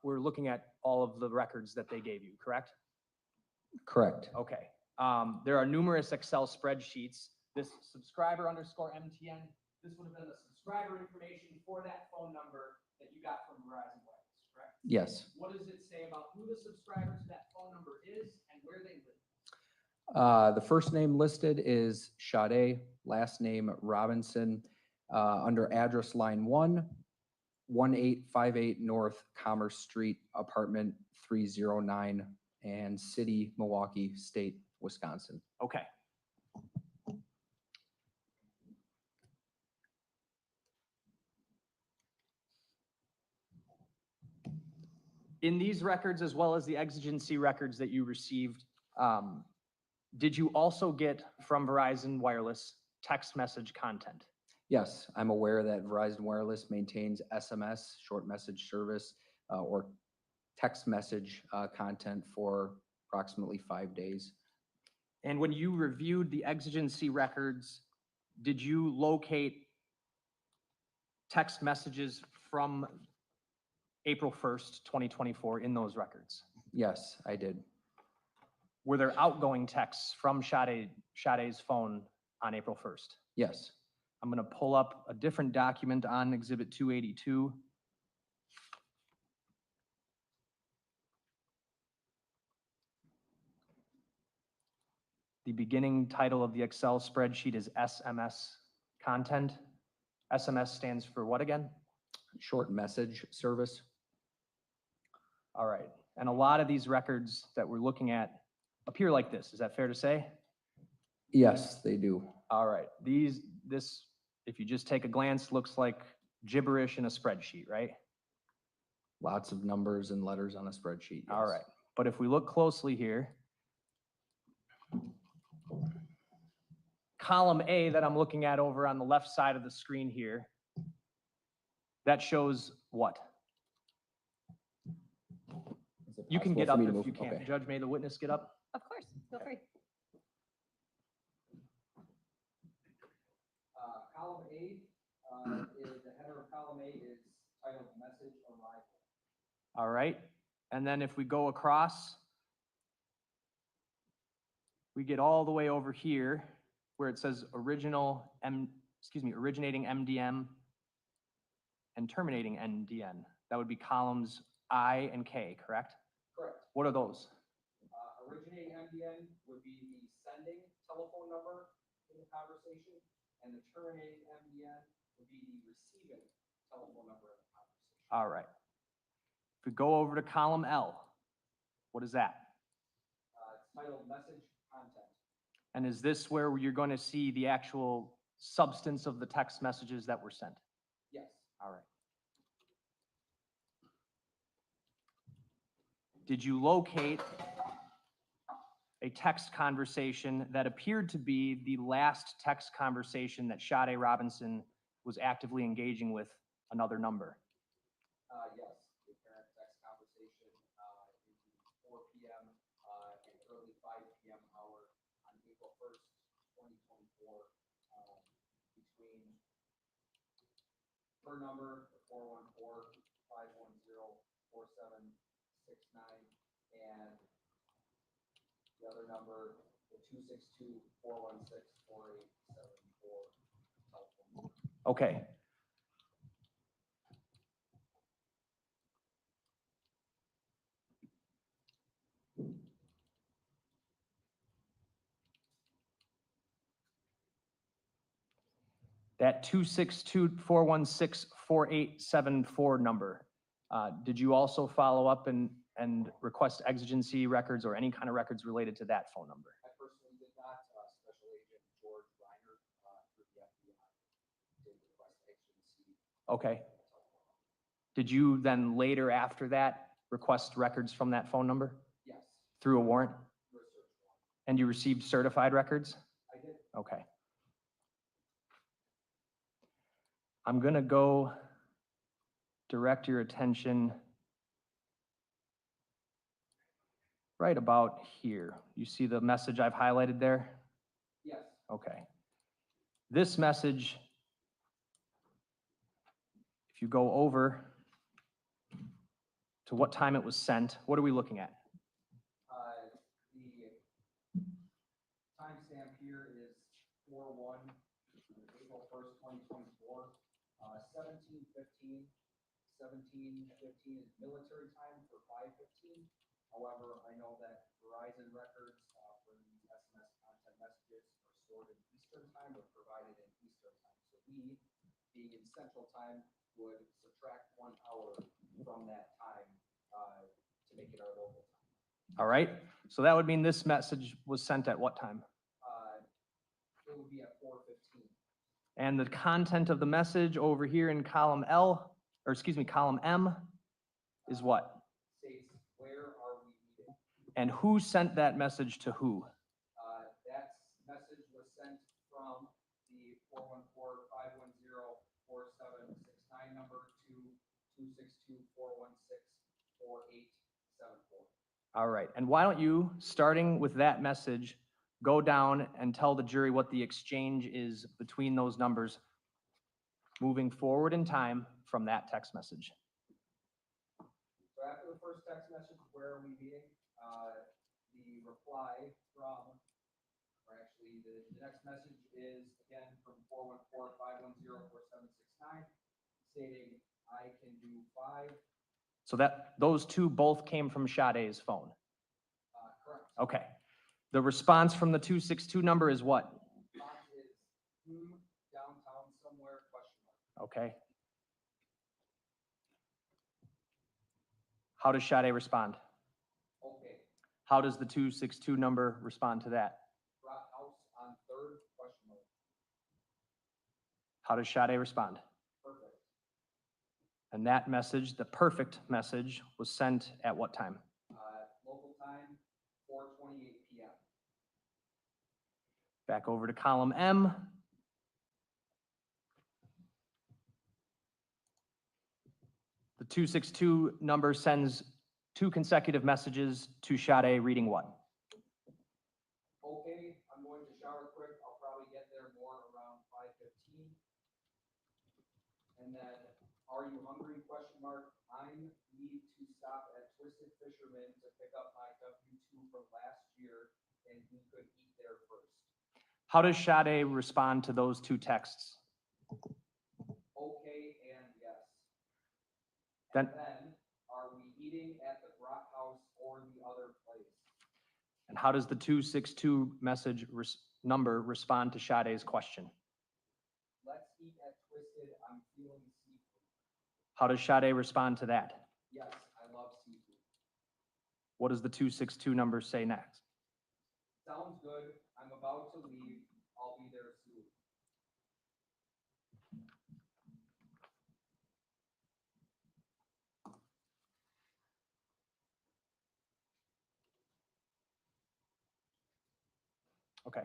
we're looking at all of the records that they gave you, correct? Correct. Okay. There are numerous Excel spreadsheets. This subscriber_MTN, this would have been the subscriber information for that phone number that you got from Verizon Wireless, correct? Yes. What does it say about who the subscriber to that phone number is and where they live? The first name listed is Sade, last name Robinson, under address line 1858 North Commerce Street, apartment 309, and city, Milwaukee, state, Wisconsin. Okay. In these records, as well as the exigency records that you received, did you also get from Verizon Wireless text message content? Yes, I'm aware that Verizon Wireless maintains SMS, short message service, or text message content for approximately 5 days. And when you reviewed the exigency records, did you locate text messages from April 1st, 2024 in those records? Yes, I did. Were there outgoing texts from Sade's phone on April 1st? Yes. I'm going to pull up a different document on Exhibit 282. The beginning title of the Excel spreadsheet is SMS content. SMS stands for what again? Short message service. All right. And a lot of these records that we're looking at appear like this. Is that fair to say? Yes, they do. All right. This, if you just take a glance, looks like gibberish in a spreadsheet, right? Lots of numbers and letters on a spreadsheet. Yes. All right. But if we look closely here, column A that I'm looking at over on the left side of the screen here, that shows what? You can get up if you can. Okay. Judge, may the witness get up? Of course, feel free. Column A is the header of column A is titled message arrival. All right. And then if we go across, we get all the way over here where it says originating MDM and terminating NDN. That would be columns I and K, correct? Correct. What are those? Originating MDN would be the sending telephone number in the conversation, and the terminating MDN would be the receiving telephone number in the conversation. All right. If we go over to column L, what is that? It's titled message content. And is this where you're going to see the actual substance of the text messages that were sent? Yes. All right. Did you locate a text conversation that appeared to be the last text conversation that Sade Robinson was actively engaging with another number? Yes, the parent text conversation in the 4 p.m. And early 5 p.m. hour on April 1st, 2024, between her number, 414-510-4769, and the other number, the 262-416-4874 telephone number. Okay. That 262-416-4874 number, did you also follow up and request exigency records or any kind of records related to that phone number? I personally did not. Special Agent George Reiner through the FBI did request agency. Okay. Did you then later after that request records from that phone number Yes, through a warrant? through a search warrant. And you received certified records? I did. Okay. I'm gonna go direct your attention right about here. You see the message I've highlighted there? Yes. Okay. This message, if you go over to what time it was sent, what are we looking at? The timestamp here is 4/1, April 1st, 2024. 17:15 is military time for 5:15. However, I know that Verizon records for these SMS content messages are stored in Eastern time or provided in Eastern time. So we, being in Central time, would subtract 1 hour from that time to make it our local time. All right. So that would mean this message was sent at what time? It would be at 4:15. And the content of the message over here in column L, or excuse me, column M is what? States, where are we meeting? And who sent that message to who? That message was sent from the 414-510-4769 number to 262-416-4874. All right. And why don't you, starting with that message, go down and tell the jury what the exchange is between those numbers moving forward in time from that text message. So after the first text message, where are we meeting? The reply from, or actually the next message is again from 414-510-4769 stating I can do 5. So that those two both came from Sade's phone. Correct. Okay. The response from the 262 number is what? Response is downtown somewhere, question mark. Okay. How does Sade respond? Okay. How does the 262 number respond to that? Brought house on 3rd, question mark. How does Sade respond? Perfect. And that message, the perfect message, was sent at what time? Local time, 4:28 p.m. Back over to column M. The 262 number sends 2 consecutive messages to Sade reading what? Okay, I'm going to shower quick. I'll probably get there more around 5:15. And then, are you hungry? Question mark. I need to stop at Twisted Fisherman to pick up my W-2 from last year, and he could eat there first. How does Sade respond to those 2 texts? Okay and yes. Then, And then, are we eating at the Brock House or the other place? and how does the 262 message number respond to Sade's question? Let's eat at Twisted. I'm feeling seafood. How does Sade respond to that? Yes, I love seafood. What does the 262 number say next? Sounds good. I'm about to leave. I'll be there soon. Okay.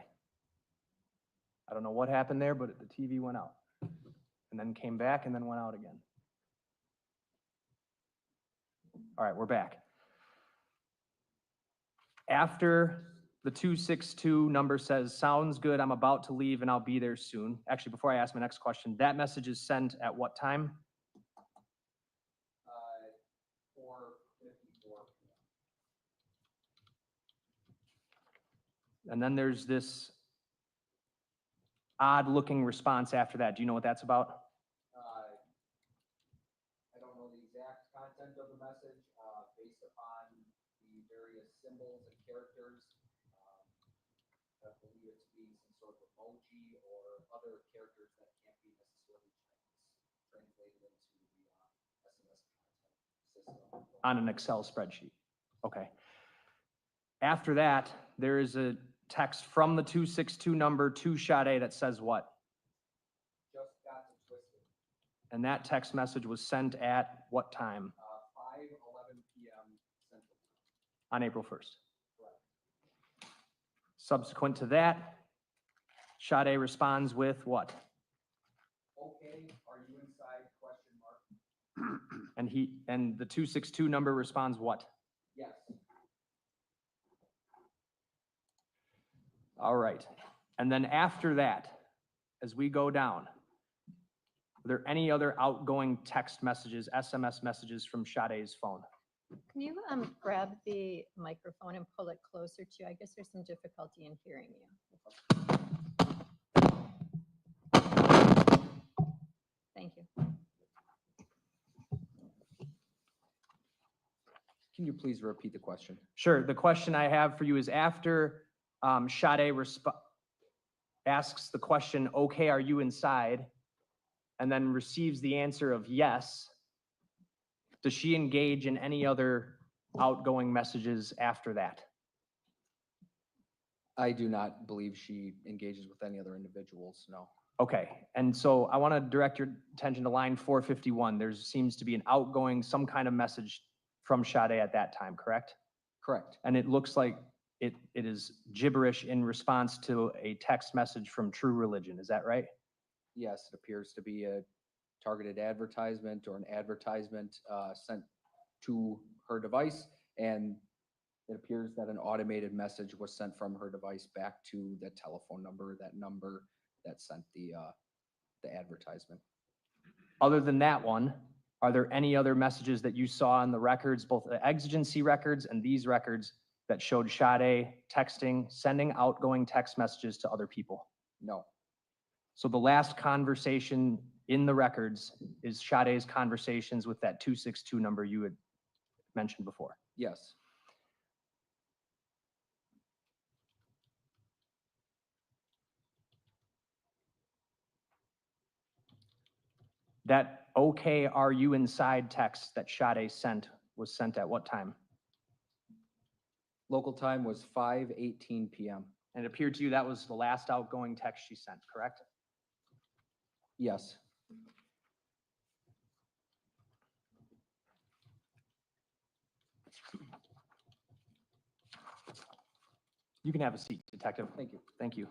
I don't know what happened there, but the TV went out and then came back and then went out again. All right, we're back. After the 262 number says, sounds good, I'm about to leave and I'll be there soon. Actually, before I ask my next question, that message is sent at what time? 4:54 p.m. And then there's this odd looking response after that. Do you know what that's about? I don't know the exact content of the message, based upon the various symbols and characters. I believe it to be some sort of emoji or other characters that can't be necessarily translated into the SMS content system. On an Excel spreadsheet. Okay. After that, there is a text from the 262 number to Sade that says what? Just got to Twisted. And that text message was sent at what time? 5:11 p.m. Central Time. On April 1st. Correct. Subsequent to that, Sade responds with what? Okay, are you inside? Question mark. And the 262 number responds what? Yes. All right. And then after that, as we go down, are there any other outgoing text messages, SMS messages from Sade's phone? Can you grab the microphone and pull it closer to you? I guess there's some difficulty in hearing you. Thank you. Can you please repeat the question? Sure. The question I have for you is after Sade asks the question, okay, are you inside? And then receives the answer of yes. Does she engage in any other outgoing messages after that? I do not believe she engages with any other individuals, no. Okay, and so I want to direct your attention to line 451. There seems to be an outgoing, some kind of message from Sade at that time, correct? Correct. And it looks like it is gibberish in response to a text message from True Religion. Is that right? Yes, it appears to be a targeted advertisement or an advertisement sent to her device, and it appears that an automated message was sent from her device back to the telephone number that sent the advertisement. Other than that one, are there any other messages that you saw in the records, both the exigency records and these records, that showed Sade texting, sending outgoing text messages to other people? No. So the last conversation in the records is Sade's conversations with that 262 number you had mentioned before? Yes. That okay, are you inside text that Sade sent was sent at what time? Local time was 5:18 p.m. And it appeared to you that was the last outgoing text she sent, correct? Yes. You can have a seat, Detective. Thank you. Thank you.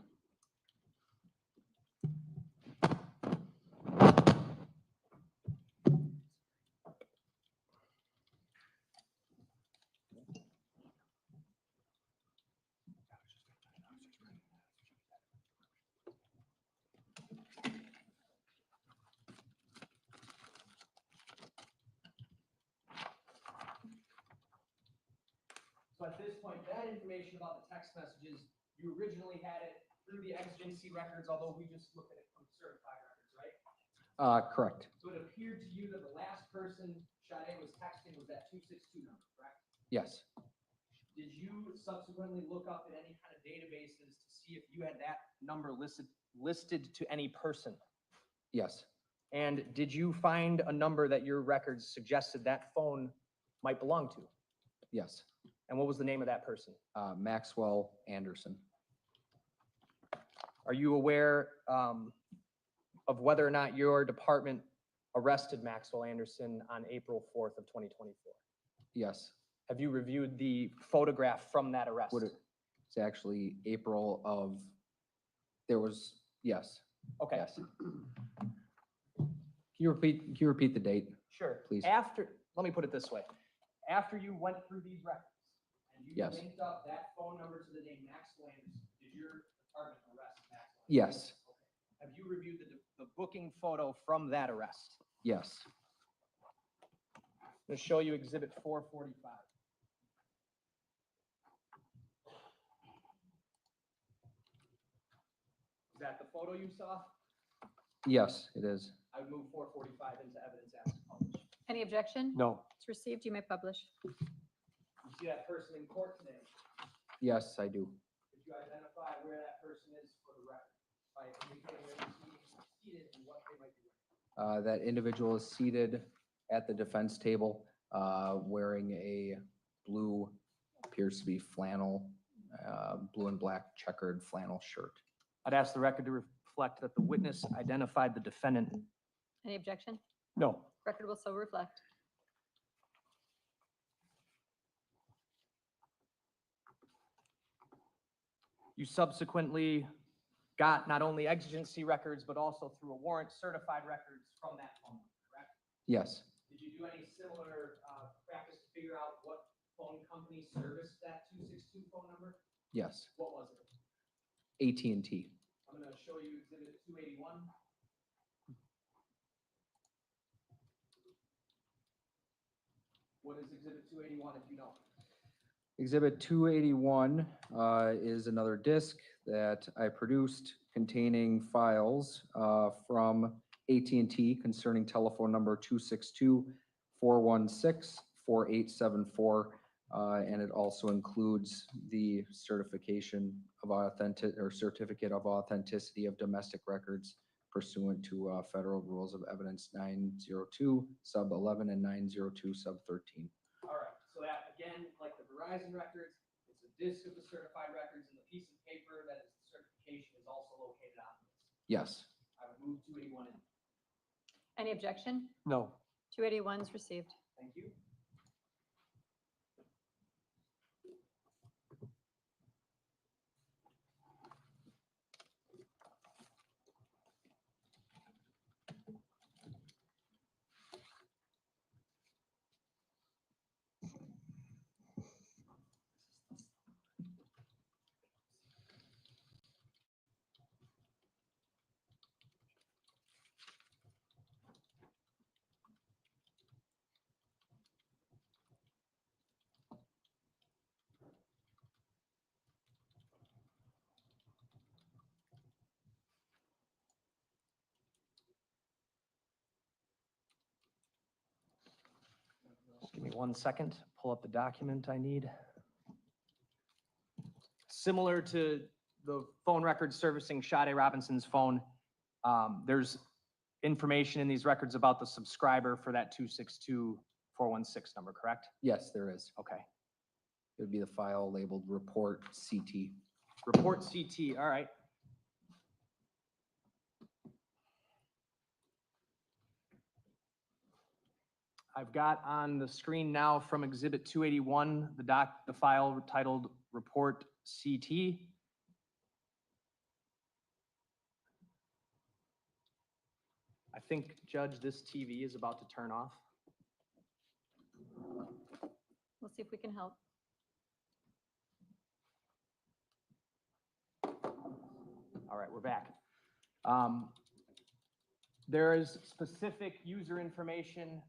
So at this point, that information about the text messages, you originally had it through the exigency records, although we just looked at it from certified records, right? Correct. So it appeared to you that the last person Sade was texting was that 262 number, correct? Yes. Did you subsequently look up in any kind of databases to see if you had that number listed to any person? Yes. And did you find a number that your records suggested that phone might belong to? Yes. And what was the name of that person? Maxwell Anderson. Are you aware of whether or not your department arrested Maxwell Anderson on April 4th of 2024? Yes. Have you reviewed the photograph from that arrest? It's actually April of, yes. Okay. Yes. Can you repeat the date? Sure. Please. Let me put it this way. After you went through these records and you Yes. linked up that phone number to the name Maxwell Anderson, did your department arrest Maxwell? Yes. Have you reviewed the booking photo from that arrest? Yes. I'm going to show you Exhibit 445. Is that the photo you saw? Yes, it is. I would move 445 into evidence as published. Any objection? No. It's received. You may publish. You see that person in court today? Yes, I do. Could you identify where that person is for the record? by indicating that he's seated and what they might be wearing? That individual is seated at the defense table, wearing a blue, appears to be flannel, blue and black checkered flannel shirt. I'd ask the record to reflect that the witness identified the defendant. Any objection? No. Record will so reflect. You subsequently got not only exigency records, but also through a warrant, certified records from that phone number, correct? Yes, Did you do any similar practice to figure out what phone company serviced that 262 phone number? yes. What was it? AT&T. I'm going to show you Exhibit 281. What is Exhibit 281 if you know? Exhibit 281 is another disc that I produced containing files from AT&T concerning telephone number 262-416-4874. And it also includes the certification of certificate of authenticity of domestic records pursuant to Federal Rules of Evidence 902 sub 11 and 902 sub 13. All right, so that again, like the Verizon records, it's a disc of the certified records, and the piece of paper that is the certification is also located on this. Yes. I would move 281 in. Any objection? No. 281 is received. Thank you. Just give me 1 second, pull up the document I need. Similar to the phone records servicing Sade Robinson's phone, there's information in these records about the subscriber for that 262-416 number, correct? Yes, there is. Okay. It would be the file labeled report CT. Report CT, all right. I've got on the screen now from Exhibit 281, the file titled Report CT. I think, Judge, this TV is about to turn off. We'll see if we can help. All right, we're back. There is specific user information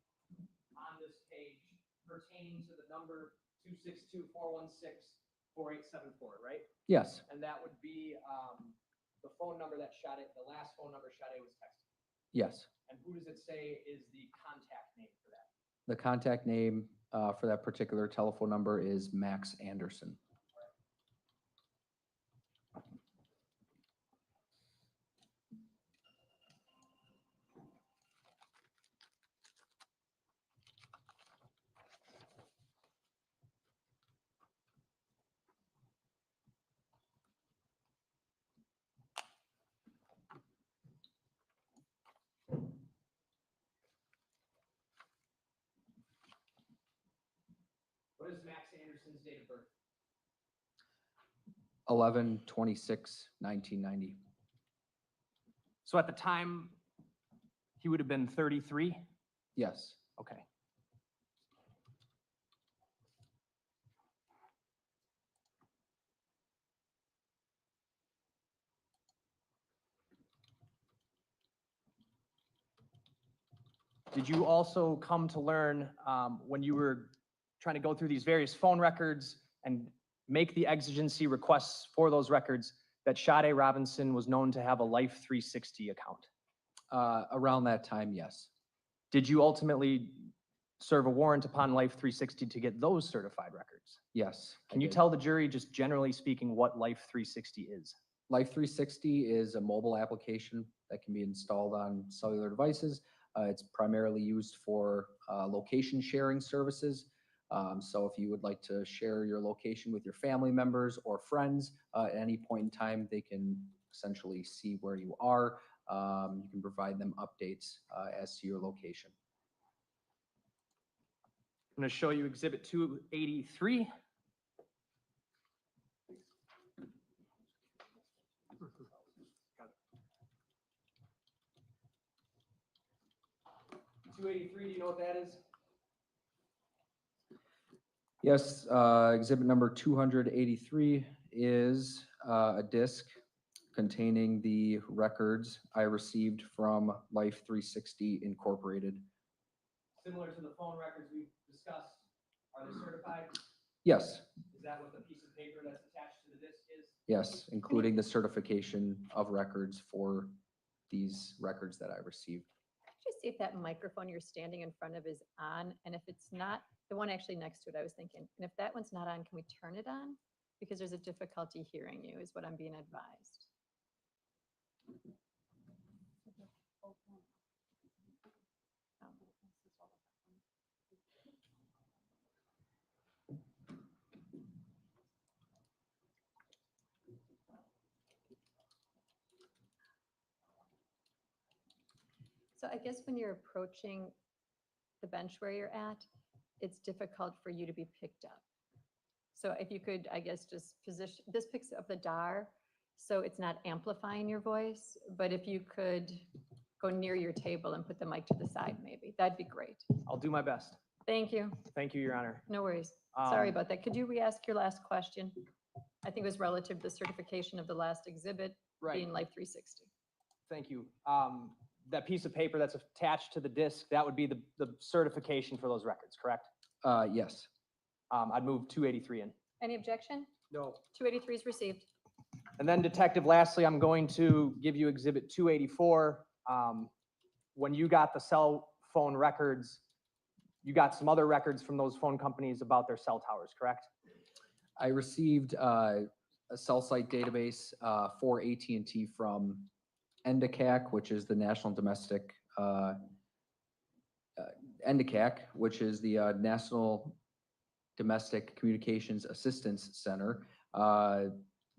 on this page pertaining to the number 262-416-4874, right? Yes. And that would be the phone number that Sade, the last phone number Sade was texting. Yes. And who does it say is the contact name for that? The contact name for that particular telephone number is Max Anderson. What is Max Anderson's date of birth? 11/26/1990. So at the time, he would have been 33? Yes. Okay. Did you also come to learn when you were trying to go through these various phone records and make the exigency requests for those records that Sade Robinson was known to have a Life 360 account? Around that time, yes. Did you ultimately serve a warrant upon Life 360 to get those certified records? Yes. Can you tell the jury, just generally speaking, what Life 360 is? Life 360 is a mobile application that can be installed on cellular devices. It's primarily used for location sharing services. So if you would like to share your location with your family members or friends at any point in time, they can essentially see where you are. You can provide them updates as to your location. I'm going to show you Exhibit 283. $283, do you know what that is? Yes, exhibit number 283 is a disc containing the records I received from Life 360 Incorporated. Similar to the phone records we discussed, are they certified? Yes, Is that what the piece of paper that's attached to the disc is? yes, including the certification of records for these records that I received. Just see if that microphone you're standing in front of is on, and if it's not, the one actually next to it, I was thinking, and if that one's not on, can we turn it on? Because there's a difficulty hearing you, is what I'm being advised. So I guess when you're approaching the bench where you're at, it's difficult for you to be picked up. So if you could, I guess, just position, this picks up the DAR, so it's not amplifying your voice, but if you could go near your table and put the mic to the side, maybe, that'd be great. I'll do my best. Thank you. Thank you, Your Honor. No worries. Sorry Um, about that. Could you re-ask your last question? I think it was relative to the certification of the last exhibit Right. being Life 360. Thank you. That piece of paper that's attached to the disc, that would be the certification for those records, correct? Yes. I'd move 283 in. Any objection? No. 283 is received. And then Detective, lastly, I'm going to give you Exhibit 284. When you got the cell phone records, you got some other records from those phone companies about their cell towers, correct? I received a cell site database for AT&T from NDCAC, which is the National Domestic NDCAC, which is the National Domestic Communications Assistance Center.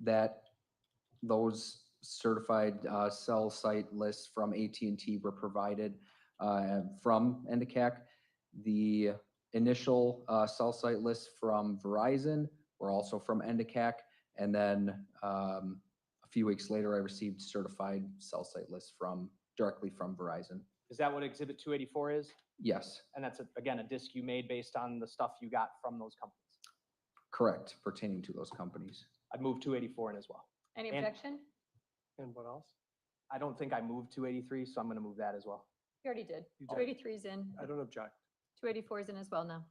That those certified cell site lists from AT&T were provided from NDCAC. The initial cell site lists from Verizon were also from NDCAC, and then a few weeks later, I received certified cell site lists directly from Verizon. Is that what Exhibit 284 is? Yes, And that's, again, a disc you made based on the stuff you got from those companies. correct, pertaining to those companies. I'd move 284 in as well. Any And- objection? And what else? I don't think I moved 283, so I'm going to move that as well. You already did. You did. 283 is in. I don't object. 284 is in as well now.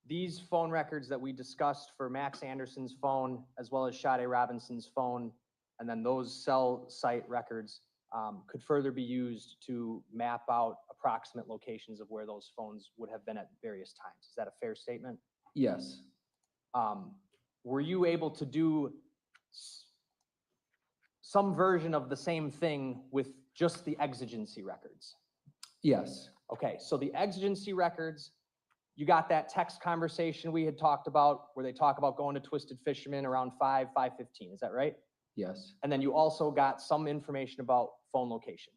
These phone records that we discussed for Max Anderson's phone, as well as Sade Robinson's phone, and then those cell site records could further be used to map out approximate locations of where those phones would have been at various times. Is that a fair statement? Yes, Were you able to do some version of the same thing with just the exigency records? yes, Okay, so the exigency records, you got that text conversation we had talked about where they talk about going to Twisted Fisherman around 5:15, is that right? yes, And then you also got some information about phone location.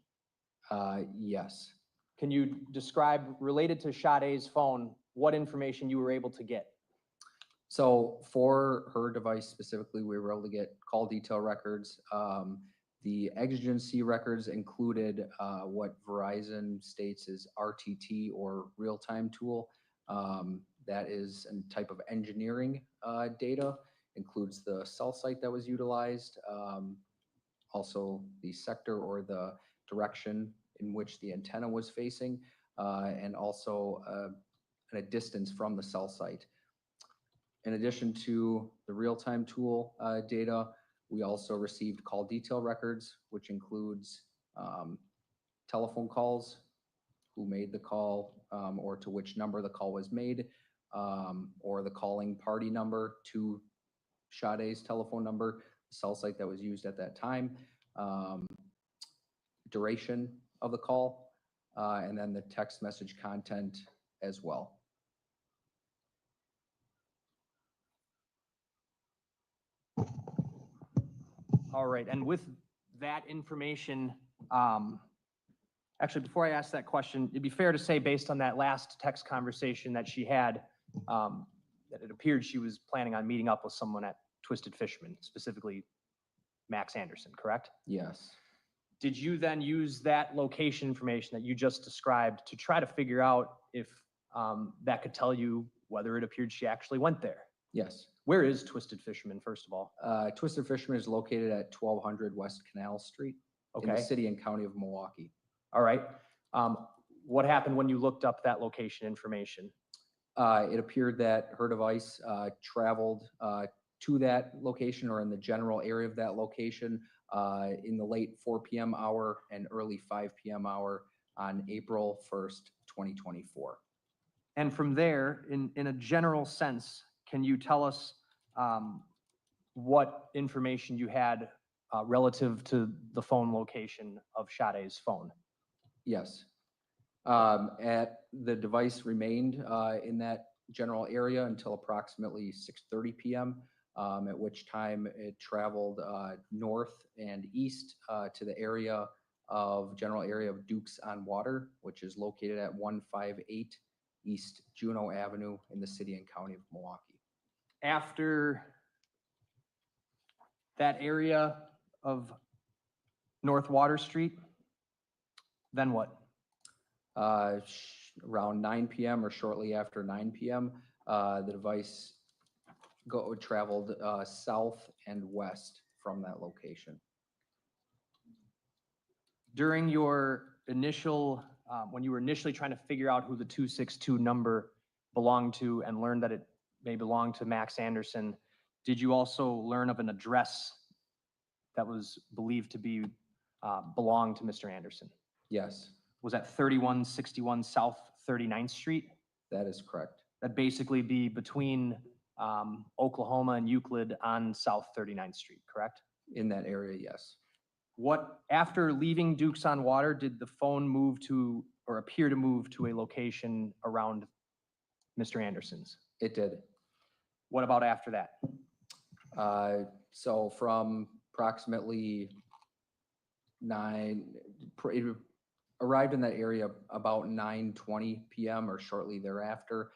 yes. Can you describe, related to Sade's phone, what information you were able to get? So for her device specifically, we were able to get call detail records. The exigency records included what Verizon states is RTT, or real-time tool. That is a type of engineering data, includes the cell site that was utilized, also the sector or the direction in which the antenna was facing, and also a distance from the cell site. In addition to the real-time tool data, we also received call detail records, which includes telephone calls, who made the call, or to which number the call was made, or the calling party number to Sade's telephone number. cell site that was used at that time, duration of the call, and then the text message content as well. All right, and with that information, actually, before I ask that question, it'd be fair to say, based on that last text conversation that she had, that it appeared she was planning on meeting up with someone at Twisted Fisherman, specifically Max Anderson, correct? Yes. Did you then use that location information that you just described to try to figure out if that could tell you whether it appeared she actually went there? Yes. Where is Twisted Fisherman, first of all? Twisted Fisherman is located at 1200 West Canal Street in the Okay. city and county of Milwaukee. All right. What happened when you looked up that location information? It appeared that her device traveled to that location or in the general area of that location in the late 4 p.m. hour and early 5 p.m. hour on April 1st, 2024. And from there, in a general sense, can you tell us what information you had relative to the phone location of Sade's phone? Yes. The device remained in that general area until approximately 6:30 p.m., at which time it traveled north and east to the general area of Dukes on Water, which is located at 158 East Juneau Avenue in the city and county of Milwaukee. After that area of North Water Street, then what? Around 9 p.m. or shortly after 9 p.m., the device traveled south and west from that location. During your initial, when you were initially trying to figure out who the 262 number belonged to and learned that it may belong to Max Anderson, did you also learn of an address that was believed to be belonged to Mr. Anderson? Yes. Was that 3161 South 39th Street? That is correct. That'd basically be between Oklahoma and Euclid on South 39th Street, correct? In that area, yes. After leaving Dukes on Water, did the phone move to, or appear to move to, a location around Mr. Anderson's? It did. What about after that? So from approximately it arrived in that area about 9:20 p.m. or shortly thereafter.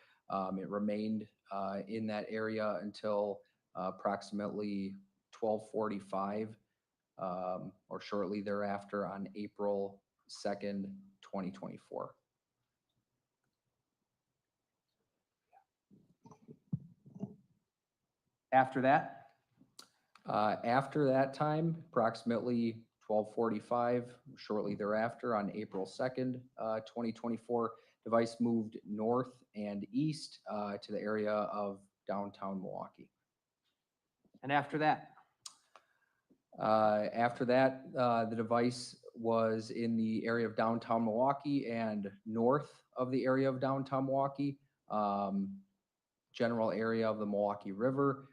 It remained in that area until approximately 12:45 or shortly thereafter on April 2nd, 2024. After that? After that time, approximately 12:45, shortly thereafter on April 2nd, 2024, device moved north and east to the area of downtown Milwaukee. And after that? The device was in the area of downtown Milwaukee and north of the area of downtown Milwaukee, general area of the Milwaukee River,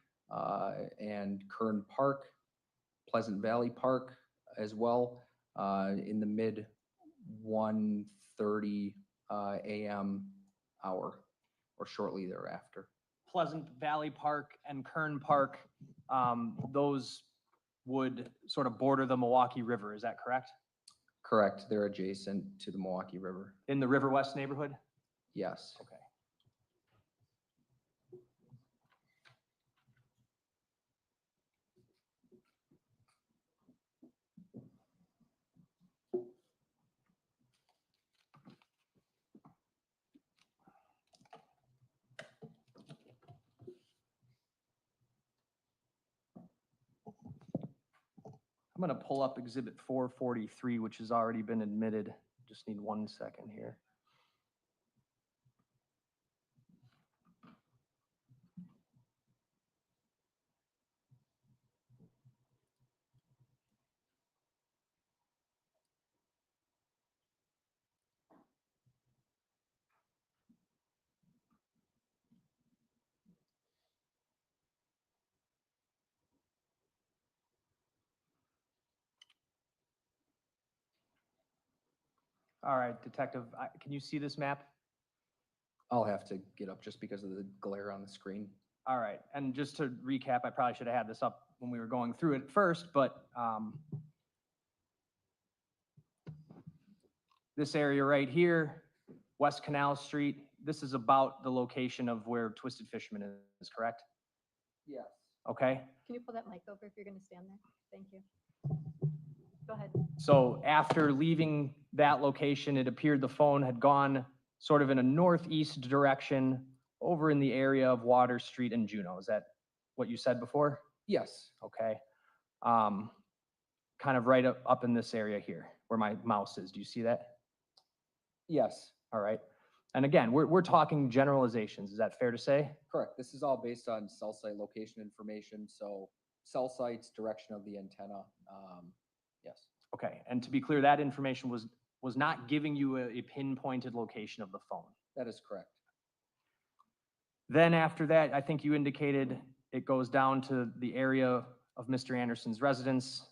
and Kern Park, Pleasant Valley Park as well, in the mid 1:30 a.m. hour or shortly thereafter. Pleasant Valley Park and Kern Park, those would sort of border the Milwaukee River, is that correct? Correct. They're adjacent to the Milwaukee River. In the River West neighborhood? Yes. Okay. I'm going to pull up Exhibit 443, which has already been admitted. Just need 1 second here. All right, Detective, can you see this map? I'll have to get up just because of the glare on the screen. All right, and just to recap, I probably should have had this up when we were going through it first, but this area right here, West Canal Street, this is about the location of where Twisted Fisherman is, correct? Yes. Okay, Can you pull that mic over if you're going to stand there? Thank you. Go ahead. so after leaving that location, it appeared the phone had gone sort of in a northeast direction over in the area of Water Street and Juneau. Is that what you said before? Yes. Okay. Kind of right up in this area here where my mouse is. Do you see that? Yes. All right. And again, we're talking generalizations. Is that fair to say? Correct. This is all based on cell site location information. So cell sites, direction of the antenna. Yes. Okay. And to be clear, that information was not giving you a pinpointed location of the phone. That is correct. Then after that, I think you indicated it goes down to the area of Mr. Anderson's residence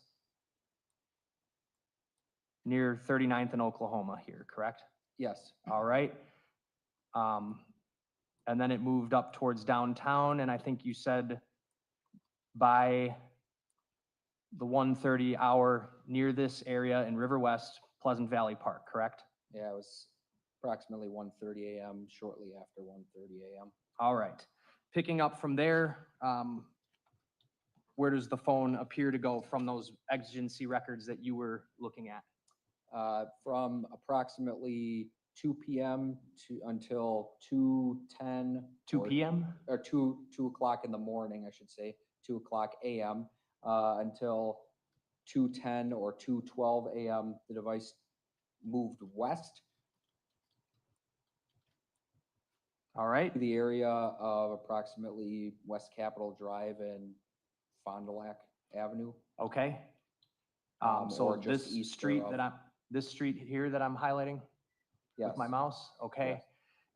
near 39th and Oklahoma here, correct? Yes. All right. And then it moved up towards downtown, and I think you said by the 1:30 hour near this area in River West, Pleasant Valley Park, correct? Yeah, it was approximately 1:30 a.m., shortly after 1:30 a.m. All right. Picking up from there, where does the phone appear to go from those exigency records that you were looking at? From approximately 2 p.m. to until 2:10. 2 p.m.? Or 2 o'clock in the morning, I should say, 2 o'clock a.m. Until 2:10 or 2:12 a.m. The device moved west. All right. The area of approximately West Capitol Drive and Fond du Lac Avenue. Okay. Or So just this east street thereof. this street here that I'm highlighting Yes. with my mouse? Okay. Yes.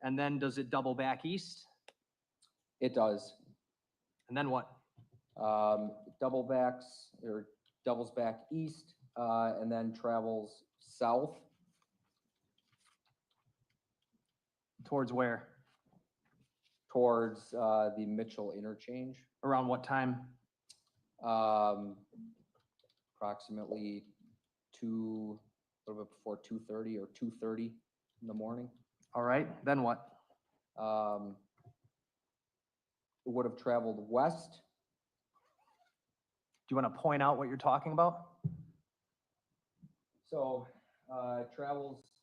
And then does it double back east? It does. And then what? Doubles back east, and then travels south. Towards where? Towards the Mitchell interchange. Around what time? Approximately a little bit before 2:30 or 2:30 in the morning. All right. Then what? It would have traveled west. Do you want to point out what you're talking about? So it travels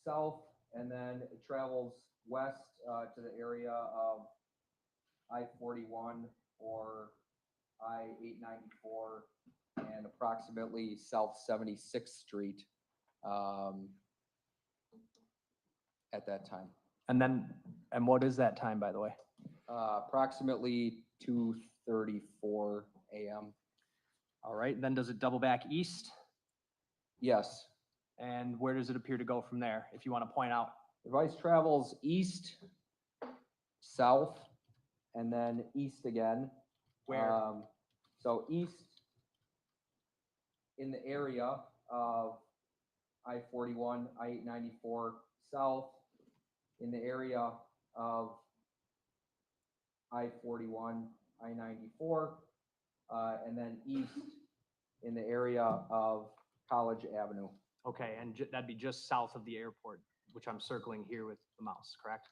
south, and then it travels west to the area of I-41 or I-894 and approximately South 76th Street at that time. And what is that time, by the way? Approximately 2:34 a.m. All right. Then does it double back east? Yes. And where does it appear to go from there, if you want to point out? The device travels east, south, and then east again. Where? So east in the area of I-41, I-894, south in the area of I-41, I-94, and then east in the area of College Avenue. Okay, and that'd be just south of the airport, which I'm circling here with the mouse, correct?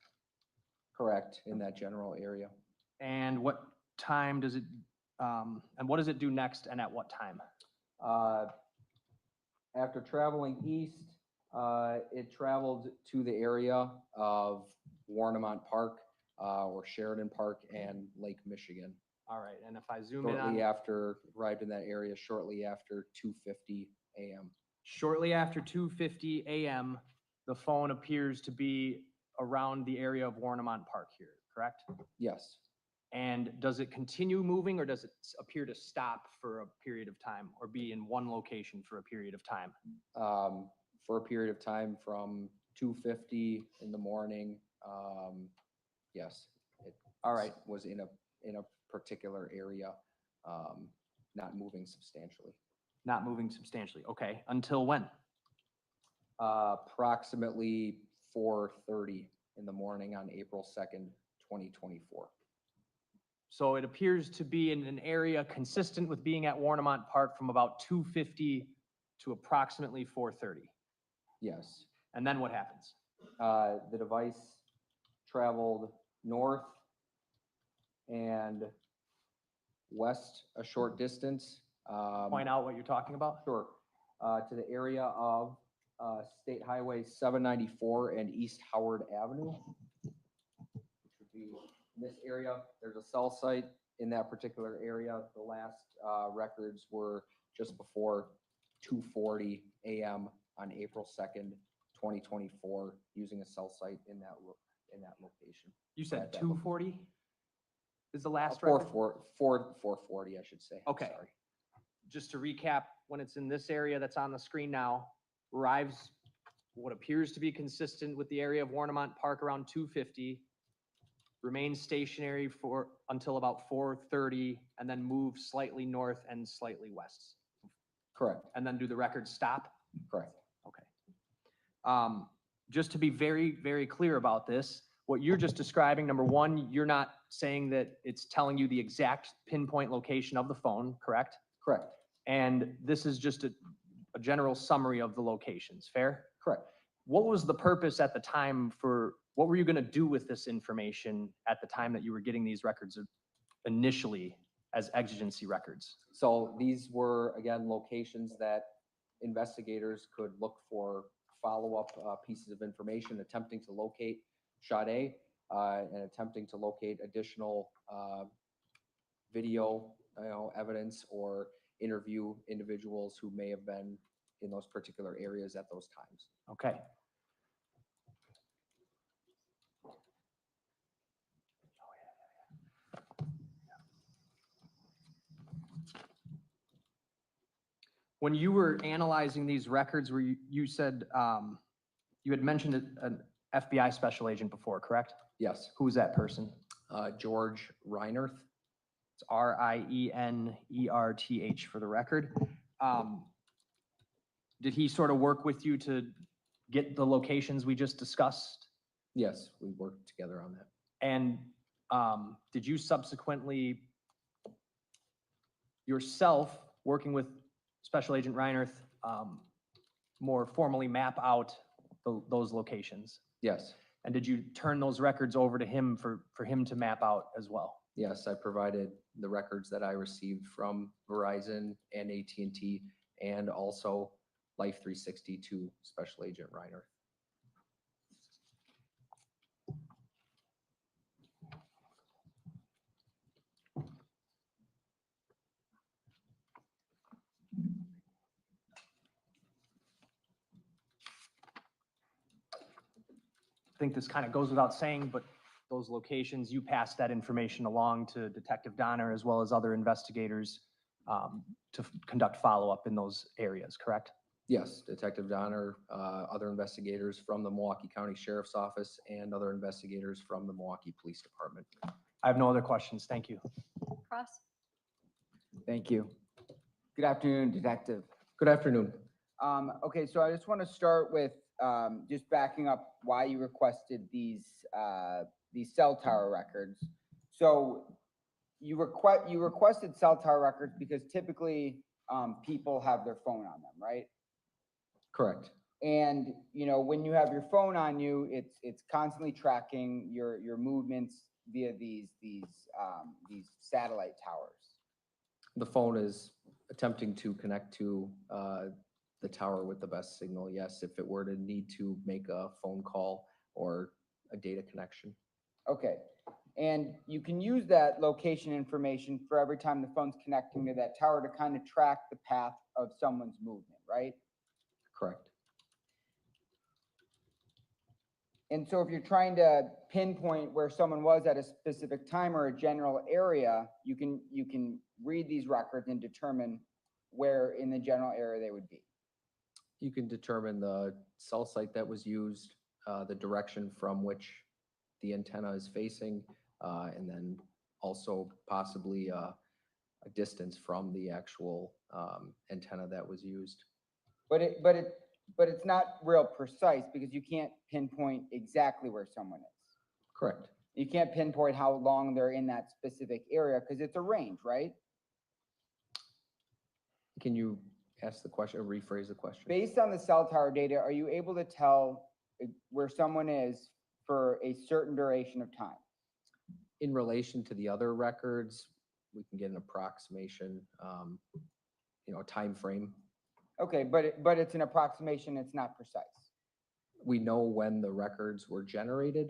Correct, in that general area. And what time does it, and what does it do next and at what time? After traveling east, it traveled to the area of Warnemont Park or Sheridan Park and Lake Michigan. All right, and if I zoom in Shortly on, after, arrived in that area shortly after 2:50 a.m. shortly after 2:50 a.m., the phone appears to be around the area of Warnemont Park here, correct? Yes. And does it continue moving, or does it appear to stop for a period of time or be in one location for a period of time? For a period of time from 2:50 in the morning, yes. It All right. was in a particular area, not moving substantially. Not moving substantially. Okay. Until when? Approximately 4:30 in the morning on April 2nd, 2024. So it appears to be in an area consistent with being at Warnemont Park from about 2:50 to approximately 4:30. Yes. And then what happens? The device traveled north and west a short distance. Point out what you're talking about? Sure. To the area of State Highway 794 and East Howard Avenue. Which would be in this area. There's a cell site in that particular area. The last records were just before 2:40 a.m. on April 2nd, 2024, using a cell site in that location. You said At that 2:40 is the last record? 4:40, I should say. Okay. Sorry. Just to recap, when it's in this area that's on the screen now, arrives what appears to be consistent with the area of Warnemont Park around 2:50, remains stationary until about 4:30, and then moves slightly north and slightly west. Correct. And then do the records stop? Correct. Okay. Just to be very, very clear about this, what you're just describing, number one, you're not saying that it's telling you the exact pinpoint location of the phone, correct? Correct. And this is just a general summary of the locations, fair? Correct. What was the purpose at the time what were you going to do with this information at the time that you were getting these records initially as exigency records? So these were, again, locations that investigators could look for follow-up pieces of information, attempting to locate Sade and attempting to locate additional video evidence or interview individuals who may have been in those particular areas at those times. Okay. When you were analyzing these records, you said you had mentioned an FBI special agent before, correct? Yes. Who was that person? George Reinerth. It's Reinerth for the record. Did he sort of work with you to get the locations we just discussed? Yes, we worked together on that. And did you subsequently yourself, working with Special Agent Reinerth, more formally map out those locations? Yes. And did you turn those records over to him for him to map out as well? Yes, I provided the records that I received from Verizon and AT&T and also Life 360 to Special Agent Reinerth. I think this kind of goes without saying, but those locations, you passed that information along to Detective Donner as well as other investigators to conduct follow-up in those areas, correct? Yes, Detective Donner, other investigators from the Milwaukee County Sheriff's Office, and other investigators from the Milwaukee Police Department. I have no other questions. Thank you. Cross? Thank you. Good afternoon, Detective. Good afternoon. Okay, so I just want to start with just backing up why you requested these cell tower records. So you requested cell tower records because typically people have their phone on them, right? Correct. And when you have your phone on you, it's constantly tracking your movements via these satellite towers. The phone is attempting to connect to the tower with the best signal, yes, if it were to need to make a phone call or a data connection. Okay. And you can use that location information for every time the phone's connecting to that tower to kind of track the path of someone's movement, right? Correct. And so if you're trying to pinpoint where someone was at a specific time or a general area, you can read these records and determine where in the general area they would be. You can determine the cell site that was used, the direction from which the antenna is facing, and then also possibly a distance from the actual antenna that was used. But but it's not real precise because you can't pinpoint exactly where someone is. Correct. You can't pinpoint how long they're in that specific area because it's a range, right? Can you ask the question or rephrase the question? Based on the cell tower data, are you able to tell where someone is for a certain duration of time? In relation to the other records, we can get an approximation, a time frame. Okay, but it's an approximation, it's not precise. We know when the records were generated,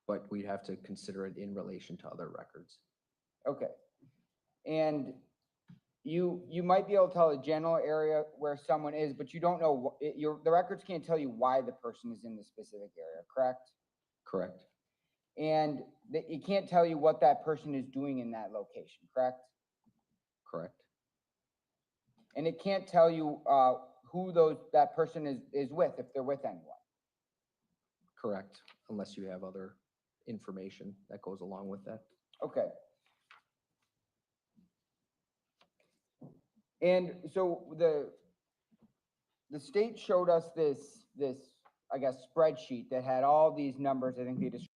but we'd have to consider it in relation to other records. Okay. And you might be able to tell a general area where someone is, but you don't know, the records can't tell you why the person is in the specific area, correct? Correct. And it can't tell you what that person is doing in that location, correct? Correct. And it can't tell you who that person is with, if they're with anyone. Correct, unless you have other information that goes along with that. Okay. And so the state showed us this, I guess, spreadsheet that had all these numbers. I think they just.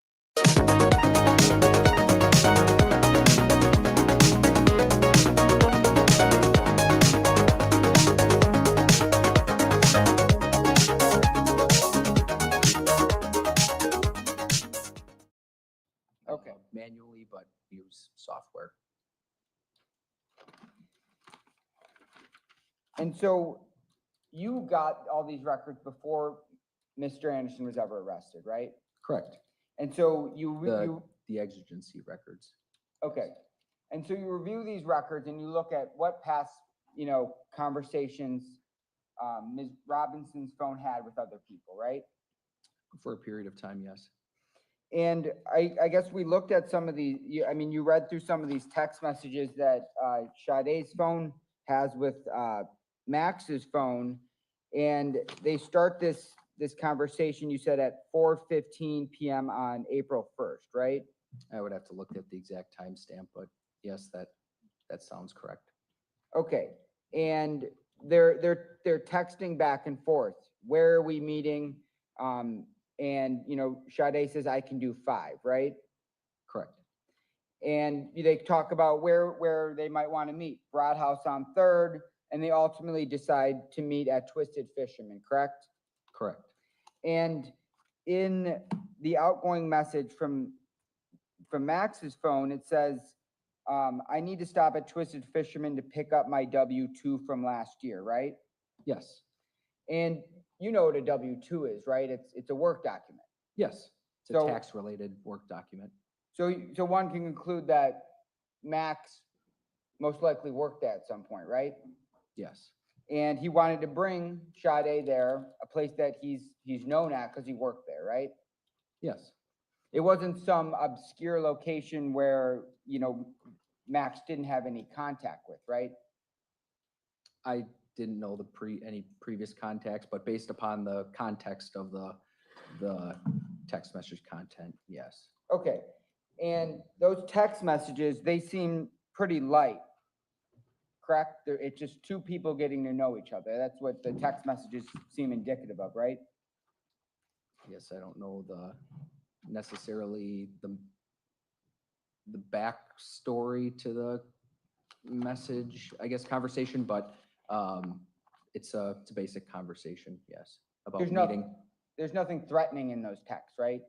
Okay. Manually, but use software. And so you got all these records before Mr. Anderson was ever arrested, right? Correct. And so The exigency records. okay. And so you review these records and you look at what past, conversations Ms. Robinson's phone had with other people, right? For a period of time, yes. And I guess we looked at some of these, you read through some of these text messages that Sade's phone has with Max's phone, and they start this conversation, you said, at 4:15 p.m. on April 1st, right? I would have to look at the exact timestamp, but yes, that sounds correct. Okay, and they're texting back and forth. Where are we meeting? And Sade says I can do 5, right? Correct. And they talk about where they might want to meet. Broad House on 3rd, and they ultimately decide to meet at Twisted Fisherman, correct? Correct. And in the outgoing message from Max's phone, it says, I need to stop at Twisted Fisherman to pick up my W-2 from last year, right? Yes. And you know what a W-2 is, right? It's a work document. Yes. It's So- a tax-related work document. So one can conclude that Max most likely worked there at some point, right? Yes. And he wanted to bring Sade there, a place that he's known at because he worked there, right? Yes. It wasn't some obscure location where, Max didn't have any contact with, right? I didn't know any previous contacts, but based upon the context of the text message content, yes. Okay. And those text messages, they seem pretty light, correct? It's just two people getting to know each other. That's what the text messages seem indicative of, right? Yes, I don't know necessarily the backstory to the message, I guess, conversation, but it's a basic conversation, yes, about meeting. There's nothing threatening in those texts, right?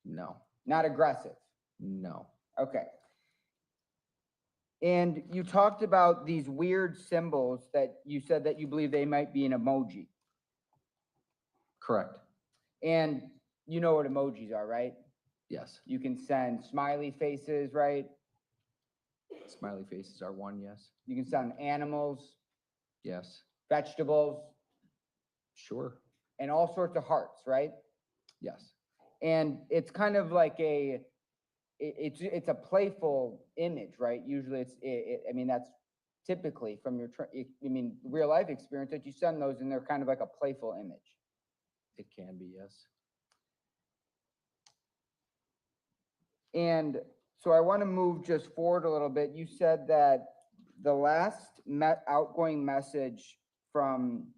No. Not aggressive. No. Okay. And you talked about these weird symbols that you said that you believe they might be an emoji. Correct. And you know what emojis are, right? Yes. You can send smiley faces, right? Smiley faces are one, yes. You can send animals, Yes. vegetables, Sure. and all sorts of hearts, right? Yes. And it's kind of like it's a playful image, right? Usually that's typically from your, real life experience that you send those and they're kind of like a playful image. It can be, yes. And so I want to move just forward a little bit. You said that the last outgoing message from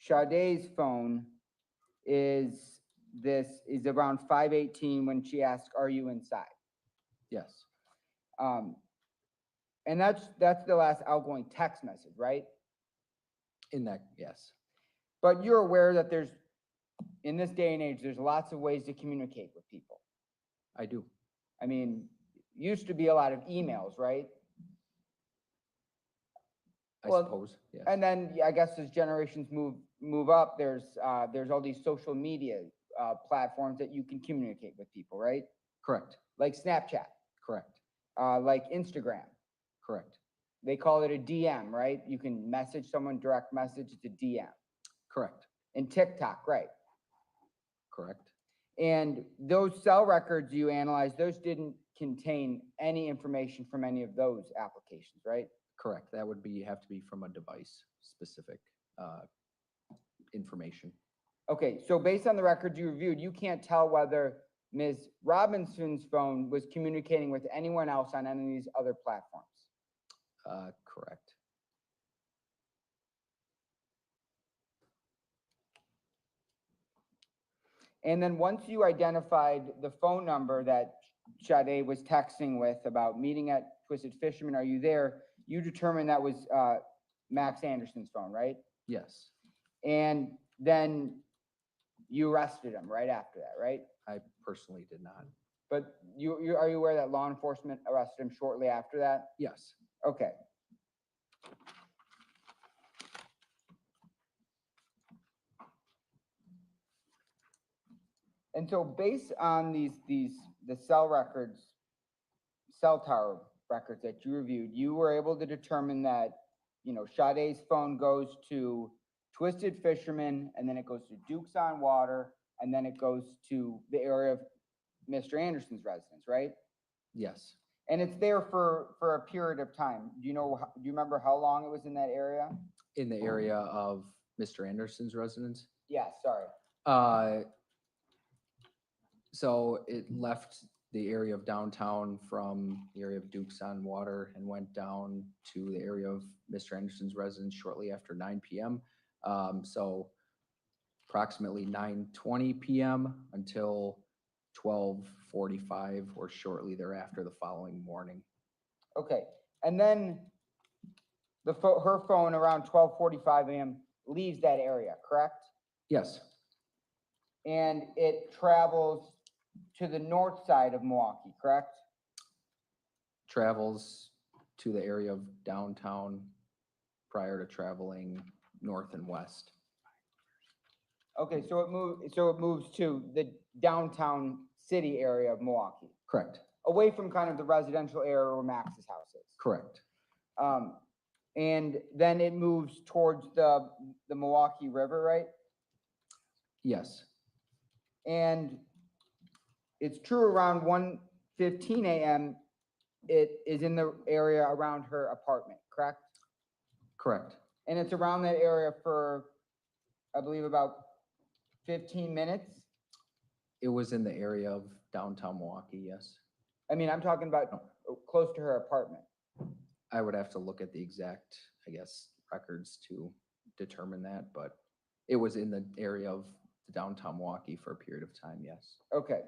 Sade's phone is around 5:18 when she asked, "Are you inside?" Yes, And that's the last outgoing text message, right? yes, But you're aware that in this day and age, there's lots of ways to communicate with people. I do. I mean, used to be a lot of emails, right? I Well, suppose, yes. And then I guess as generations move up, there's all these social media platforms that you can communicate with people, right? Correct, Like Snapchat, correct, like Instagram. correct, They call it a DM, right? You can message someone, direct message, it's a DM. correct, And TikTok, right? correct. And those cell records you analyzed, those didn't contain any information from any of those applications, right? Correct. That would have to be from a device specific information. Okay, so based on the records you reviewed, you can't tell whether Ms. Robinson's phone was communicating with anyone else on any of these other platforms. Correct. And then once you identified the phone number that Sade was texting with about meeting at Twisted Fisherman, are you there? You determined that was Max Anderson's phone, right? Yes, And then you arrested him right after that, right? I personally did not. But are you aware that law enforcement arrested him shortly after that? Yes, Okay. And so based on the cell tower records that you reviewed, you were able to determine that, Sade's phone goes to Twisted Fisherman, and then it goes to Duke's on Water, and then it goes to the area of Mr. Anderson's residence, right? yes. And it's there for a period of time. Do you remember how long it was in that area? In the area of Mr. Anderson's residence? Yeah, sorry. So it left the area of downtown from the area of Duke's on Water and went down to the area of Mr. Anderson's residence shortly after 9 p.m. So approximately 9:20 p.m. until 12:45 or shortly thereafter the following morning. Okay, and then her phone around 12:45 a.m. leaves that area, correct? Yes, And it travels to the north side of Milwaukee, correct? travels to the area of downtown prior to traveling north and west. Okay, so it moves to the downtown city area of Milwaukee, Correct, away from kind of the residential area where Max's house is. correct, And then it moves towards the Milwaukee River, right? yes, And it's true around 1:15 a.m. it is in the area around her apartment, correct? correct, And it's around that area for, I believe, about 15 minutes. it was in the area of downtown Milwaukee, yes. I mean, I'm talking about close to her apartment. I would have to look at the exact, I guess, records to determine that, but it was in the area of downtown Milwaukee for a period of time, yes. Okay.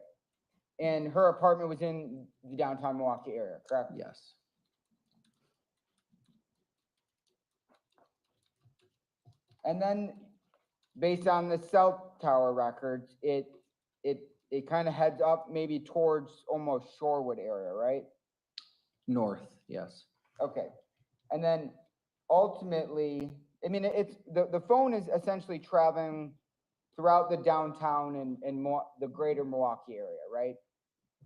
And her apartment was in the downtown Milwaukee area, correct? Yes, And then based on the cell tower records, it kind of heads up maybe towards almost Shorewood area, right? north, yes, Okay. And then ultimately, I mean, the phone is essentially traveling throughout the downtown and the greater Milwaukee area, right?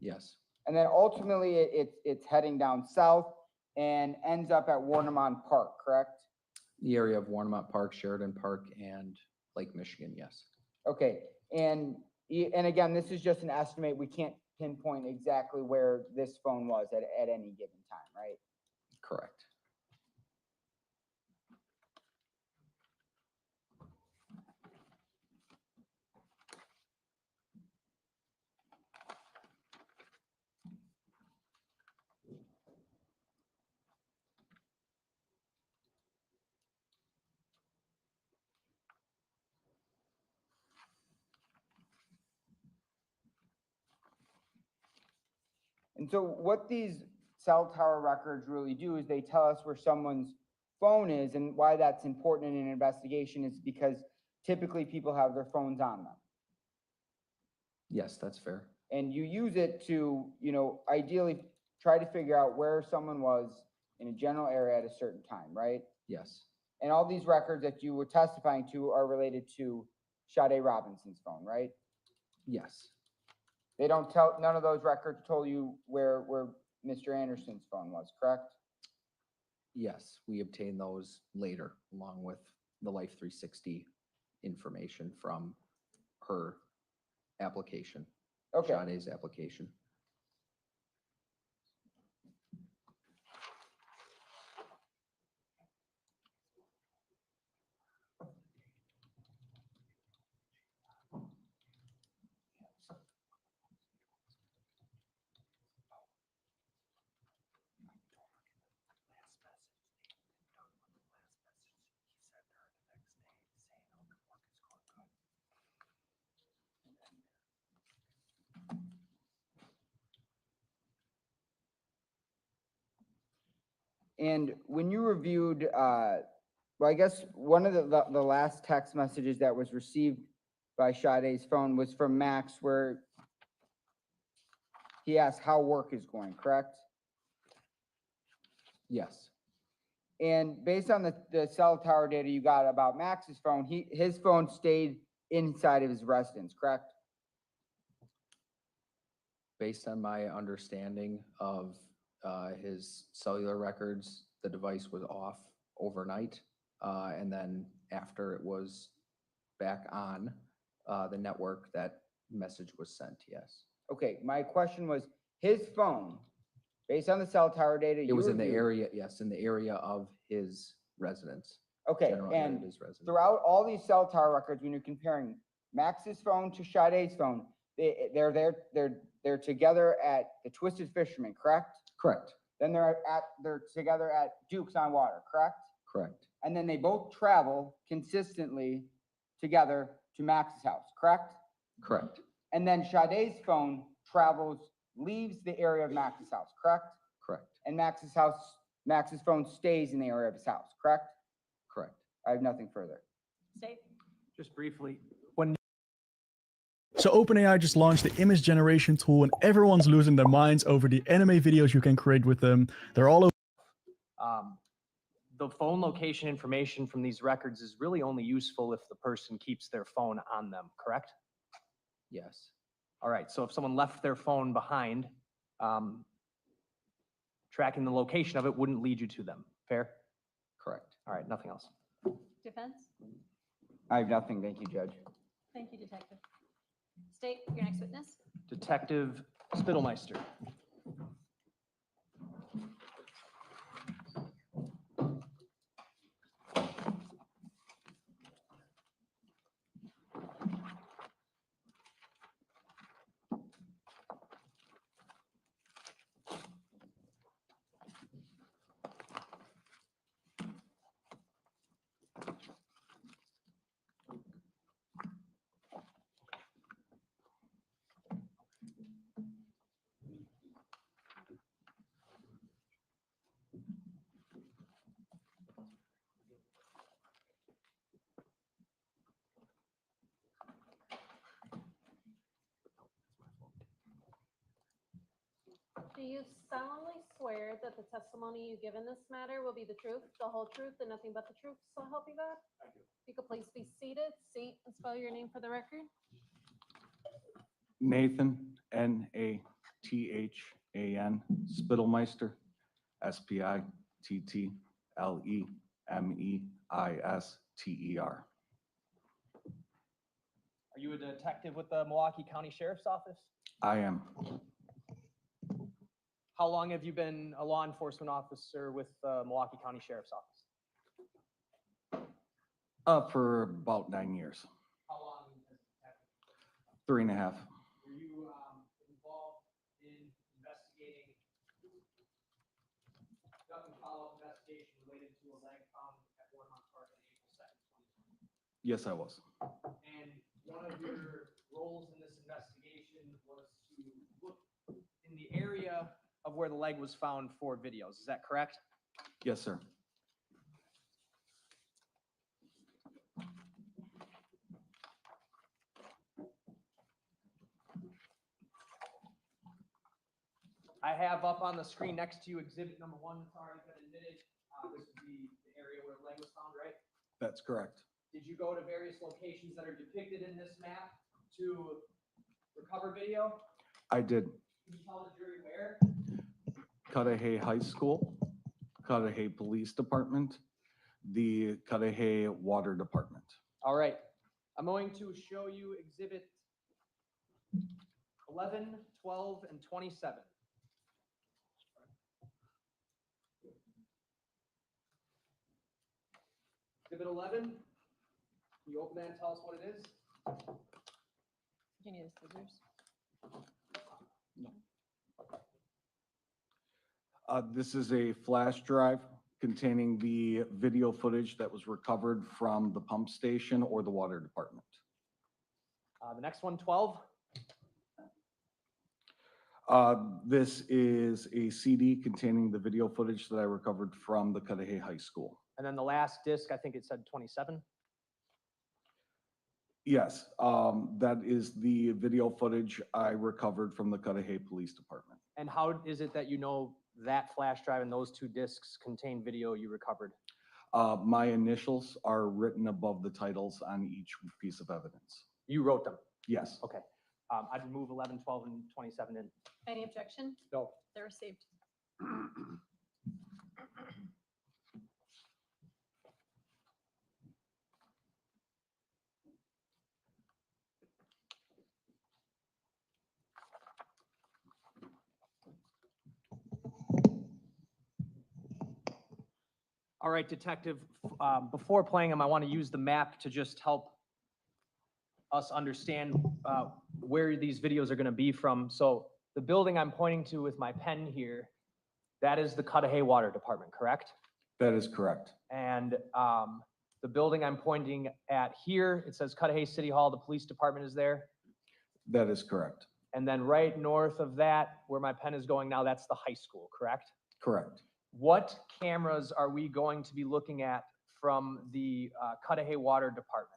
yes, And then ultimately it's heading down south and ends up at Warnemont Park, correct? the area of Warnemont Park, Sheridan Park, and Lake Michigan, yes. Okay, and again, this is just an estimate. We can't pinpoint exactly where this phone was at any given time, right? Correct. And so what these cell tower records really do is they tell us where someone's phone is, and why that's important in an investigation is because typically people have their phones on them. Yes, that's fair. And you use it to, ideally try to figure out where someone was in a general area at a certain time, right? Yes, And all these records that you were testifying to are related to Sade Robinson's phone, right? yes, They don't none of those records told you where Mr. Anderson's phone was, correct? yes. We obtained those later along with the Life 360 information from her application, Okay. Sade's application. And when you reviewed, well, I guess one of the last text messages that was received by Sade's phone was from Max, where he asked how work is going, correct? Yes, And based on the cell tower data you got about Max's phone, his phone stayed inside of his residence, correct? based on my understanding of his cellular records, the device was off overnight. And then after it was back on the network, that message was sent, yes. Okay, my question was, his phone, based on the cell tower data. It was in the area, yes, in the area of his residence. Okay, general area of and his residence. throughout all these cell tower records, when you're comparing Max's phone to Sade's phone, they're together at the Twisted Fisherman, correct? Correct, Then they're together at Duke's on Water, correct? correct, And then they both travel consistently together to Max's house, correct? correct, And then Sade's phone leaves the area of Max's house, correct? correct, And Max's phone stays in the area of his house, correct? correct. I have nothing further. State. Just briefly, when So OpenAI just launched the image generation tool and everyone's losing their minds over the anime videos you can create with them. They're all over. the phone location information from these records is really only useful if the person keeps their phone on them, correct? Yes, All right, so if someone left their phone behind, tracking the location of it wouldn't lead you to them, fair? correct. All right, nothing else. Defense? I have nothing, thank you, Judge. Thank you, Detective. State, your next witness. Detective Spittelmeister. Do you solemnly swear that the testimony you give in this matter will be the truth, the whole truth, and nothing but the truth, so help you God? I do. If you could please be seated, seat, and spell your name for the record. Nathan, Nathan, Spittelmeister, Spittlemeister. Are you a detective with the Milwaukee County Sheriff's Office? I am How long have you been a law enforcement officer with the Milwaukee County Sheriff's Office? for about 9 years, How long as a detective? 3.5. Were you involved in investigating, conducting follow-up investigation related to a leg found at Warmont Park on April 2nd, 2020? Yes, I was. And one of your roles in this investigation was to look in the area of where the leg was found for videos. Is that correct? Yes, sir. I have up on the screen next to you exhibit number 1. It's already been admitted. This would be the area where the leg was found, right? That's correct. Did you go to various locations that are depicted in this map to recover video? I did. Can you tell the jury where? Cudahy High School, Cudahy Police Department, the Cudahy Water Department. All right. I'm going to show you exhibit 11, 12, and 27. Exhibit 11, can you open that and tell us what it is? Do you need the scissors? This is a flash drive containing the video footage that was recovered from the pump station or the water department. The next one, 12. This is a CD containing the video footage that I recovered from the Cudahy High School. And then the last disc, I think it said 27. Yes, that is the video footage I recovered from the Cudahy Police Department. And how is it that you know that flash drive and those 2 discs contain video you recovered? My initials are written above the titles on each piece of evidence. You wrote them? Yes. Okay. I'd remove 11, 12, and 27 in. Any objection? No. They're received. All right, Detective, before playing them, I want to use the map to just help us understand where these videos are going to be from. So the building I'm pointing to with my pen here, that is the Cudahy Water Department, correct? That is correct. And the building I'm pointing at here, it says Cudahy City Hall, the police department is there. That is correct. And then right north of that, where my pen is going now, that's the high school, correct? Correct. What cameras are we going to be looking at from the Cudahy Water Department?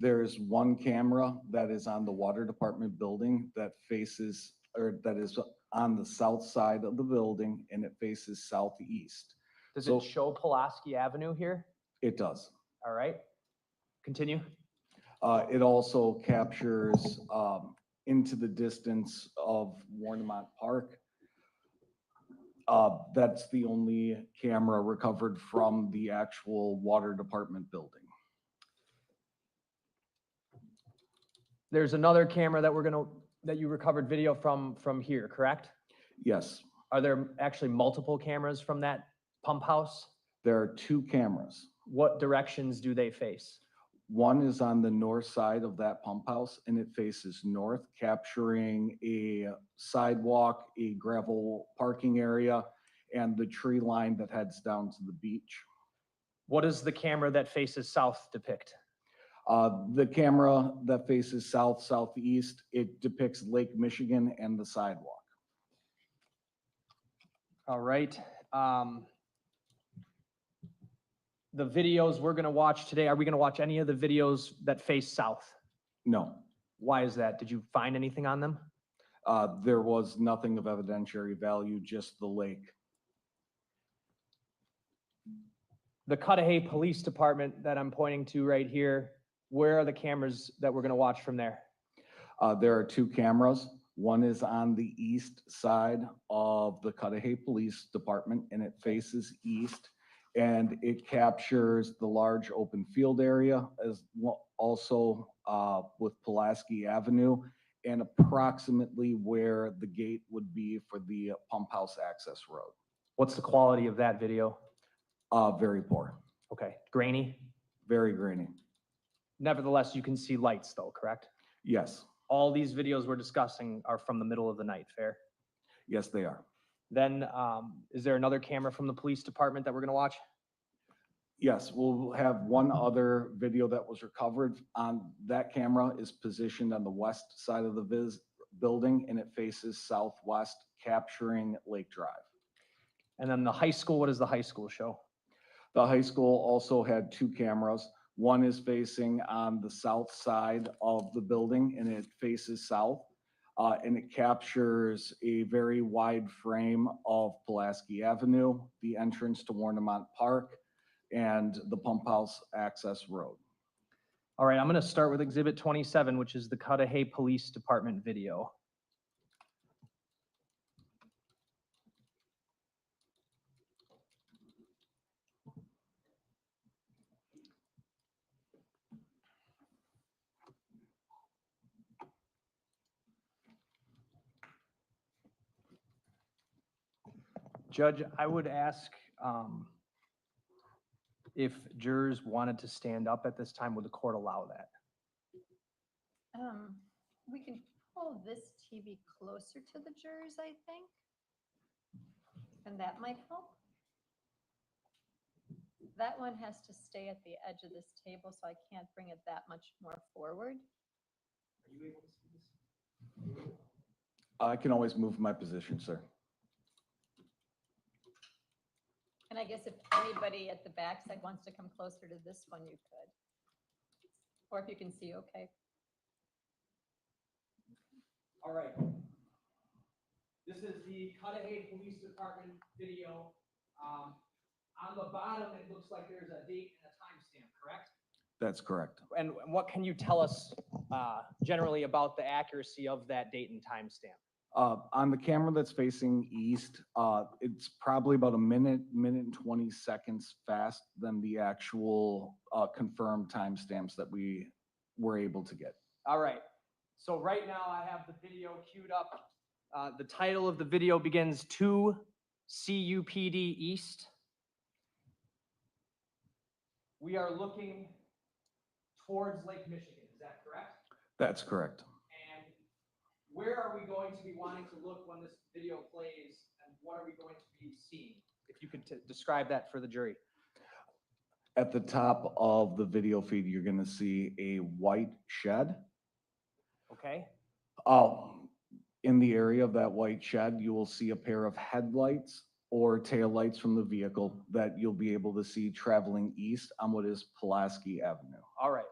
There is one camera that is on the water department building that faces, or that is on the south side of the building, and it faces southeast. Does it show Pulaski Avenue here? It does. All right. Continue. It also captures into the distance of Warnemont Park. That's the only camera recovered from the actual water department building. There's another camera that you recovered video from here, correct? Yes. Are there actually multiple cameras from that pump house? There are 2 cameras. What directions do they face? One is on the north side of that pump house, and it faces north, capturing a sidewalk, a gravel parking area, and the tree line that heads down to the beach. What does the camera that faces south depict? The camera that faces south, southeast, it depicts Lake Michigan and the sidewalk. All right. The videos we're going to watch today, are we going to watch any of the videos that face south? No. Why is that? Did you find anything on them? There was nothing of evidentiary value, just the lake. The Cudahy Police Department that I'm pointing to right here, where are the cameras that we're going to watch from there? There are 2 cameras. One is on the east side of the Cudahy Police Department, and it faces east, and it captures the large open field area, as well, also with Pulaski Avenue, and approximately where the gate would be for the pump house access road. What's the quality of that video? Very poor. Okay, grainy? Very grainy. Nevertheless, you can see lights though, correct? Yes. All these videos we're discussing are from the middle of the night, fair? Yes, they are. Then, is there another camera from the police department that we're gonna watch? Yes, we'll have one other video that was recovered. On that camera is positioned on the west side of the building and it faces southwest, capturing Lake Drive. And then the high school, what does the high school show? The high school also had 2 cameras. One is facing on the south side of the building and it faces south. And it captures a very wide frame of Pulaski Avenue, the entrance to Warnemont Park, and the pump house access road. All right, I'm going to start with Exhibit 27, which is the Cudahy Police Department video. Judge, I would ask if jurors wanted to stand up at this time, would the court allow that? We can pull this TV closer to the jurors, I think. And that might help. That one has to stay at the edge of this table, so I can't bring it that much more forward. Are you able to see this? I can always move my position, sir. And I guess if anybody at the backside wants to come closer to this one, you could. Or if you can see, okay. All right. This is the Cudahy Police Department video. On the bottom, it looks like there's a date and a timestamp, correct? That's correct. And what can you tell us generally about the accuracy of that date and timestamp? On the camera that's facing east, it's probably about a minute and 20 seconds fast than the actual confirmed timestamps that we were able to get. All right. So right now I have the video queued up. The title of the video begins 2 CUPD East. We are looking towards Lake Michigan, is that correct? That's correct. And where are we going to be wanting to look when this video plays, and what are we going to be seeing? If you could describe that for the jury. At the top of the video feed, you're going to see a white shed. Okay. In the area of that white shed, you will see a pair of headlights or taillights from the vehicle that you'll be able to see traveling east on what is Pulaski Avenue. All right.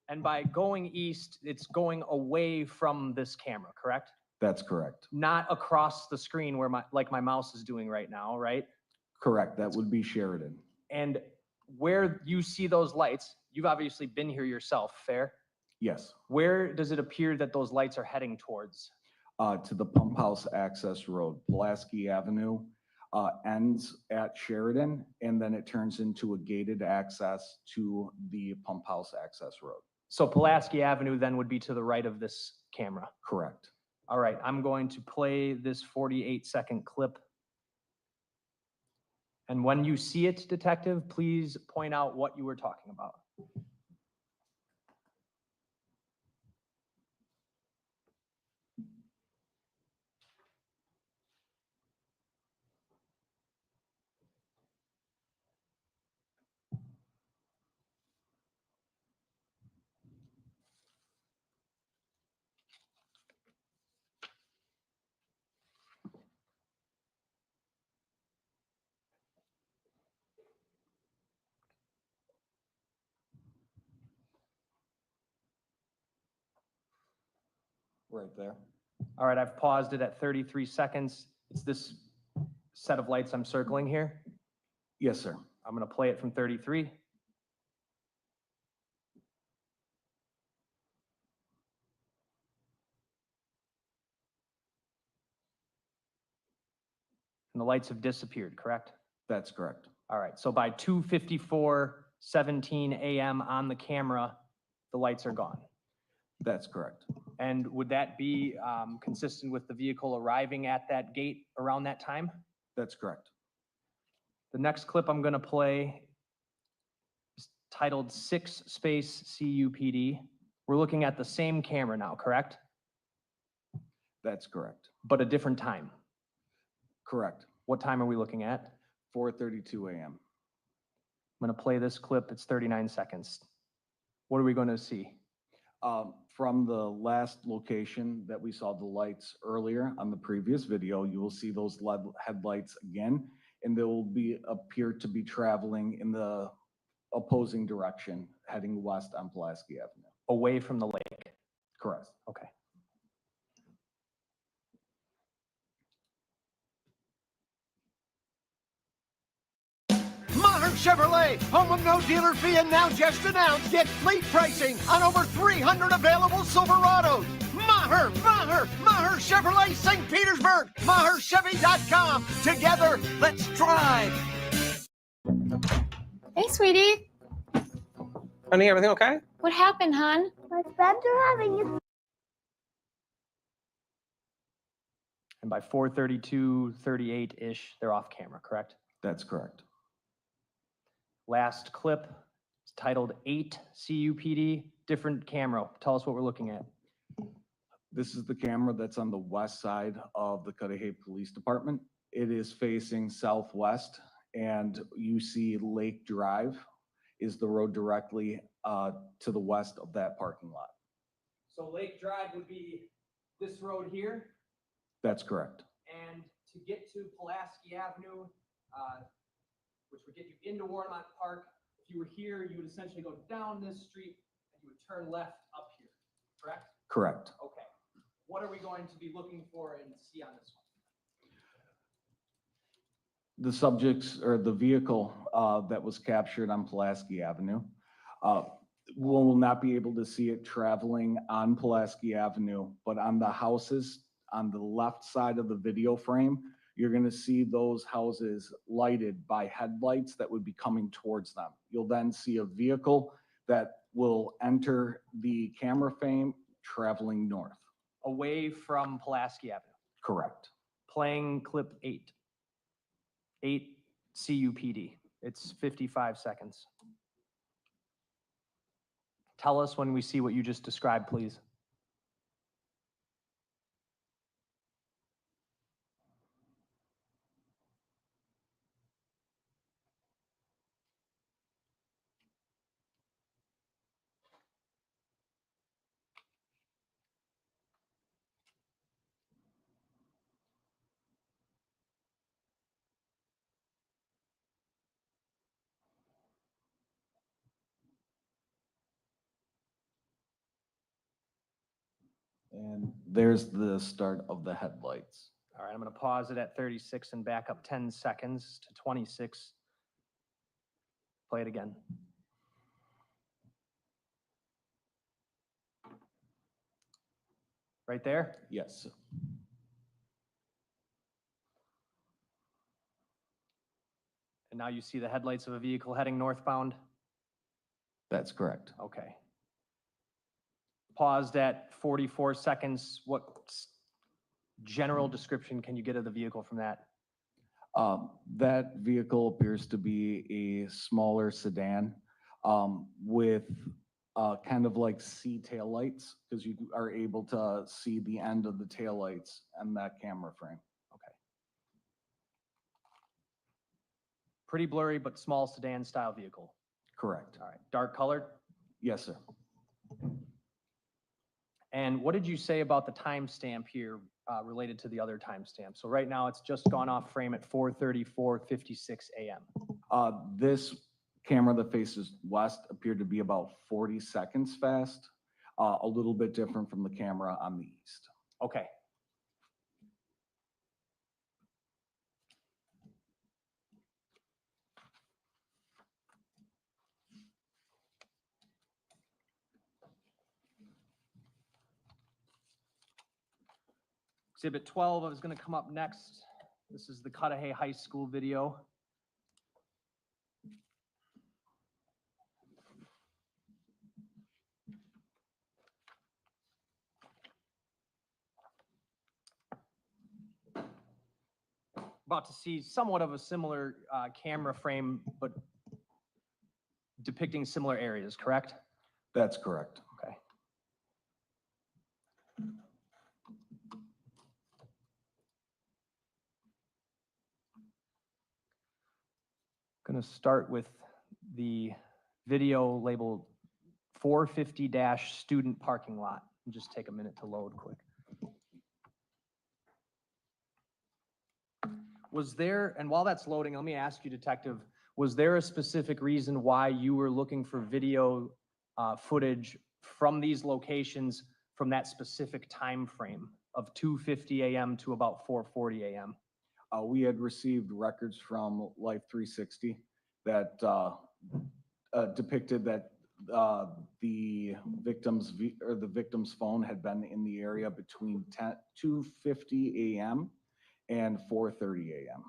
And by going east, it's going away from this camera, correct? That's correct. Not across the screen where my mouse is doing right now, right? Correct. That would be Sheridan. And where you see those lights, you've obviously been here yourself, fair? Yes. Where does it appear that those lights are heading towards? To the pump house access road. Pulaski Avenue ends at Sheridan, and then it turns into a gated access to the pump house access road. So Pulaski Avenue then would be to the right of this camera? Correct. All right, I'm going to play this 48-second clip. And when you see it, detective, please point out what you were talking about. Right there. All right, I've paused it at 33 seconds. It's this set of lights I'm circling here. Yes, sir. I'm going to play it from 33. And the lights have disappeared, correct? That's correct. All right, so by 2:54:17 a.m. on the camera, the lights are gone. That's correct. And would that be consistent with the vehicle arriving at that gate around that time? That's correct. The next clip I'm going to play is titled 6 space CUPD. We're looking at the same camera now, correct? That's correct. But a different time. Correct. What time are we looking at? 4:32 a.m. I'm going to play this clip. It's 39 seconds. What are we going to see? from the last location that we saw the lights earlier on the previous video, you will see those LED headlights again, and they will appear to be traveling in the opposing direction, heading west on Pulaski Avenue. Away from the lake. Correct. Okay. Maher Chevrolet, home of no dealer fee, and now just announced, get fleet pricing on over 300 available Silverados. Maher Chevrolet, St. Petersburg, MaherChevy.com. Together, let's drive. Hey, sweetie. Honey, everything okay? What happened, hon? My Spencer having a And by 4:32:38-ish, they're off camera, correct? That's correct. Last clip is titled 8 CUPD, different camera. Tell us what we're looking at. This is the camera that's on the west side of the Cudahy Police Department. It is facing southwest, and you see Lake Drive is the road directly to the west of that parking lot. So Lake Drive would be this road here, That's correct. and to get to Pulaski Avenue, which would get you into Warmont Park, if you were here, you would essentially go down this street and you would turn left up here, correct? Correct. Okay. What are we going to be looking for and see on this one? The subjects or the vehicle that was captured on Pulaski Avenue. We'll not be able to see it traveling on Pulaski Avenue, but on the houses on the left side of the video frame, you're going to see those houses lighted by headlights that would be coming towards them. You'll then see a vehicle that will enter the camera frame traveling north. Away from Pulaski Avenue. Correct. Playing clip 8. 8 CUPD. It's 55 seconds. Tell us when we see what you just described, please. And there's the start of the headlights. All right, I'm going to pause it at 36 and back up 10 seconds to 26. Play it again. Right there? Yes. And now you see the headlights of a vehicle heading northbound? That's correct. Okay. Paused at 44 seconds. What general description can you get of the vehicle from that? That vehicle appears to be a smaller sedan with kind of like C taillights, because you are able to see the end of the taillights on that camera frame. Okay. Pretty blurry, but small sedan style vehicle. Correct. All right. Dark colored? Yes, sir. And what did you say about the timestamp here related to the other timestamp? So right now it's just gone off frame at 4:34:56 a.m. This camera that faces west appeared to be about 40 seconds fast, a little bit different from the camera on the east. Okay. Exhibit 12 is going to come up next. This is the Cudahy High School video. About to see somewhat of a similar camera frame, but depicting similar areas, correct? That's correct. Okay. Going to start with the video labeled 450- student parking lot. Just take a minute to load quick. Was there, and while that's loading, let me ask you, Detective, was there a specific reason why you were looking for video footage from these locations from that specific time frame of 2:50 a.m. to about 4:40 a.m.? We had received records from Life 360 that depicted that the victim's phone had been in the area between 2:50 a.m. and 4:30 a.m.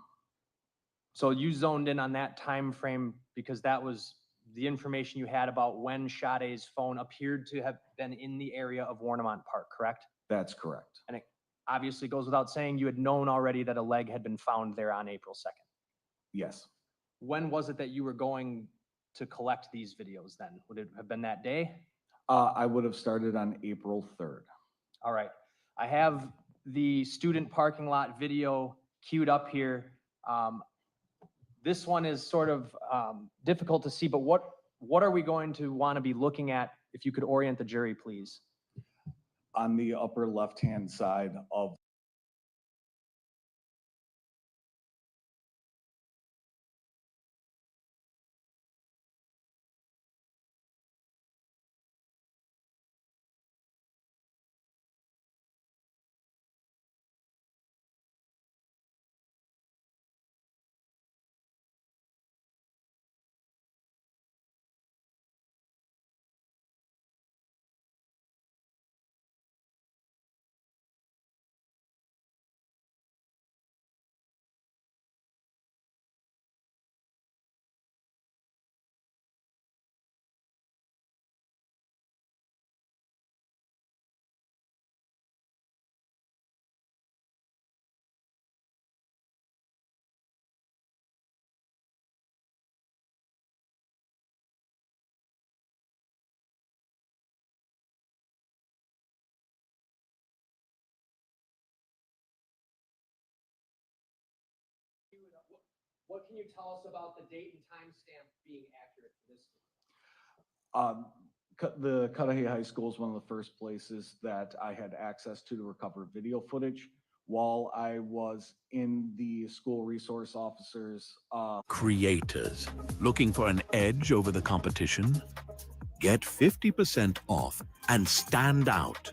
So you zoned in on that time frame because that was the information you had about when Sade's phone appeared to have been in the area of Warnemont Park, correct? That's correct. And it obviously goes without saying you had known already that a leg had been found there on April 2nd. Yes. When was it that you were going to collect these videos then? Would it have been that day? I would have started on April 3rd. All right. I have the student parking lot video queued up here. This one is sort of difficult to see, but what are we going to want to be looking at? If you could orient the jury, please. On the upper left-hand side of What can you tell us about the date and timestamp being accurate for this? the Cudahy High School is one of the first places that I had access to recover video footage while I was in the school resource officers. Creators looking for an edge over the competition? Get 50% off and stand out.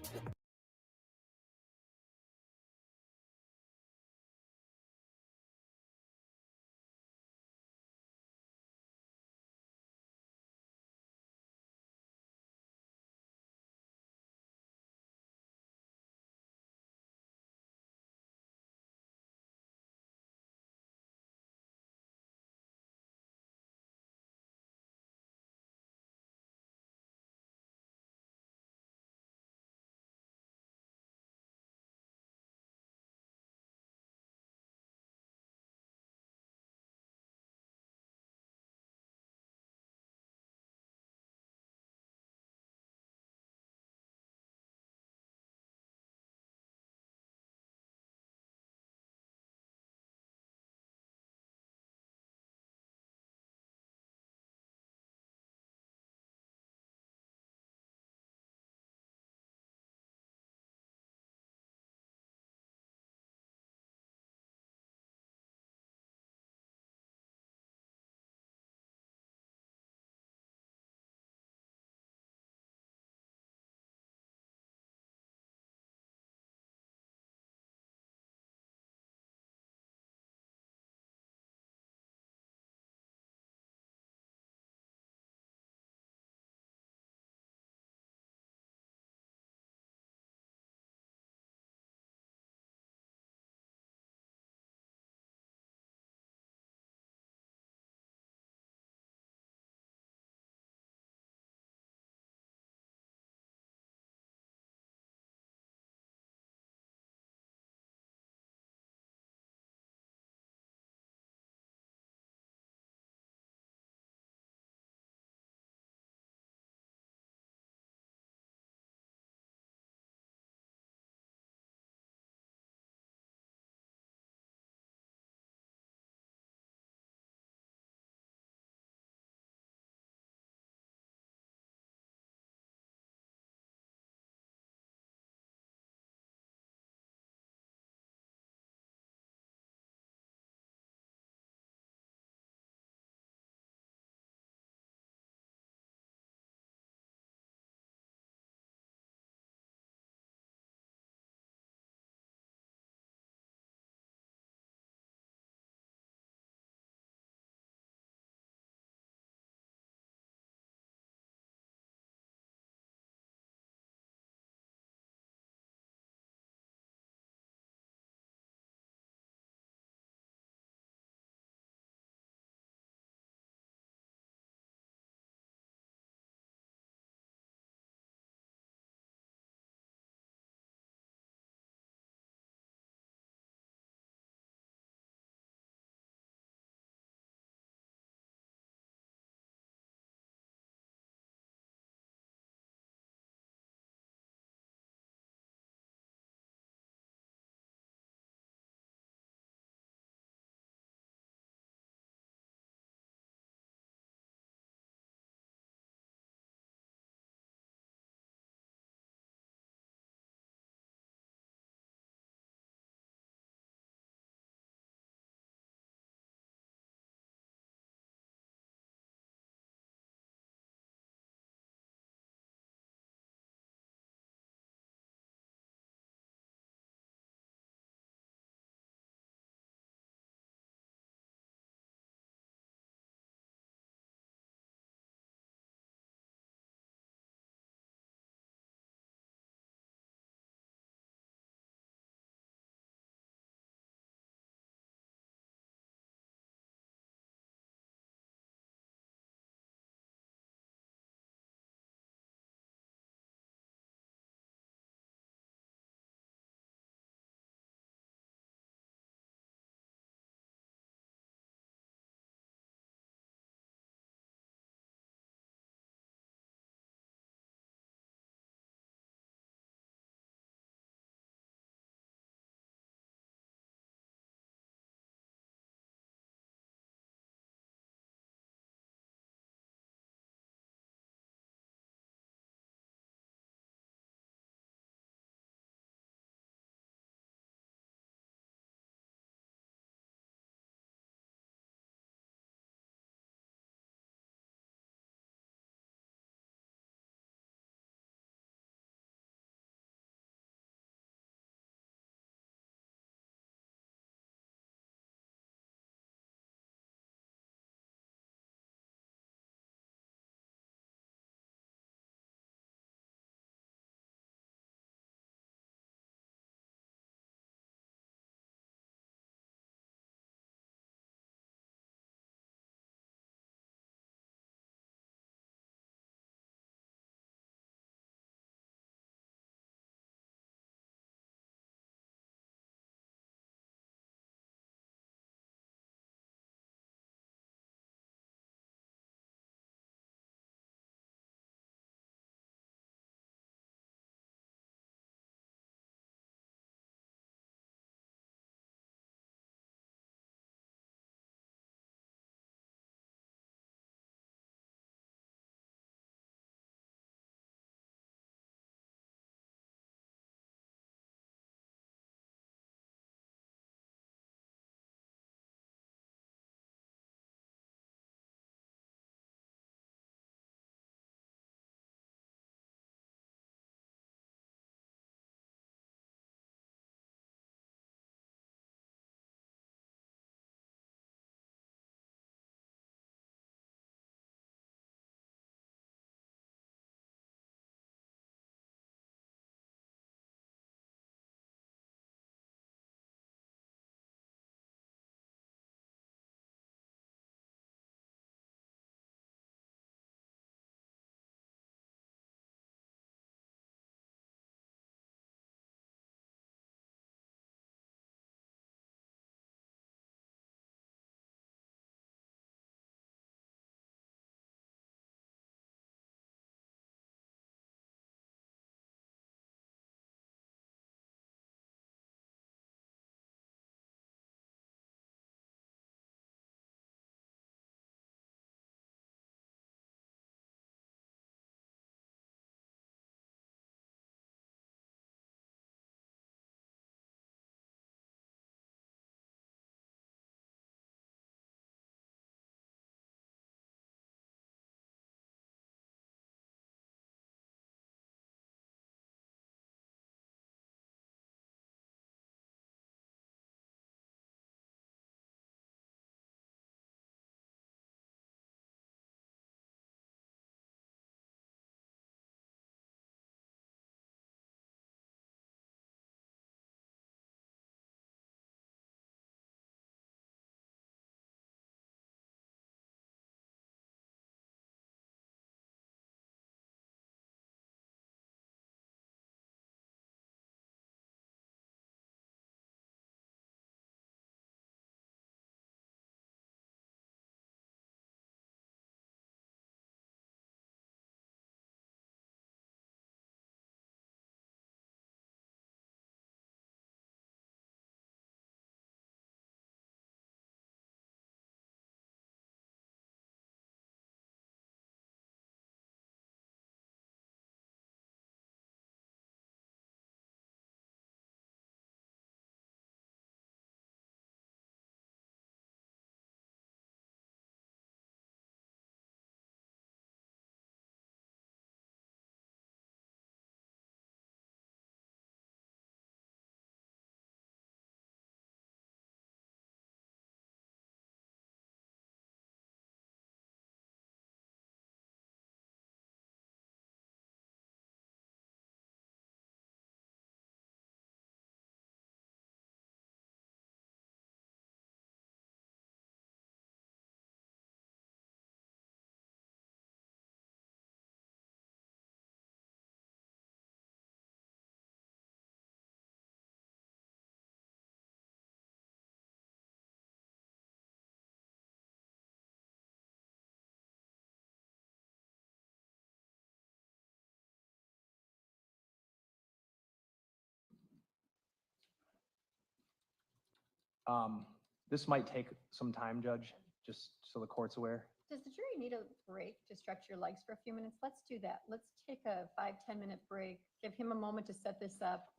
This might take some time, Judge, just so the court's aware. Does the jury need a break to stretch your legs for a few minutes? Let's do that. Let's take a 5-10 minute break. Give him a moment to set this up.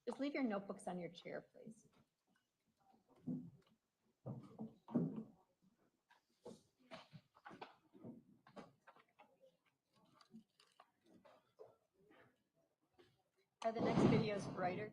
Just leave your notebooks on your chair, please. Are the next videos brighter?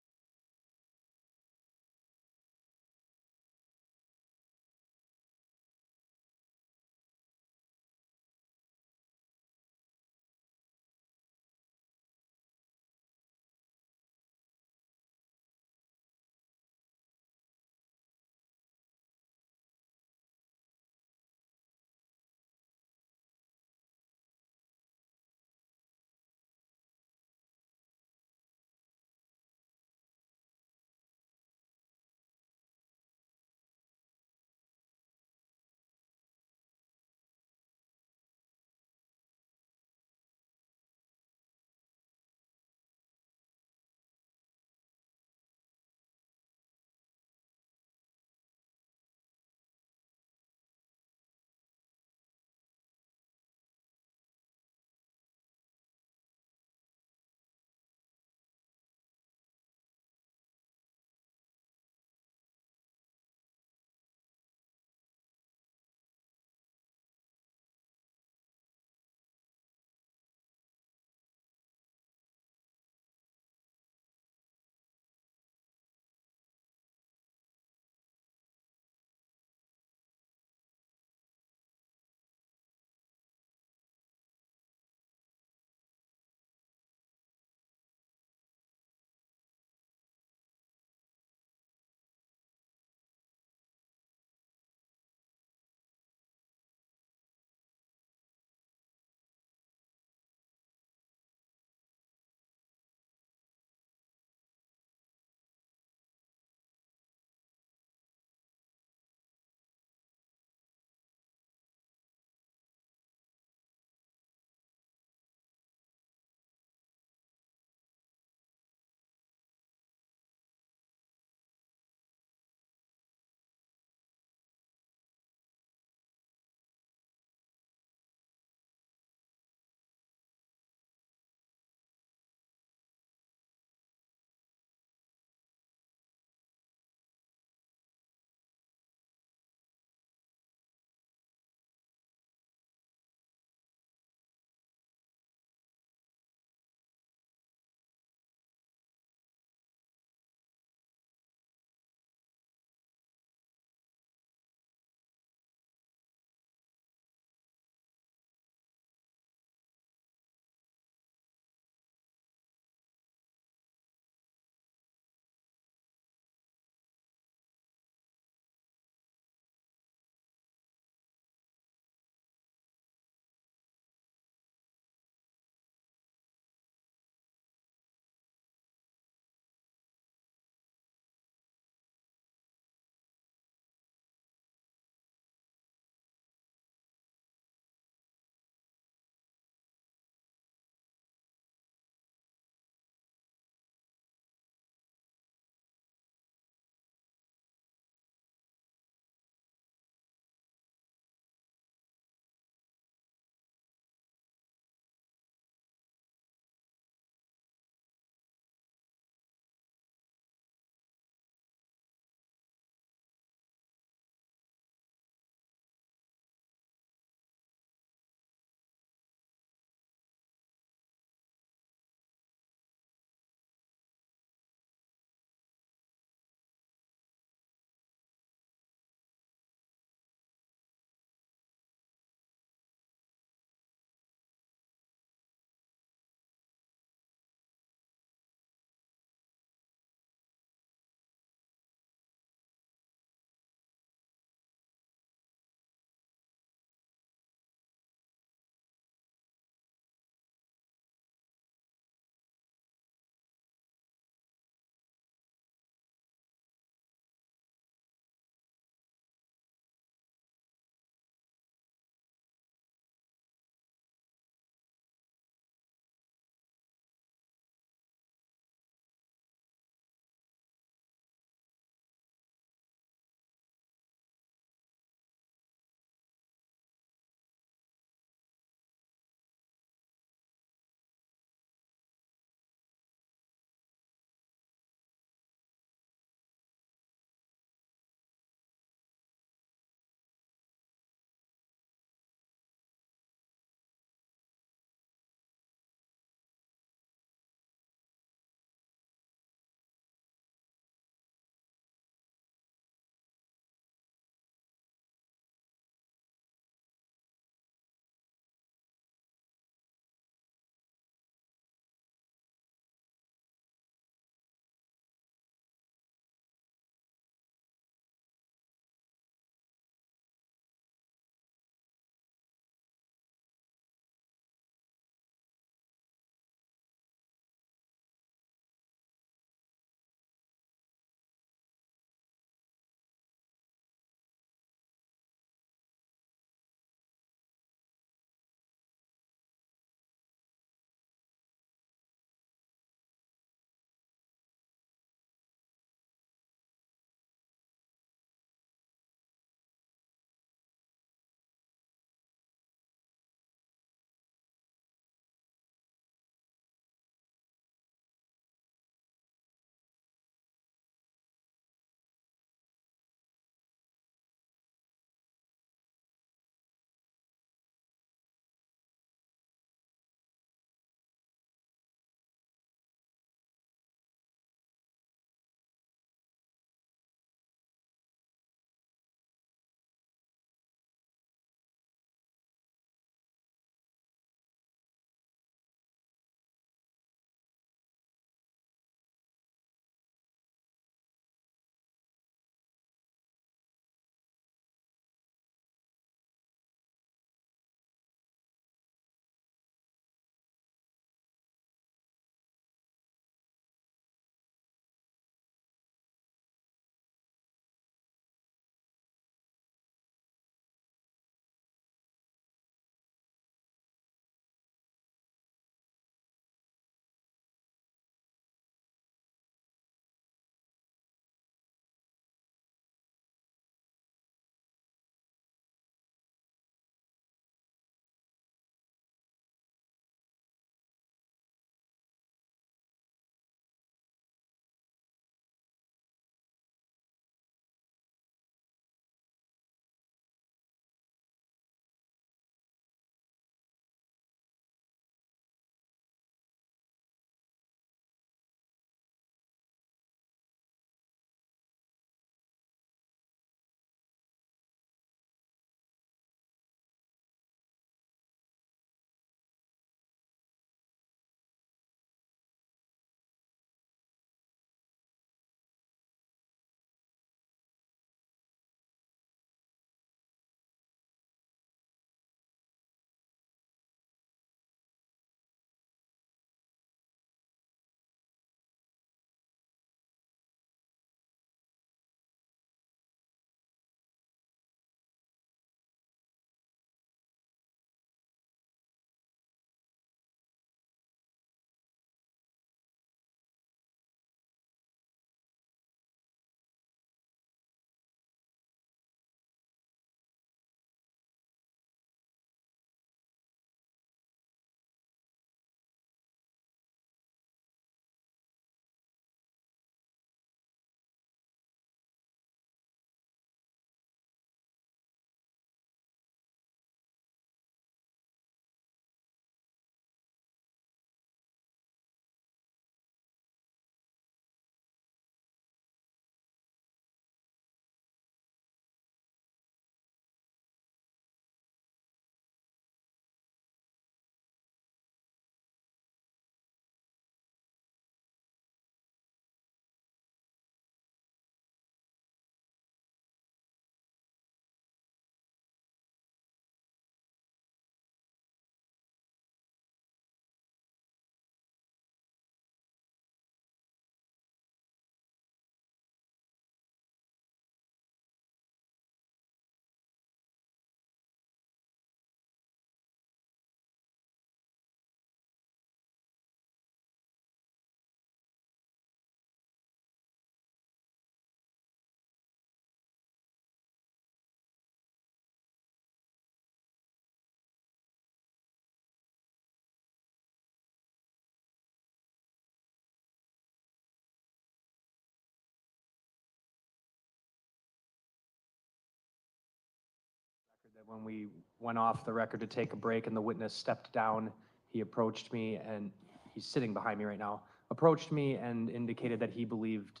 When we went off the record to take a break and the witness stepped down, he approached me, and he's sitting behind me right now, approached me and indicated that he believed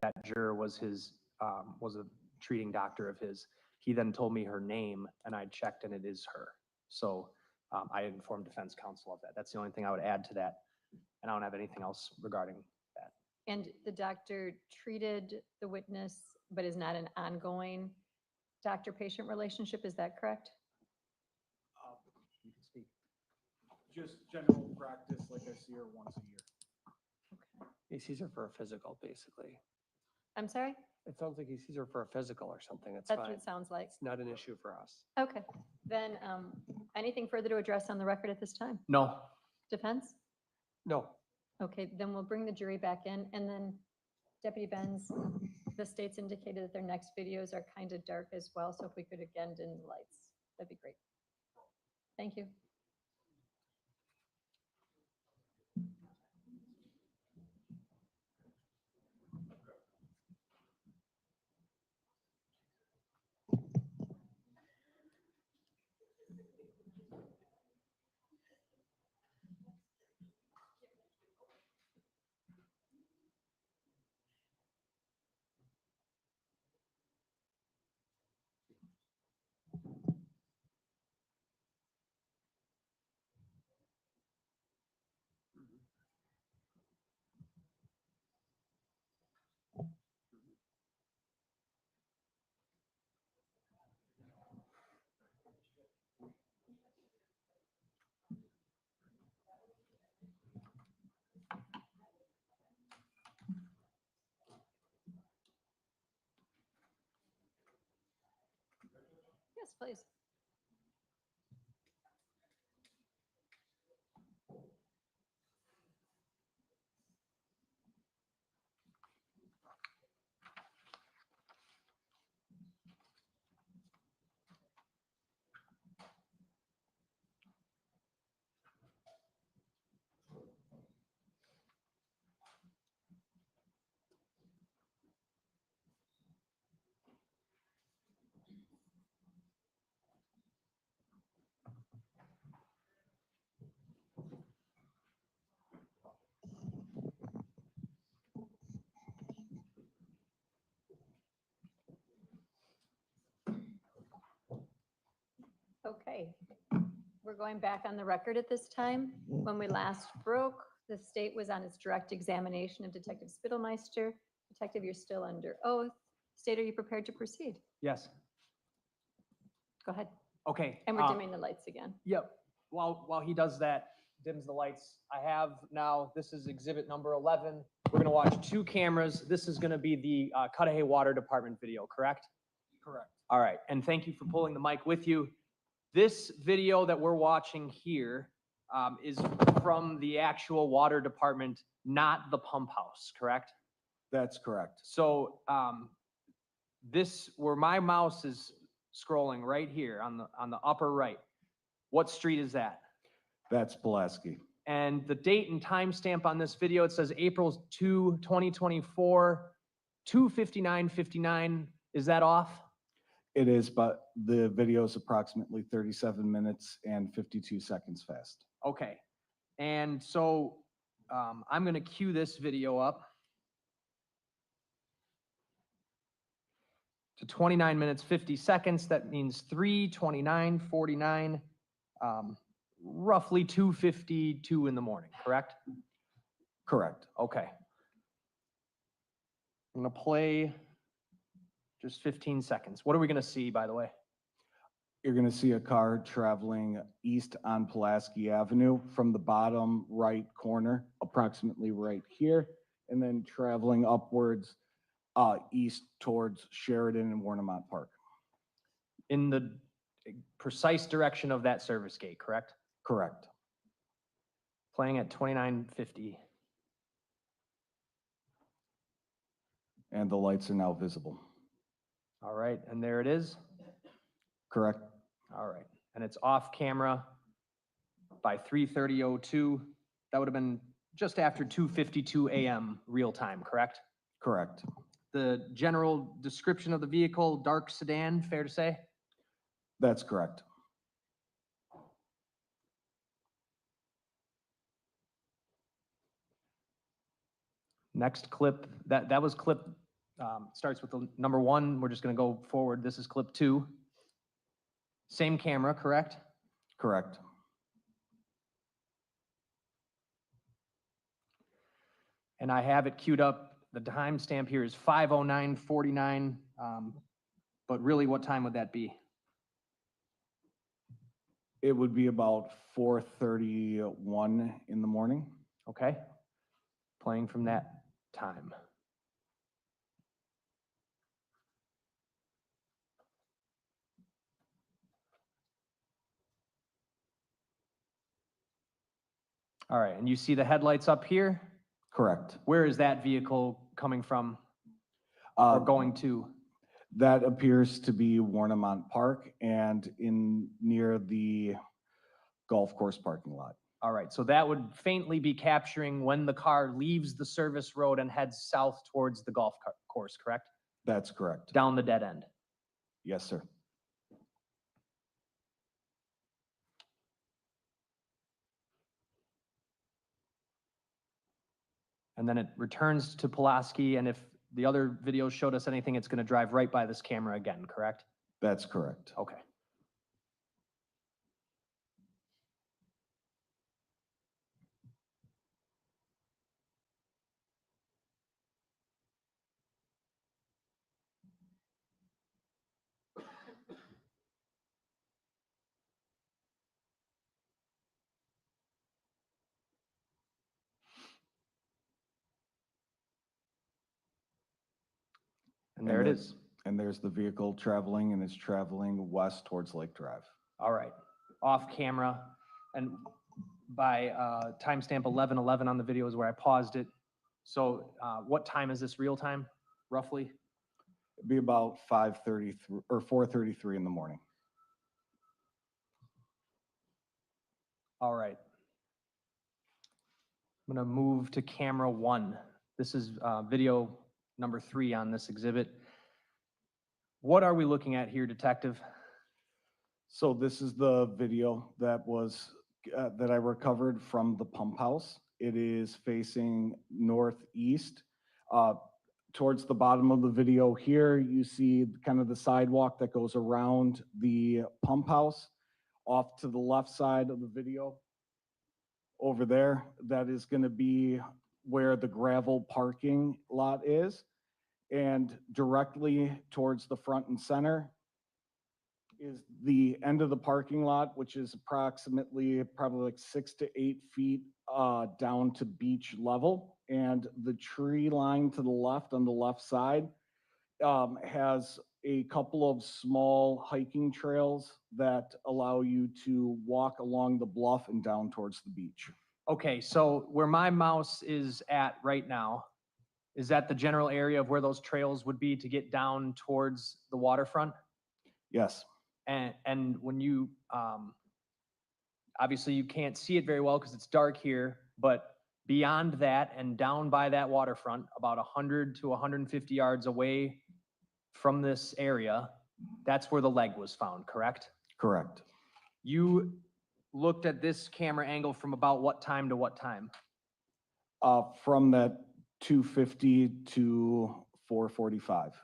that juror was a treating doctor of his. He then told me her name, and I checked, and it is her. So I informed defense counsel of that. That's the only thing I would add to that. And I don't have anything else regarding that. And the doctor treated the witness, but is not an ongoing doctor-patient relationship, is that correct? You can speak. Just general practice, like I see her once a year. He sees her for a physical, basically. I'm sorry? It sounds like he sees her for a physical or something. It's That's fine. what it sounds like. It's not an issue for us. Okay, then, anything further to address on the record at this time? No. Defense? No. Okay, then we'll bring the jury back in, and then Deputy Benz, the state's indicated that their next videos are kind of dark as well, so if we could again dim the lights, that'd be great. Thank you. Yes, please. Okay, we're going back on the record at this time. When we last broke, the state was on its direct examination of Detective Spittelmeister. Detective, you're still under oath. State, are you prepared to proceed? Yes. Go ahead. Okay. And we're dimming the lights again. Yep. While he does that, dims the lights, I have now, this is exhibit number 11. We're gonna watch 2 cameras. This is gonna be the Cudahy Water Department video, correct? Correct. All right, and thank you for pulling the mic with you. This video that we're watching here is from the actual water department, not the pump house, correct? That's correct. So this, where my mouse is scrolling right here on the upper right, what street is that? That's Pulaski. And the date and timestamp on this video, it says April 2, 2024, 2:59:59. Is that off? It is, but the video is approximately 37 minutes and 52 seconds fast. Okay. And so I'm going to cue this video up to 29 minutes, 50 seconds. That means 3:29:49, roughly 2:52 in the morning, correct? Correct. Okay. I'm going to play just 15 seconds. What are we going to see, by the way? You're going to see a car traveling east on Pulaski Avenue from the bottom right corner, approximately right here, and then traveling upwards east towards Sheridan and Warnemont Park. In the precise direction of that service gate, correct? Correct. Playing at 29:50. And the lights are now visible. All right, and there it is. Correct. All right, and it's off camera by 3:30:02. That would have been just after 2:52 a.m. real time, correct? Correct. The general description of the vehicle, dark sedan, fair to say? That's correct. Next clip, that was clip, starts with the number 1. We're just gonna go forward. This is clip 2. Same camera, correct? Correct. And I have it queued up. The timestamp here is 5:09:49. But really, what time would that be? It would be about 4:31 in the morning. Okay. Playing from that time. All right, and you see the headlights up here? Correct. Where is that vehicle coming from or going to? That appears to be Warnemont Park and in near the golf course parking lot. All right, so that would faintly be capturing when the car leaves the service road and heads south towards the golf course, correct? That's correct. Down the dead end. Yes, sir. And then it returns to Pulaski, and if the other video showed us anything, it's going to drive right by this camera again, correct? That's correct. Okay. And there it is. And there's the vehicle traveling, and it's traveling west towards Lake Drive. All right, off camera, and by timestamp 11:11 on the video is where I paused it. So what time is this real time, roughly? It'd be about 5:33 or 4:33 in the morning. All right. I'm gonna move to camera 1. This is video number 3 on this exhibit. What are we looking at here, Detective? So this is the video that was that I recovered from the pump house. It is facing northeast. Towards the bottom of the video here, you see kind of the sidewalk that goes around the pump house. Off to the left side of the video, over there, that is going to be where the gravel parking lot is. And directly towards the front and center is the end of the parking lot, which is approximately probably like 6 to 8 feet down to beach level. And the tree line to the left on the left side has a couple of small hiking trails that allow you to walk along the bluff and down towards the beach. Okay, so where my mouse is at right now, is that the general area of where those trails would be to get down towards the waterfront? Yes. And when you, obviously you can't see it very well because it's dark here, but beyond that and down by that waterfront, about 100 to 150 yards away from this area, that's where the leg was found, correct? Correct. You looked at this camera angle from about what time to what time? From that 2:50 to 4:45.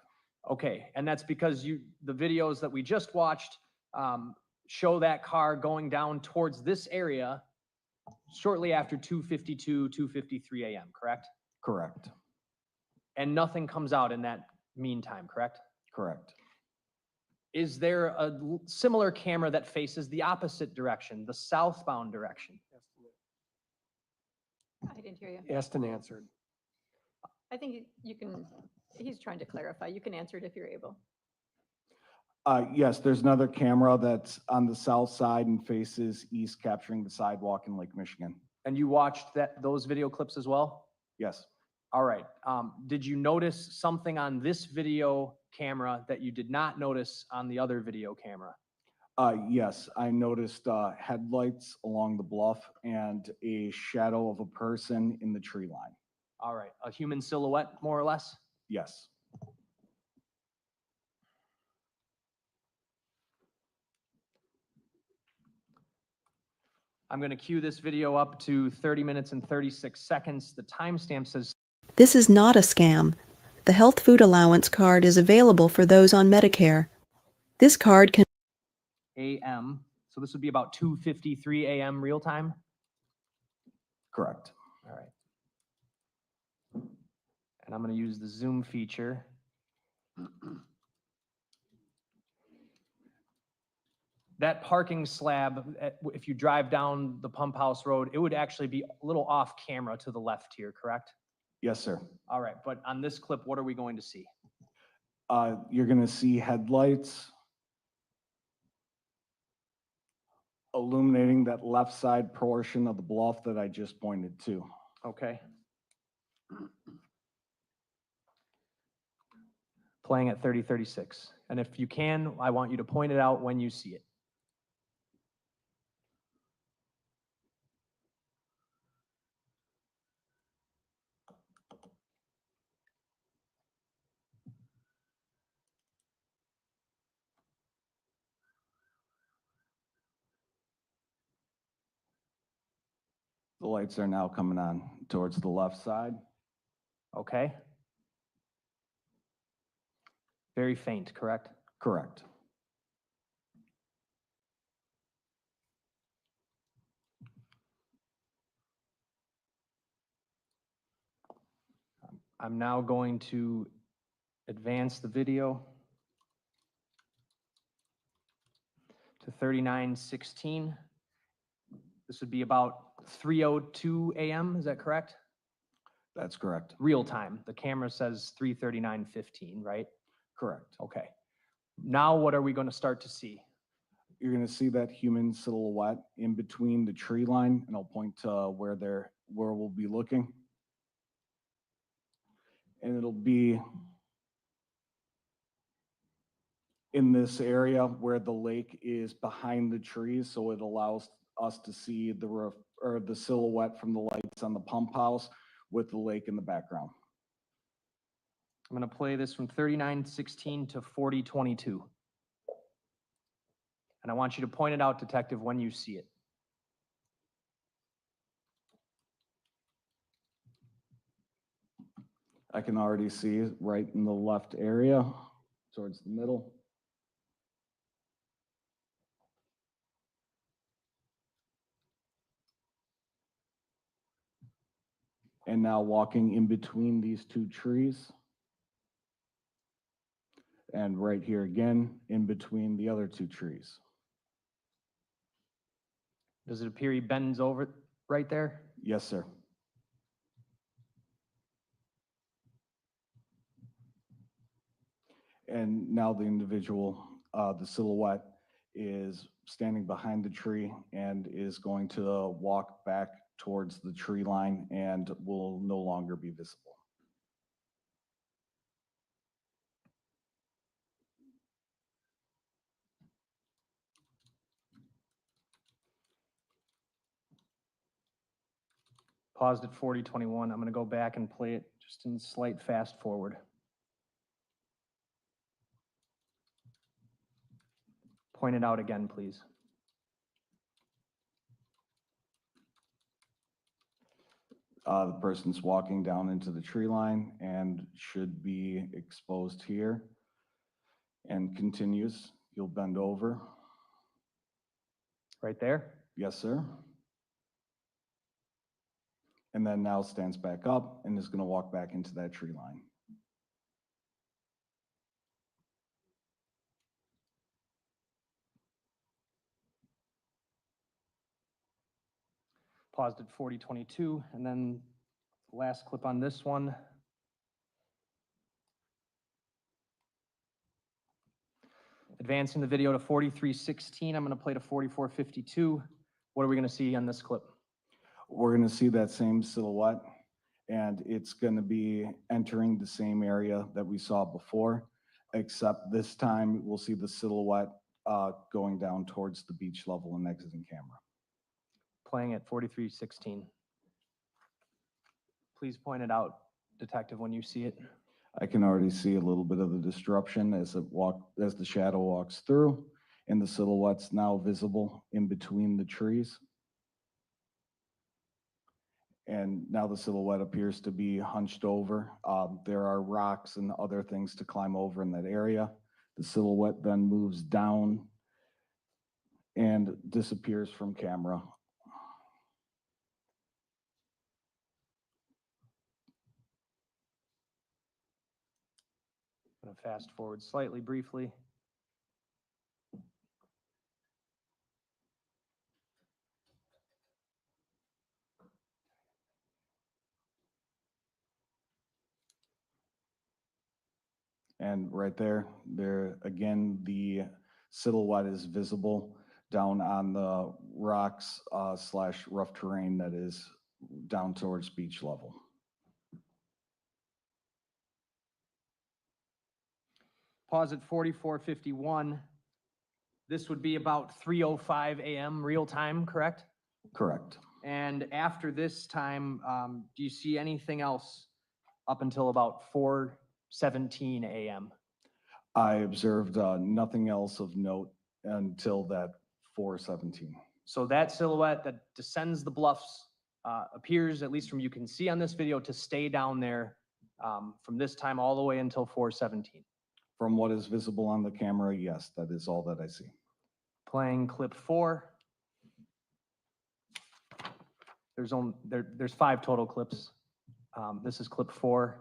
Okay, and that's because the videos that we just watched show that car going down towards this area shortly after 2:52, 2:53 a.m., correct? Correct. And nothing comes out in that meantime, correct? Correct. Is there a similar camera that faces the opposite direction, the southbound direction? I didn't hear you. Asked and answered. I think you can, he's trying to clarify. You can answer it if you're able. Yes, there's another camera that's on the south side and faces east, capturing the sidewalk in Lake Michigan. And you watched those video clips as well? Yes. All right. Did you notice something on this video camera that you did not notice on the other video camera? Yes, I noticed headlights along the bluff and a shadow of a person in the tree line. All right. A human silhouette, more or less? Yes. I'm going to cue this video up to 30 minutes and 36 seconds. The timestamp says This is not a scam. The Health Food Allowance card is available for those on Medicare. This card can AM. So this would be about 2:53 AM real time. Correct. All right. And I'm going to use the zoom feature. That parking slab, if you drive down the Pump House Road, it would actually be a little off camera to the left here, correct? Yes, sir. All right, but on this clip, what are we going to see? You're going to see headlights illuminating that left side portion of the bluff that I just pointed to. Okay. Playing at 30:36. And if you can, I want you to point it out when you see it. The lights are now coming on towards the left side. Okay. Very faint, correct? Correct. I'm now going to advance the video to 39:16. This would be about 3:02 AM, is that correct? That's correct. Real time. The camera says 3:39:15, right? Correct. Okay. Now what are we going to start to see? You're going to see that human silhouette in between the tree line, and I'll point to where we'll be looking. And it'll be in this area where the lake is behind the trees, so it allows us to see the silhouette from the lights on the pump house with the lake in the background. I'm going to play this from 39:16 to 40:22. And I want you to point it out, Detective, when you see it. I can already see it right in the left area, towards the middle. And now walking in between these two trees. And right here again, in between the other two trees. Does it appear he bends over right there? Yes, sir. And now the individual, the silhouette, is standing behind the tree and is going to walk back towards the tree line and will no longer be visible. Paused at 40:21. I'm going to go back and play it just in slight fast forward. Point it out again, please. The person's walking down into the tree line and should be exposed here and continues. You'll bend over. Right there? Yes, sir. And then now stands back up and is going to walk back into that tree line. Paused at 40:22, and then the last clip on this one. Advancing the video to 43:16, I'm going to play to 44:52. What are we going to see on this clip? We're going to see that same silhouette, and it's going to be entering the same area that we saw before, except this time we'll see the silhouette going down towards the beach level and exiting camera. Playing at 43:16. Please point it out, Detective, when you see it. I can already see a little bit of the disruption as the shadow walks through, and the silhouette's now visible in between the trees. And now the silhouette appears to be hunched over. There are rocks and other things to climb over in that area. The silhouette then moves down and disappears from camera. I'm going to fast forward slightly briefly. And right there again, the silhouette is visible down on the rocks slash rough terrain that is down towards beach level. Pause at 44:51. This would be about 3:05 a.m. real time, correct? Correct. And after this time, do you see anything else up until about 4:17 a.m.? I observed nothing else of note until that 4:17. So that silhouette that descends the bluffs appears, at least from you can see on this video, to stay down there from this time all the way until 4:17. From what is visible on the camera, yes, that is all that I see. Playing clip 4. There's 5 total clips. This is clip 4.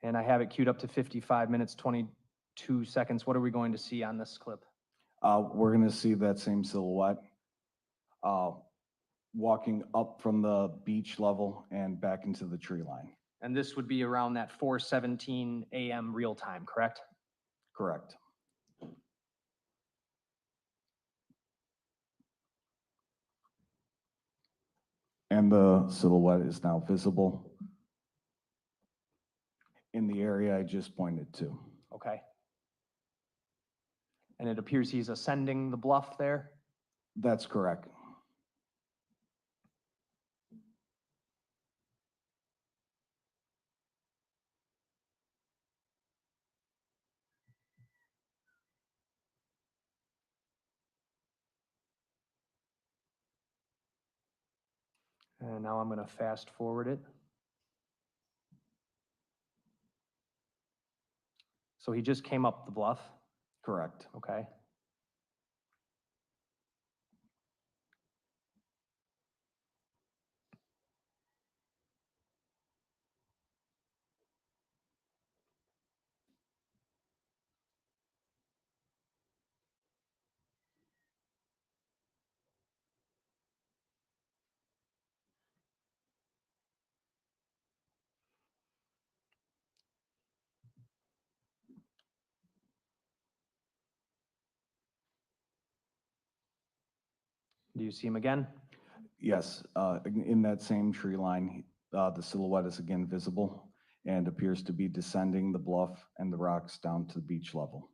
And I have it queued up to 55 minutes, 22 seconds. What are we going to see on this clip? We're going to see that same silhouette walking up from the beach level and back into the tree line. And this would be around that 4:17 a.m. real time, correct? Correct. And the silhouette is now visible in the area I just pointed to. Okay. And it appears he's ascending the bluff there? That's correct. And now I'm going to fast forward it. So he just came up the bluff? Correct. Okay. Do you see him again? Yes, in that same tree line, the silhouette is again visible and appears to be descending the bluff and the rocks down to the beach level.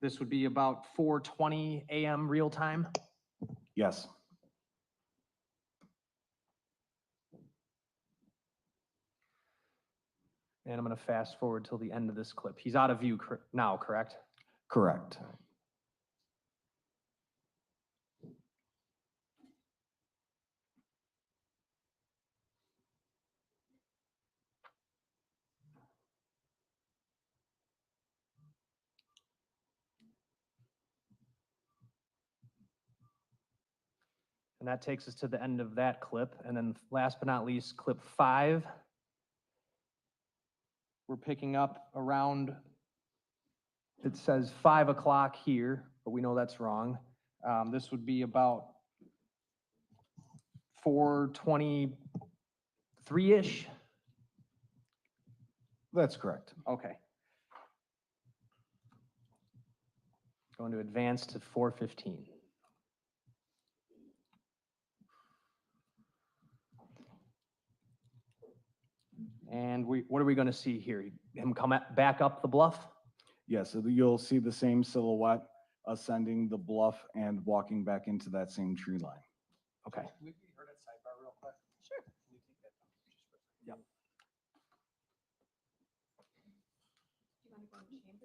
This would be about 4:20 a.m. real time? Yes. And I'm going to fast forward till the end of this clip. He's out of view now, correct? Correct. And that takes us to the end of that clip. And then last but not least, clip 5. We're picking up around, it says 5 o'clock here, but we know that's wrong. This would be about 4:23-ish. That's correct. Okay. Going to advance to 4:15. And what are we going to see here? Him come back up the bluff? Yes, so you'll see the same silhouette ascending the bluff and walking back into that same tree line. Okay. Can we be heard at sidebar real quick? Sure. Can we take that down just for a second? Yep. Do you want to go in chambers?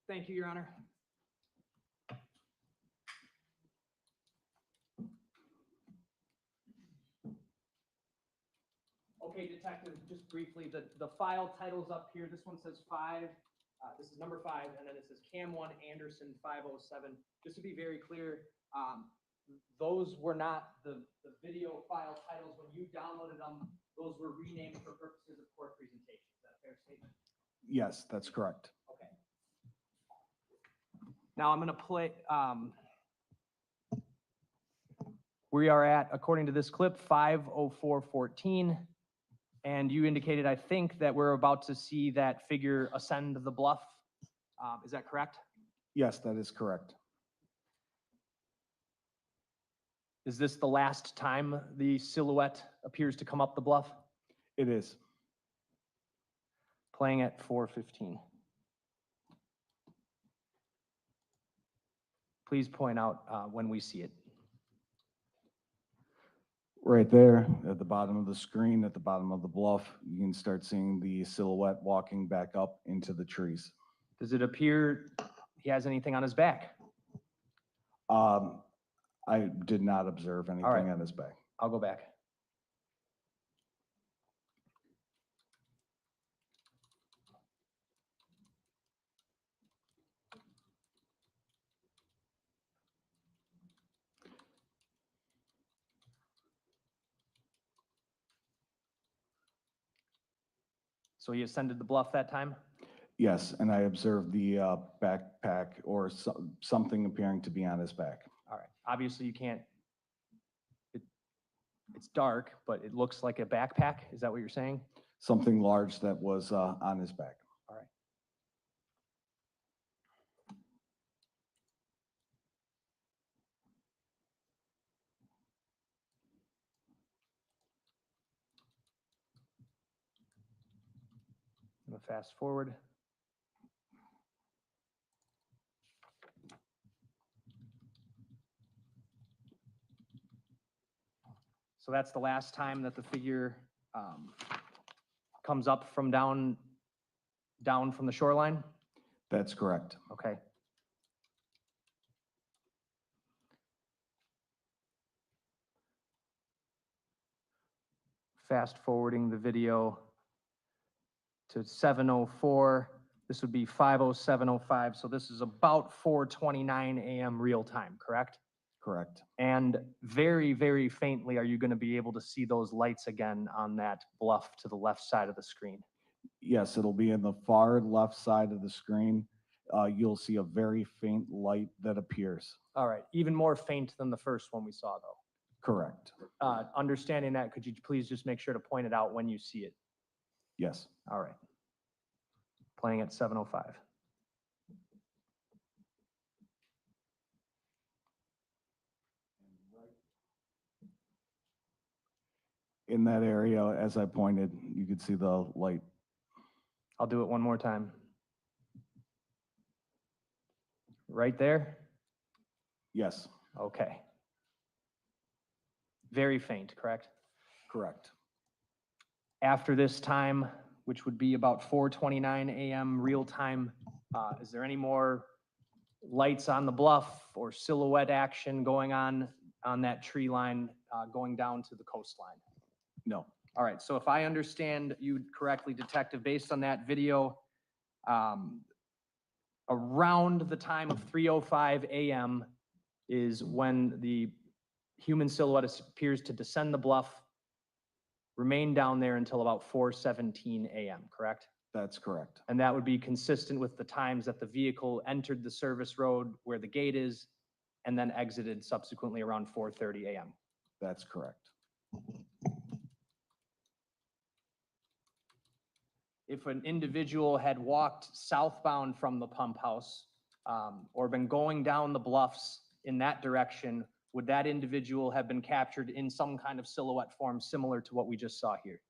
Thank you, Your Honor. Okay, Detective, just briefly, the file titles up here, this one says 5, this is number 5, and then it says Cam 1 Anderson 507. Just to be very clear, those were not the video file titles. When you downloaded them, those were renamed for purposes of court presentation. Is that a fair statement? Yes, that's correct. Okay. Now I'm going to play, we are at, according to this clip, 5:04:14. And you indicated, I think, that we're about to see that figure ascend the bluff. Is that correct? Yes, that is correct. Is this the last time the silhouette appears to come up the bluff? It is. Playing at 4:15. Please point out when we see it. Right there at the bottom of the screen, at the bottom of the bluff, you can start seeing the silhouette walking back up into the trees. Does it appear he has anything on his back? I did not observe anything on his back. I'll go back. So he ascended the bluff that time? Yes, and I observed the backpack or something appearing to be on his back. All right. Obviously, you can't, it's dark, but it looks like a backpack. Is that what you're saying? Something large that was on his back. All right. I'm going to fast forward. So that's the last time that the figure comes up from down from the shoreline? That's correct. Okay. Fast forwarding the video to 7:04. This would be 5:07:05. So this is about 4:29 a.m. real time, correct? Correct. And very, very faintly, are you going to be able to see those lights again on that bluff to the left side of the screen? Yes, it'll be in the far left side of the screen. You'll see a very faint light that appears. All right. Even more faint than the first one we saw, though. Correct. Understanding that, could you please just make sure to point it out when you see it? Yes. All right. Playing at 7:05. In that area, as I pointed, you could see the light. I'll do it one more time. Right there? Yes. Okay. Very faint, correct? Correct. After this time, which would be about 4:29 a.m. real time, is there any more lights on the bluff or silhouette action going on that tree line going down to the coastline? No. All right, so if I understand you correctly, Detective, based on that video, around the time of 3:05 a.m. is when the human silhouette appears to descend the bluff, remain down there until about 4:17 a.m., correct? That's correct. And that would be consistent with the times that the vehicle entered the service road where the gate is and then exited subsequently around 4:30 a.m. That's correct. If an individual had walked southbound from the pump house or been going down the bluffs in that direction, would that individual have been captured in some kind of silhouette form similar to what we just saw here?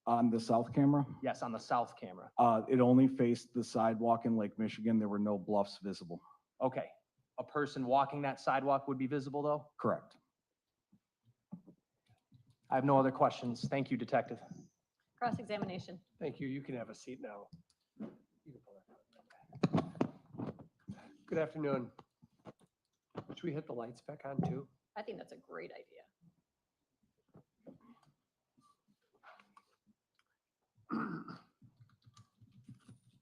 On the south camera? Yes, on the south camera. It only faced the sidewalk in Lake Michigan. There were no bluffs visible. Okay. A person walking that sidewalk would be visible, though? Correct. I have no other questions. Thank you, Detective. Cross-examination. Thank you. You can have a seat now. You can pull that out. Good afternoon. Should we hit the lights back on too? I think that's a great idea.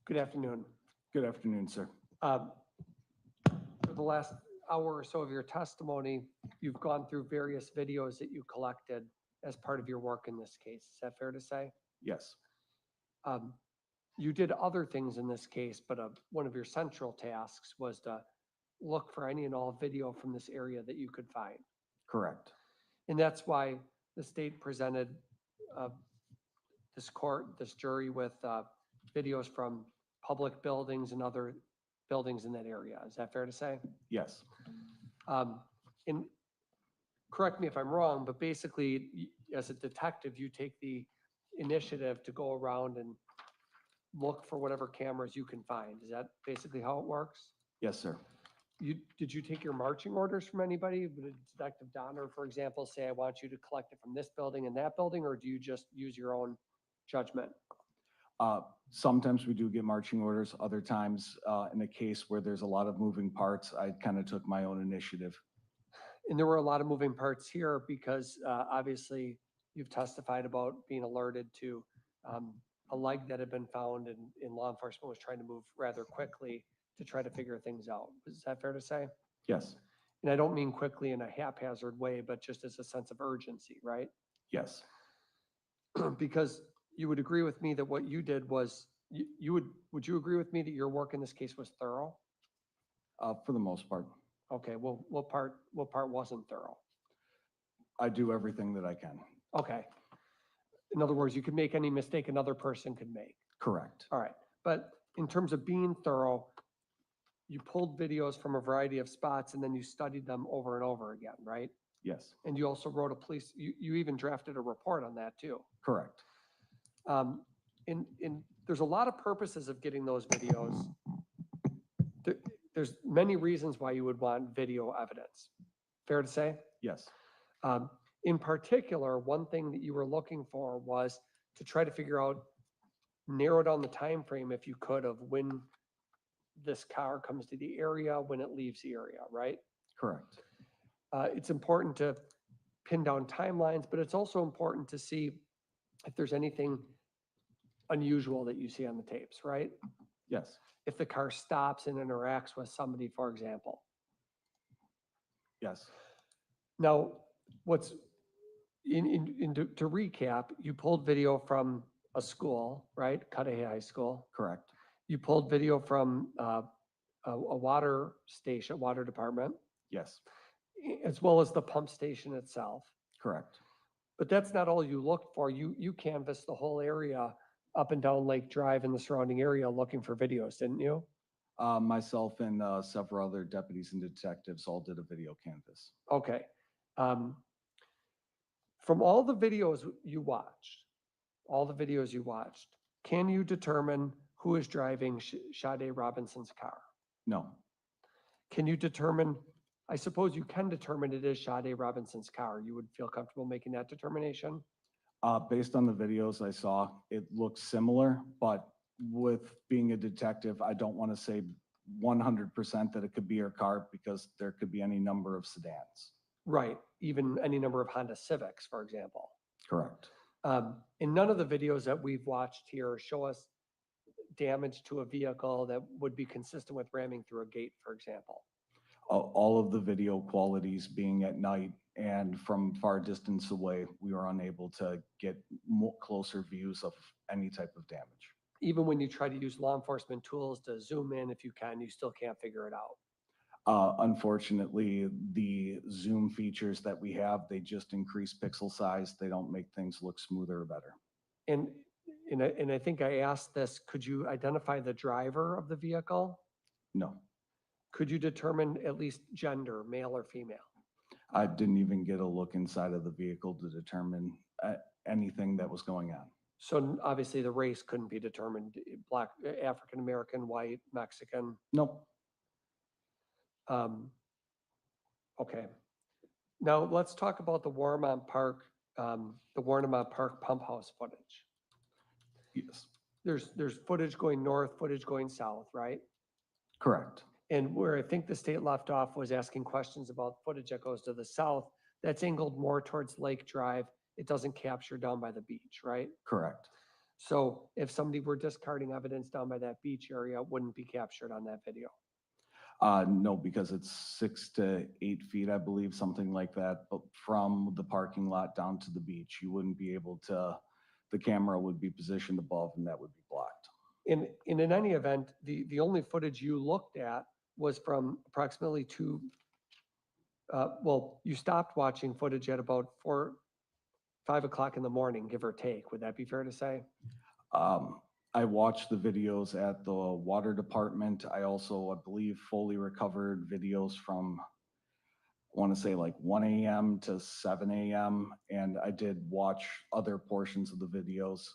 Good afternoon. Good afternoon, sir. For the last hour or so of your testimony, you've gone through various videos that you collected as part of your work in this case. Is that fair to say? Yes, You did other things in this case, but one of your central tasks was to look for any and all video from this area that you could find. correct. And that's why the state presented this jury with videos from public buildings and other buildings in that area. Is that fair to say? Yes, And correct me if I'm wrong, but basically, as a detective, you take the initiative to go around and look for whatever cameras you can find. Is that basically how it works? yes, sir. Did you take your marching orders from anybody? Would Detective Donner, for example, say, I want you to collect it from this building and that building, or do you just use your own judgment? Sometimes we do get marching orders. Other times, in a case where there's a lot of moving parts, I kind of took my own initiative. And there were a lot of moving parts here because obviously you've testified about being alerted to a leg that had been found and law enforcement was trying to move rather quickly to try to figure things out. Is that fair to say? Yes, And I don't mean quickly in a haphazard way, but just as a sense of urgency, right? yes, Because you would agree with me that what you did was, would you agree with me that your work in this case was thorough? for the most part. Okay, well, what part wasn't thorough? I do everything that I can. Okay. In other words, you could make any mistake another person could make. Correct. All right. But in terms of being thorough, you pulled videos from a variety of spots and then you studied them over and over again, right? Yes, And you also wrote you even drafted a report on that too. correct. And there's a lot of purposes of getting those videos. There's many reasons why you would want video evidence. Fair to say? Yes, In particular, one thing that you were looking for was to try to figure out, narrow down the time frame if you could of when this car comes to the area, when it leaves the area, right? correct. It's important to pin down timelines, but it's also important to see if there's anything unusual that you see on the tapes, right? Yes, If the car stops and interacts with somebody, for example. yes, Now, to recap, you pulled video from a school, right? Cudahy High School. correct. You pulled video from a water station, water department, Yes, as well as the pump station itself. correct. But that's not all you looked for. You canvassed the whole area up and down Lake Drive and the surrounding area looking for videos, didn't you? Myself and several other deputies and detectives all did a video canvas. Okay. From all the videos you watched, can you determine who is driving Sade Robinson's car? No, Can you determine, I suppose you can determine it is Sade Robinson's car. You would feel comfortable making that determination? based on the videos I saw, it looks similar, but with being a detective, I don't want to say 100% that it could be her car because there could be any number of sedans. Right, even any number of Honda Civics, for example. Correct. And none of the videos that we've watched here show us damage to a vehicle that would be consistent with ramming through a gate, for example. All of the video qualities being at night and from far distance away, we were unable to get closer views of any type of damage. Even when you try to use law enforcement tools to zoom in, if you can, you still can't figure it out. Unfortunately, the zoom features that we have, they just increase pixel size. They don't make things look smoother or better. And I think I asked this, could you identify the driver of the vehicle? No, Could you determine at least gender, male or female? I didn't even get a look inside of the vehicle to determine anything that was going on. So obviously the race couldn't be determined, Black, African-American, white, Mexican. Nope. Okay. Now let's talk about the Warmont Park pump house footage. Yes. There's footage going north, footage going south, right? Correct. And where I think the state left off was asking questions about footage that goes to the south. That's angled more towards Lake Drive. It doesn't capture down by the beach, right? Correct. So if somebody were discarding evidence down by that beach area, it wouldn't be captured on that video. No, because it's 6 to 8 feet, I believe, something like that. But from the parking lot down to the beach, you wouldn't be able to, the camera would be positioned above and that would be blocked. In any event, the only footage you looked at was from approximately well, you stopped watching footage at about 5 o'clock in the morning, give or take. Would that be fair to say? I watched the videos at the water department. I also, I believe, fully recovered videos from, I want to say like 1 a.m. to 7 a.m. And I did watch other portions of the videos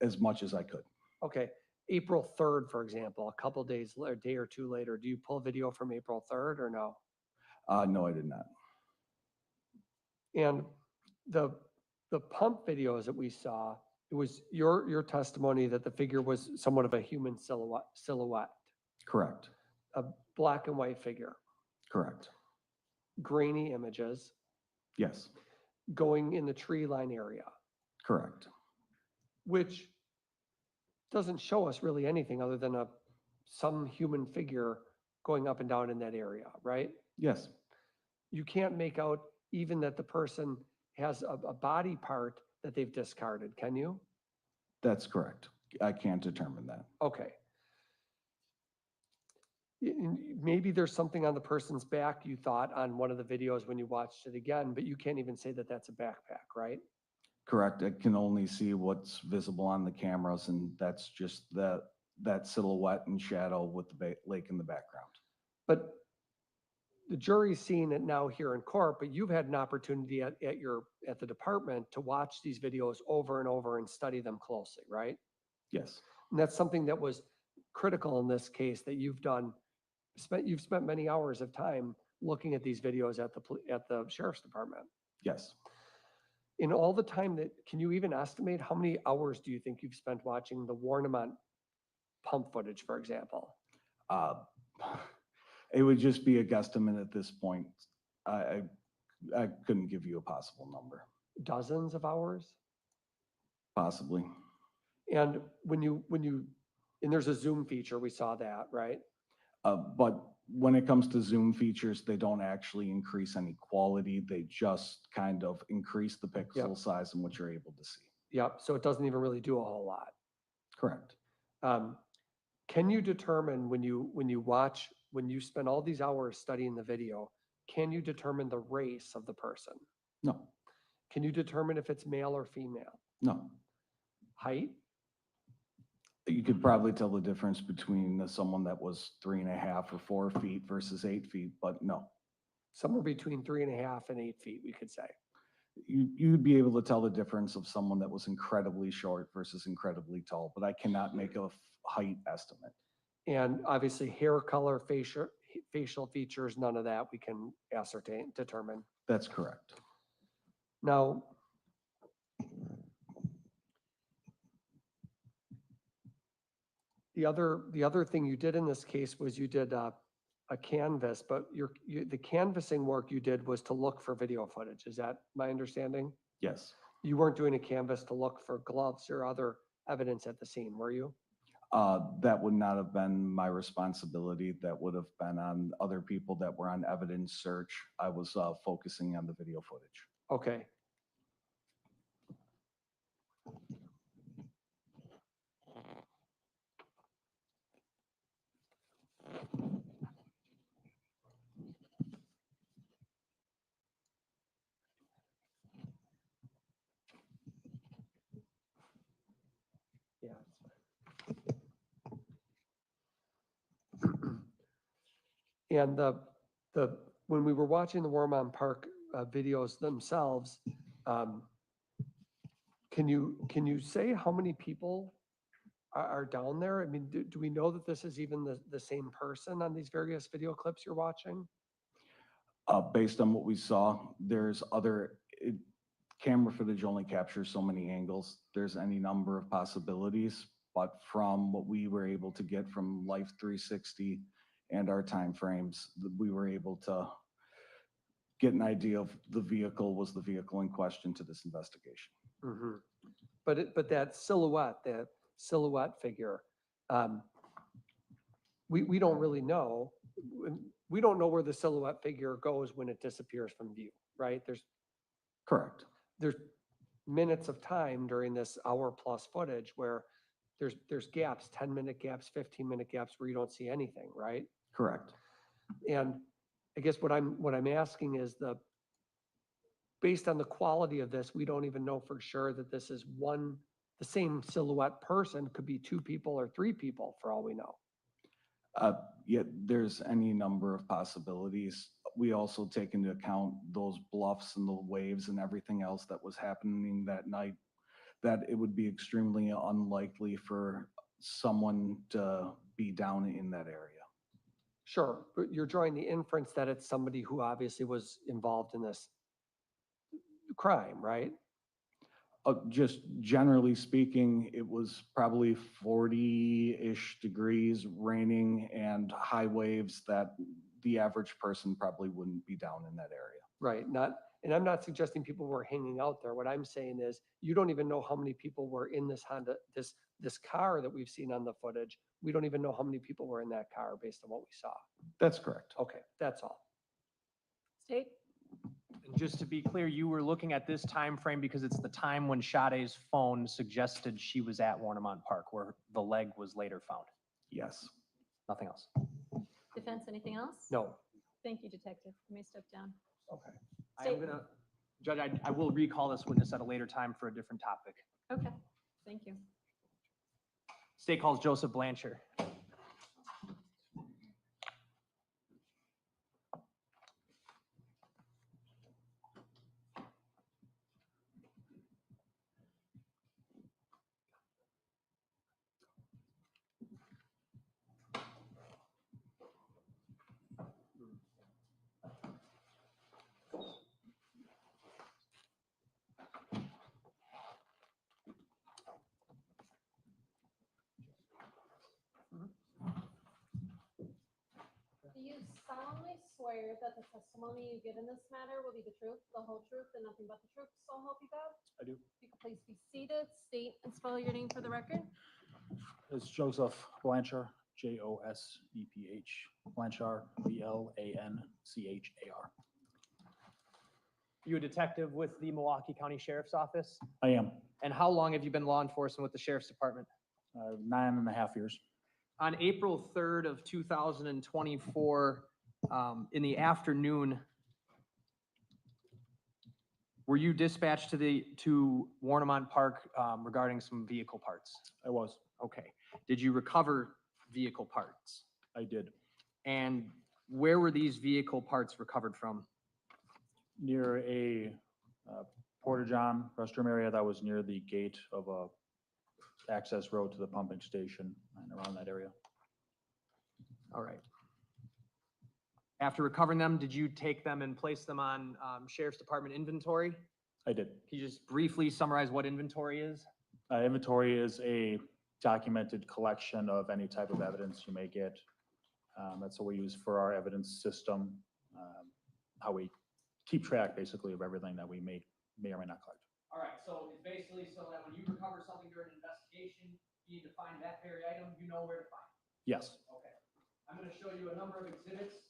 as much as I could. Okay, April 3rd, for example, a couple days, a day or two later, do you pull video from April 3rd or no? No, I did not. And the pump videos that we saw, it was your testimony that the figure was somewhat of a human silhouette. Correct. A black and white figure. Correct. Grainy images. Yes. Going in the tree line area. Correct. Which doesn't show us really anything other than some human figure going up and down in that area, right? Yes. You can't make out even that the person has a body part that they've discarded, can you? That's correct. I can't determine that. Okay. Maybe there's something on the person's back you thought on one of the videos when you watched it again, but you can't even say that that's a backpack, right? Correct. I can only see what's visible on the cameras, and that's just that silhouette and shadow with the lake in the background. But the jury's seeing it now here in court, but you've had an opportunity at the department to watch these videos over and over and study them closely, right? Yes. And that's something that was critical in this case that you've spent many hours of time looking at these videos at the sheriff's department. Yes. In all the time can you even estimate how many hours do you think you've spent watching the Warnemont pump footage, for example? It would just be a guesstimate at this point. I couldn't give you a possible number. Dozens of hours? Possibly. And and there's a zoom feature, we saw that, right? But when it comes to zoom features, they don't actually increase any quality. They just kind of increase the pixel size and what you're able to see. Yep, so it doesn't even really do a whole lot. Correct. Can you determine when you spend all these hours studying the video, can you determine the race of the person? No. Can you determine if it's male or female? No. Height? You could probably tell the difference between someone that was 3.5 or 4 feet versus 8 feet, but no. Somewhere between 3.5 and 8 feet, we could say. You'd be able to tell the difference of someone that was incredibly short versus incredibly tall, but I cannot make a height estimate. And obviously hair color, facial features, none of that we can determine. That's correct. Now, the other thing you did in this case was you did a canvas, but the canvassing work you did was to look for video footage. Is that my understanding? Yes. You weren't doing a canvas to look for gloves or other evidence at the scene, were you? That would not have been my responsibility. That would have been on other people that were on evidence search. I was focusing on the video footage. Okay. And when we were watching the Warnemont Park videos themselves, can you say how many people are down there? I mean, do we know that this is even the same person on these various video clips you're watching? Based on what we saw, there's camera footage only captures so many angles. There's any number of possibilities, but from what we were able to get from Life 360 and our timeframes, we were able to get an idea of the vehicle was the vehicle in question to this investigation. Mhm. But that silhouette figure, we don't really know. We don't know where the silhouette figure goes when it disappears from view, right? Correct. There's minutes of time during this hour-plus footage where there's gaps, 10-minute gaps, 15-minute gaps where you don't see anything, right? Correct. And I guess what I'm asking is based on the quality of this, we don't even know for sure that this is the same silhouette person, could be 2 people or 3 people for all we know. Yet there's any number of possibilities. We also take into account those bluffs and the waves and everything else that was happening that night, that it would be extremely unlikely for someone to be down in that area. Sure, but you're drawing the inference that it's somebody who obviously was involved in this crime, right? Just generally speaking, it was probably 40-ish degrees, raining, and high waves that the average person probably wouldn't be down in that area. Right, and I'm not suggesting people were hanging out there. What I'm saying is you don't even know how many people were in this Honda, this car that we've seen on the footage. We don't even know how many people were in that car based on what we saw. That's correct. Okay, that's all. State? And just to be clear, you were looking at this time frame because it's the time when Sade's phone suggested she was at Warnemont Park, where the leg was later found. Yes. Nothing else. Defense, anything else? No. Thank you, Detective. You may step down. Okay. I am gonna, Judge, I will recall this witness at a later time for a different topic. Okay, thank you. State calls Joseph Blanchard. Do you solemnly swear that the testimony you give in this matter will be the truth, the whole truth, and nothing but the truth, so help you God? I do. If you could please be seated, state and spell your name for the record. It's Joseph Blanchard, Joseph. Blanchard, Blanchar. You a detective with the Milwaukee County Sheriff's Office? I am. And how long have you been law enforcement with the Sheriff's Department? 9.5 years. On April 3rd of 2024, in the afternoon, were you dispatched to Warnemont Park regarding some vehicle parts? I was. Okay. Did you recover vehicle parts? I did. And where were these vehicle parts recovered from? Near a porta-john restroom area that was near the gate of a access road to the pumping station and around that area. All right. After recovering them, did you take them and place them on Sheriff's Department inventory? I did. Can you just briefly summarize what inventory is? Inventory is a documented collection of any type of evidence you may get. That's what we use for our evidence system, how we keep track basically of everything that we may or may not collect. All right, so it's basically so that when you recover something during an investigation, you need to find that very item, you know where to find it. Yes. Okay. I'm going to show you a number of exhibits.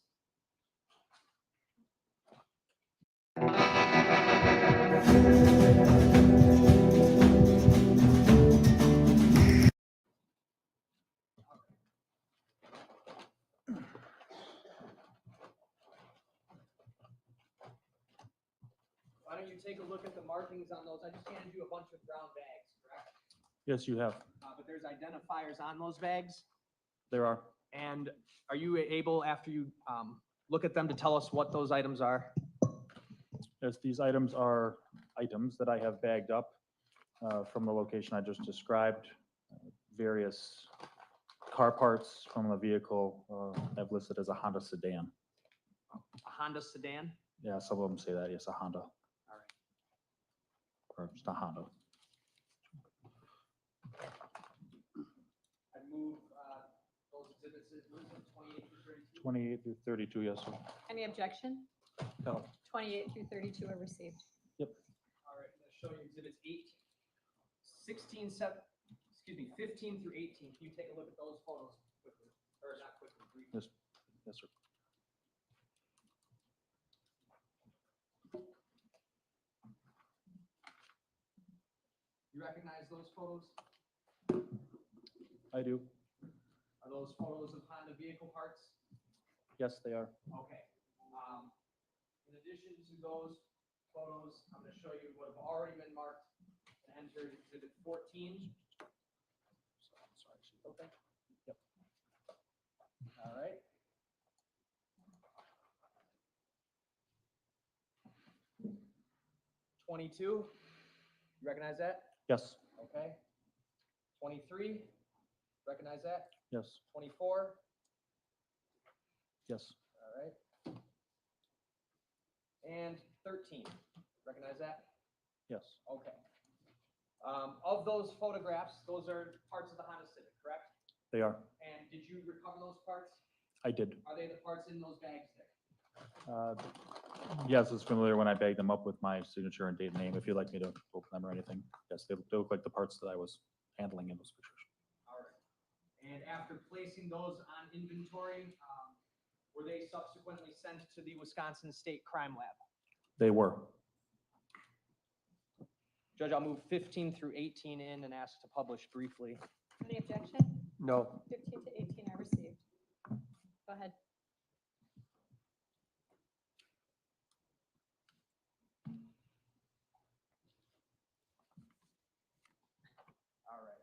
Why don't you take a look at the markings on those? I just handed you a bunch of brown bags, correct? Yes, you have. But there's identifiers on those bags. There are. And are you able, after you look at them, to tell us what those items are? Yes, these items are items that I have bagged up from the location I just described. Various car parts from the vehicle I've listed as a Honda sedan. A Honda sedan? Yeah, some of them say that, yes, a Honda. All right. Or just a Honda. I move those exhibits it 28 through 32? 28 through 32, yes, sir. Any objection? No. 28 through 32 are received. All right, I'm gonna show you exhibits 16, 15 through 18. Can you take a look at those photos quickly, or not quickly, briefly? Yes, yes, sir. You recognize those photos? I do. Are those photos of Honda vehicle parts? Yes, they are. Okay. In addition to those photos, I'm going to show you what have already been marked and entered exhibit 14. Okay. Yep. All right. $22, you recognize that? Yes, Okay. 23, recognize that? yes, 24, yes, all right. And 13, recognize that? yes, Okay. Of those photographs, those are parts of the Honda Civic, correct? they are. And did you recover those parts? I did. Are they the parts in those bags there? Yes, it's familiar when I bagged them up with my signature and date and name. If you'd like me to open them or anything. Yes, they look like the parts that I was handling in those pictures. All right. And after placing those on inventory, were they subsequently sent to the Wisconsin State Crime Lab? They were. Judge, I'll move 15 through 18 in and ask to publish briefly. Any objection? No. 15 to 18 are received. Go ahead. All right.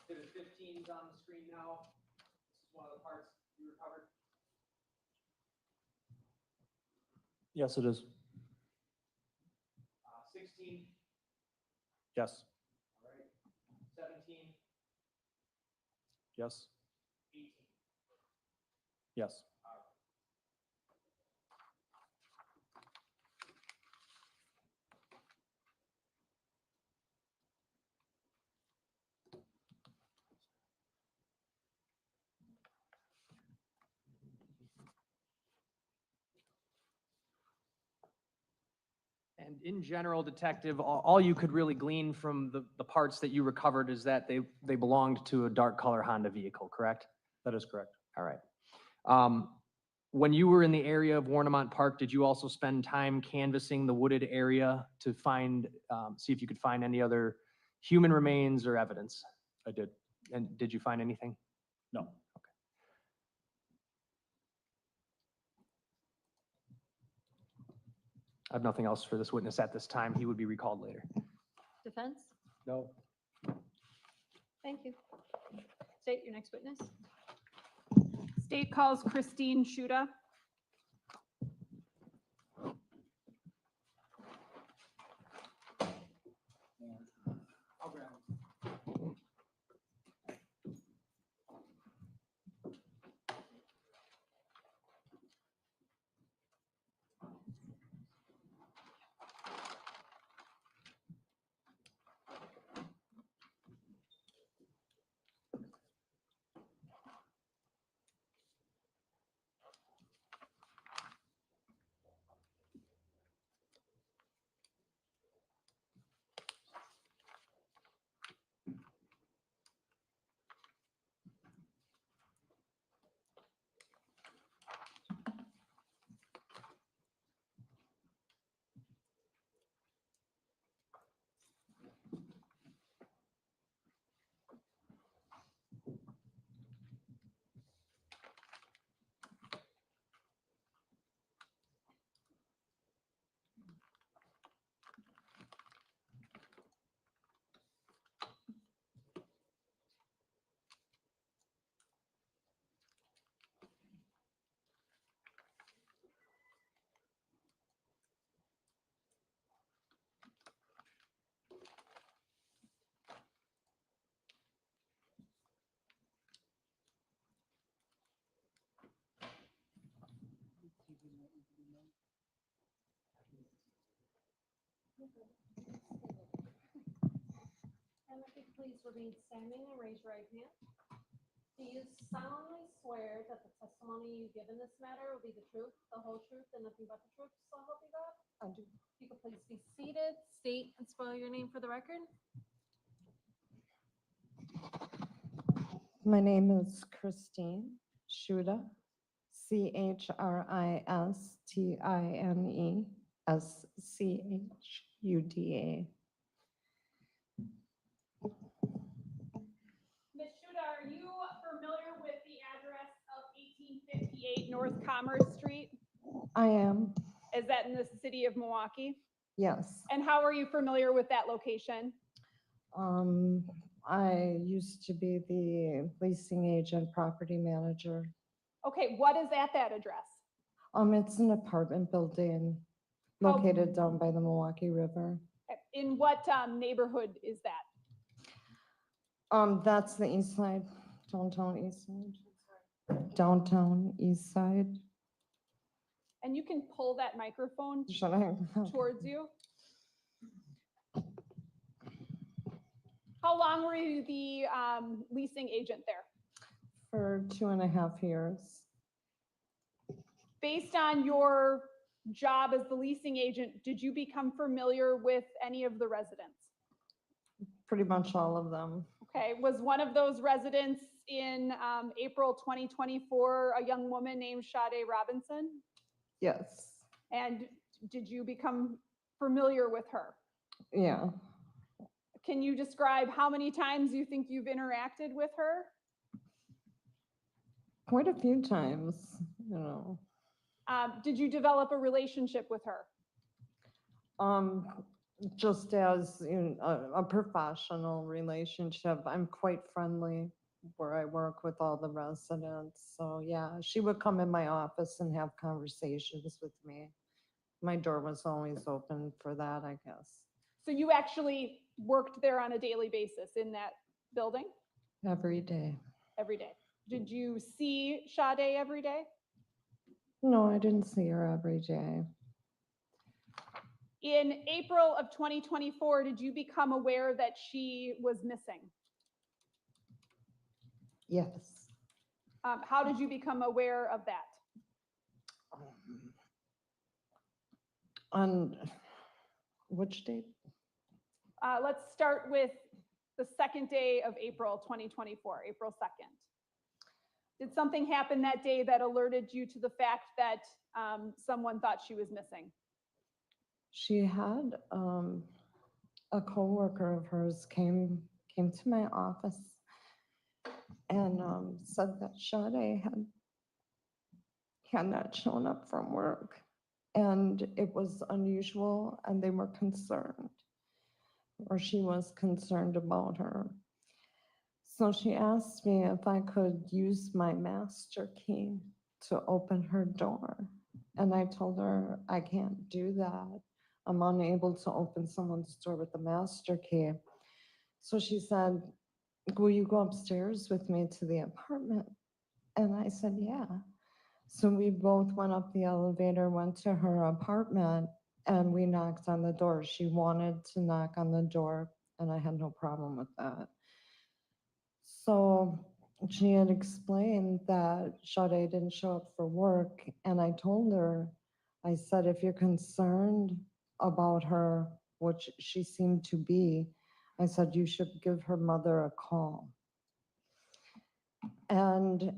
Exhibit 15 is on the screen now. This is one of the parts you recovered. Yes, it is. 16, Yes, all right. 17, yes, 18. yes. And in general, Detective, all you could really glean from the parts that you recovered is that they belonged to a dark color Honda vehicle, correct? That is correct. All right. When you were in the area of Warnemont Park, did you also spend time canvassing the wooded area to find, see if you could find any other human remains or evidence? I did. And did you find anything? No. I have nothing else for this witness at this time. He would be recalled later. Defense? No. Thank you. State your next witness. State calls Christine Shuda. I'll grab him. you please remain standing and raise your right hand? Do you solemnly swear that the testimony you give in this matter will be the truth, the whole truth, and nothing but the truth, so help you God? I do. You can please be seated, state and spell your name for the record. My name is Christine Schuda, CHRISTINESCHUDA. Ms. Shuda, are you familiar with the address of 1858 North Commerce Street? I am, Is that in the city of Milwaukee? yes. And how are you familiar with that location? I used to be the leasing agent, property manager. Okay, what is at that address? It's an apartment building located down by the Milwaukee River. In what neighborhood is that? That's the east side, downtown east side. Downtown east side. And you can pull that microphone Should I? towards you. How long were you the leasing agent there? For 2.5 years. Based on your job as the leasing agent, did you become familiar with any of the residents? Pretty much all of them. Okay, was one of those residents in April 2024 a young woman named Sade Robinson? Yes. And did you become familiar with her? Yeah. Can you describe how many times you think you've interacted with her? Quite a few times, you know. Did you develop a relationship with her? Just as a professional relationship. I'm quite friendly where I work with all the residents. So yeah, she would come in my office and have conversations with me. My door was always open for that, I guess. So you actually worked there on a daily basis in that building? Every day. Every day. Did you see Sade every day? No, I didn't see her every day. In April of 2024, did you become aware that she was missing? Yes. How did you become aware of that? On which date? Let's start with the second day of April 2024, April 2nd. Did something happen that day that alerted you to the fact that someone thought she was missing? She had a coworker of hers came to my office and said that Sade had not shown up from work, and it was unusual, and they were concerned, or she was concerned about her. So she asked me if I could use my master key to open her door, and I told her I can't do that. I'm unable to open someone's door with the master key. So she said, will you go upstairs with me to the apartment? And I said, yeah. So we both went up the elevator, went to her apartment, and we knocked on the door. She wanted to knock on the door, and I had no problem with that. So she had explained that Sade didn't show up for work, and I told her, I said, if you're concerned about her, which she seemed to be, I said, you should give her mother a call. And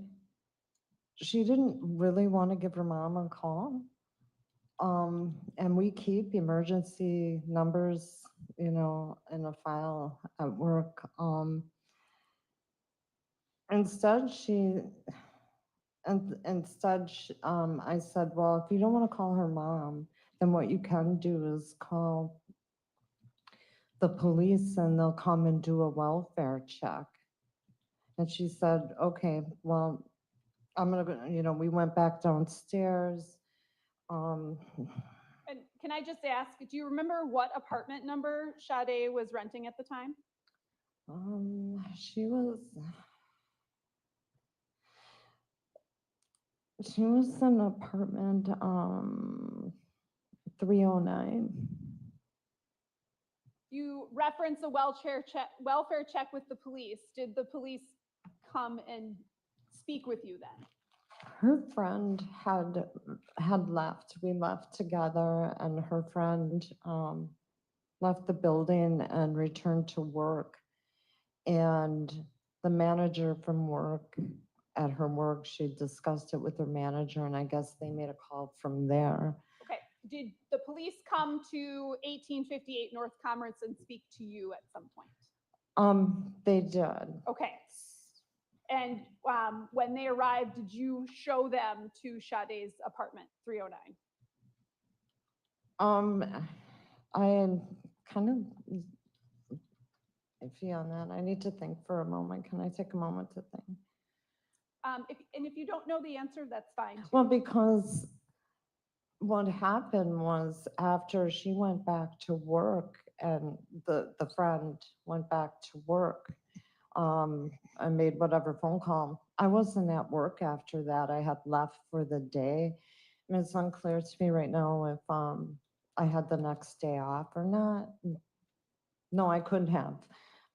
she didn't really want to give her mom a call. And we keep emergency numbers, in a file at work. Instead, I said, well, if you don't want to call her mom, then what you can do is call the police and they'll come and do a welfare check. And she said, okay, well, I'm gonna go, we went back downstairs. And can I just ask, do you remember what apartment number Sade was renting at the time? She was in apartment 309. You reference a welfare check with the police. Did the police come and speak with you then? Her friend had left. We left together, and her friend left the building and returned to work. And the manager from work, at her work, she discussed it with her manager, and I guess they made a call from there. Okay. Did the police come to 1858 North Commerce and speak to you at some point? They did. Okay. And when they arrived, did you show them to Sade's apartment, 309? I am kind of iffy on that. I need to think for a moment. Can I take a moment to think? If you don't know the answer, that's fine too. Well, because what happened was after she went back to work and the friend went back to work, I made whatever phone call. I wasn't at work after that. I had left for the day. And it's unclear to me right now if I had the next day off or not. No, I couldn't have,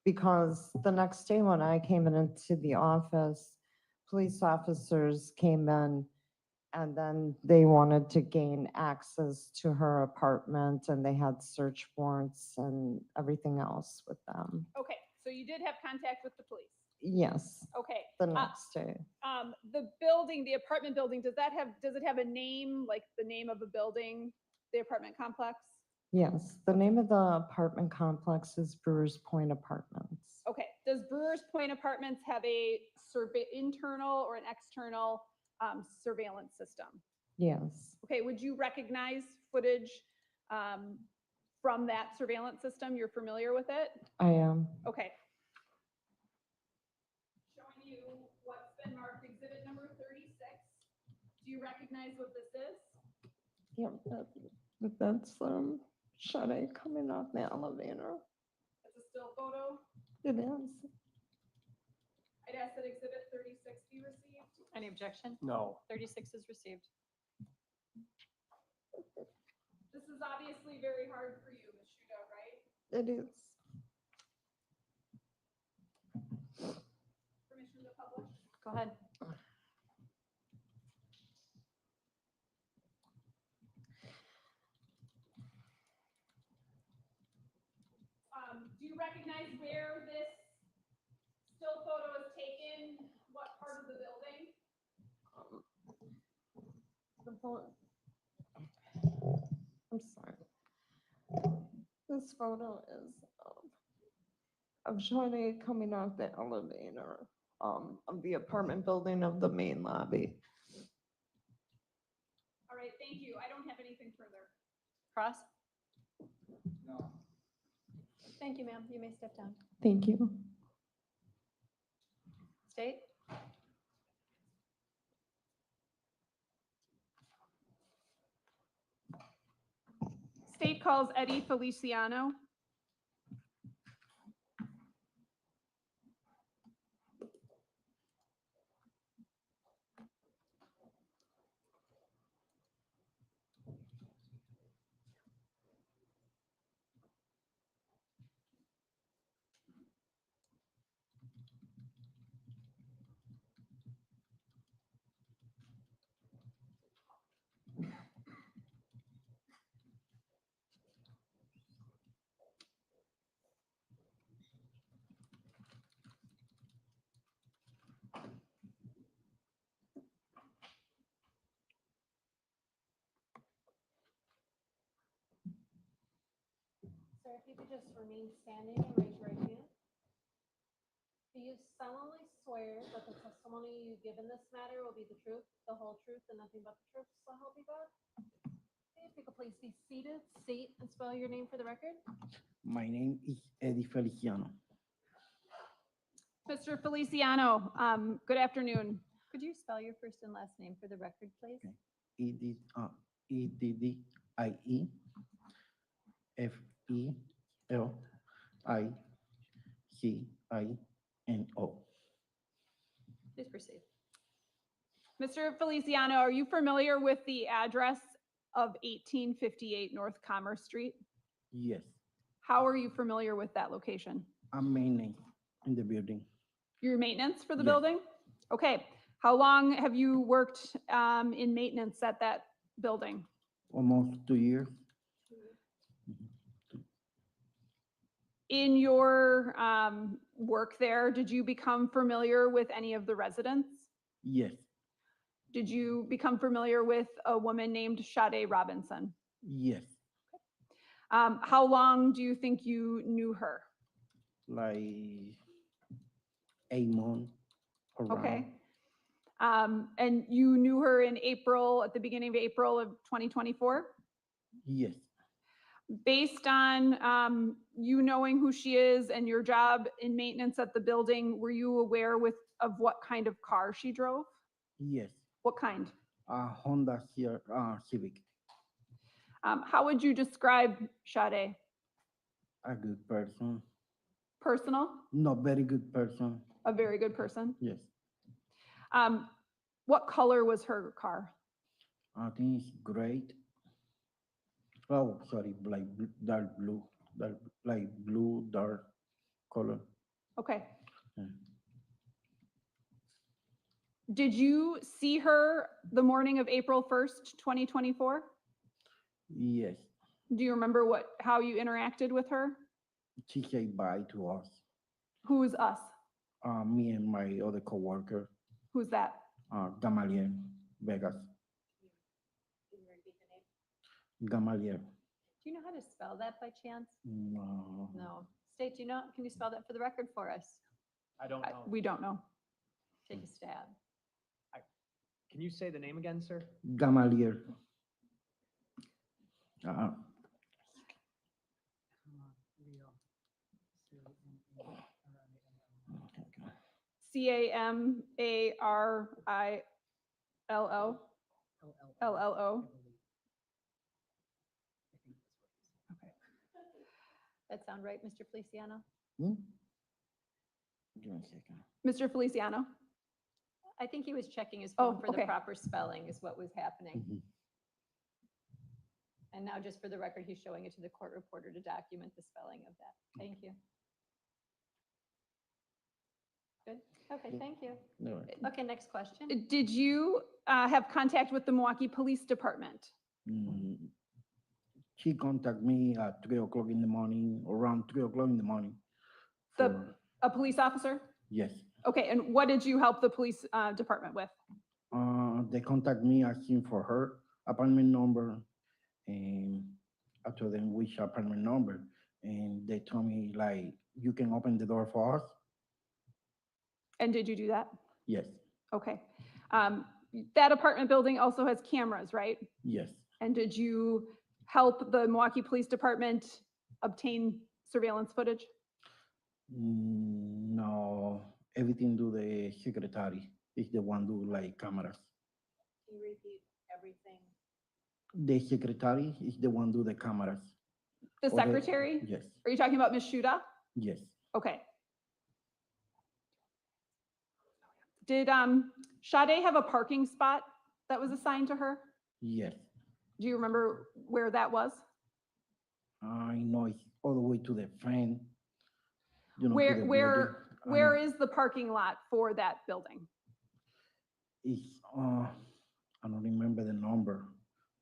because the next day when I came into the office, police officers came in and then they wanted to gain access to her apartment, and they had search warrants and everything else with them. Okay, so you did have contact with the police? Yes. Okay. The next day. The building, the apartment building, does it have a name, like the name of a building, the apartment complex? Yes, the name of the apartment complex is Brewers Point Apartments. Okay, does Brewers Point Apartments have a internal or an external surveillance system? Yes. Okay, would you recognize footage from that surveillance system? You're familiar with it? I am. Okay. Showing you what's been marked exhibit number 36. Do you recognize what this is? Yep, that's Sade coming off the elevator. It's a still photo. It is. I'd ask that exhibit 36 be received. Any objection? No. 36 is received. This is obviously very hard for you, Ms. Shuda, right? It is. Permission to publish? Go ahead. Do you recognize where this still photo is taken? What part of the building? I'm sorry. This photo is of Sade coming off the elevator of the apartment building of the main lobby. All right, thank you. I don't have anything further. Cross? No. Thank you, ma'am. You may step down. Thank you. State? State calls Eddie Feliciano. Sir, if you could just remain standing and raise your right hand. Do you solemnly swear that the testimony you give in this matter will be the truth, the whole truth, and nothing but the truth, so help you God? Okay, if you could please be seated, state and spell your name for the record. My name is Eddie Feliciano. Mr. Feliciano, good afternoon. Could you spell your first and last name for the record, please? Eddie-Feliciano. Please proceed. Mr. Feliciano, are you familiar with the address of 1858 North Commerce Street? Yes. How are you familiar with that location? I'm mainly in the building. Your maintenance for the Yes. building? Okay. How long have you worked in maintenance at that building? Almost 2 years. In your work there, did you become familiar with any of the residents? Yes. Did you become familiar with a woman named Sade Robinson? Yes. How long do you think you knew her? Like 8 months. Around. Okay. And you knew her in April, at the beginning of April of 2024? Yes. Based on you knowing who she is and your job in maintenance at the building, were you aware of what kind of car she drove? Yes. What kind? Honda Civic. How would you describe Sade? A good person. Personal? Not very good person. A very good person? Yes. What color was her car? I think it's great. Oh, sorry, dark blue, like blue, dark color. Okay. Yeah. Did you see her the morning of April 1st, 2024? Yes. Do you remember how you interacted with her? She said bye to us. Who's us? Me and my other coworker, Who's that? Gamaliel Vegas. Gamaliel. Do you know how to spell that by chance? No. No. State, can you spell that for the record for us? I don't know. We don't know. Take a stab. Can you say the name again, sir? Gamaliel. Camarilo? LLO? Okay. That sound right, Mr. Feliciano? Give me a second. Mr. Feliciano? I think he was checking his phone Oh, for the okay. proper spelling is what was happening. Mhm. And now just for the record, he's showing it to the court reporter to document the spelling of that. Thank you. Good. Okay, thank you. No. Okay, next question. Did you have contact with the Milwaukee Police Department? She contacted me at 3 o'clock in the morning, around 3 o'clock in the morning. A police officer? Yes. Okay, and what did you help the police department with? They contact me asking for her apartment number, and I told them which apartment number, and they told me like, you can open the door for us. And did you do that? Yes. Okay. That apartment building also has cameras, right? Yes. And did you help the Milwaukee Police Department obtain surveillance footage? No, everything do the secretary. Is the one do like cameras. Can you repeat everything? The secretary is the one do the cameras. The secretary? Yes. Are you talking about Ms. Shuda? Yes. Okay. Did Sade have a parking spot that was assigned to her? Yes. Do you remember where that was? I know it's all the way to the front. You know, to the Where building. is the parking lot for that building? It's I don't remember the number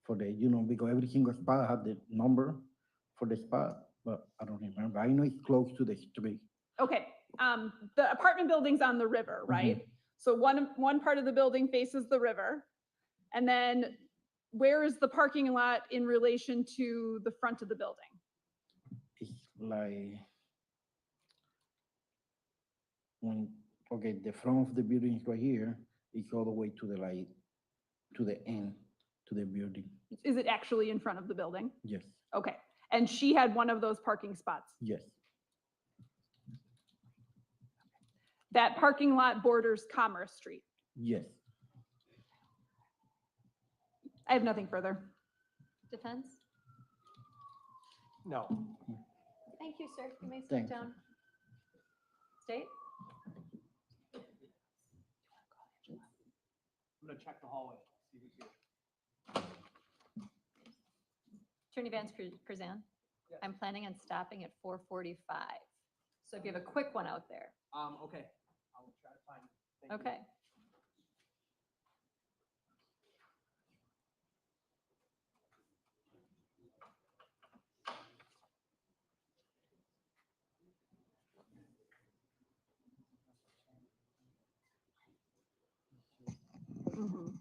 for the, because every single spot had the number for the spot, but I don't remember. I know it's close to the street. Okay, the apartment building's on the river, right? So one part of the building faces the river, and then where is the parking lot in relation to the front of the building? It's like the front of the building is right here. It's all the way to the to the end, to the building. Is it actually in front of the building? Yes. Okay, and she had one of those parking spots. Yes. That parking lot borders Commerce Street. Yes. I have nothing further. Defense? No. Thank you, sir. You may sit Thanks. down. State? I'm gonna check the hallway, see who's here. Attorney Vance Krzan? I'm planning on stopping at 4:45. So if you have a quick one out there. Okay, I'll try to find it. Thank you. Okay. Mhm.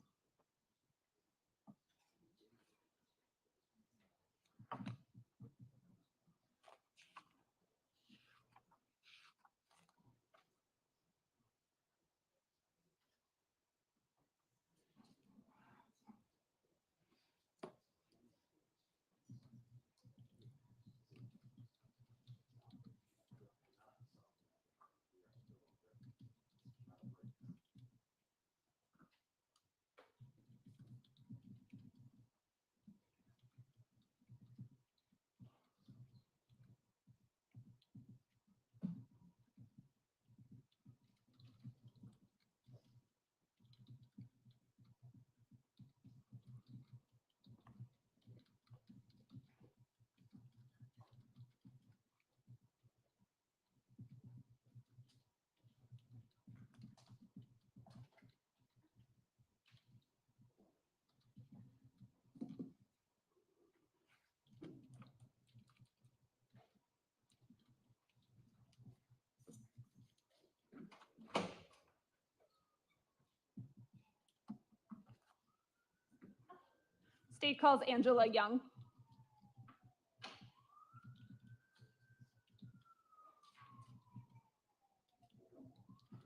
State calls Angela Young.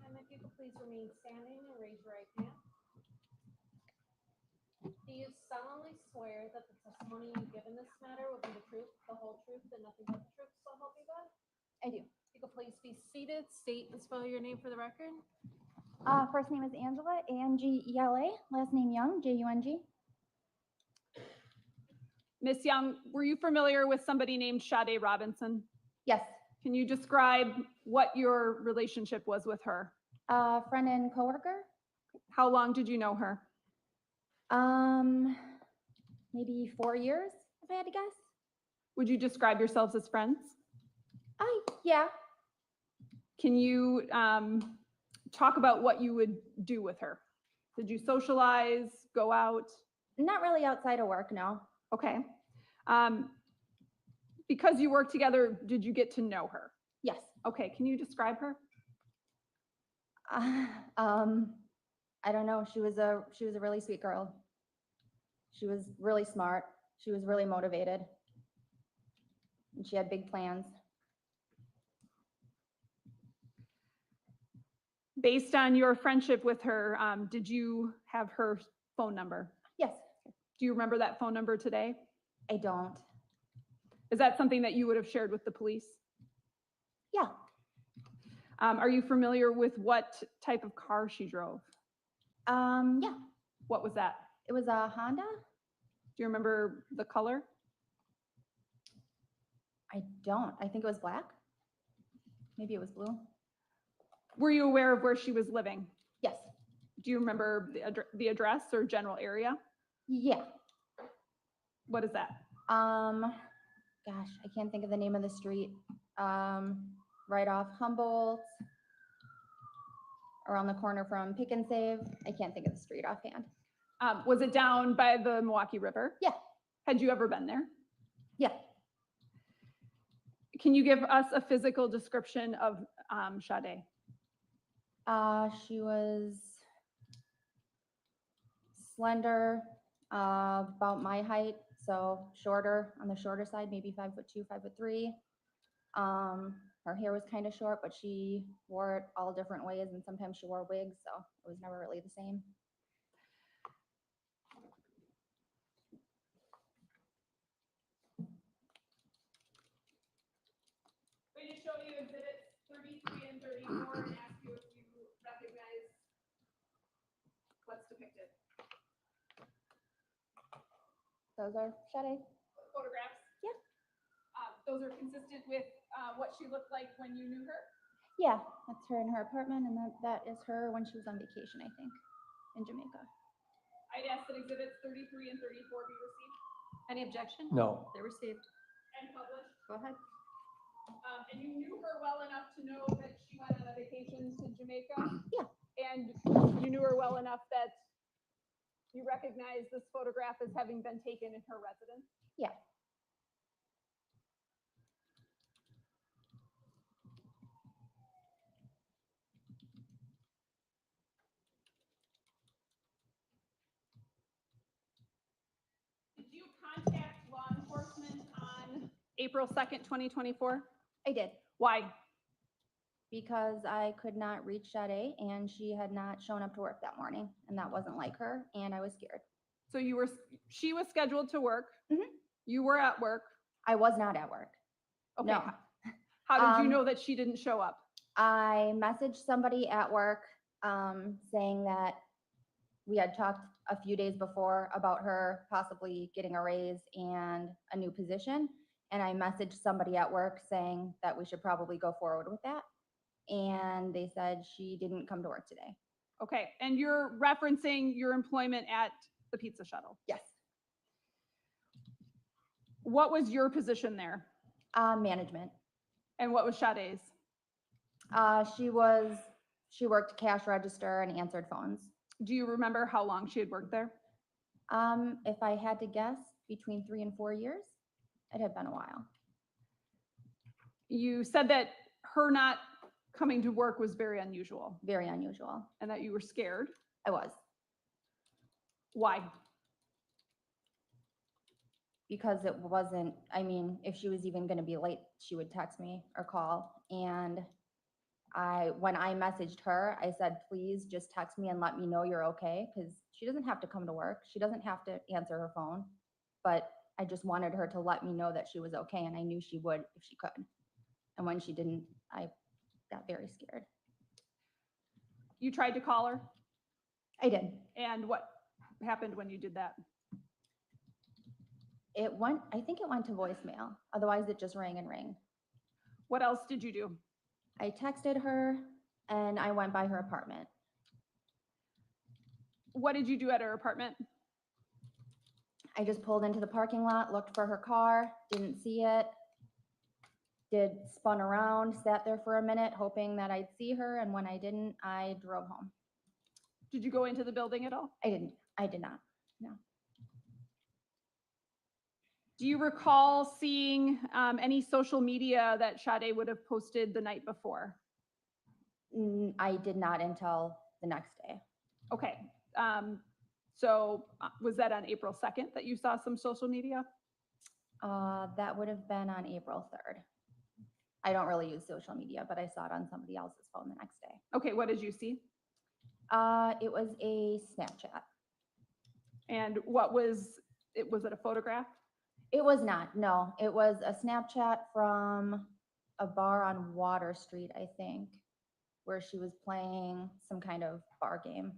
And if you could please remain standing and raise your right hand. Do you solemnly swear that the testimony you give in this matter will be the truth, the whole truth, and nothing but the truth, so help you God? I do. If you could please be seated, state and spell your name for the record. First name is Angela, Angela. Last name Young, Jung. Miss Young, were you familiar with somebody named Sade Robinson? Yes. Can you describe what your relationship was with her? Friend and coworker. How long did you know her? Maybe 4 years, if I had to guess. Would you describe yourselves as friends? Yeah. Can you talk about what you would do with her? Did you socialize, go out? Not really outside of work, no. Okay. Because you work together, did you get to know her? Yes. Okay, can you describe her? I don't know. She was a really sweet girl. She was really smart. She was really motivated. And she had big plans. Based on your friendship with her, did you have her phone number? Yes. Do you remember that phone number today? I don't. Is that something that you would have shared with the police? Yeah. Are you familiar with what type of car she drove? Yeah. What was that? It was a Honda. Do you remember the color? I don't. I think it was black. Maybe it was blue. Were you aware of where she was living? Yes. Do you remember the address or general area? Yeah. What is that? Gosh, I can't think of the name of the street. Right off Humboldt, around the corner from Pick and Save. I can't think of the street offhand. Was it down by the Milwaukee River? Yeah. Had you ever been there? Yeah. Can you give us a physical description of Sade? She was slender, about my height, so shorter, on the shorter side, maybe 5'2", 5'3". Her hair was kind of short, but she wore it all different ways, and sometimes she wore wigs, so it was never really the same. Going to show you exhibits 33 and 34 and ask you if you recognize what's depicted. Those are Sade. Photographs? Yeah. Those are consistent with what she looked like when you knew her? Yeah, that's her in her apartment, and that is her when she was on vacation, I think, in Jamaica. I'd ask that exhibits 33 and 34 be received. Any objection? No. They're received. And published? Go ahead. And you knew her well enough to know that she went on a vacation to Jamaica? Yeah. And you knew her well enough that you recognize this photograph as having been taken in her residence? Yeah. Did you contact law enforcement on April 2nd, 2024? I did. Why? Because I could not reach Sade and she had not shown up to work that morning and that wasn't like her and I was scared. So she was scheduled to work. Mhm. You were at work. I was not at work. Okay. No. How did you know that she didn't show up? I messaged somebody at work saying that we had talked a few days before about her possibly getting a raise and a new position. And I messaged somebody at work saying that we should probably go forward with that. And they said she didn't come to work today. Okay, and you're referencing your employment at the Pizza Shuttle? Yes. What was your position there? Management. And what was Sade's? She worked cash register and answered phones. Do you remember how long she had worked there? If I had to guess, between 3 and 4 years. It had been a while. You said that her not coming to work was very unusual. Very unusual. And that you were scared. I was. Why? Because it wasn't, I mean, if she was even going to be late, she would text me or call. And when I messaged her, I said, please just text me and let me know you're okay. Because she doesn't have to come to work. She doesn't have to answer her phone. But I just wanted her to let me know that she was okay. And I knew she would if she could. And when she didn't, I got very scared. You tried to call her? I did. And what happened when you did that? I think it went to voicemail. Otherwise, it just rang and rang. What else did you do? I texted her and I went by her apartment. What did you do at her apartment? I just pulled into the parking lot, looked for her car, didn't see it. Spun around, sat there for a minute, hoping that I'd see her. And when I didn't, I drove home. Did you go into the building at all? I didn't. I did not. No. Do you recall seeing any social media that Sade would have posted the night before? I did not until the next day. Okay. So was that on April 2nd that you saw some social media? That would have been on April 3rd. I don't really use social media, but I saw it on somebody else's phone the next day. Okay, what did you see? It was a Snapchat. And what was it? Was it a photograph? It was not, no. It was a Snapchat from a bar on Water Street, I think, where she was playing some kind of bar game.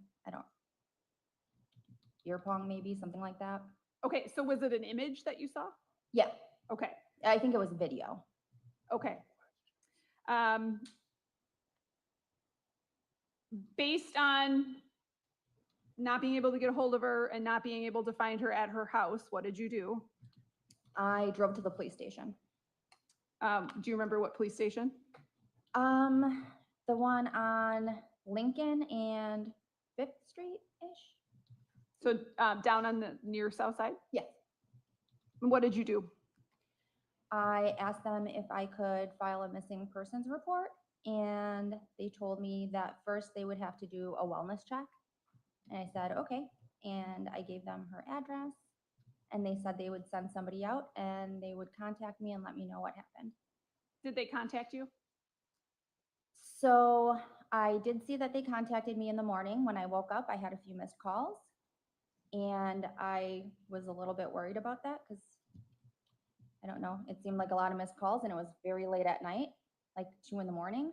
Beer pong maybe, something like that. Okay, so was it an image that you saw? Yeah. Okay. I think it was video. Okay. Based on not being able to get a hold of her and not being able to find her at her house, what did you do? I drove to the police station. Do you remember what police station? The one on Lincoln and 5th Street-ish. So down on the near south side? Yes. And what did you do? I asked them if I could file a missing persons report, and they told me that first they would have to do a wellness check. And I said, okay. And I gave them her address, and they said they would send somebody out and they would contact me and let me know what happened. Did they contact you? So I did see that they contacted me in the morning. When I woke up, I had a few missed calls, and I was a little bit worried about that because I don't know, it seemed like a lot of missed calls, and it was very late at night, like 2 in the morning.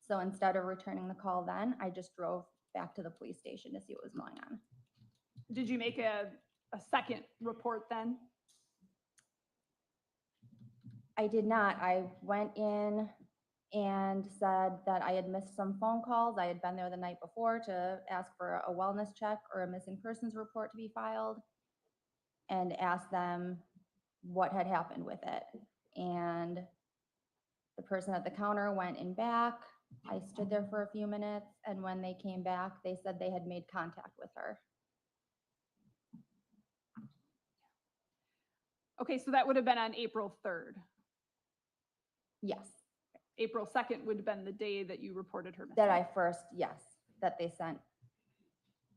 So instead of returning the call then, I just drove back to the police station to see what was going on. Did you make a second report then? I did not. I went in and said that I had missed some phone calls. I had been there the night before to ask for a wellness check or a missing persons report to be filed, and asked them what had happened with it. And the person at the counter went in back. I stood there for a few minutes, and when they came back, they said they had made contact with her. Okay, so that would have been on April 3rd. Yes, April 2nd would have been the day that you reported her missing. that I first, yes, that they sent,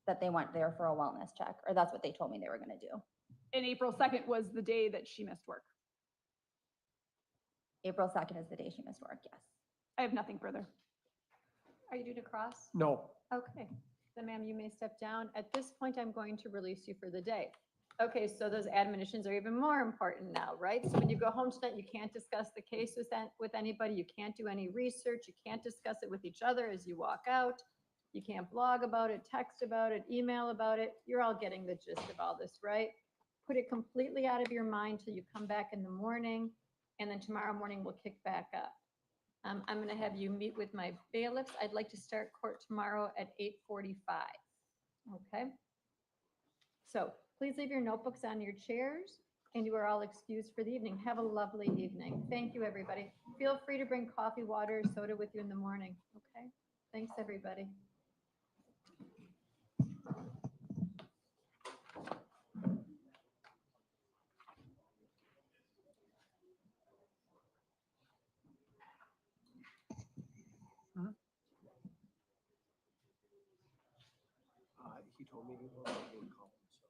that they went there for a wellness check, or that's what they told me they were gonna do. And April 2nd was the day that she missed work. April 2nd is the day she missed work, yes. I have nothing further. Are you due to cross? No. Okay, then ma'am, you may step down. At this point, I'm going to release you for the day. Okay, so those admonitions are even more important now, right? So when you go home tonight, you can't discuss the case with anybody. You can't do any research. You can't discuss it with each other as you walk out. You can't blog about it, text about it, email about it. You're all getting the gist of all this, right? Put it completely out of your mind till you come back in the morning, and then tomorrow morning we'll kick back up. I'm going to have you meet with my bailiffs. I'd like to start court tomorrow at 8:45. Okay? So please leave your notebooks on your chairs, and you are all excused for the evening. Have a lovely evening. Thank you, everybody. Feel free to bring coffee, water, soda with you in the morning. Okay? Thanks, everybody. He told me he was being compensated.